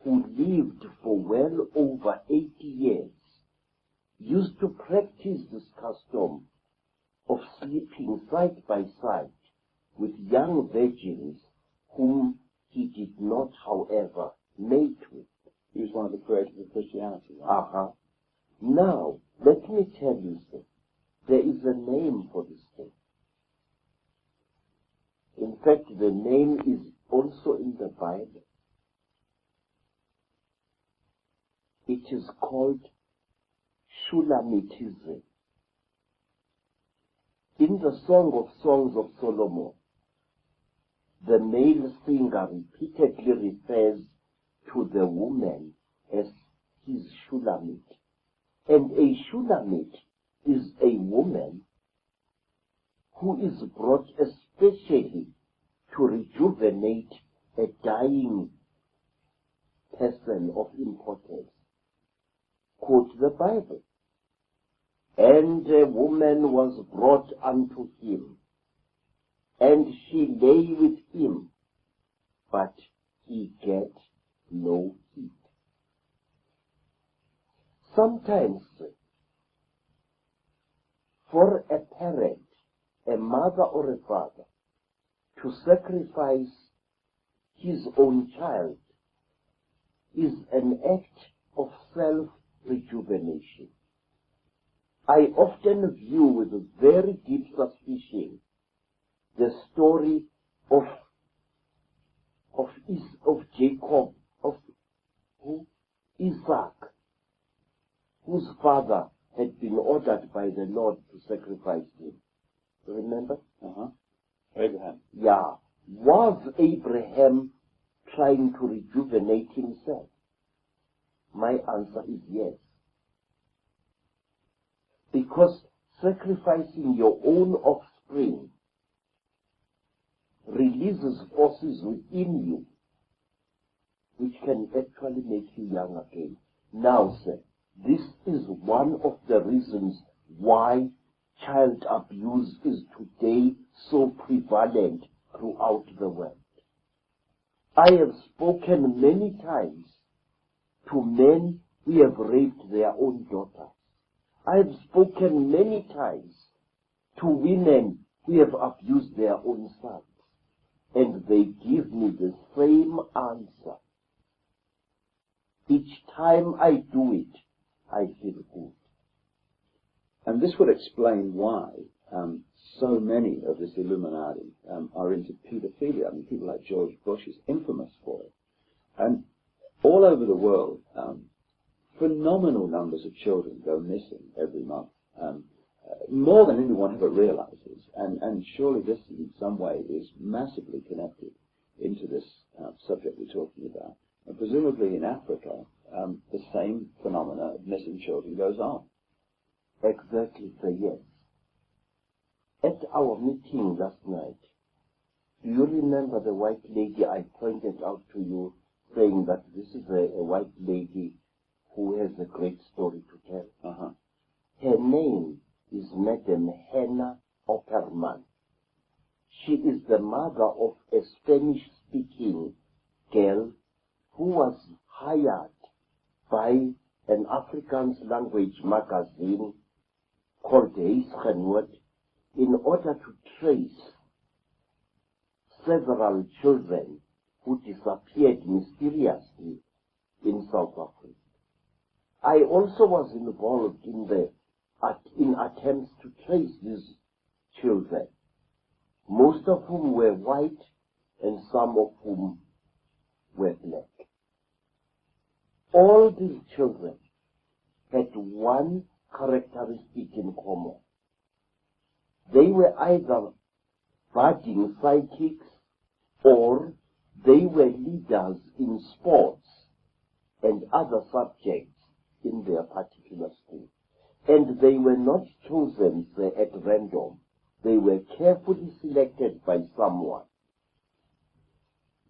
[SPEAKER 2] who lived for well over 80 years, used to practice this custom of sleeping side by side with young virgins whom he did not, however, mate with.
[SPEAKER 3] He was one of the creators of Christianity. Right?
[SPEAKER 2] Now, let me tell you, sir, there is a name for this thing. In fact, the name is also in the Bible. It is called Shulamitism. In the Song of Songs of Solomon, the male singer repeatedly refers to the woman as his Shulamit. And a Shulamit is a woman who is brought especially to rejuvenate a dying person of importance. Quote the Bible. And a woman was brought unto him, and she lay with him, but he get no heed. Sometimes, for a parent, a mother or a father, to sacrifice his own child is an act of self-rejuvenation. I often view with a very deep suspicion the story of Jacob, of Isaac, whose father had been ordered by the Lord to sacrifice him. Remember?
[SPEAKER 3] Abraham.
[SPEAKER 2] Yeah. Was Abraham trying to rejuvenate himself? My answer is yes. Because sacrificing your own offspring releases forces within you which can actually make you young again. Now, sir, this is one of the reasons why child abuse is today so prevalent throughout the world. I have spoken many times to men who have raped their own daughters. I have spoken many times to women who have abused their own sons. And they give me the same answer. Each time I do it, I feel good.
[SPEAKER 3] And this would explain why so many of this Illuminati are into pedophilia. I mean, people like George Bush is infamous for it. And all over the world, phenomenal numbers of children go missing every month, more than anyone ever realizes. And surely this, in some way, is massively connected into this subject we're talking about. And presumably in Africa, the same phenomena of missing children goes on.
[SPEAKER 2] Exactly, sir, yes. At our meeting last night, do you remember the white lady I pointed out to you, saying that this is a white lady who has a great story to tell? Her name is Madam Hannah Opperman. She is the mother of a Spanish-speaking girl who was hired by an Afrikaans language magazine called Huisgenoot in order to trace several children who disappeared mysteriously in South Africa. I also was involved in attempts to trace these children, most of whom were white and some of whom were black. All these children had one characteristic in common. They were either budding psychics or they were leaders in sports and other subjects in their particular school. And they were not chosen at random. They were carefully selected by someone.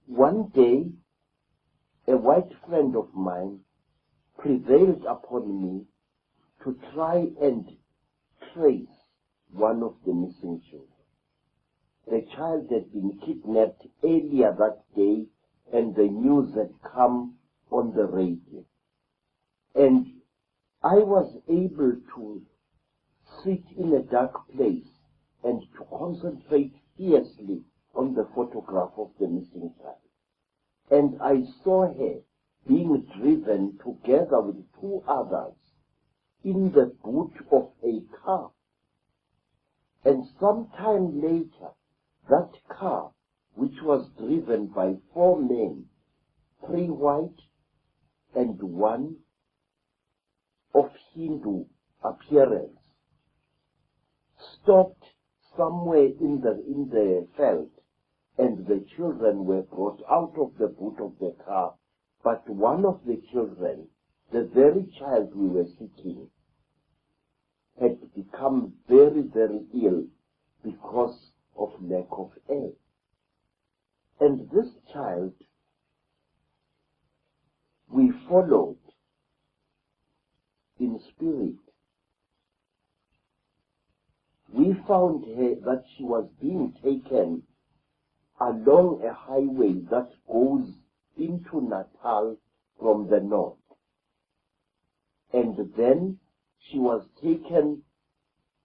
[SPEAKER 2] One day, a white friend of mine prevailed upon me to try and trace one of the missing children. The child had been kidnapped earlier that day, and the news had come on the radio. And I was able to sit in a dark place and to concentrate fiercely on the photograph of the missing child. And I saw her being driven together with two others in the boot of a car. And sometime later, that car, which was driven by 4 men, 3 white and 1 of Hindu appearance, stopped somewhere in the veld, and the children were brought out of the boot of the car. But one of the children, the very child we were seeking, had become very, very ill because of lack of air. And this child we followed in spirit. We found her that she was being taken along a highway that goes into Natal from the north. And then she was taken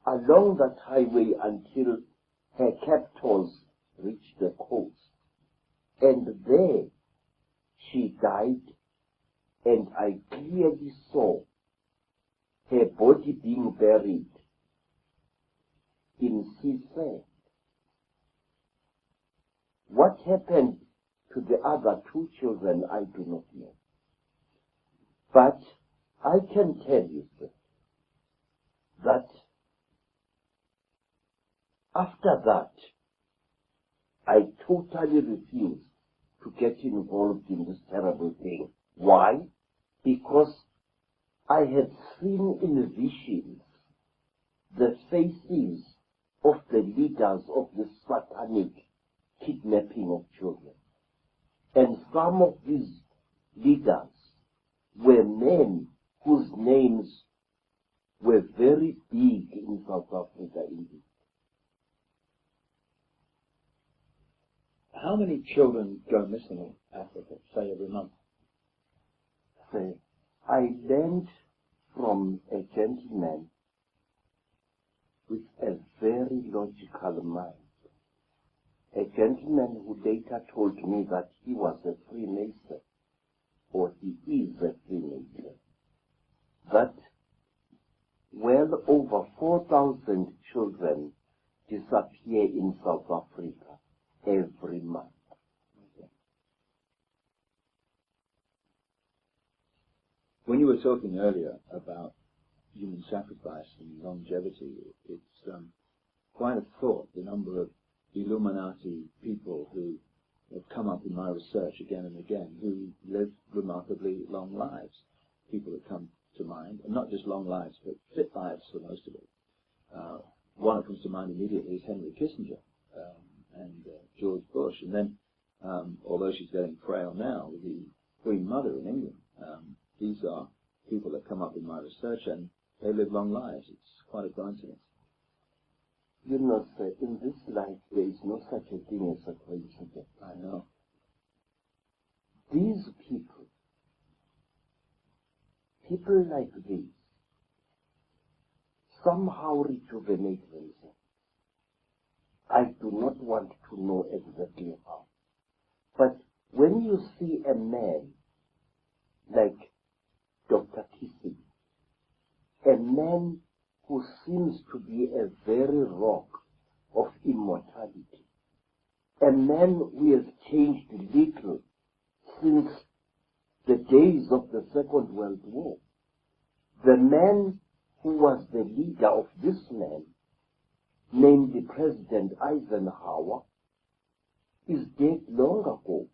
[SPEAKER 2] along that highway until her captors reached the coast. And there she died, and I clearly saw her body being buried in Sisay. What happened to the other 2 children, I do not know. But I can tell you, sir, that after that, I totally refused to get involved in this terrible thing. Why? Because I had seen in visions the faces of the leaders of the satanic kidnapping of children. And some of these leaders were men whose names were very big in South Africa indeed.
[SPEAKER 3] How many children go missing in Africa, say, every month?
[SPEAKER 2] I learned from a gentleman with a very logical mind. A gentleman who later told me that he was a Freemason, or he is a Freemason, that well over 4,000 children disappear in South Africa every month.
[SPEAKER 3] When you were talking earlier about human sacrifice and longevity, it's quite a thought, the number of Illuminati people who have come up in my research again and again, who live remarkably long lives. People that come to mind, and not just long lives, but fit lives for most of it. One that comes to mind immediately is Henry Kissinger and George Bush. And then, although she's getting frail now, the Queen Mother in England, these are people that come up in my research, and they live long lives. It's quite a coincidence.
[SPEAKER 2] You know, sir, in this life there is no such a thing as a coincidence.
[SPEAKER 3] I know.
[SPEAKER 2] These people like these, somehow rejuvenate themselves. I do not want to know exactly how. But when you see a man like Dr. Kissing, a man who seems to be a very rock of immortality, a man who has changed little since the days of the Second World War. The man who was the leader of this man, namely President Eisenhower, is dead long ago,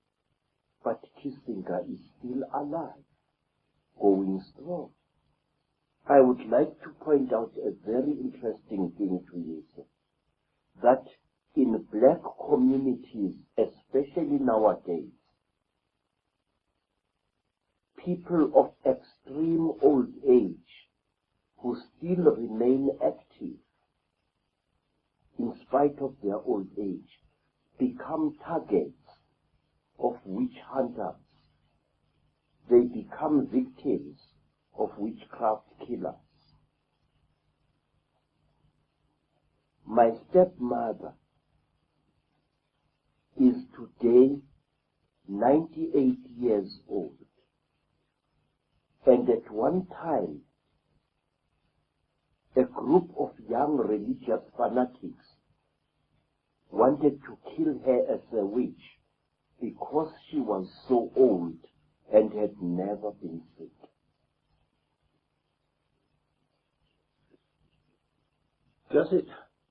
[SPEAKER 2] but Kissinger is still alive, going strong. I would like to point out a very interesting thing to you, sir, that in black communities, especially nowadays, people of extreme old age who still remain active in spite of their old age become targets of witch hunters. They become victims of witchcraft killers. My stepmother is today 98 years old. And at one time, a group of young religious fanatics wanted to kill her as a witch because she was so old and had never been sick.
[SPEAKER 3] Does it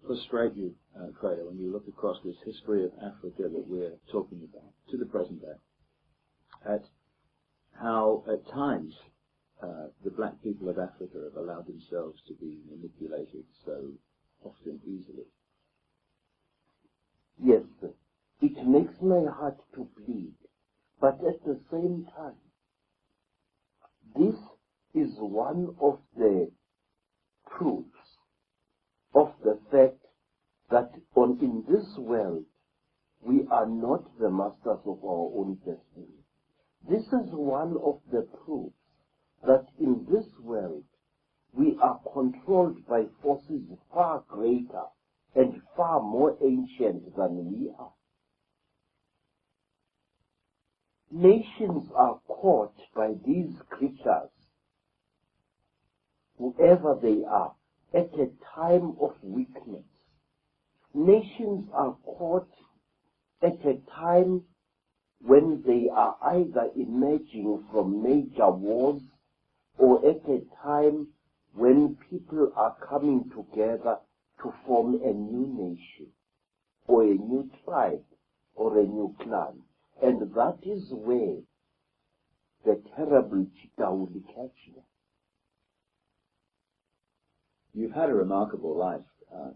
[SPEAKER 3] frustrate you, Credo, when you look across this history of Africa that we're talking about to the present day, at how at times the black people of Africa have allowed themselves to be manipulated so often easily?
[SPEAKER 2] Yes, sir. It makes my heart to bleed, but at the same time, this is one of the proofs of the fact that in this world, we are not the masters of our own destiny. This is one of the proofs that in this world, we are controlled by forces far greater and far more ancient than we are. Nations are caught by these creatures, whoever they are, at a time of weakness. Nations are caught at a time when they are either emerging from major wars or at a time when people are coming together to form a new nation or a new tribe or a new clan. And that is where the terrible Chitauri catch them.
[SPEAKER 3] You've had a remarkable life,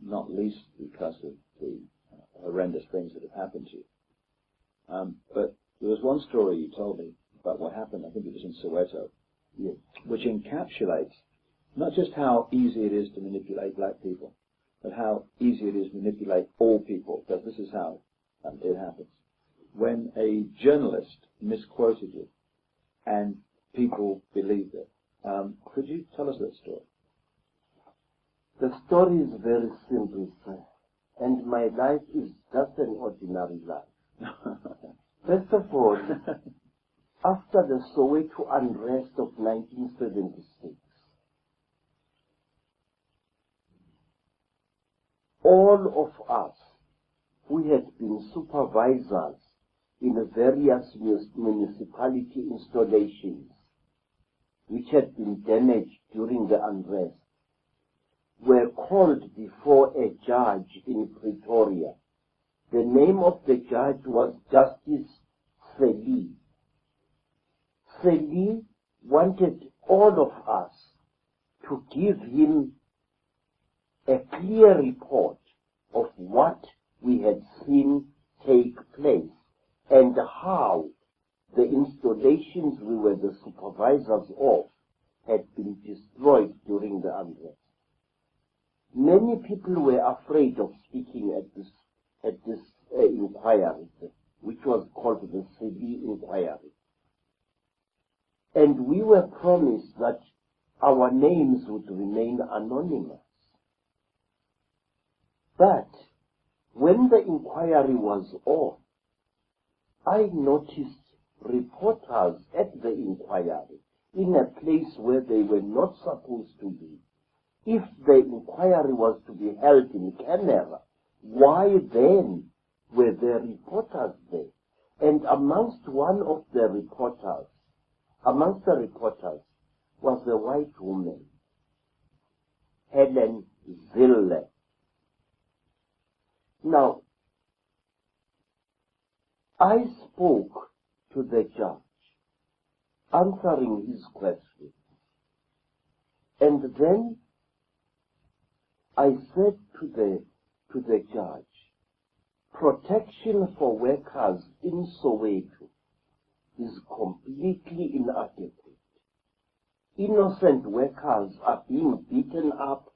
[SPEAKER 3] not least because of the horrendous things that have happened to you. But there was one story you told me about what happened, I think it was in Soweto,
[SPEAKER 2] Yes.
[SPEAKER 3] which encapsulates not just how easy it is to manipulate black people, but how easy it is to manipulate all people, because this is how it happens. When a journalist misquoted you and people believed it, could you tell us that story?
[SPEAKER 2] The story is very simple, sir, and my life is just an ordinary life. First of all, after the Soweto unrest of 1976, all of us who had been supervisors in various municipality installations which had been damaged during the unrest were called before a judge in Pretoria. The name of the judge was Justice Seli. Seli wanted all of us to give him a clear report of what we had seen take place and how the installations we were the supervisors of had been destroyed during the unrest. Many people were afraid of speaking at this inquiry, which was called the Seli inquiry. And we were promised that our names would remain anonymous. But when the inquiry was on, I noticed reporters at the inquiry in a place where they were not supposed to be. If the inquiry was to be held in camera, why then were there reporters there? And amongst the reporters was a white woman, Helen Zille. Now, I spoke to the judge, answering his question, and then I said to the judge, protection for workers in Soweto is completely inadequate. Innocent workers are being beaten up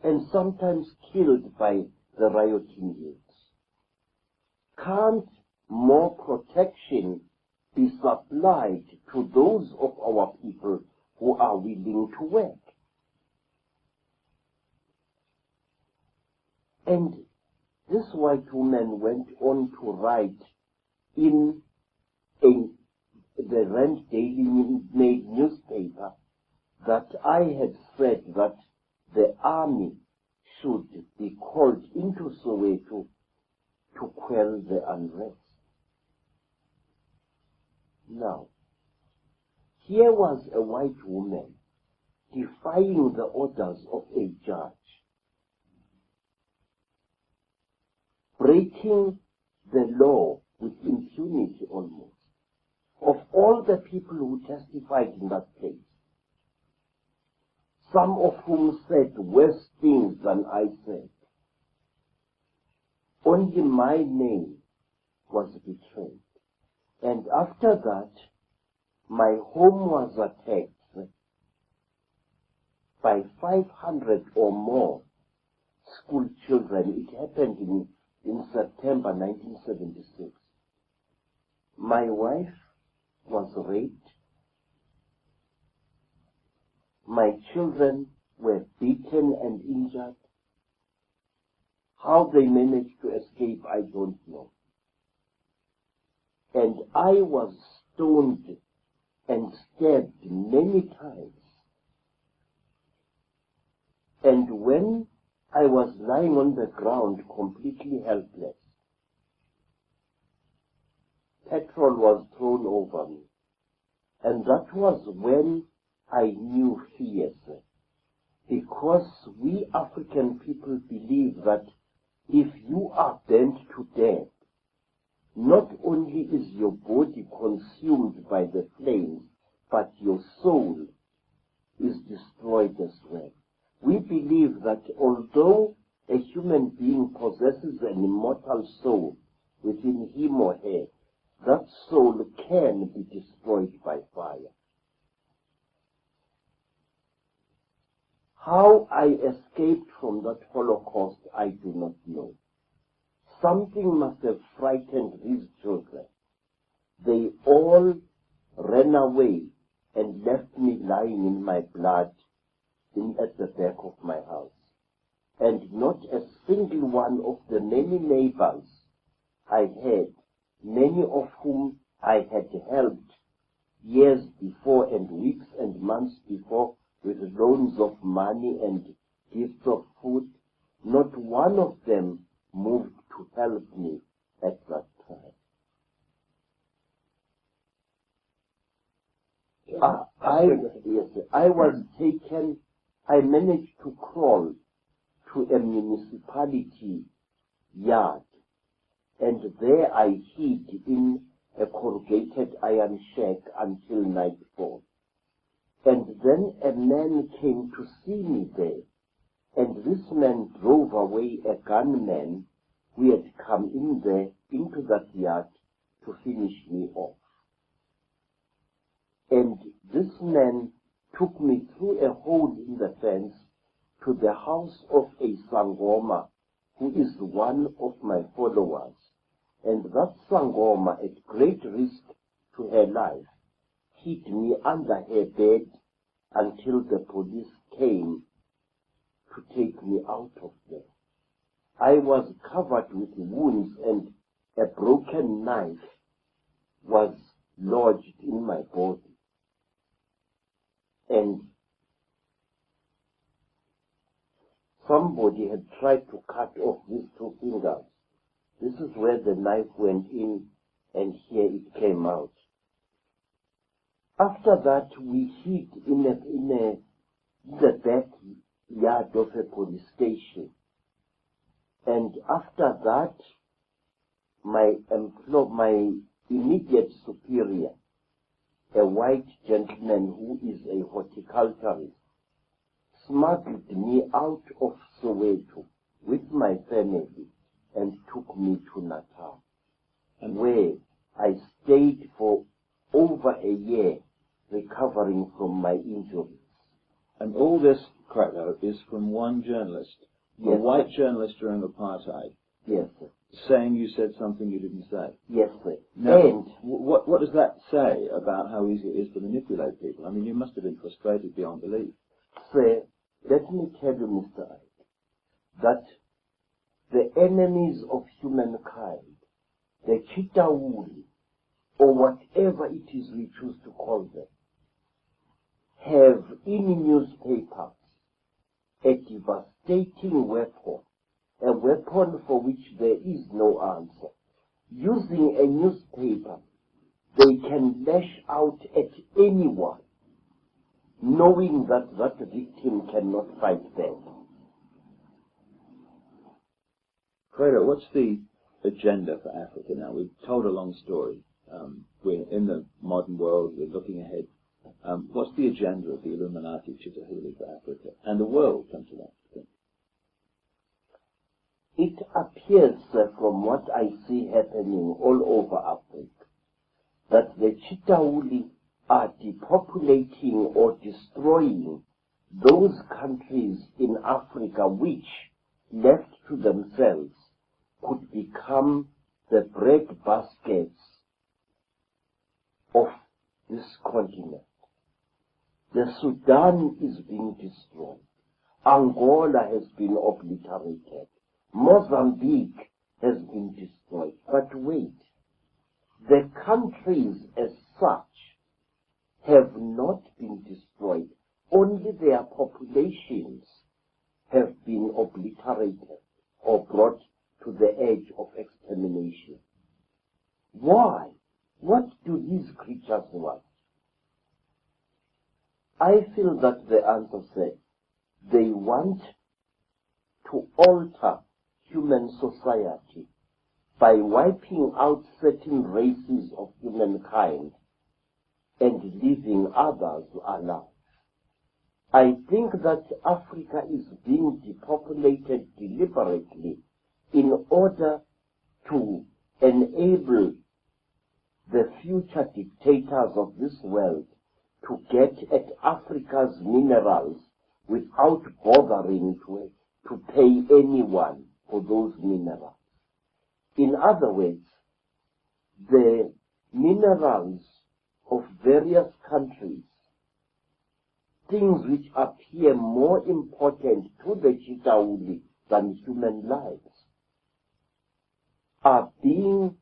[SPEAKER 2] and sometimes killed by the rioting youths. Can't more protection be supplied to those of our people who are willing to work? And this white woman went on to write in the Rand Daily Mail newspaper that I had said that the army should be called into Soweto to quell the unrest. Now, here was a white woman defying the orders of a judge, breaking the law with impunity almost. Of all the people who testified in that place, some of whom said worse things than I said, only my name was betrayed. And after that, my home was attacked by 500 or more school children. It happened in September 1976. My wife was raped. My children were beaten and injured. How they managed to escape, I don't know. And I was stoned and stabbed many times. And when I was lying on the ground completely helpless, petrol was thrown over me. And that was when I knew fear, because we African people believe that if you are burnt to death, not only is your body consumed by the flames, but your soul is destroyed as well. We believe that although a human being possesses an immortal soul within him or her, that soul can be destroyed by fire. How I escaped from that Holocaust, I do not know. Something must have frightened these children. They all ran away and left me lying in my blood at the back of my house. And not a single one of the many neighbors I had, many of whom I had helped years before and weeks and months before with loans of money and gifts of food, not one of them moved to help me at that time. I was taken, I managed to crawl to a municipality yard, and there I hid in a corrugated iron shack until nightfall. And then a man came to see me there, and this man drove away a gunman who had come in there into that yard to finish me off. And this man took me through a hole in the fence to the house of a Sangoma, who is one of my followers. And that Sangoma, at great risk to her life, hid me under her bed until the police came to take me out of there. I was covered with wounds, and a broken knife was lodged in my body. And somebody had tried to cut off these two fingers. This is where the knife went in, and here it came out. After that, we hid in the backyard of a police station. And after that, my immediate superior, a white gentleman who is a horticulturist, smuggled me out of Soweto with my family and took me to Natal, and where I stayed for over a year recovering from my injuries.
[SPEAKER 3] And all this, Credo, is from one journalist,
[SPEAKER 2] Yes,
[SPEAKER 3] a white journalist during apartheid,
[SPEAKER 2] Yes, sir.
[SPEAKER 3] saying you said something you didn't say.
[SPEAKER 2] Yes, sir.
[SPEAKER 3] Now,
[SPEAKER 2] And
[SPEAKER 3] what does that say about how easy it is to manipulate people? I mean, you must have been frustrated beyond belief.
[SPEAKER 2] sir, let me tell you, Mr. Icke, that the enemies of humankind, the Chitauri, or whatever it is we choose to call them, have in newspapers a devastating weapon, a weapon for which there is no answer. Using a newspaper, they can lash out at anyone, knowing that that victim cannot fight back.
[SPEAKER 3] Credo, what's the agenda for Africa now? We've told a long story. We're in the modern world. We're looking ahead. What's the agenda of the Illuminati Chitauri for Africa and the world? Come to that.
[SPEAKER 2] It appears from what I see happening all over Africa that the Chitauri are depopulating or destroying those countries in Africa which, left to themselves, could become the breadbaskets of this continent. The Sudan is being destroyed. Angola has been obliterated. Mozambique has been destroyed. But wait, the countries as such have not been destroyed. Only their populations have been obliterated or brought to the edge of extermination. Why? What do these creatures want? I feel that the answer says they want to alter human society by wiping out certain races of humankind and leaving others alive. I think that Africa is being depopulated deliberately in order to enable the future dictators of this world to get at Africa's minerals without bothering to pay anyone for those minerals. In other words, the minerals of various countries, things which appear more important to the Chitauri than human lives, are being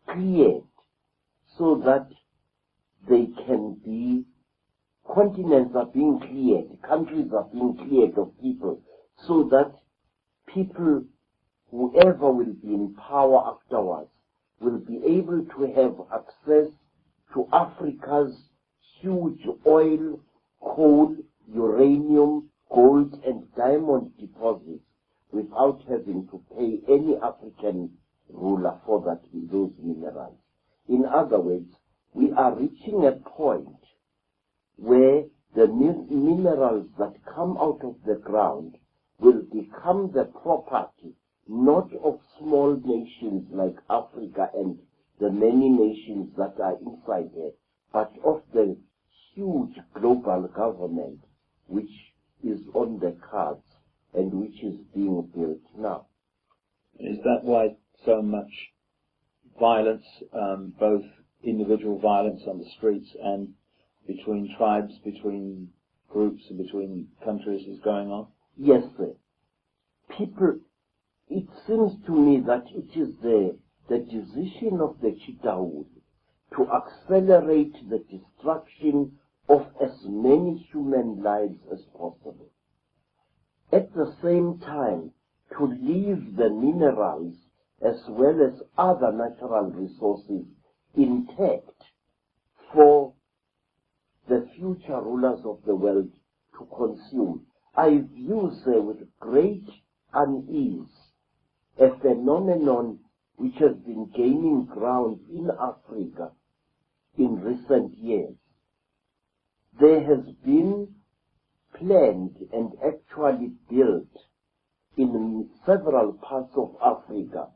[SPEAKER 2] cleared so that they can be, continents are being cleared, countries are being cleared of people, so that people, whoever will be in power afterwards, will be able to have access to Africa's huge oil, coal, uranium, gold, and diamond deposits without having to pay any African ruler for those minerals. In other words, we are reaching a point where the minerals that come out of the ground will become the property not of small nations like Africa and the many nations that are inside there, but of the huge global government which is on the cards and which is being built now.
[SPEAKER 3] Is that why so much violence, both individual violence on the streets and between tribes, between groups, and between countries is going on?
[SPEAKER 2] Yes, sir. People, it seems to me that it is the decision of the Chitauri to accelerate the destruction of as many human lives as possible. At the same time, to leave the minerals as well as other natural resources intact for the future rulers of the world to consume. I view, sir, with great unease a phenomenon which has been gaining ground in Africa in recent years. There has been planned and actually built in several parts of Africa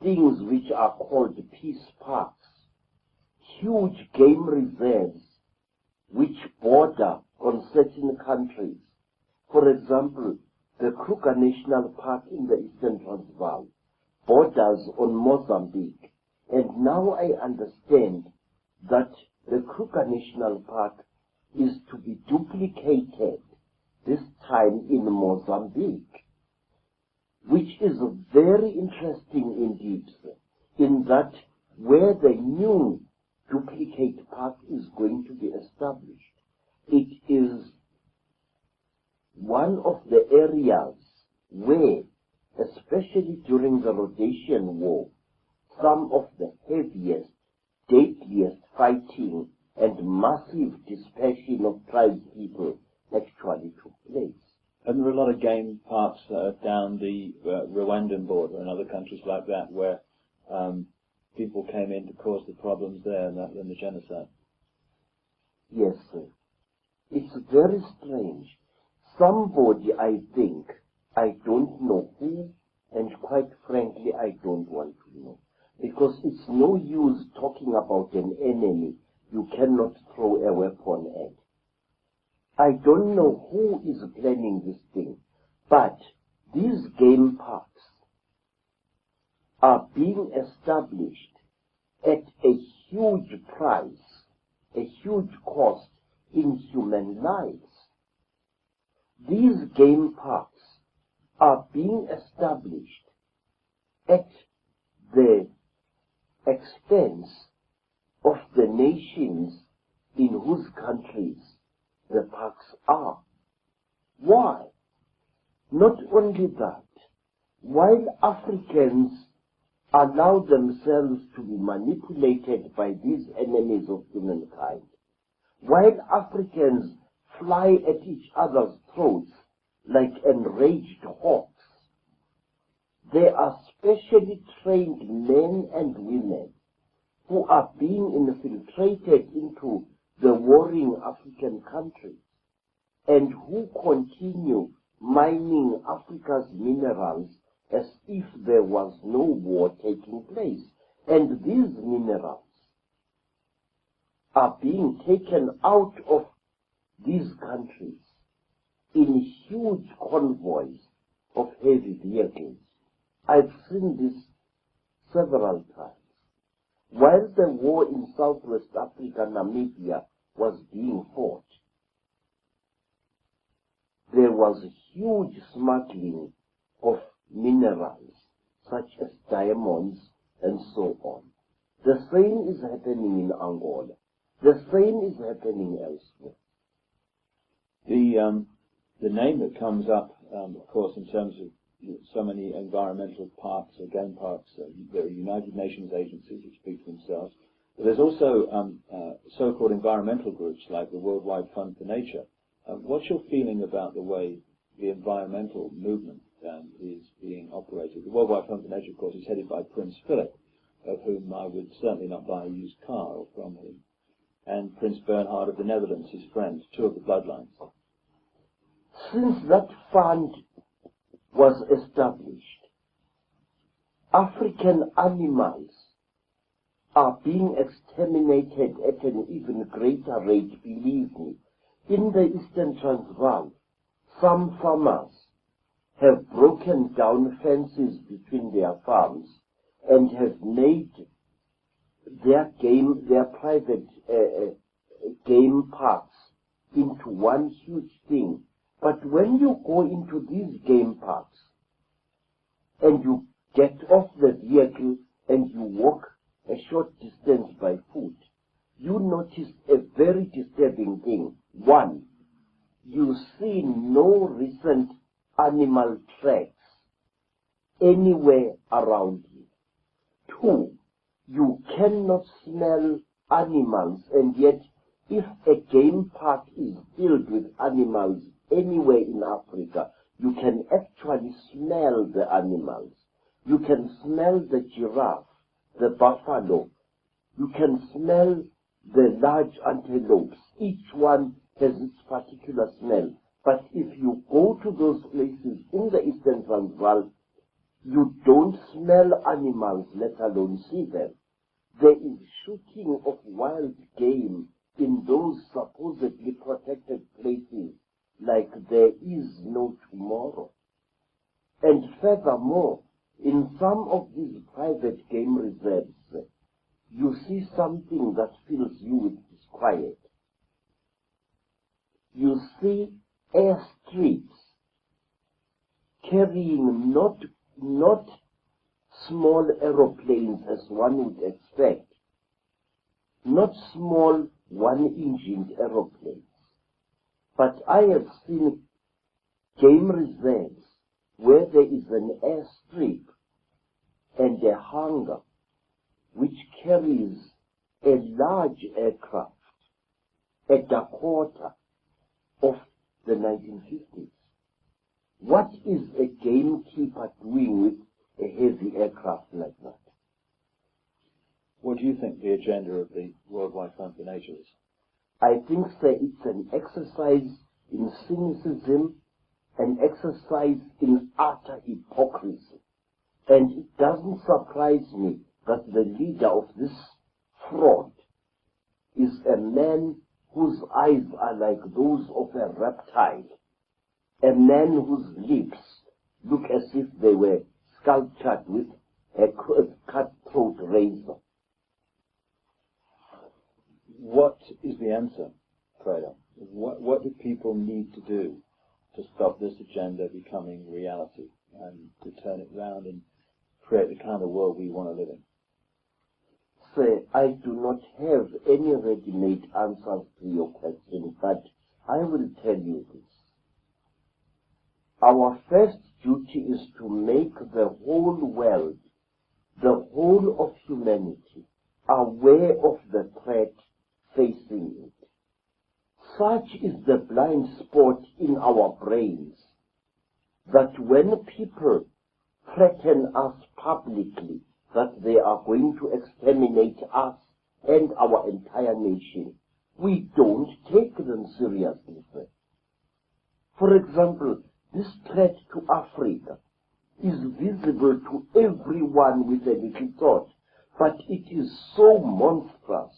[SPEAKER 2] things which are called peace parks, huge game reserves which border on certain countries. For example, the Kruger National Park in the Eastern Transvaal borders on Mozambique, and now I understand that the Kruger National Park is to be duplicated, this time in Mozambique. which is very interesting indeed, sir, in that where the new duplicate park is going to be established, it is one of the areas where, especially during the Rhodesian War, some of the heaviest, deadliest fighting and massive dispersion of tribespeople actually took place.
[SPEAKER 3] And there are a lot of game parks down the Rwandan border and other countries like that where people came in to cause the problems there and the genocide.
[SPEAKER 2] Yes, sir. It's very strange. Somebody, I think, I don't know who, and quite frankly, I don't want to know. Because it's no use talking about an enemy you cannot throw a weapon at. I don't know who is planning this thing, but these game parks are being established at a huge price, a huge cost in human lives. These game parks are being established at the expense of the nations in whose countries the parks are. Why? Not only that, while Africans allow themselves to be manipulated by these enemies of humankind, while Africans fly at each other's throats like enraged hawks, there are specially trained men and women who are being infiltrated into the warring African countries and who continue mining Africa's minerals as if there was no war taking place. And these minerals are being taken out of these countries in huge convoys of heavy vehicles. I've seen this several times. While the war in Southwest Africa, Namibia, was being fought, there was huge smuggling of minerals such as diamonds and so on. The same is happening in Angola. The same is happening elsewhere.
[SPEAKER 3] The name that comes up, of course, in terms of so many environmental parks or game parks, there are United Nations agencies which speak for themselves. But there's also so-called environmental groups like the Worldwide Fund for Nature. What's your feeling about the way the environmental movement is being operated? The Worldwide Fund for Nature, of course, is headed by Prince Philip, of whom I would certainly not buy a used car or from him, and Prince Bernhard of the Netherlands, his friend, two of the bloodlines.
[SPEAKER 2] Since that fund was established, African animals are being exterminated at an even greater rate, believe me. In the Eastern Transvaal, some farmers have broken down fences between their farms and have made their private game parks into one huge thing. But when you go into these game parks and you get off the vehicle and you walk a short distance by foot, you notice a very disturbing thing. One, you see no recent animal tracks anywhere around you. Two, you cannot smell animals, and yet if a game park is filled with animals anywhere in Africa, you can actually smell the animals. You can smell the giraffe, the buffalo. You can smell the large antelopes. Each one has its particular smell. But if you go to those places in the Eastern Transvaal, you don't smell animals, let alone see them. There is shooting of wild game in those supposedly protected places like there is no tomorrow. And furthermore, in some of these private game reserves, you see something that fills you with disquiet. You see airstrips carrying not small aeroplanes as one would expect, not small one-engined aeroplanes, but I have seen game reserves where there is an airstrip and a hangar which carries a large aircraft, a Dakota of the 1950s. What is a gamekeeper doing with a heavy aircraft like that?
[SPEAKER 3] What do you think the agenda of the Worldwide Fund for Nature is?
[SPEAKER 2] I think that it's an exercise in cynicism, an exercise in utter hypocrisy. And it doesn't surprise me that the leader of this fraud is a man whose eyes are like those of a reptile, a man whose lips look as if they were sculptured with a cutthroat razor.
[SPEAKER 3] What is the answer, Credo? What do people need to do to stop this agenda becoming reality and to turn it round and create the kind of world we want to live in?
[SPEAKER 2] Sir, I do not have any ready-made answers to your question, but I will tell you this. Our first duty is to make the whole world, the whole of humanity, aware of the threat facing it. Such is the blind spot in our brains that when people threaten us publicly that they are going to exterminate us and our entire nation, we don't take them seriously. For example, this threat to Africa is visible to everyone with a little thought, but it is so monstrous,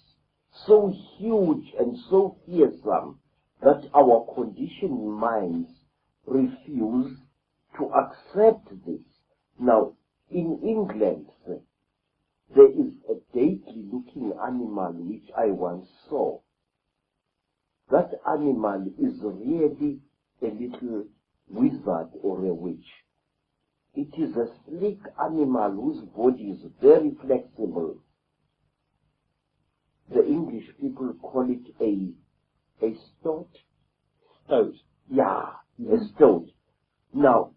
[SPEAKER 2] so huge and so fearsome that our conditioned minds refuse to accept this. Now, in England, there is a deadly-looking animal which I once saw. That animal is really a little wizard or a witch. It is a sleek animal whose body is very flexible. The English people call it a stoat.
[SPEAKER 3] Stoat?
[SPEAKER 2] Yeah, a stoat. Now,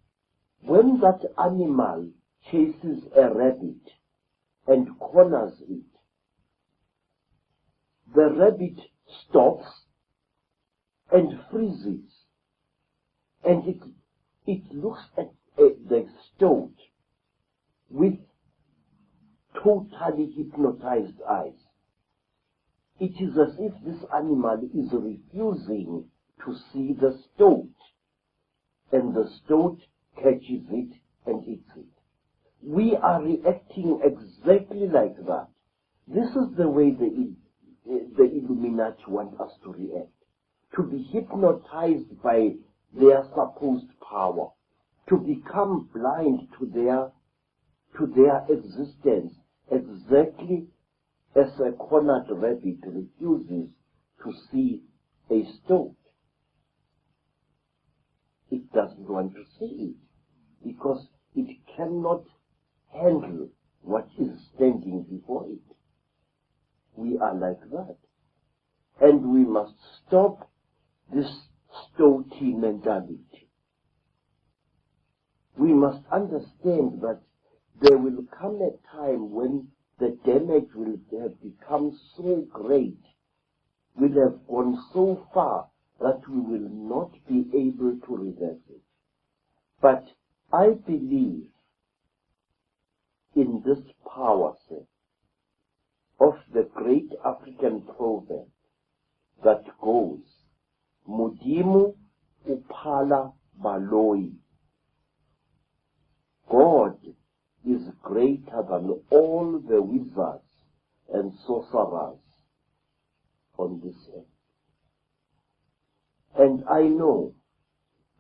[SPEAKER 2] when that animal chases a rabbit and corners it, the rabbit stops and freezes, and it looks at the stoat with totally hypnotized eyes. It is as if this animal is refusing to see the stoat, and the stoat catches it and eats it. We are reacting exactly like that. This is the way the Illuminati want us to react, to be hypnotized by their supposed power, to become blind to their existence, exactly as a cornered rabbit refuses to see a stoat. It doesn't want to see it because it cannot handle what is standing before it. We are like that. And we must stop this stoaty mentality. We must understand that there will come a time when the damage will have become so great, will have gone so far that we will not be able to reverse it. But I believe in this power set of the great African proverb that goes, Mudimu uphala baloi. God is greater than all the wizards and sorcerers on this earth. And I know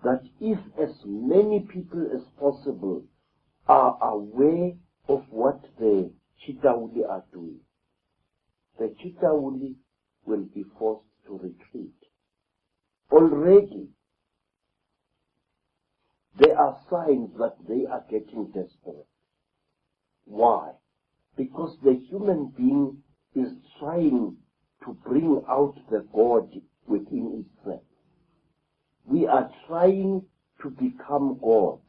[SPEAKER 2] that if as many people as possible are aware of what the Chitauri are doing, the Chitauri will be forced to retreat. Already, there are signs that they are getting desperate. Why? Because the human being is trying to bring out the God within itself. We are trying to become gods,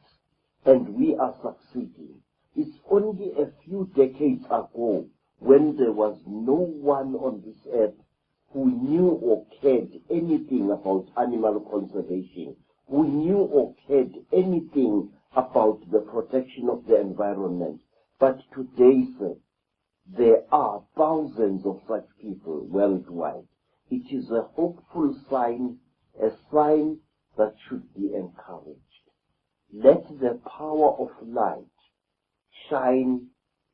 [SPEAKER 2] and we are succeeding. It's only a few decades ago, when there was no one on this earth who knew or cared anything about animal conservation, who knew or cared anything about the protection of the environment. But today, sir, there are thousands of such people worldwide. It is a hopeful sign, a sign that should be encouraged. Let the power of light shine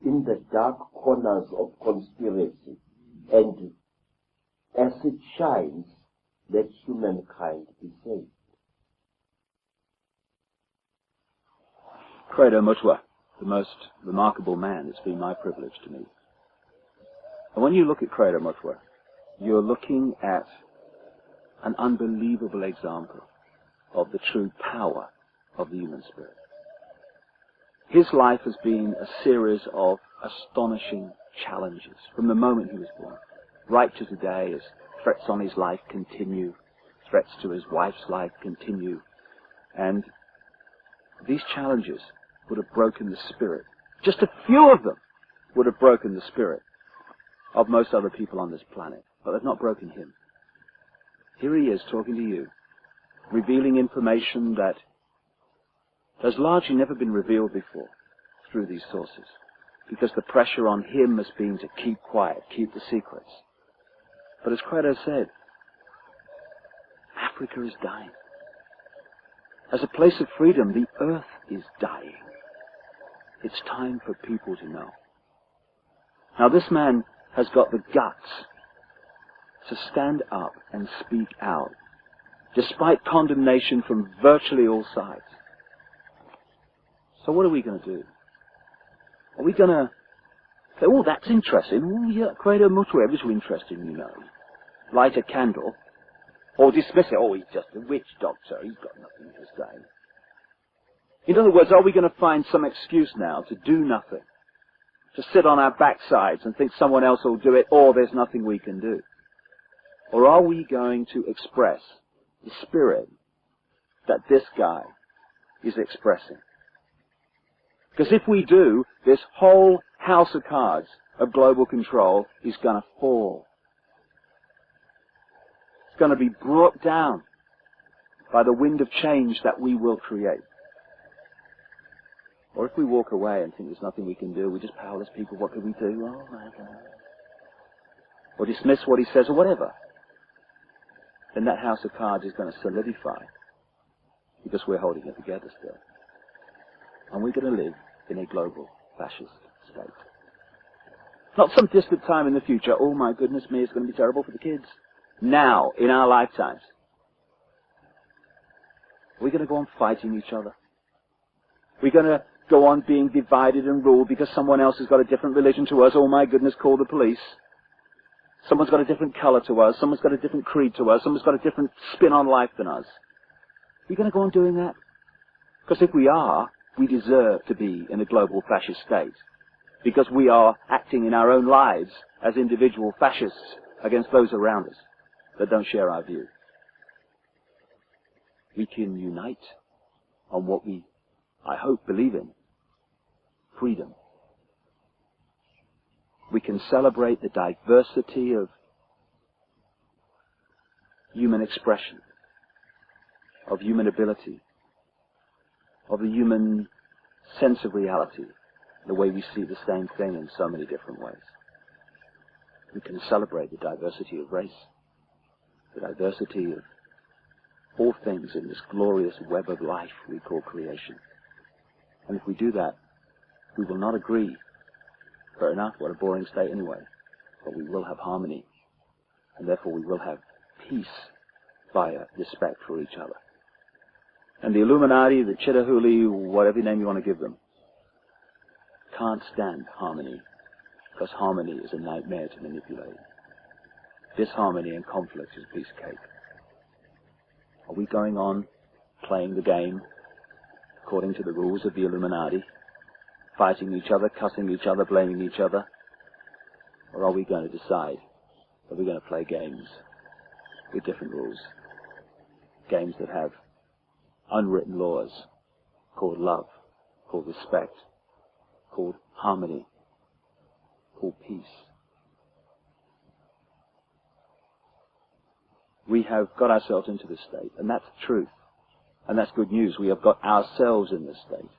[SPEAKER 2] in the dark corners of conspiracy, and as it shines, let humankind be saved.
[SPEAKER 1] Credo Mutwa, the most remarkable man it's been my privilege to meet. And when you look at Credo Mutwa, you're looking at an unbelievable example of the true power of the human spirit. His life has been a series of astonishing challenges from the moment he was born, right to today, as threats on his life continue, threats to his wife's life continue, and these challenges would have broken the spirit. Just a few of them would have broken the spirit of most other people on this planet, but they've not broken him. Here he is talking to you, revealing information that has largely never been revealed before through these sources, because the pressure on him has been to keep quiet, keep the secrets. But as Credo said, Africa is dying. As a place of freedom, the earth is dying. It's time for people to know. Now this man has got the guts to stand up and speak out, despite condemnation from virtually all sides. So what are we going to do? Are we going to say, oh, that's interesting. Oh, yeah, Credo Mutwa was interesting, you know. Light a candle. Or dismiss it. Oh, he's just a witch doctor. He's got nothing to say. In other words, are we going to find some excuse now to do nothing? To sit on our backsides and think someone else will do it, or there's nothing we can do? Or are we going to express the spirit that this guy is expressing? Because if we do, this whole house of cards of global control is going to fall. It's going to be brought down by the wind of change that we will create. Or if we walk away and think there's nothing we can do, we're just powerless people, what can we do? Oh my God. Or dismiss what he says or whatever. Then that house of cards is going to solidify because we're holding it together still. And we're going to live in a global fascist state. Not some distant time in the future. Oh my goodness me, it's going to be terrible for the kids. Now, in our lifetimes. We're going to go on fighting each other. We're going to go on being divided and ruled because someone else has got a different religion to us. Oh my goodness, call the police. Someone's got a different color to us. Someone's got a different creed to us. Someone's got a different spin on life than us. We're going to go on doing that. Because if we are, we deserve to be in a global fascist state. Because we are acting in our own lives as individual fascists against those around us that don't share our view. We can unite on what we, I hope, believe in. Freedom. We can celebrate the diversity of human expression, of human ability, of the human sense of reality, the way we see the same thing in so many different ways. We can celebrate the diversity of race, the diversity of all things in this glorious web of life we call creation. And if we do that, we will not agree. Fair enough, what a boring state anyway. But we will have harmony. And therefore we will have peace via respect for each other. And the Illuminati, the Chitauri, whatever name you want to give them, can't stand harmony. Because harmony is a nightmare to manipulate. Disharmony and conflict is a piece of cake. Are we going on playing the game according to the rules of the Illuminati, fighting each other, cussing each other, blaming each other? Or are we going to decide that we're going to play games with different rules? Games that have unwritten laws called love, called respect, called harmony, called peace. We have got ourselves into this state, and that's the truth. And that's good news. We have got ourselves in this state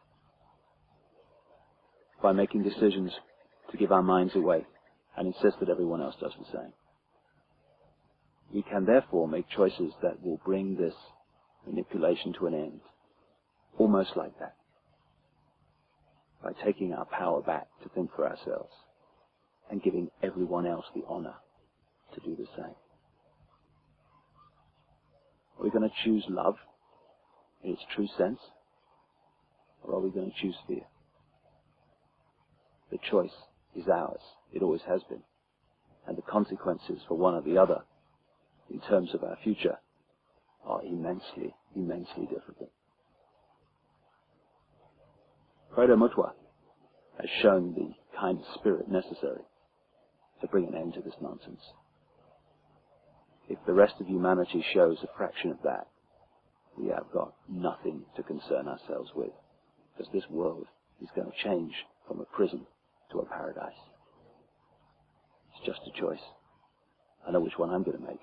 [SPEAKER 1] by making decisions to give our minds away and insist that everyone else does the same. We can therefore make choices that will bring this manipulation to an end, almost like that, by taking our power back to think for ourselves and giving everyone else the honor to do the same. Are we going to choose love in its true sense, or are we going to choose fear? The choice is ours. It always has been. And the consequences for one or the other, in terms of our future, are immensely, immensely different. Credo Mutwa has shown the kind of spirit necessary to bring an end to this nonsense. If the rest of humanity shows a fraction of that, we have got nothing to concern ourselves with, because this world is going to change from a prison to a paradise. It's just a choice. I know which one I'm going to make.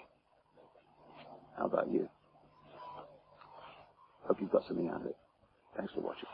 [SPEAKER 1] How about you? Hope you've got something out of it. Thanks for watching.